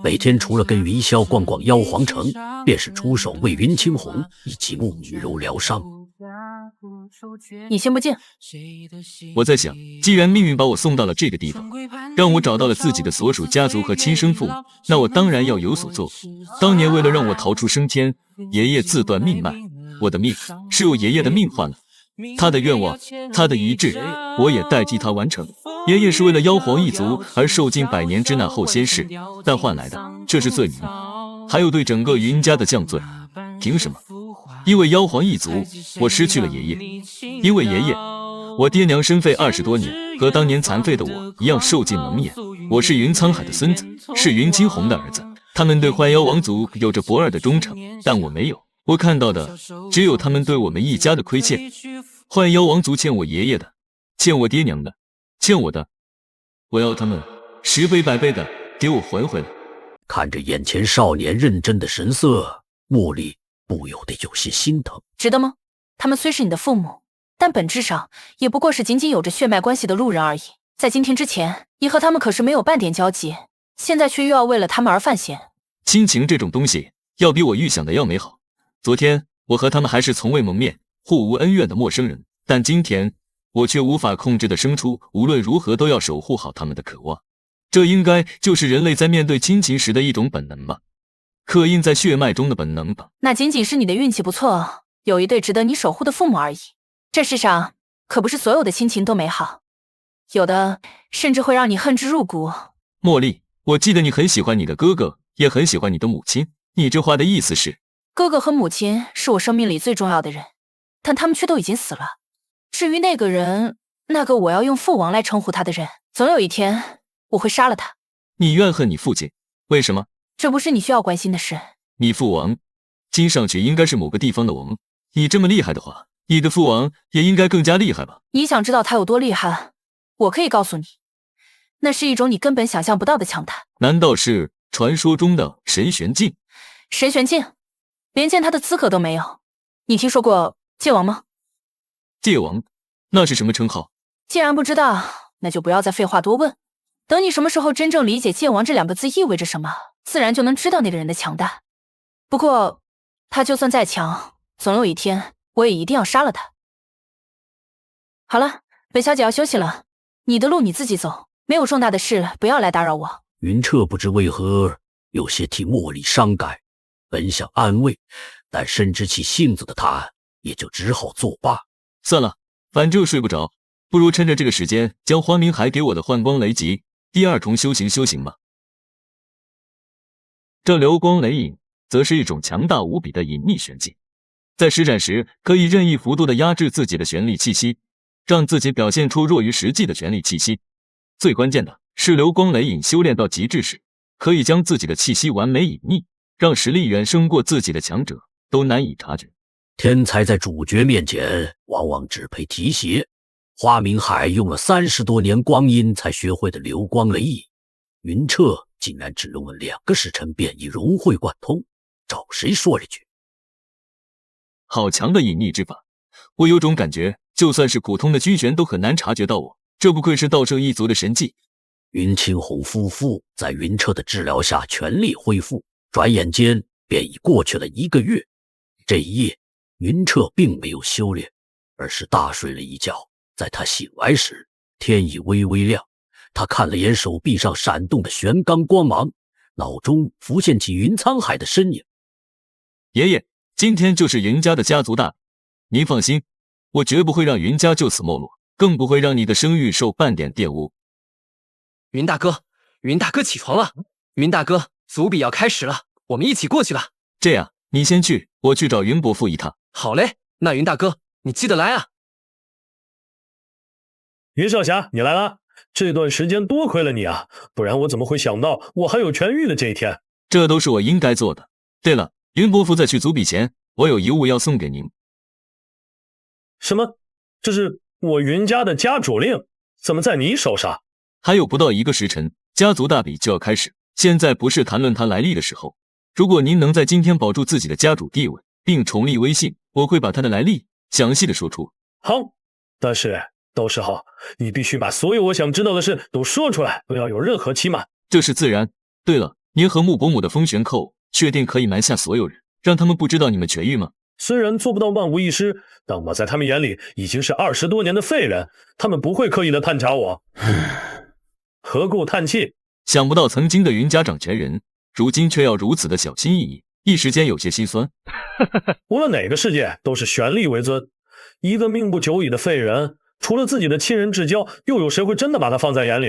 每天除了跟云霄逛逛妖皇城，便是出手为云清红以及慕雨柔疗伤。你信不信？我在想，既然命运把我送到了这个地方，让我找到了自己的所属家族和亲生父母，那我当然要有所作为。当年为了让我逃出升天，爷爷自断命脉，我的命是我爷爷的命换了，他的愿望，他的遗志，我也代替他完成。爷爷是为了妖皇一族而受尽100年之难后仙逝，但换来的这是罪名，还有对整个云家的降罪。凭什么？因为妖皇一族，我失去了爷爷；因为爷爷，我爹娘身废20多年，和当年残废的我一样受尽冷眼。我是云沧海的孙子，是云清红的儿子，他们对幻妖王族有着不二的忠诚，但我没有。我看到的只有他们对我们一家的亏欠。幻妖王族欠我爷爷的，欠我爹娘的，欠我的，我要他们10倍100倍的给我还回来。看着眼前少年认真的神色，茉莉不由得有些心疼。值得吗？他们虽是你的父母，但本质上也不过是仅仅有着血脉关系的路人而已。在今天之前，你和他们可是没有半点交集，现在却又要为了他们而犯险。亲情这种东西，要比我预想的要美好。昨天我和他们还是从未谋面、互无恩怨的陌生人，但今天我却无法控制地生出无论如何都要守护好他们的渴望。这应该就是人类在面对亲情时的一种本能吧，刻印在血脉中的本能吧。那仅仅是你的运气不错，有一对值得你守护的父母而已。这世上可不是所有的亲情都美好，有的甚至会让你恨之入骨。茉莉，我记得你很喜欢你的哥哥，也很喜欢你的母亲，你这话的意思是？哥哥和母亲是我生命里最重要的人，但他们却都已经死了。至于那个人，那个我要用父王来称呼他的人，总有一天我会杀了他。你怨恨你父亲，为什么？这不是你需要关心的事。你父王听上去应该是某个地方的王，你这么厉害的话，你的父王也应该更加厉害吧？你想知道他有多厉害？我可以告诉你，那是一种你根本想象不到的强大。难道是传说中的神玄境？神玄境连见他的资格都没有。你听说过界王吗？界王，那是什么称号？既然不知道，那就不要再废话多问。等你什么时候真正理解界王这2个字意味着什么，自然就能知道那个人的强大。不过他就算再强，总有一天我也一定要杀了他。好了，本小姐要休息了，你的路你自己走，没有重大的事不要来打扰我。云彻不知为何有些替茉莉伤感，本想安慰，但深知其性子的他也就只好作罢。算了，反正睡不着，不如趁着这个时间将花明海给我的幻光雷级第2重修行吧。这流光雷影则是一种强大无比的隐秘玄技，在施展时可以任意幅度地压制自己的玄力气息，让自己表现出弱于实际的玄力气息。最关键的是流光雷影修炼到极致时，可以将自己的气息完美隐匿，让实力远胜过自己的强者都难以察觉。天才在主角面前往往只配提携，花明海用了30多年光阴才学会的流光雷影，云彻竟然只用了2个时辰便已融会贯通，找谁说理去？好强的隐匿之法，我有种感觉，就算是普通的居玄都很难察觉到我，这不愧是道圣一族的神技。云清红夫妇在云彻的治疗下全力恢复，转眼间便已过去了1个月。这一夜，云彻并没有修炼，而是大睡了一觉。在他醒来时，天已微微亮。他看了眼手臂上闪动的玄钢光芒，脑中浮现起云沧海的身影。爷爷，今天就是云家的家族大礼，您放心，我绝不会让云家就此没落，更不会让你的声誉受半点玷污。云大哥，云大哥起床了，云大哥，族比要开始了，我们一起过去吧。这样，你先去，我去找云伯父一趟。好嘞，那云大哥，你记得来啊。云少侠，你来了，这段时间多亏了你啊，不然我怎么会想到我还有痊愈的这一天？这都是我应该做的。对了，云伯父在去族比前，我有遗物要送给您。什么？这是我云家的家主令，怎么在你手上？还有不到1个时辰，家族大比就要开始，现在不是谈论他来历的时候。如果您能在今天保住自己的家主地位，并重立威信，我会把他的来历详细的说出。好，但是窦世浩，你必须把所有我想知道的事都说出来，不要有任何欺瞒。这是自然。对了，您和穆伯母的封玄寇，确定可以瞒下所有人，让他们不知道你们痊愈吗？虽然做不到万无一失，但我在他们眼里已经是20多年的废人，他们不会刻意的探查我。何故叹气？想不到曾经的云家掌权人，如今却要如此的小心翼翼，一时间有些心酸。无论哪个世界，都是权力为尊。一个命不久矣的废人，除了自己的亲人至交，又有谁会真的把他放在眼里？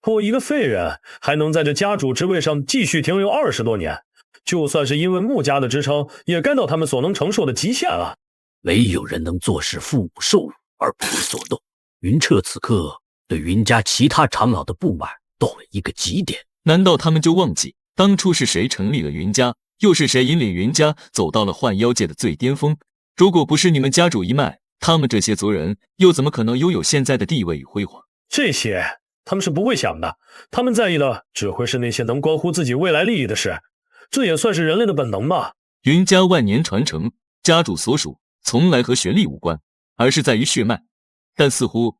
我一个废人，还能在这家主之位上继续停留20多年，就算是因为穆家的支撑，也该到他们所能承受的极限了。唯有人能做事父母受辱而不为所动。云彻此刻对云家其他长老的不满到了一个极点。难道他们就忘记当初是谁成立了云家，又是谁引领云家走到了幻妖界的最巅峰？如果不是你们家主一脉，他们这些族人又怎么可能拥有现在的地位与辉煌？这些他们是不会想的，他们在意的只会是那些能关乎自己未来利益的事。这也算是人类的本能吧。云家万年传承，家主所属从来和玄力无关，而是在于血脉。但似乎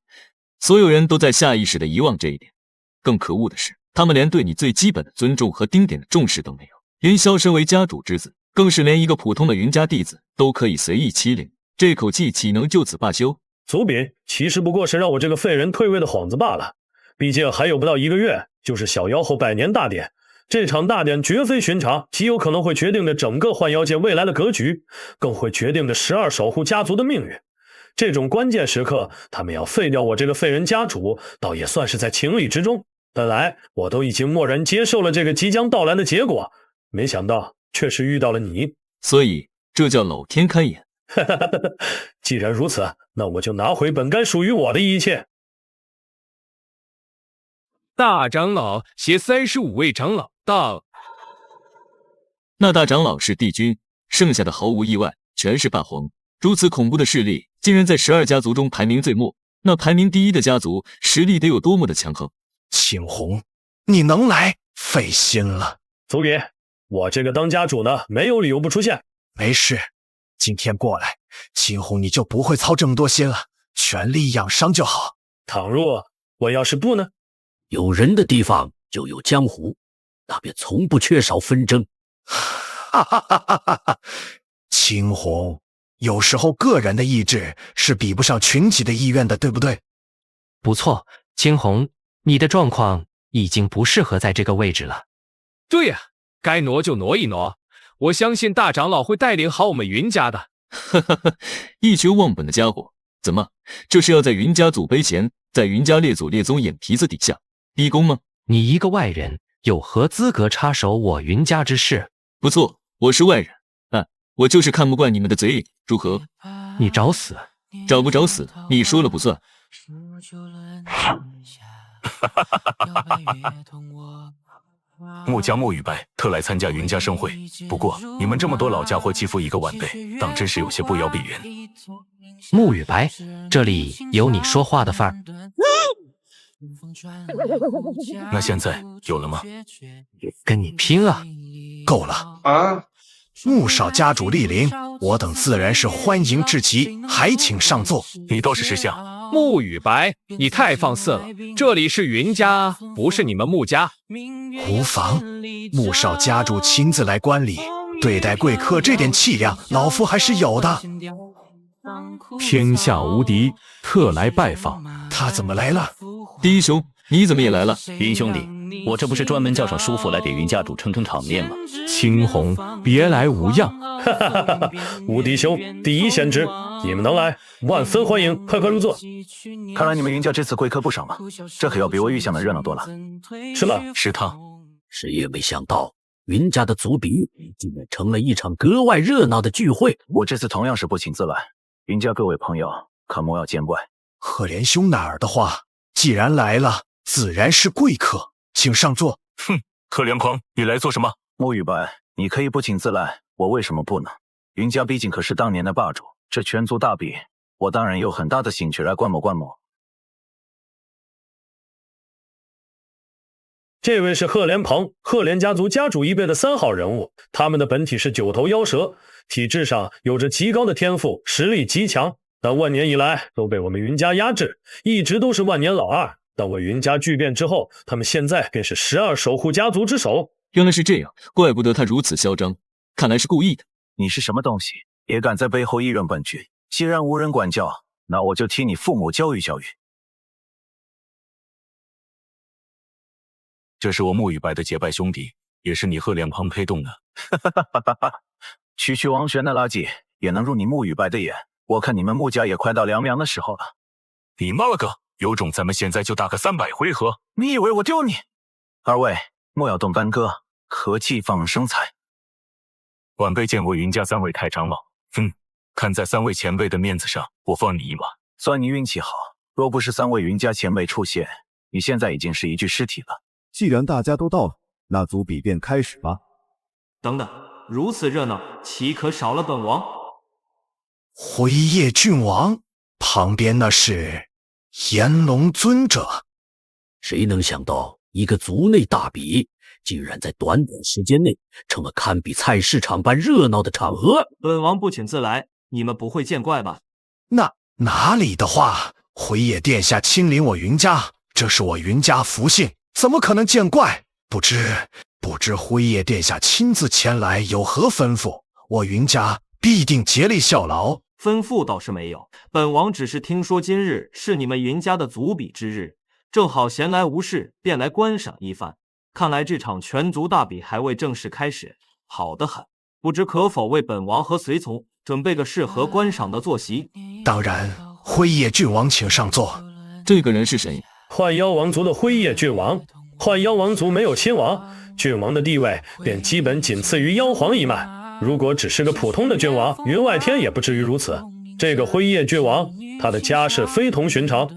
所有人都在下意识地遗忘这一点。更可恶的是，他们连对你最基本的尊重和丁点的重视都没有。云霄身为家主之子，更是连一个普通的云家弟子都可以随意欺凌，这口气岂能就此罢休？祖炳其实不过是让我这个废人退位的幌子罢了。毕竟还有不到1个月，就是小妖后100年大典。这场大典绝非寻常，极有可能会决定着整个幻妖界未来的格局，更会决定着12守护家族的命运。这种关键时刻，他们要废掉我这个废人家主，倒也算是在情理之中。本来我都已经默然接受了这个即将到来的结果，没想到却是遇到了你。所以这叫老天开眼。既然如此，那我就拿回本该属于我的一切。大长老携35位长老到。那大长老是帝君，剩下的毫无意外全是霸皇。如此恐怖的势力，竟然在12家族中排名最末，那排名第1的家族实力得有多么的强横？青红，你能来，费心了。祖炳，我这个当家主的没有理由不出现。没事，今天过来，青红你就不会操这么多心了，全力养伤就好。倘若我要是不呢？有人的地方就有江湖，那便从不缺少纷争。哈哈哈哈哈哈！青红，有时候个人的意志是比不上群体的意愿的，对不对？不错，青红，你的状况已经不适合在这个位置了。对呀，该挪就挪一挪。我相信大长老会带领好我们云家的。哈哈哈，一群忘本的家伙！怎么，这是要在云家祖碑前，在云家列祖列宗眼皮子底下逼宫吗？你一个外人，有何资格插手我云家之事？不错，我是外人，我就是看不惯你们的嘴瘾，如何？你找死！找不找死，你说了不算。穆家穆雨白特来参加云家盛会，不过你们这么多老家伙欺负一个晚辈，当真是有些不邀必远。穆雨白，这里有你说话的份儿。那现在有了吗？跟你拼啊！够了啊！穆少家主莅临，我等自然是欢迎至极，还请上座。你倒是识相。穆雨白，你太放肆了！这里是云家，不是你们穆家。无妨，穆少家主亲自来观礼，对待贵客这点气量，老夫还是有的。天下无敌，特来拜访。他怎么来了？第一兄，你怎么也来了？云兄弟，我这不是专门叫上叔父来给云家主撑撑场面吗？青红，别来无恙。哈哈哈哈！无敌兄，第一贤侄，你们能来，万分欢迎，快快入座。看来你们云家这次贵客不少嘛，这可要比我预想的热闹多了。是吗？是他。谁也没想到，云家的族比竟然成了一场格外热闹的聚会。我这次同样是不请自来，云家各位朋友可莫要见怪。赫连兄那儿的话，既然来了，自然是贵客，请上座。哼，赫连狂，你来做什么？穆雨白，你可以不请自来，我为什么不呢？云家毕竟可是当年的霸主，这全族大比，我当然有很大的兴趣来观摩观摩。这位是赫连鹏，赫连家族家主一辈的3号人物，他们的本体是9头妖蛇，体质上有着极高的天赋，实力极强。但万年以来都被我们云家压制，一直都是万年老二。但我云家巨变之后，他们现在便是12守护家族之首。原来是这样，怪不得他如此嚣张，看来是故意的。你是什么东西，也敢在背后议论本君？既然无人管教，那我就替你父母教育教育。这是我沐雨白的结拜兄弟，也是你和脸庞配动的。区区王玄的垃圾也能入你沐雨白的眼，我看你们沐家也快到凉凉的时候了。你妈了个！有种咱们现在就打个300回合。你以为我丢你？二位莫要动干戈，和气放生财。晚辈见过云家3位太长老，看在3位前辈的面子上，我放你一马。算你运气好，若不是3位云家前辈出现，你现在已经是一具尸体了。既然大家都到了，那族比便开始吧。等等，如此热闹，岂可少了本王？辉夜郡王，旁边那是炎龙尊者。谁能想到一个族内大比竟然在短短时间内成了堪比菜市场般热闹的场合？本王不请自来，你们不会见怪吧？那哪里的话，辉夜殿下亲临我云家，这是我云家福幸，怎么可能见怪？不知辉夜殿下亲自前来有何吩咐？我云家必定竭力效劳。吩咐倒是没有，本王只是听说今日是你们云家的族比之日，正好闲来无事，便来观赏一番。看来这场全族大比还未正式开始，好得很。不知可否为本王和随从准备个适合观赏的坐席？当然，辉夜郡王请上座。这个人是谁？幻妖王族的辉夜郡王。幻妖王族没有亲王，郡王的地位便基本仅次于妖皇一脉。如果只是个普通的郡王，云外天也不至于如此。这个辉夜郡王，他的家世非同寻常。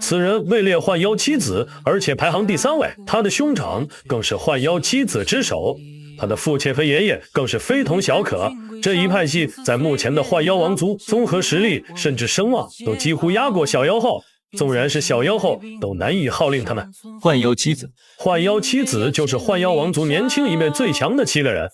此人位列幻妖七子，而且排行第3位。他的兄长更是幻妖七子之首，他的父亲和爷爷更是非同小可。这一派系在目前的幻妖王族综合实力甚至声望都几乎压过小妖后，纵然是小妖后都难以号令他们。幻妖七子，幻妖七子就是幻妖王族年轻一辈最强的7个人。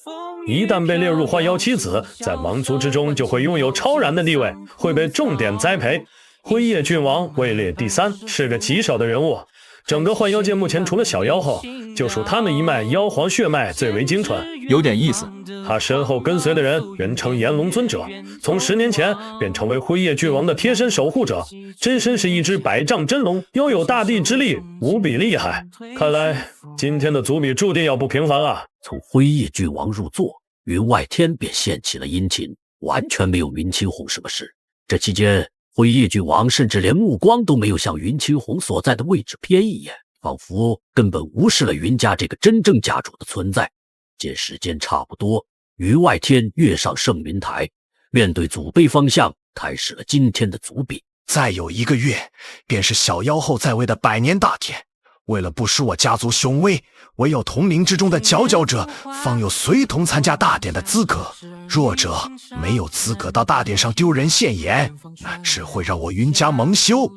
一旦被列入幻妖七子，在王族之中就会拥有超然的地位，会被重点栽培。辉夜郡王位列第3，是个极少的人物。整个幻妖界目前除了小妖后，就属他们一脉妖皇血脉最为精纯，有点意思。他身后跟随的人人称炎龙尊者，从10年前便成为辉夜郡王的贴身守护者，真身是一只100丈真龙，拥有大地之力，无比厉害。看来今天的族比注定要不平凡啊！从辉夜郡王入座，云外天便献起了殷勤，完全没有云清红什么事。这期间，辉夜郡王甚至连目光都没有向云清红所在的位置瞥一眼，仿佛根本无视了云家这个真正家主的存在。见时间差不多，云外天跃上圣云台，面对祖碑方向开始了今天的族比。再有1个月，便是小妖后在位的100年大典。为了不输我家族雄威，唯有同龄之中的佼佼者方有随同参加大典的资格，弱者没有资格到大典上丢人现眼，那只会让我云家蒙羞。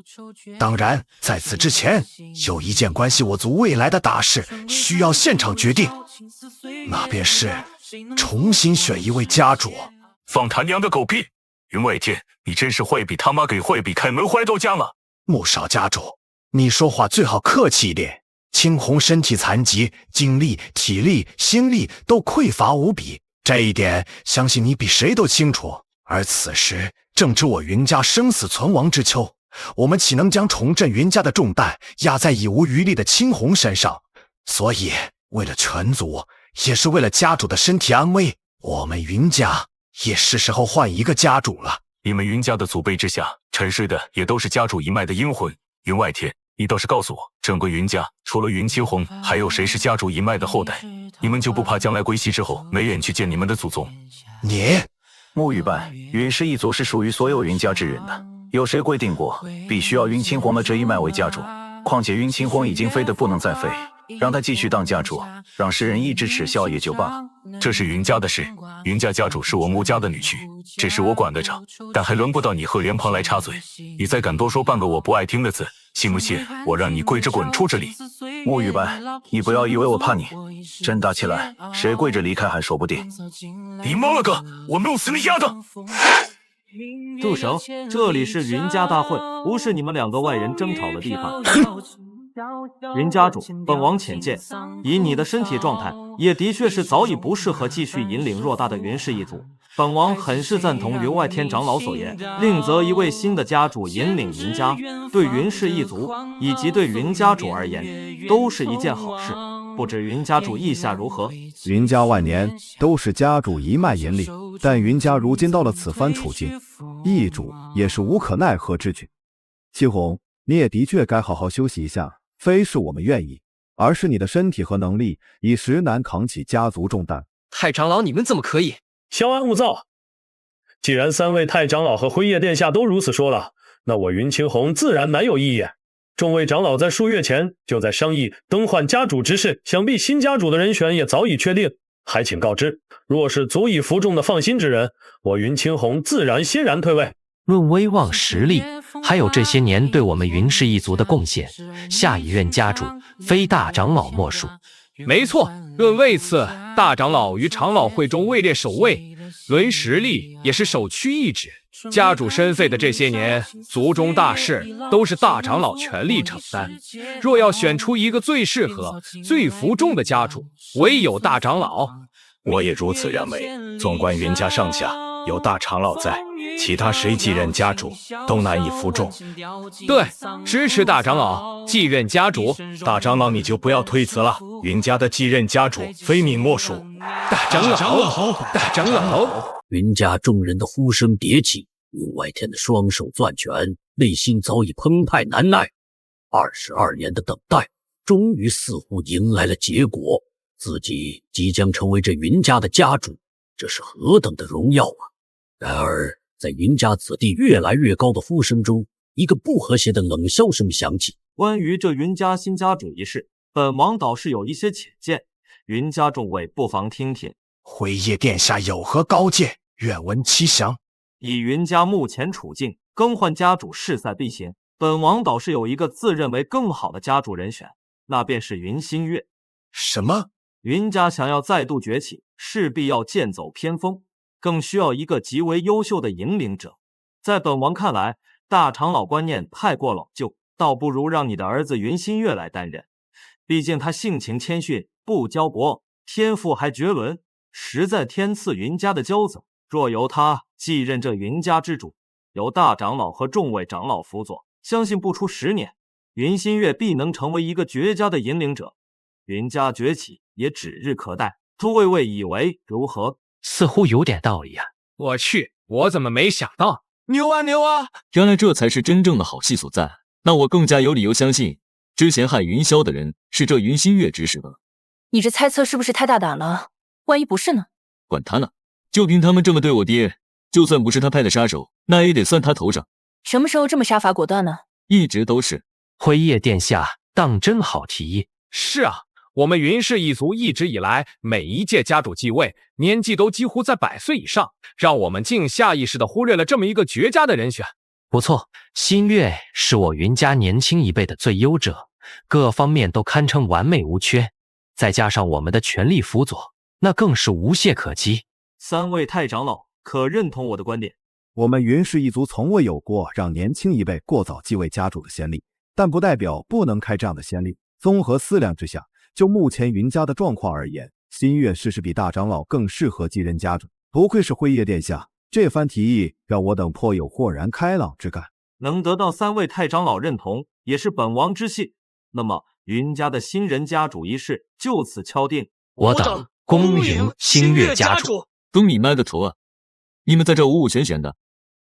当然，在此之前，有一件关系我族未来的大事需要现场决定，那便是重新选一位家主。放他娘的狗屁！云外天，你真是坏比他妈给坏比开门坏到家了！穆少家主，你说话最好客气一点。青红身体残疾，精力、体力、心力都匮乏无比，这一点相信你比谁都清楚。而此时正值我云家生死存亡之秋，我们岂能将重振云家的重担压在已无余力的青红身上？所以，为了全族，也是为了家主的身体安危，我们云家也是时候换一个家主了。你们云家的祖辈之下，沉睡的也都是家主一脉的阴魂。云外天，你倒是告诉我，正规云家除了云清红，还有谁是家主一脉的后代？你们就不怕将来归西之后，没人去见你们的祖宗？你沐雨白，云氏一族是属于所有云家之人的，有谁规定过必须要云清红的这一脉为家主？况且云清红已经飞得不能再飞，让他继续当家主，让世人一直耻笑也就罢了。这是云家的事，云家家主是我穆家的女婿，这事我管得着，但还轮不到你和莲蓬来插嘴。你再敢多说半个我不爱听的字，信不信我让你跪着滚出这里？沐雨白，你不要以为我怕你，真打起来，谁跪着离开还说不定。你妈了个，我弄死你丫的！住手！这里是云家大会，不是你们两个外人争吵的地方。云家主，本王浅见，以你的身体状态，也的确是早已不适合继续引领偌大的云氏一族。本王很是赞同云外天长老所言，另择一位新的家主引领云家，对云氏一族以及对云家主而言，都是一件好事。不知云家主意下如何？云家万年都是家主一脉引领，但云家如今到了此番处境，易主也是无可奈何之举。祁红，你也的确该好好休息一下，非是我们愿意，而是你的身体和能力已实难扛起家族重担。太长老，你们怎么可以？萧安勿躁。既然3位太长老和辉夜殿下都如此说了，那我云清红自然难有异议。众位长老在数月前就在商议更换家主之事，想必新家主的人选也早已确定，还请告知。若是足以服众的放心之人，我云清红自然欣然退位。论威望实力，还有这些年对我们云氏一族的贡献，下一任家主非大长老莫属。没错，论位次，大长老于长老会中位列首位，论实力也是首屈一指。家主身废的这些年，族中大事都是大长老全力承担。若要选出一个最适合、最服众的家主，唯有大长老。我也如此认为。纵观云家上下，有大长老在，其他谁继任家主都难以服众。对，支持大长老继任家主。大长老你就不要推辞了，云家的继任家主非你莫属。大长老，大长老！云家众人的呼声迭起，云外天的双手攥拳，内心早已澎湃难耐。22年的等待，终于似乎迎来了结果。自己即将成为这云家的家主，这是何等的荣耀啊！然而，在云家子弟越来越高的呼声中，一个不和谐的冷笑声响起。关于这云家新家主一事，本王倒是有一些浅见，云家众位不妨听听。辉夜殿下有何高见？愿闻其详。以云家目前处境，更换家主势在必行。本王倒是有一个自认为更好的家主人选，那便是云新月。什么？云家想要再度崛起，势必要剑走偏锋，更需要一个极为优秀的引领者。在本王看来，大长老观念太过老旧，倒不如让你的儿子云新月来担任。毕竟他性情谦逊，不骄薄，天赋还绝伦，实在天赐云家的骄子。若由他继任这云家之主，由大长老和众位长老辅佐，相信不出10年，云新月必能成为一个绝佳的引领者。云家崛起也指日可待，诸位以为如何？似乎有点道理啊！我去，我怎么没想到？牛啊牛啊！原来这才是真正的好戏所在。那我更加有理由相信，之前害云霄的人是这云新月指使的。你这猜测是不是太大胆了？万一不是呢？管他呢，就凭他们这么对我爹，就算不是他派的杀手，那也得算他头上。什么时候这么杀伐果断呢？一直都是。辉夜殿下当真好提议。是啊。我们云氏一族一直以来，每一届家主继位，年纪都几乎在100岁以上，让我们竟下意识地忽略了这么一个绝佳的人选。不错，新月是我云家年轻一辈的最优者，各方面都堪称完美无缺，再加上我们的全力辅佐，那更是无懈可击。3位太长老可认同我的观点？我们云氏一族从未有过让年轻一辈过早继位家主的先例，但不代表不能开这样的先例。综合思量之下，就目前云家的状况而言，新月是比大长老更适合继任家主。不愧是辉夜殿下，这番提议让我等颇有豁然开朗之感。能得到3位太长老认同，也是本王之幸。那么云家的新人家主一事就此敲定。我等恭迎新月家主。恭你妈个头啊！你们在这五五玄玄的，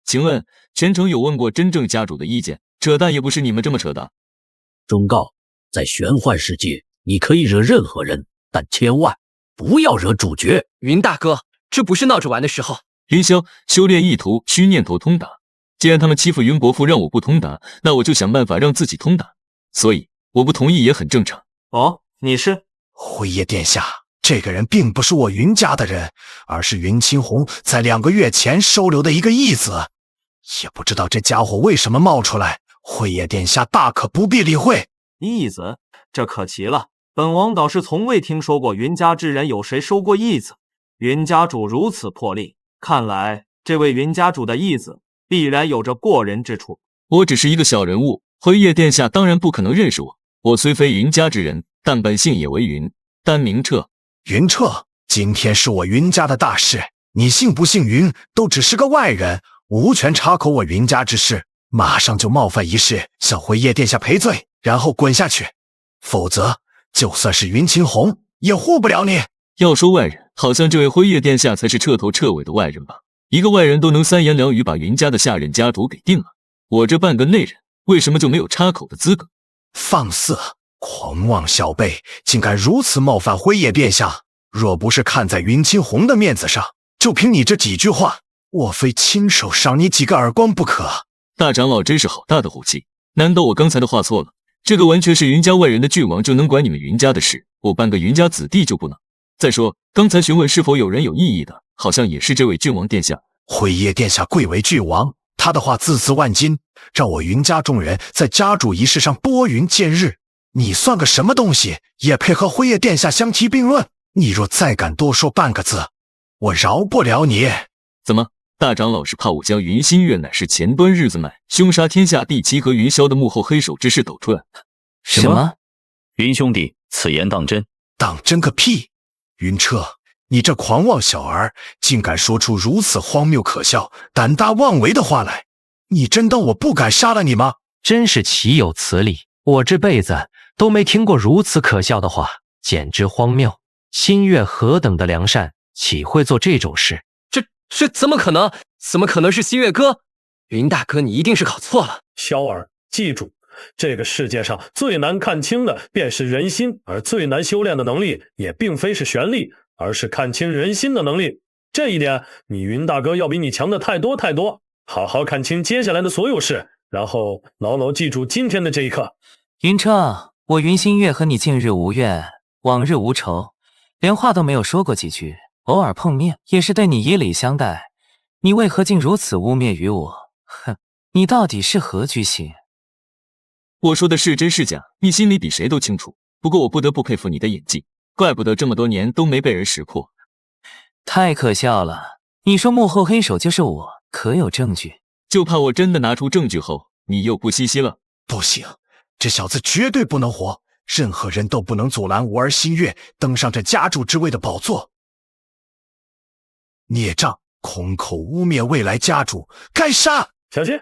请问全城有问过真正家主的意见？扯淡也不是你们这么扯的。忠告，在玄幻世界，你可以惹任何人，但千万不要惹主角。云大哥，这不是闹着玩的时候。云霄，修炼意图需念头通达。既然他们欺负云伯父让我不通达，那我就想办法让自己通达。所以我不同意也很正常。哦，你是？辉夜殿下，这个人并不是我云家的人，而是云清红在2个月前收留的一个义子。也不知道这家伙为什么冒出来，辉夜殿下大可不必理会。义子，这可奇了。本王倒是从未听说过云家之人有谁收过义子。云家主如此魄力，看来这位云家主的义子必然有着过人之处。我只是一个小人物，辉夜殿下当然不可能认识我。我虽非云家之人，但本姓也为云，单名彻。云彻，今天是我云家的大事，你姓不姓云，都只是个外人，无权插口我云家之事。马上就冒犯一事，向辉夜殿下赔罪，然后滚下去，否则就算是云清红也护不了你。要说外人，好像这位辉夜殿下才是彻头彻尾的外人吧？一个外人都能三言两语把云家的下任家主给定了，我这半个内人为什么就没有插口的资格？放肆！狂妄小辈，竟敢如此冒犯辉夜殿下！若不是看在云清红的面子上，就凭你这几句话，我非亲手赏你几个耳光不可。大长老真是好大的虎气！难道我刚才的话错了？这个完全是云家外人的郡王就能管你们云家的事，我半个云家子弟就不能？再说，刚才询问是否有人有异议的，好像也是这位郡王殿下。辉夜殿下贵为郡王，他的话字字万金，让我云家众人在家主仪式上拨云见日。你算个什么东西，也配和辉夜殿下相提并论？你若再敢多说半个字，我饶不了你！怎么，大长老是怕我将云新月乃是前端日子买凶杀天下第七和云霄的幕后黑手之事抖出来？什么？云兄弟，此言当真？当真个屁！云彻，你这狂妄小儿，竟敢说出如此荒谬可笑、胆大妄为的话来！你真当我不敢杀了你吗？真是岂有此理！我这辈子都没听过如此可笑的话，简直荒谬！新月何等的良善，岂会做这种事？这怎么可能？怎么可能是新月哥？云大哥，你一定是搞错了。萧儿，记住，这个世界上最难看清的便是人心，而最难修炼的能力也并非是玄力，而是看清人心的能力。这一点，你云大哥要比你强的太多太多。好好看清接下来的所有事，然后牢牢记住今天的这一刻。云彻，我云新月和你近日无怨，往日无仇，连话都没有说过几句，偶尔碰面也是对你以礼相待，你为何竟如此污蔑于我？哼，你到底是何居心？我说的是真是假，你心里比谁都清楚。不过我不得不佩服你的演技，怪不得这么多年都没被人识破。太可笑了！你说幕后黑手就是我，可有证据？就怕我真的拿出证据后，你又不惜了。不行，这小子绝对不能活，任何人都不能阻拦我儿新月登上这家主之位的宝座。孽障，空口污蔑未来家主，该杀！小心！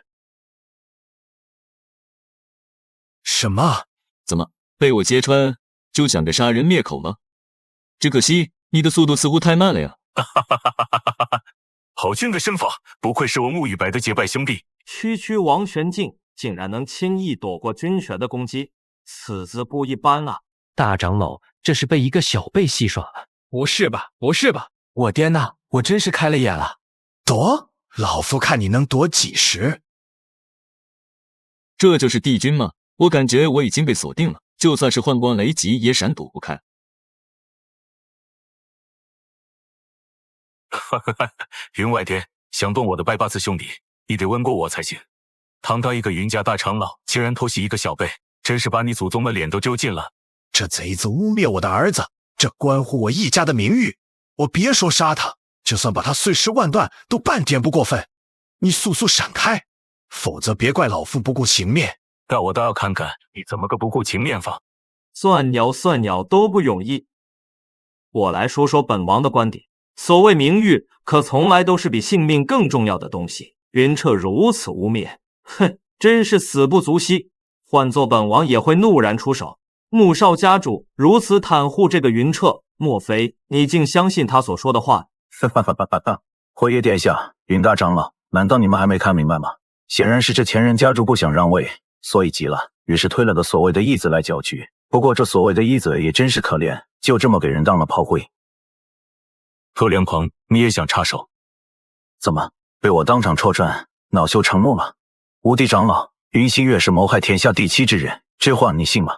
什么？怎么被我揭穿就想着杀人灭口了？只可惜你的速度似乎太慢了呀！好俊的身法，不愧是我沐雨白的结拜兄弟。区王玄镜竟然能轻易躲过君玄的攻击，此子不一般啊！大长老，这是被一个小辈戏耍了。不是吧？不是吧？我爹呐，我真是开了眼了。躲？老夫看你能躲几时？这就是帝君吗？我感觉我已经被锁定了，就算是幻光雷击也闪躲不开。云外天，想动我的拜八字兄弟，你得问过我才行。堂堂一个云家大长老，竟然偷袭一个小辈，真是把你祖宗的脸都揪尽了。这贼子污蔑我的儿子，这关乎我一家的名誉。我别说杀他，就算把他碎尸万段，都半点不过分。你速速闪开，否则别怪老夫不顾情面。那我倒要看看你怎么个不顾情面法。算鸟都不容易。我来说说本王的观点。所谓名誉，可从来都是比性命更重要的东西。云彻如此污蔑，哼，真是死不足惜。换做本王也会怒然出手。穆少家主如此袒护这个云彻，莫非你竟相信他所说的话？辉夜殿下，云大长老，难道你们还没看明白吗？显然是这前任家主不想让位，所以急了，于是推了个所谓的义子来搅局。不过这所谓的义子也真是可怜，就这么给人当了炮灰。陆良狂，你也想插手？怎么被我当场戳穿，恼羞成怒了？无敌长老，云新月是谋害天下第七之人，这话你信吗？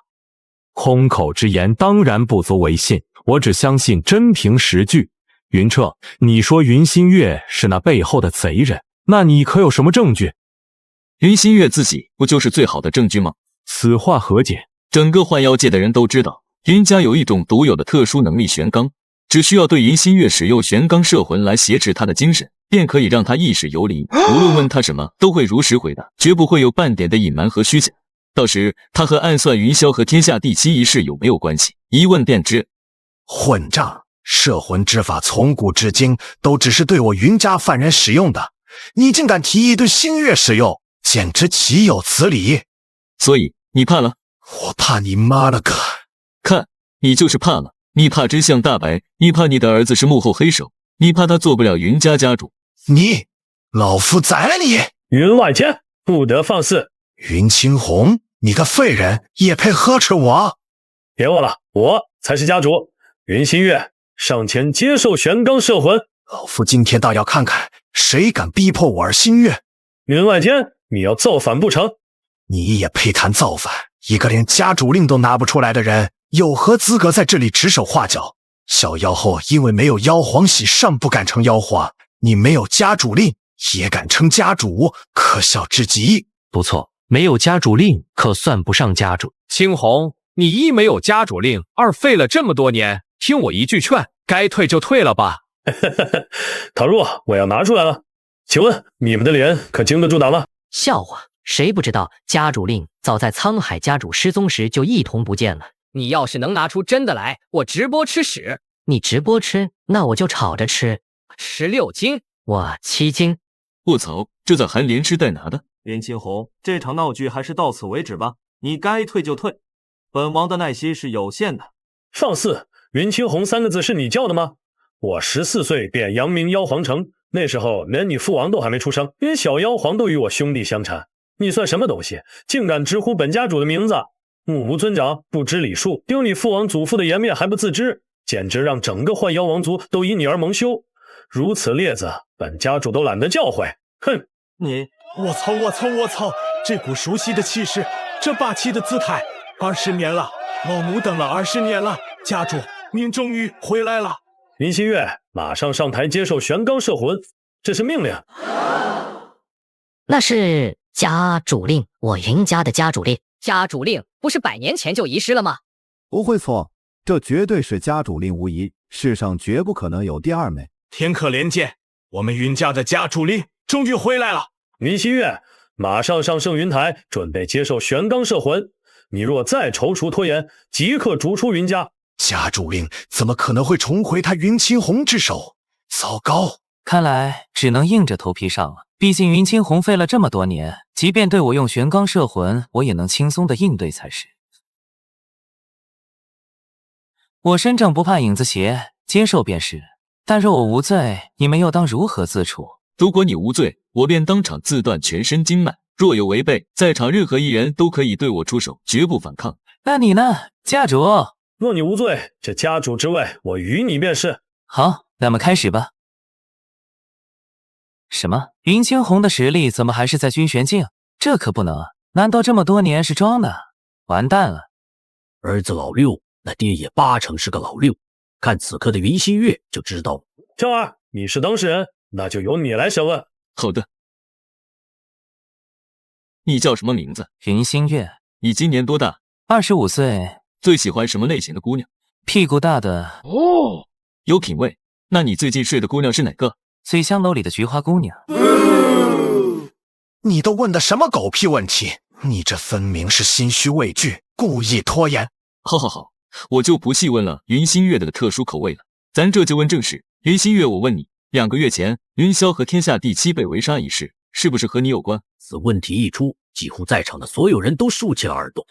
空口之言当然不足为信，我只相信真凭实据。云彻，你说云新月是那背后的贼人，那你可有什么证据？云新月自己不就是最好的证据吗？此话何解？整个幻妖界的人都知道，云家有一种独有的特殊能力玄罡，只需要对云新月使用玄罡摄魂来挟持他的精神，便可以让他意识游离，无论问他什么，都会如实回答，绝不会有半点的隐瞒和虚假。到时他和暗算云霄和天下第七一事有没有关系，一问便知。混账！摄魂之法从古至今都只是对我云家犯人使用的，你竟敢提议对星月使用，简直岂有此理！所以你怕了？我怕你妈了个！看，你就是怕了。你怕真相大白，你怕你的儿子是幕后黑手，你怕他做不了云家家主。你，老夫宰了你！云外间，不得放肆！云清红，你个废人，也配呵斥我？别忘了，我才是家主。云新月，上前接受玄罡摄魂。老夫今天倒要看看，谁敢逼迫我儿新月。云外间，你要造反不成？你也配谈造反？一个连家主令都拿不出来的人，有何资格在这里指手画脚？小妖后因为没有妖皇玺，尚不敢称妖皇。你没有家主令，也敢称家主，可笑至极。不错，没有家主令，可算不上家主。青红，你一没有家主令，二废了这么多年，听我一句劝，该退就退了吧。倘若我要拿出来了，请问你们的脸可经得住打吗？笑话，谁不知道家主令早在沧海家主失踪时就一同不见了。你要是能拿出真的来，我直播吃屎。你直播吃，那我就炒着吃。16斤，我7斤。卧槽，这咋还连吃带拿的？林青红，这场闹剧还是到此为止吧。你该退就退，本王的耐心是有限的。放肆！云青红3个字是你叫的吗？我14岁便扬名妖皇城，那时候连你父王都还没出生，连小妖皇都与我兄弟相残。你算什么东西，竟敢直呼本家主的名字？目无尊长，不知礼数，丢你父王祖父的颜面还不自知，简直让整个幻妖王族都以你而蒙羞。如此劣子，本家主都懒得教诲。哼！你，我操！这股熟悉的气势，这霸气的姿态，20年了，老奴等了20年了。家主，您终于回来了。林新月，马上上台接受玄罡摄魂，这是命令。那是家主令，我云家的家主令。家主令不是100年前就遗失了吗？不会错，这绝对是家主令无疑，世上绝不可能有第二枚。天可怜见，我们云家的家主令终于回来了。林新月，马上上圣云台，准备接受玄罡摄魂。你若再踌躇拖延，即刻逐出云家。家主令怎么可能会重回他云清红之手？糟糕，看来只能硬着头皮上了。毕竟云清红废了这么多年，即便对我用玄罡摄魂，我也能轻松的应对才是。我身正不怕影子斜，接受便是。但若我无罪，你们又当如何自处？如果你无罪，我便当场自断全身经脉。若有违背，在场任何一人都可以对我出手，绝不反抗。那你呢，家主？若你无罪，这家主之位我与你便是。好，那么开始吧。什么？云清红的实力怎么还是在军玄境？这可不能！难道这么多年是装的？完蛋了！儿子老六，那爹也80%是个老六。看此刻的云新月就知道了。娇儿，你是当事人，那就由你来审问。好的。你叫什么名字？云新月。你今年多大？25岁。最喜欢什么类型的姑娘？屁股大的。哦，有品位。那你最近睡的姑娘是哪个？醉香楼里的菊花姑娘。你都问的什么狗屁问题？你这分明是心虚畏惧，故意拖延。好，我就不细问了云新月的特殊口味了，咱这就问正事。云新月，我问你，2个月前云霄和天下第七被围杀一事，是不是和你有关？此问题一出，几乎在场的所有人都竖起了耳朵。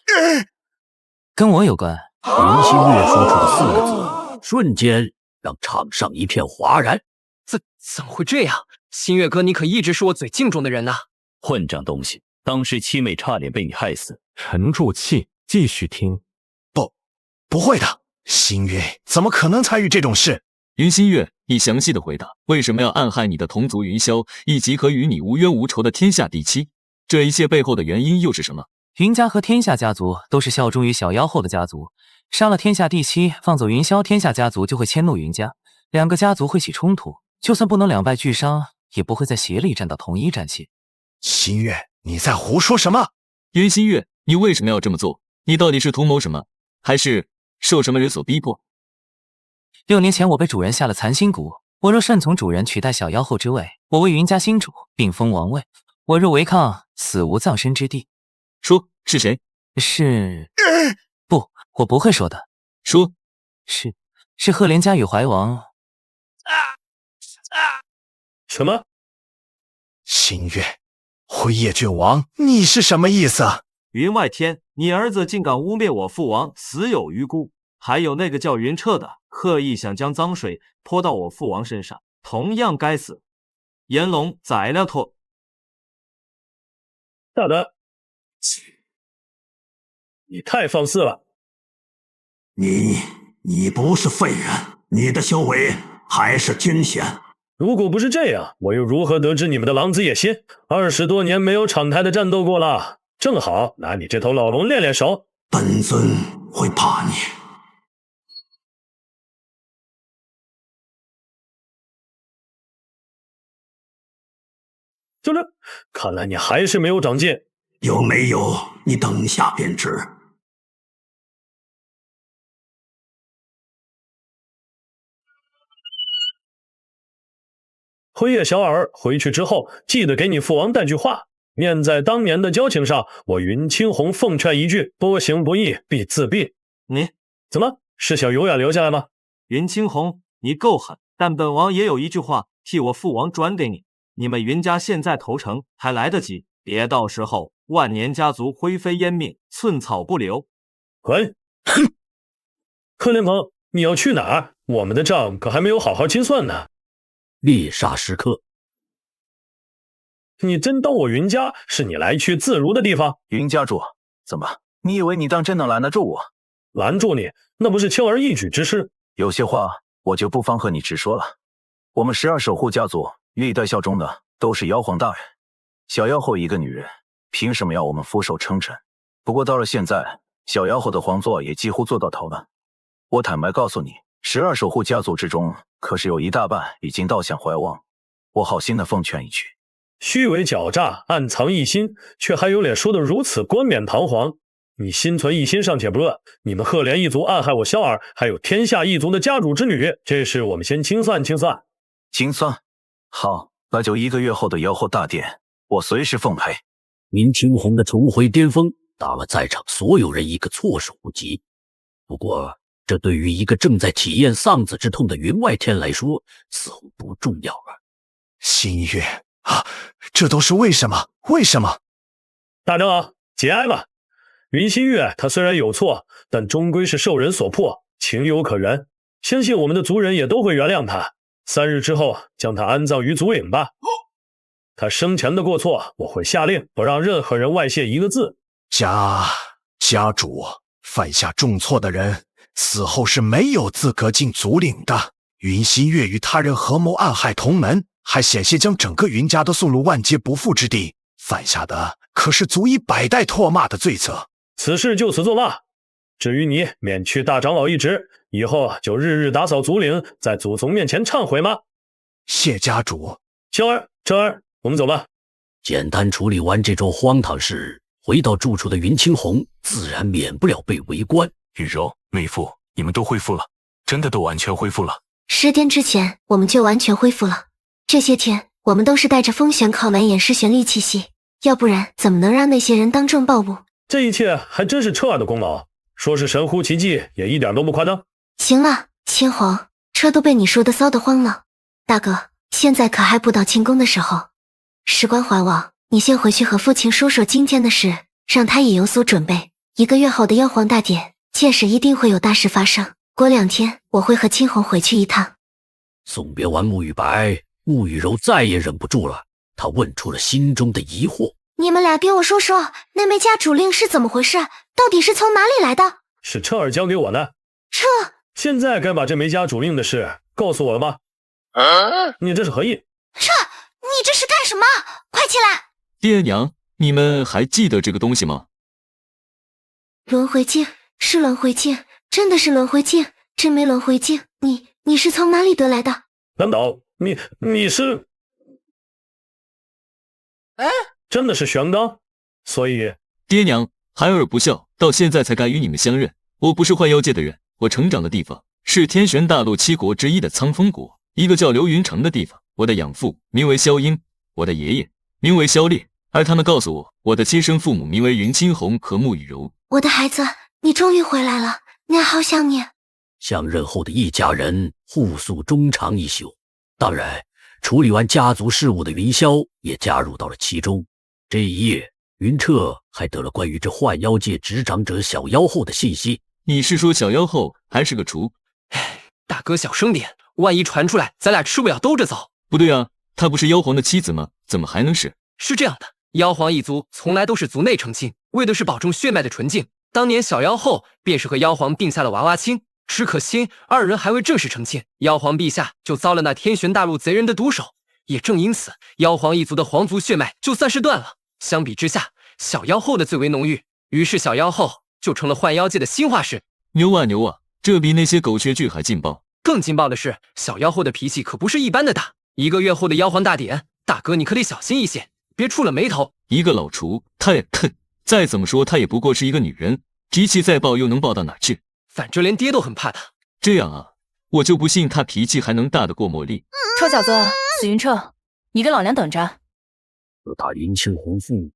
跟我有关。云新月说出的4个字，瞬间让场上一片哗然。怎么会这样？新月哥，你可一直是我最敬重的人呐！混账东西，当时七妹差点被你害死。沉住气，继续听。不会的，新月怎么可能参与这种事？云新月，你详细的回答，为什么要暗害你的同族云霄，以及和与你无冤无仇的天下第七？这一切背后的原因又是什么？云家和天下家族都是效忠于小妖后的家族，杀了天下第七，放走云霄，天下家族就会迁怒云家，2个家族会起冲突。就算不能两败俱伤，也不会在协力站到同一战线。新月，你在胡说什么？云新月，你为什么要这么做？你到底是图谋什么？还是受什么人所逼迫？6年前我被主人下了残心蛊，我若顺从主人取代小妖后之位，我为云家新主，并封王位。我若违抗，死无葬身之地。说是谁？不，我不会说的。说是赫连家与怀王。什么？新月，辉夜郡王，你是什么意思？云外天，你儿子竟敢污蔑我父王，死有余辜。还有那个叫云彻的，刻意想将脏水泼到我父王身上，同样该死。炎龙宰了他！大的，你太放肆了！你不是废人，你的修为还是惊险。如果不是这样，我又如何得知你们的狼子野心？20多年没有敞开的战斗过了，正好拿你这头老龙练练手。本尊会怕你？就是，看来你还是没有长进。有没有？你等下便知。辉夜小儿，回去之后记得给你父王带句话。念在当年的交情上，我云青红奉劝一句：多行不义必自毙。你怎么是想永远留下来吗？云青红，你够狠，但本王也有一句话替我父王转给你。你们云家现在投诚还来得及，别到时候万年家族灰飞烟灭，寸草不留。滚！柯连鹏，你要去哪儿？我们的账可还没有好好清算呢。猎杀时刻，你真当我云家是你来去自如的地方？云家主，怎么？你以为你当真能拦得住我？拦住你，那不是轻而易举之事。有些话我就不方和你直说了。我们12守护家族历代效忠的都是妖皇大人，小妖后一个女人，凭什么要我们俯首称臣？不过到了现在，小妖后的皇座也几乎做到头了。我坦白告诉你，12守护家族之中，可是有一大半已经倒向怀王。我好心的奉劝一句，虚伪狡诈，暗藏异心，却还有脸说得如此冠冕堂皇。你心存异心尚且不论，你们赫连一族暗害我萧儿，还有天下一族的家主之女，这事我们先清算清算。清算？好，那就1个月后的妖后大典，我随时奉陪。明青红的重回巅峰，打了在场所有人一个措手不及。不过这对于一个正在体验丧子之痛的云外天来说，似乎不重要了。新月啊，这都是为什么？为什么？大长节哀吧。云新月他虽然有错，但终归是受人所迫，情有可原。相信我们的族人也都会原谅他。3日之后将他安葬于族岭吧。他生前的过错，我会下令不让任何人外泄一个字。家主犯下重错的人，死后是没有资格进族岭的。云新月与他人合谋暗害同门，还险些将整个云家都送入万劫不复之地，犯下的可是足以百代唾骂的罪责。此事就此作罢。至于你免去大长老一职，以后就日日打扫族岭，在祖宗面前忏悔吗？谢家主。萧儿、哲儿，我们走吧。简单处理完这桩荒唐事，回到住处的云青红自然免不了被围观。雨柔、妹夫，你们都恢复了，真的都完全恢复了。10天之前我们就完全恢复了。这些天我们都是带着风玄靠满掩饰玄力气息，要不然怎么能让那些人当众暴露？这一切还真是彻儿的功劳，说是神乎其技也一点都不夸张。行了，青红，彻都被你说的骚得慌了。大哥，现在可还不到庆功的时候。事关怀王，你先回去和父亲说说今天的事，让他也有所准备。1个月后的妖皇大典，届时一定会有大事发生。过2天我会和青红回去一趟。送别完沐雨白，沐雨柔再也忍不住了，她问出了心中的疑惑。你们俩给我说说，那枚家主令是怎么回事？到底是从哪里来的？是彻儿交给我的。彻，现在该把这枚家主令的事告诉我了吗？你这是何意？彻，你这是干什么？快起来！爹娘，你们还记得这个东西吗？轮回镜，是轮回镜，真的是轮回镜。这枚轮回镜，你是从哪里得来的？难道你是？真的是玄罡？所以爹娘，孩儿不孝，到现在才该与你们相认。我不是坏妖界的人，我成长的地方是天玄大陆7国之一的苍风国，一个叫流云城的地方。我的养父名为萧英，我的爷爷名为萧烈，而他们告诉我，我的亲生父母名为云清红和穆雨柔。我的孩子，你终于回来了，娘好想你。相认后的一家人互诉衷肠一宿。当然，处理完家族事务的云霄也加入到了其中。这一夜，云彻还得了关于这幻妖界执掌者小妖后的信息。你是说小妖后还是个雏？大哥小声点，万一传出来，咱俩吃不了兜着走。不对啊，她不是妖皇的妻子吗？怎么还能是？是这样的，妖皇一族从来都是族内成亲，为的是保证血脉的纯净。当年小妖后便是和妖皇定下了娃娃亲，只可惜二人还未正式成亲，妖皇陛下就遭了那天玄大陆贼人的毒手。也正因此，妖皇一族的皇族血脉就算是断了。相比之下，小妖后的最为浓郁，于是小妖后就成了幻妖界的新化石。牛啊牛啊，这比那些狗血剧还劲爆。更劲爆的是，小妖后的脾气可不是一般的大。1个月后的妖皇大典，大哥你可得小心一些，别触了眉头。一个老雏，再怎么说她也不过是一个女人，脾气再暴又能暴到哪去？反正连爹都很怕她。这样啊，我就不信她脾气还能大得过茉莉。臭小子，死云彻，你跟老娘等着！自打云清红父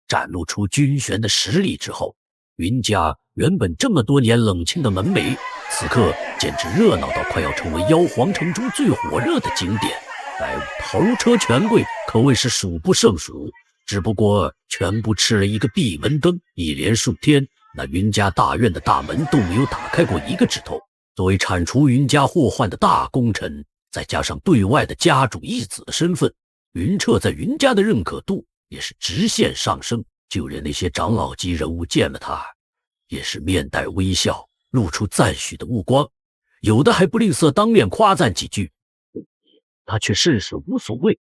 展露出军玄的实力之后，云家原本这么多年冷清的门楣，此刻简直热闹到快要成为妖皇城中最火热的景点。来往头车权贵可谓是数不胜数，只不过全部吃了一个闭门羹，一连数天，那云家大院的大门都没有打开过一个指头。作为铲除云家祸患的大功臣，再加上对外的家主一子的身份，云彻在云家的认可度也是直线上升。就连那些长老级人物见了他，也是面带微笑，露出赞许的目光，有的还不吝啬当面夸赞几句。他却甚是无所谓，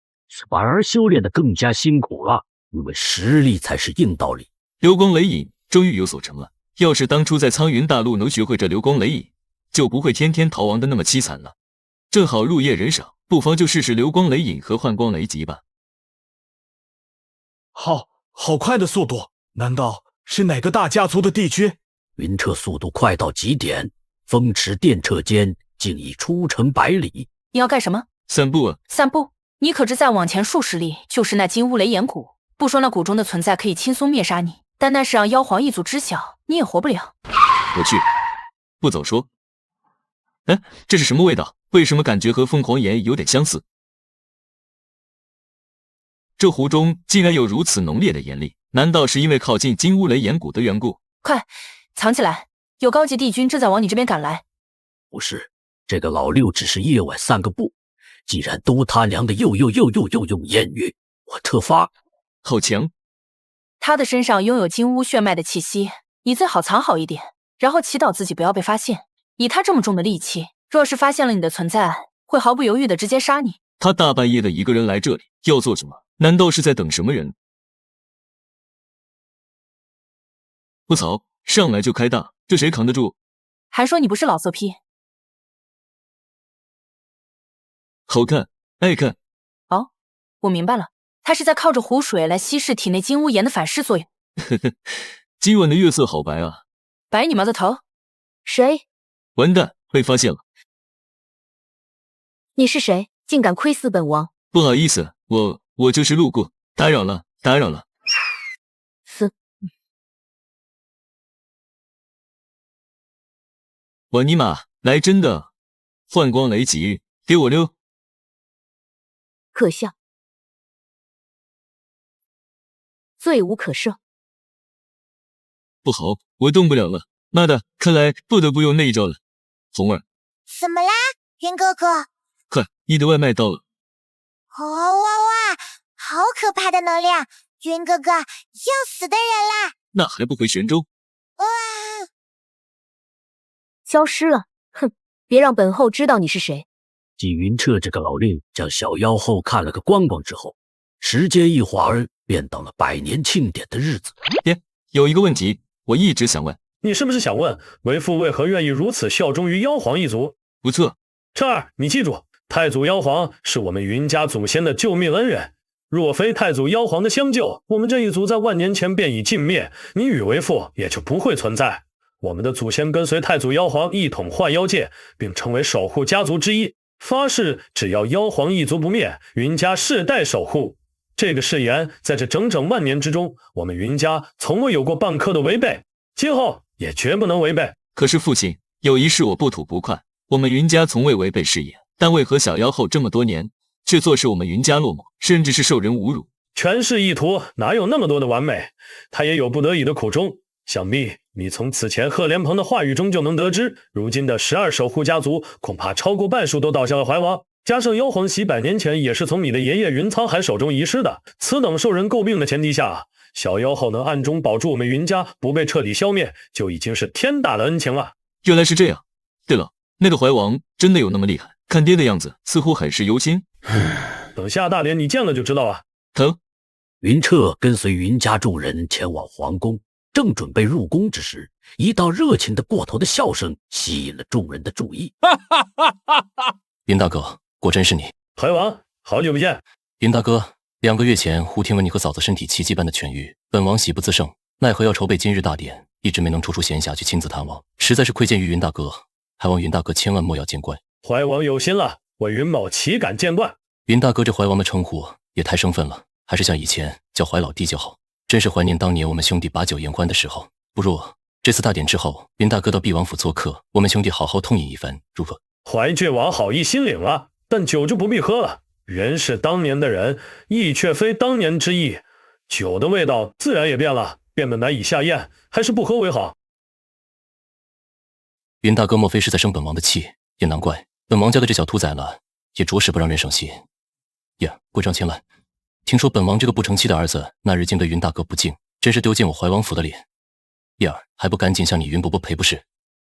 反而修炼得更加辛苦了，因为实力才是硬道理。流光雷影终于有所成了，要是当初在苍云大陆能学会这流光雷影，就不会天天逃亡的那么凄惨了。正好入夜人少，不妨就试试流光雷影和幻光雷击吧。好快的速度，难道是哪个大家族的帝君？云彻速度快到极点，风驰电掣间竟已出城百里。你要干什么？散步啊！散步？你可知再往前数十里就是那金乌雷岩谷？不说那谷中的存在可以轻松灭杀你，单单是让妖皇一族知晓，你也活不了。我去，不早说。哎，这是什么味道？为什么感觉和凤凰岩有点相似？这湖中竟然有如此浓烈的岩力，难道是因为靠近金乌雷岩谷的缘故？快，藏起来！有高级帝君正在往你这边赶来。不是，这个老六只是夜晚散个步，既然都他娘的又用烟雨，我特发。好强！他的身上拥有金乌血脉的气息，你最好藏好一点，然后祈祷自己不要被发现。以他这么重的戾气，若是发现了你的存在，会毫不犹豫的直接杀你。他大半夜的一个人来这里要做什么？难道是在等什么人？不草，上来就开大，这谁扛得住？还说你不是老色批？好看，爱看。哦，我明白了，他是在靠着湖水来稀释体内金乌岩的反噬作用。今晚的月色好白啊！白你毛的头！谁？完蛋，被发现了！你是谁？竟敢窥伺本王？不好意思，我就是路过，打扰了。死！我尼玛，来真的！幻光雷击，给我溜！可笑，罪无可赦。不好，我动不了了。妈的，看来不得不用那一招了。红儿，怎么啦，云哥哥？快，你的外卖到了。哇哇，好可怕的能量！云哥哥，要死的人啦！那还不回玄州？哇！消失了，哼！别让本后知道你是谁。纪云彻这个老令将小妖后看了个光光之后，时间一晃儿便到了百年庆典的日子。爹，有一个问题我一直想问。你是不是想问为父为何愿意如此效忠于妖皇一族？不错，彻儿，你记住，太祖妖皇是我们云家祖先的救命恩人，若非太祖妖皇的相救，我们这一族在万年前便已尽灭，你与为父也就不会存在。我们的祖先跟随太祖妖皇一统幻妖界，并成为守护家族之一，发誓只要妖皇一族不灭，云家世代守护。这个誓言在这整整万年之中，我们云家从未有过半刻的违背，今后也绝不能违背。可是父亲，有一事我不吐不快，我们云家从未违背誓言，但为何小妖后这么多年，却坐视我们云家落寞，甚至是受人侮辱？权势一途，哪有那么多的完美？他也有不得已的苦衷。想必你从此前贺连鹏的话语中就能得知，如今的12守护家族恐怕超过半数都倒向了怀王，加上妖皇几百年前也是从你的爷爷云沧海手中遗失的，此等受人诟病的前提下，小妖后能暗中保住我们云家不被彻底消灭，就已经是天大的恩情了。原来是这样。对了，那个怀王真的有那么厉害？看爹的样子似乎很是忧心。等下大脸你见了就知道啊。云彻跟随云家众人前往皇宫，正准备入宫之时，一道热情的过头的笑声吸引了众人的注意。云大哥，果真是你。怀王，好久不见。云大哥，2个月前胡听闻你和嫂子身体奇迹般的痊愈，本王喜不自胜，奈何要筹备今日大典，一直没能抽出闲暇去亲自探望，实在是亏欠于云大哥，还望云大哥千万莫要见怪。怀王有心了，我云某岂敢见怪。云大哥这怀王的称呼也太生分了，还是像以前叫怀老弟就好。真是怀念当年我们兄弟把酒言欢的时候。不如这次大典之后，云大哥到毕王府做客，我们兄弟好好痛饮一番，如何？怀郡王好意心领了，但酒就不必喝了。人是当年的人，意却非当年之意，酒的味道自然也变了，变得难以下咽，还是不喝为好。云大哥莫非是在生本王的气？也难怪，本王家的这小兔崽了，也着实不让人省心。呀，归章前来，听说本王这个不成器的儿子那日竟对云大哥不敬，真是丢尽我怀王府的脸。叶儿还不赶紧向你云伯伯赔不是？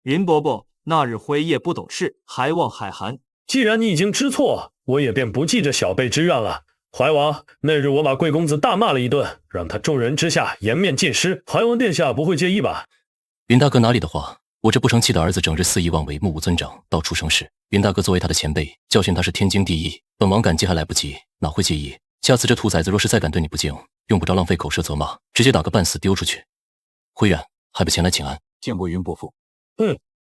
云伯伯那日辉夜不懂事，还望海涵。既然你已经知错，我也便不记这小辈之怨了。怀王，那日我把贵公子大骂了一顿，让他众人之下颜面尽失，怀王殿下不会介意吧？云大哥哪里的话，我这不成器的儿子整日肆意妄为，目无尊长，到处生事。云大哥作为他的前辈，教训他是天经地义，本王感激还来不及，哪会介意？下次这兔崽子若是再敢对你不敬，用不着浪费口舌责骂，直接打个半死丢出去。辉然还不前来请安？见过云伯父。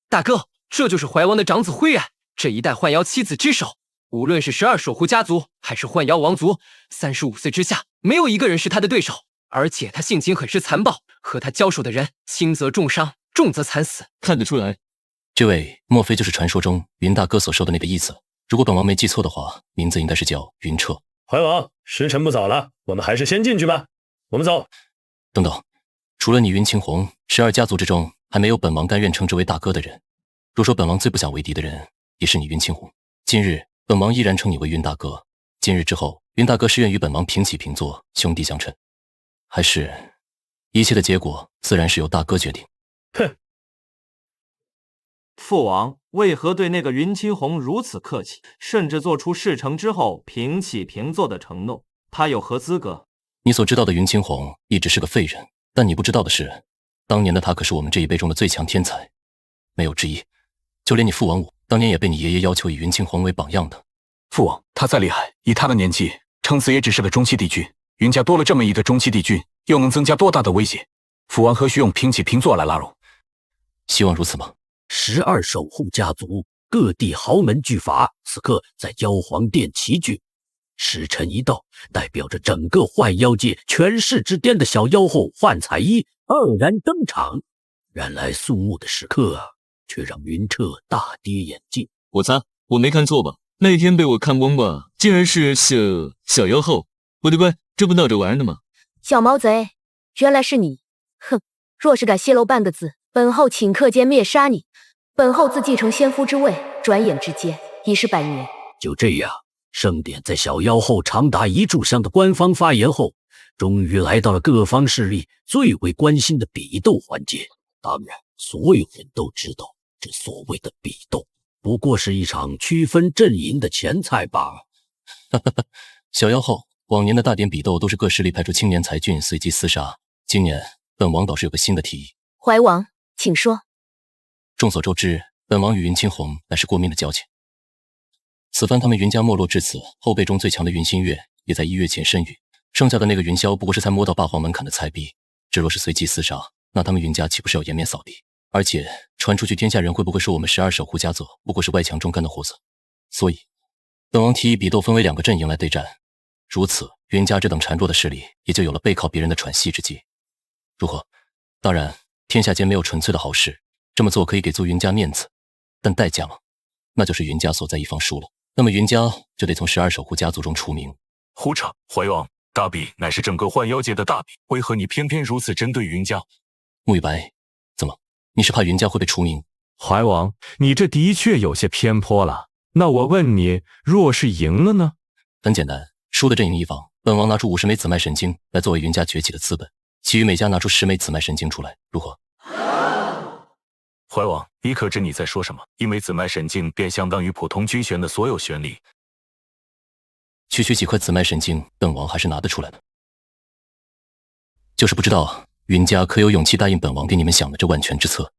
大哥，这就是怀王的长子辉然，这一代幻妖七子之首。无论是12守护家族，还是幻妖王族，35岁之下，没有一个人是他的对手。而且他性情很是残暴，和他交手的人，轻则重伤，重则惨死。看得出来，这位莫非就是传说中云大哥所说的那个义子？如果本王没记错的话，名字应该是叫云彻。怀王，时辰不早了，我们还是先进去吧。我们走。等等，除了你云青红，12家族之中还没有本王甘愿称之为大哥的人。若说本王最不想为敌的人，也是你云青红。今日本王依然称你为云大哥。今日之后，云大哥是愿与本王平起平坐，兄弟相称，还是一切的结果自然是由大哥决定？哼！父王为何对那个云青红如此客气，甚至做出事成之后平起平坐的承诺？他有何资格？你所知道的云青红一直是个废人，但你不知道的是，当年的他可是我们这一辈中的最强天才，没有之一。就连你父王我当年也被你爷爷要求以云青红为榜样的。父王，他再厉害，以他的年纪，撑死也只是个中期帝君。云家多了这么一个中期帝君，又能增加多大的威胁？父王何须用平起平坐来拉拢？希望如此吗？12守护家族，各地豪门巨阀，此刻在妖皇殿齐聚。时辰一到，代表着整个幻妖界权势之巅的小妖后幻彩衣愕然登场。然来肃穆的时刻，却让云彻大跌眼镜。我猜我没看错吧？那天被我看懵吧，竟然是小妖后。不对怪，这不闹着玩的吗？小毛贼，原来是你！哼，若是敢泄露半个字，本后顷刻间灭杀你。本后自继承先夫之位，转眼之间已是100年。就这样，盛典在小妖后长达1炷香的官方发言后，终于来到了各方势力最为关心的比斗环节。当然，所有人都知道，这所谓的比斗不过是一场区分阵营的前菜罢了。小妖后，往年的大典比斗都是各势力派出青年才俊随机厮杀，今年本王倒是有个新的提议。怀王，请说。众所周知，本王与云青红乃是过命的交情。此番他们云家没落至此，后辈中最强的云新月也在1月前身陨，剩下的那个云霄不过是才摸到霸皇门槛的菜逼。这若是随机厮杀，那他们云家岂不是要颜面扫地？而且传出去，天下人会不会说我们12守护家族不过是外强中干的货色？所以，本王提议比斗分为2个阵营来对战，如此云家这等孱弱的势力也就有了背靠别人的喘息之机。如何？当然，天下间没有纯粹的好事，这么做可以给足云家面子，但代价嘛，那就是云家所在一方输了，那么云家就得从12守护家族中除名。胡扯！怀王，大比乃是整个幻妖界的大比，为何你偏偏如此针对云家？沐雨白，怎么？你是怕云家会被除名？怀王，你这的确有些偏颇了。那我问你，若是赢了呢？很简单，输的阵营一方，本王拿出50枚紫脉神经来作为云家崛起的资本，其余每家拿出10枚紫脉神经出来，如何？怀王，你可知你在说什么？一枚紫脉神经便相当于普通军旋的所有旋力。区区几块紫脉神经，本王还是拿得出来的。就是不知道云家可有勇气答应本王给你们想的这万全之策。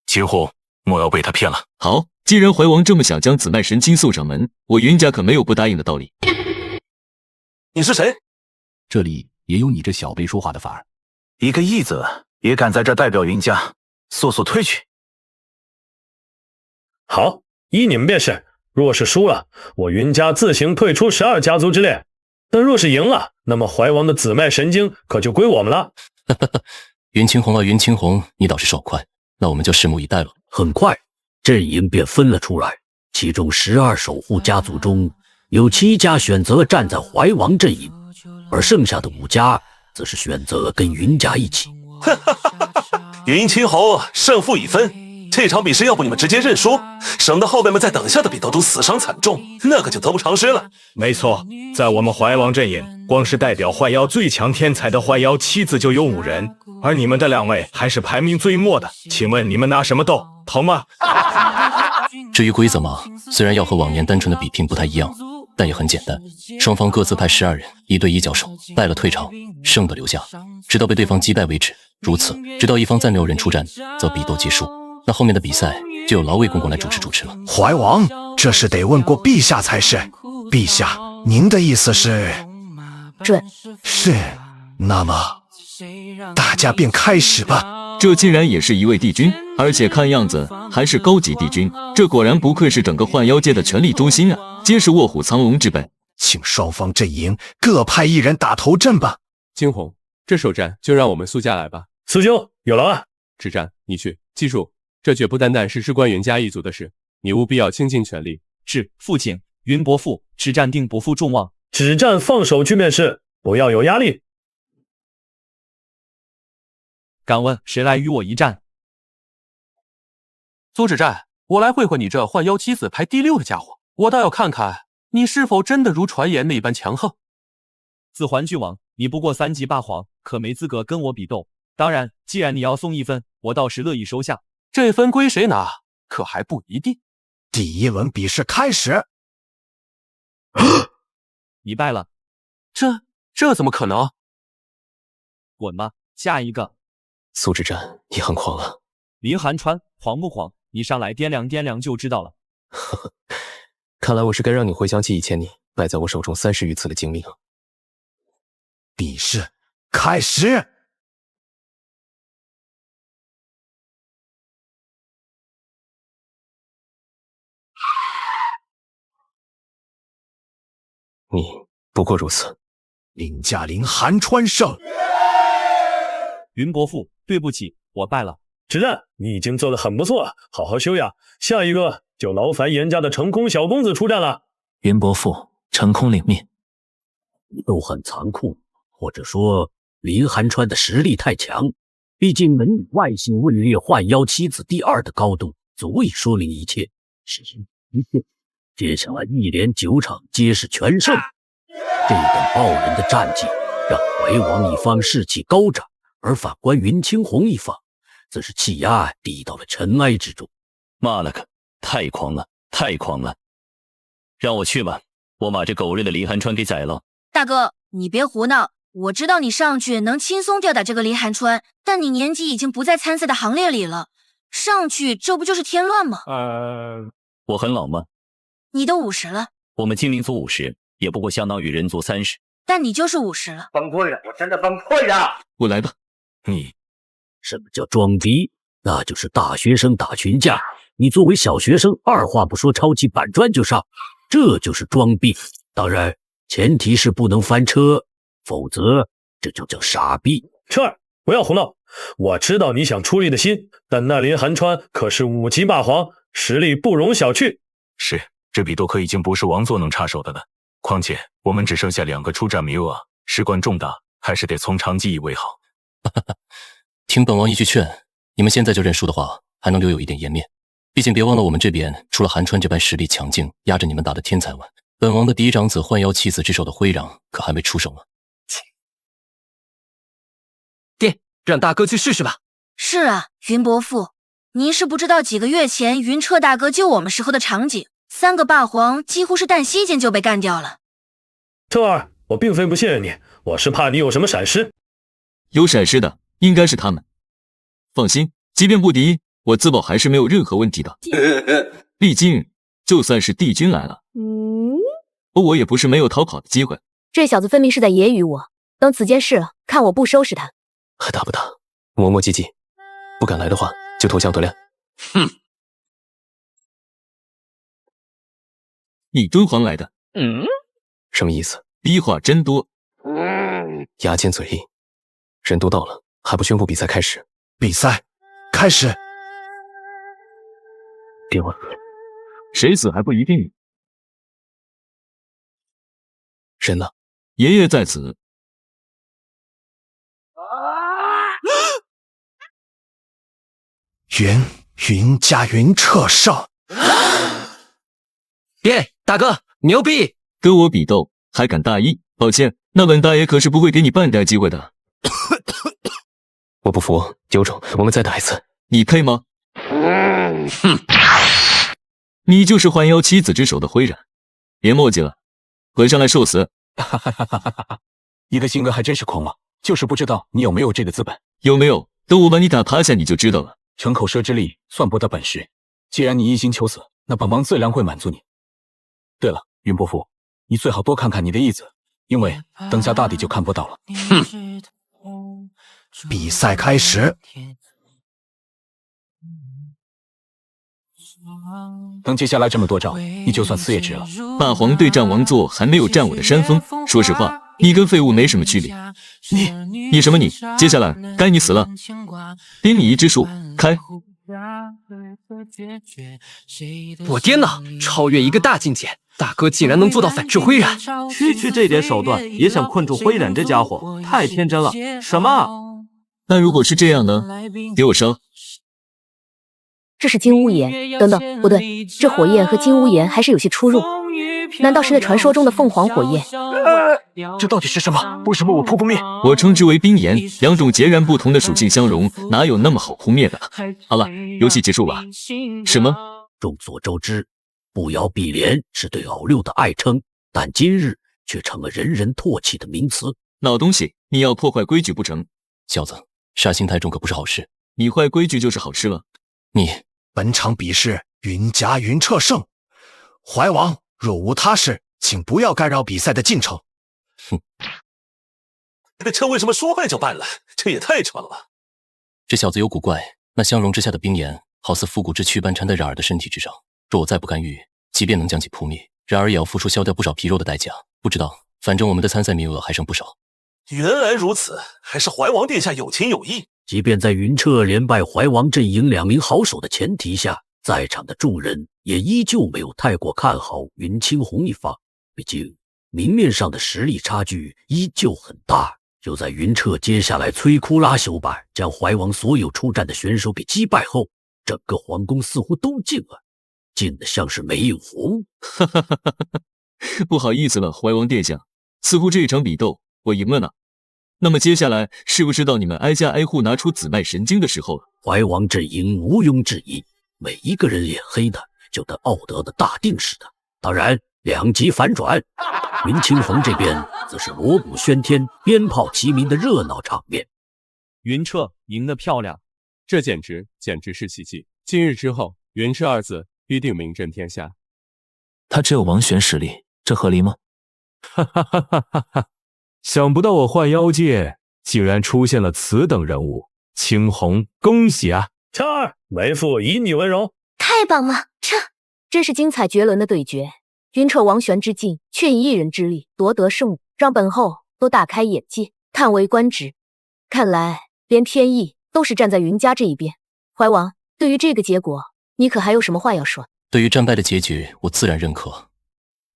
秦红，莫要被他骗了。好，既然怀王这么想将紫脉神经送上门，我云家可没有不答应的道理。你是谁？这里也有你这小辈说话的法儿。一个义子也敢在这代表云家，速速退去。好，依你们便是。若是输了，我云家自行退出12家族之列；但若是赢了，那么怀王的紫脉神经可就归我们了。云青红啊，云青红，你倒是爽快，那我们就拭目以待了。很快，阵营便分了出来，其中12守护家族中有7家选择站在怀王阵营，而剩下的5家则是选择跟云家一起。云青红胜负已分。这场比试要不你们直接认输，省得后辈们在等下的比斗中死伤惨重，那可就得不偿失了。没错，在我们怀王阵营，光是代表幻妖最强天才的幻妖妻子就有5人，而你们的2位还是排名最末的，请问你们拿什么斗？疼吗？至于规则嘛，虽然要和往年单纯的比拼不太一样，但也很简单，双方各自派12人，1对1交手，败了退场，胜的留下，直到被对方击败为止。如此，直到一方再没有人出战，则比斗结束。那后面的比赛就由劳卫公公来主持了。怀王，这是得问过陛下才是。陛下，您的意思是？准。是。那么，大家便开始吧。这竟然也是一位帝君，而且看样子还是高级帝君。这果然不愧是整个幻妖界的权力中心啊！皆是卧虎藏龙之辈。请双方阵营各派1人打头阵吧。惊鸿，这首战就让我们苏家来吧。苏兄，有劳啊！执战，你去。记住。这绝不单单是事关云家一族的事，你务必要倾尽全力。是，父亲。云伯父，此战定不负众望。只战放手去面试，不要有压力。敢问谁来与我一战？苏指战，我来会会你这幻妖妻子排第6的家伙，我倒要看看你是否真的如传言那般强横。自桓郡王，你不过3级霸皇，可没资格跟我比斗。当然，既然你要送1分，我倒是乐意收下。这分归谁拿，可还不一定。第1轮比试开始。你败了。这怎么可能？滚吧，下一个。苏指战，你很狂啊。林寒川，狂不狂？你上来掂量掂量就知道了。看来我是该让你回想起以前你败在我手中30余次的经历了。比试开始。你不过如此。林家林寒川胜。云伯父，对不起，我败了。执战，你已经做得很不错，好好休养。下一个就劳烦严家的成空小公子出战了。云伯父，成空领命。都很残酷，或者说林寒川的实力太强，毕竟能以外姓位列幻妖妻子第2的高度，足以说明一切。是一切。接下来1连9场皆是全胜，这等爆人的战绩让怀王一方士气高涨，而反观云青红一方则是气压低到了尘埃之中。妈了个，太狂了，太狂了！让我去吧，我把这狗日的林寒川给宰了。大哥，你别胡闹，我知道你上去能轻松吊打这个林寒川，但你年纪已经不在参赛的行列里了，上去这不就是添乱吗？我很老吗？你都50了，我们精灵族50，也不过相当于人族30。但你就是50了。崩溃了，我真的崩溃了。我来吧。什么叫装逼？那就是大学生打群架，你作为小学生，二话不说抄起板砖就上，这就是装逼。当然，前提是不能翻车，否则这就叫傻逼。彻儿，不要胡闹！我知道你想出力的心，但那林寒川可是5级霸皇，实力不容小觑。是，这比斗克已经不是王座能插手的了。况且我们只剩下2个出战名额，事关重大，还是得从长计议为好。听本王一句劝，你们现在就认输的话，还能留有一点颜面。毕竟别忘了，我们这边除了寒川这般实力强劲压着你们打的天才外，本王的嫡长子幻妖七子之手的辉壤可还没出手呢。爹，让大哥去试试吧。是啊，云伯父，您是不知道几个月前云彻大哥救我们时候的场景，3个霸皇几乎是旦夕间就被干掉了。彻儿，我并非不信任你，我是怕你有什么闪失。有闪失的应该是他们。放心，即便不敌，我自保还是没有任何问题的。毕竟，就算是帝君来了，我也不是没有逃跑的机会。这小子分明是在揶揄我，等此件事了，看我不收拾他。还打不打？磨磨唧唧，不敢来的话就投降得了。哼！你敦煌来的？什么意思？逼话真多。牙尖嘴硬，人都到了，还不宣布比赛开始？比赛开始！别问，谁死还不一定。人呢？爷爷在此。云加云彻胜！爹，大哥，牛逼！跟我比斗还敢大意？抱歉，那本大爷可是不会给你半点机会的。我不服，有种我们再打一次。你配吗？哼！你就是幻妖七子之手的辉然，别墨迹了，滚上来受死！哈哈哈哈哈哈！你的性格还真是狂妄，就是不知道你有没有这个资本。有没有？等我把你打趴下，你就知道了。逞口舌之力算不得本事，既然你一心求死，那本王自然会满足你。对了，云伯父，你最好多看看你的义子，因为等下大抵就看不到了。哼！比赛开始。等接下来这么多招，你就算死也值了。霸皇对战王座还没有占我的山峰，说实话，你跟废物没什么区别。你什么你？接下来该你死了。丁仪之术开。我天哪，超越一个大境界！大哥竟然能做到反制辉然，区这点手段也想困住辉然这家伙，太天真了。什么？那如果是这样呢？给我烧！这是金乌岩，等等，不对，这火焰和金乌岩还是有些出入。难道是那传说中的凤凰火焰？这到底是什么？为什么我扑不灭？我称之为冰炎，两种截然不同的属性相融，哪有那么好扑灭的？好了，游戏结束吧。什么？众所周知，不摇碧莲是对偶六的爱称，但今日却成了人人唾弃的名词。老东西，你要破坏规矩不成？小子，杀心太重可不是好事。你坏规矩就是好事了。本场比试云加云彻胜，怀王若无他事，请不要干扰比赛的进程。哼，这为什么说办就办了？这也太蠢了。这小子有古怪，那相融之下的冰炎，好似复古之躯般缠在然儿的身体之上。若我再不干预，即便能将其扑灭，然而也要付出削掉不少皮肉的代价。不知道，反正我们的参赛名额还剩不少。原来如此，还是怀王殿下有情有义。即便在云彻连败怀王阵营2名好手的前提下，在场的众人也依旧没有太过看好云青红一方，毕竟明面上的实力差距依旧很大。就在云彻接下来摧枯拉朽版将怀王所有出战的选手给击败后，整个皇宫似乎都静了，静得像是没有红。不好意思了，怀王殿下，似乎这一场比斗我赢了呢。那么接下来是不是到你们挨家挨户拿出紫脉神经的时候了？怀王阵营毋庸置疑，每一个人脸黑的就跟奥德的大定似的。当然2极反转，云青红这边则是锣鼓喧天、鞭炮齐鸣的热闹场面。云彻赢得漂亮，这简直是奇迹。今日之后，云彻二字必定名震天下。他只有王玄实力，这合理吗？哈哈哈哈哈哈！想不到我幻妖界竟然出现了此等人物，青红，恭喜啊！彻儿，为父以你为荣。太棒了！真是精彩绝伦的对决。云彻王旋之境，却以一人之力夺得胜利，让本后都大开眼界，叹为观止。看来连天意都是站在云家这一边。怀王，对于这个结果，你可还有什么话要说？对于战败的结局，我自然认可。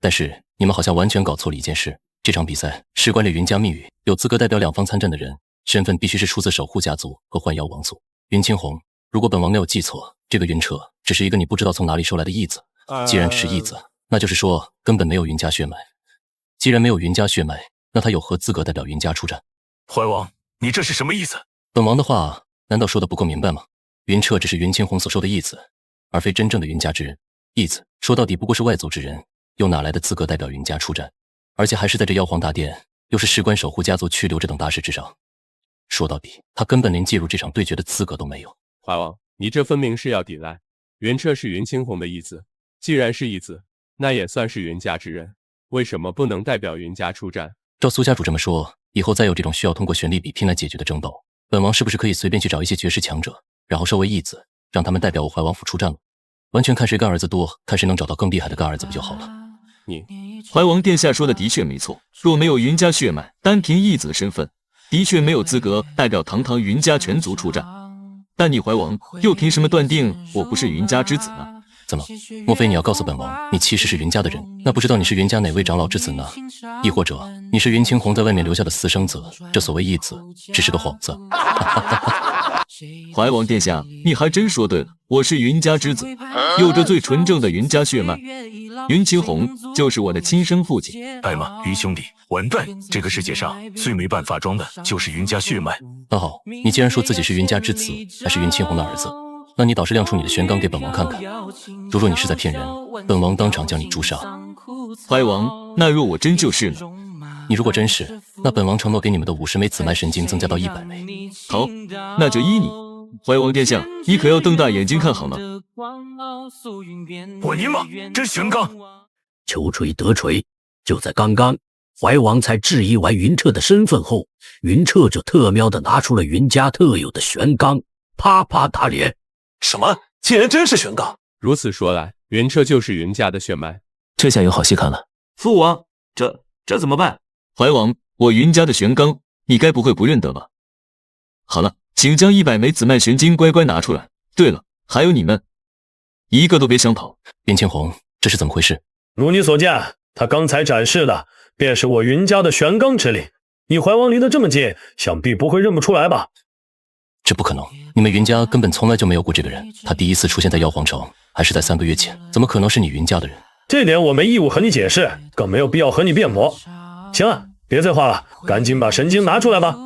但是你们好像完全搞错了一件事，这场比赛事关了云家密语，有资格代表两方参战的人，身份必须是出自守护家族和幻妖王族。云青红，如果本王没有记错，这个云彻只是一个你不知道从哪里收来的义子。既然是义子，那就是说根本没有云家血脉。既然没有云家血脉，那他有何资格代表云家出战？怀王，你这是什么意思？本王的话难道说的不够明白吗？云彻只是云青红所收的义子，而非真正的云家之人。义子说到底不过是外族之人，又哪来的资格代表云家出战？而且还是在这妖皇大殿，又是事关守护家族去留这等大事之上。说到底，他根本连介入这场对决的资格都没有。怀王，你这分明是要抵赖。云彻是云青红的义子，既然是义子，那也算是云家之人，为什么不能代表云家出战？照苏家主这么说，以后再有这种需要通过权力比拼来解决的争斗，本王是不是可以随便去找一些绝世强者，然后收为义子，让他们代表我怀王府出战了？完全看谁干儿子多，看谁能找到更厉害的干儿子不就好了？怀王殿下说的的确没错，若没有云家血脉，单凭义子的身份，的确没有资格代表堂堂云家全族出战。但你怀王又凭什么断定我不是云家之子呢？怎么？莫非你要告诉本王，你其实是云家的人？那不知道你是云家哪位长老之子呢？亦或者你是云青红在外面留下的私生子？这所谓义子，只是个幌子。怀王殿下，你还真说对了，我是云家之子，有着最纯正的云家血脉。云青红就是我的亲生父亲。艾玛，云兄弟，完蛋！这个世界上最没办法装的就是云家血脉。那好，你既然说自己是云家之子，还是云青红的儿子，那你倒是亮出你的玄罡给本王看看。如若你是在骗人，本王当场将你诛杀。怀王，那若我真就是呢？你如果真是，那本王承诺给你们的50枚紫脉神经增加到100枚。好，那就依你。怀王殿下，你可要瞪大眼睛看好了。我尼玛，真玄罡！求锤得锤！就在刚刚，怀王才质疑完云彻的身份后，云彻就特喵的拿出了云家特有的玄罡，啪啪打脸。什么？竟然真是玄罡！如此说来，云彻就是云家的血脉。这下有好戏看了。父王，这怎么办？怀王，我云家的玄罡，你该不会不认得吧？好了，请将100枚紫脉玄晶乖乖拿出来。对了，还有你们，一个都别想跑。云青红，这是怎么回事？如你所见，他刚才展示的便是我云家的玄罡之力。你怀王离得这么近，想必不会认不出来吧？这不可能，你们云家根本从来就没有过这个人。他第一次出现在妖皇城，还是在3个月前，怎么可能是你云家的人？这点我没义务和你解释，更没有必要和你辩驳。行了，别废话了，赶紧把神经拿出来吧。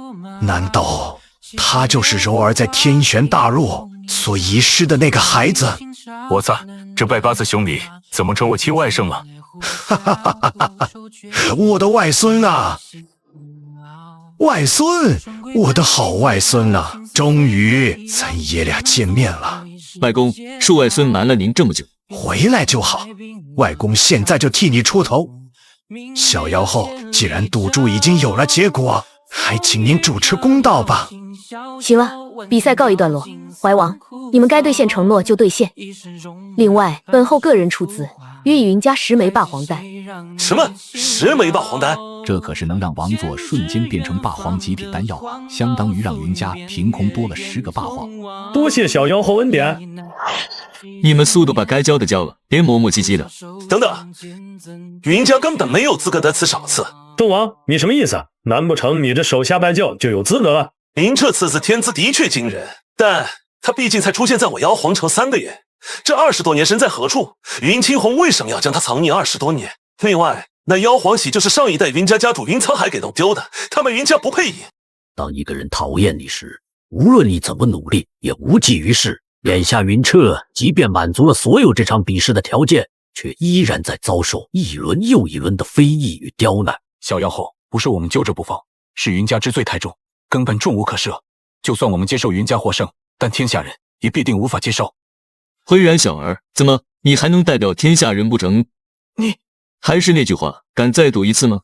难道他就是柔儿在天玄大陆所遗失的那个孩子？我操，这拜八字兄弟怎么成我亲外甥了？哈哈哈哈哈！我的外孙啊，外孙，我的好外孙啊！终于咱爷俩见面了。外公，恕外孙瞒了您这么久。回来就好，外公现在就替你出头。小妖后，既然赌注已经有了结果，还请您主持公道吧。行了，比赛告一段落。怀王，你们该兑现承诺就兑现。另外，本后个人出资，约以云家10枚霸皇丹。什么10枚霸皇丹？这可是能让王座瞬间变成霸皇极品丹药啊，相当于让云家凭空多了10个霸皇。多谢小妖后恩典。你们速度把该交的交了，别磨磨唧唧的。等等，云家根本没有资格得此赏赐。众王，你什么意思？难不成你这手下败将就有资格了？云彻此次天资的确惊人，但他毕竟才出现在我妖皇城3个月，这20多年身在何处？云青红为什么要将他藏匿20多年？另外，那妖皇玺就是上一代云家家主云沧海给弄丢的，他们云家不配赢。当一个人讨厌你时，无论你怎么努力，也无济于事。眼下云彻即便满足了所有这场比试的条件，却依然在遭受一轮又一轮的非议与刁难。小妖后，不是我们揪着不放，是云家之罪太重，根本重无可赦。就算我们接受云家获胜，但天下人也必定无法接受。灰然小儿，怎么你还能代表天下人不成？你还是那句话，敢再赌一次吗？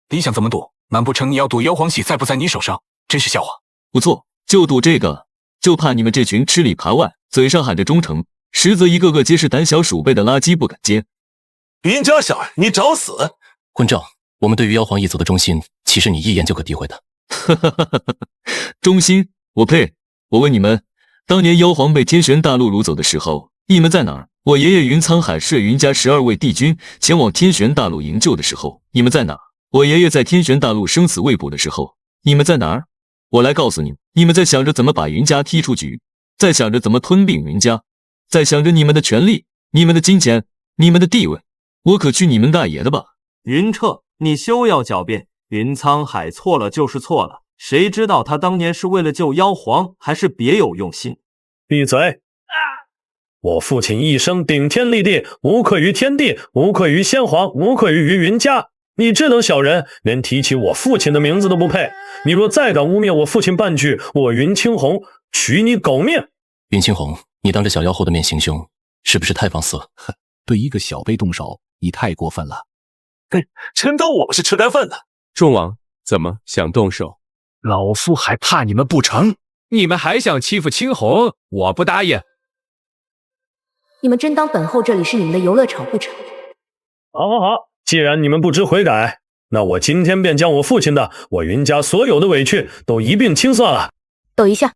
你想怎么赌？难不成你要赌妖皇玺在不在你手上？真是笑话。不错，就赌这个，就怕你们这群吃里扒外，嘴上喊着忠诚，实则一个个皆是胆小鼠辈的垃圾，不敢接。云家小儿，你找死！混账！我们对于妖皇一族的忠心，岂是你一言就可诋毁的？忠心？我呸！我问你们，当年妖皇被天玄大陆掳走的时候，你们在哪儿？我爷爷云沧海率云家12位帝君前往天玄大陆营救的时候，你们在哪儿？我爷爷在天玄大陆生死未卜的时候，你们在哪儿？我来告诉你们，你们在想着怎么把云家踢出局，在想着怎么吞并云家，在想着你们的权利、你们的金钱、你们的地位，我可去你们大爷的吧！云彻，你休要狡辩，云沧海错了就是错了，谁知道他当年是为了救妖皇，还是别有用心？闭嘴！我父亲一生顶天立地，无愧于天地，无愧于先皇，无愧于云家。你这等小人，连提起我父亲的名字都不配。你若再敢污蔑我父亲半句，我云青红取你狗命！云青红，你当着小妖后的面行凶，是不是太放肆了？对一个小辈动手，你太过分了。真当我们是吃干饭的？众王怎么想动手？老夫还怕你们不成？你们还想欺负青红？我不答应！你们真当本后这里是你们的游乐场不成？好，既然你们不知悔改，那我今天便将我父亲的、我云家所有的委屈都一并清算了。等一下，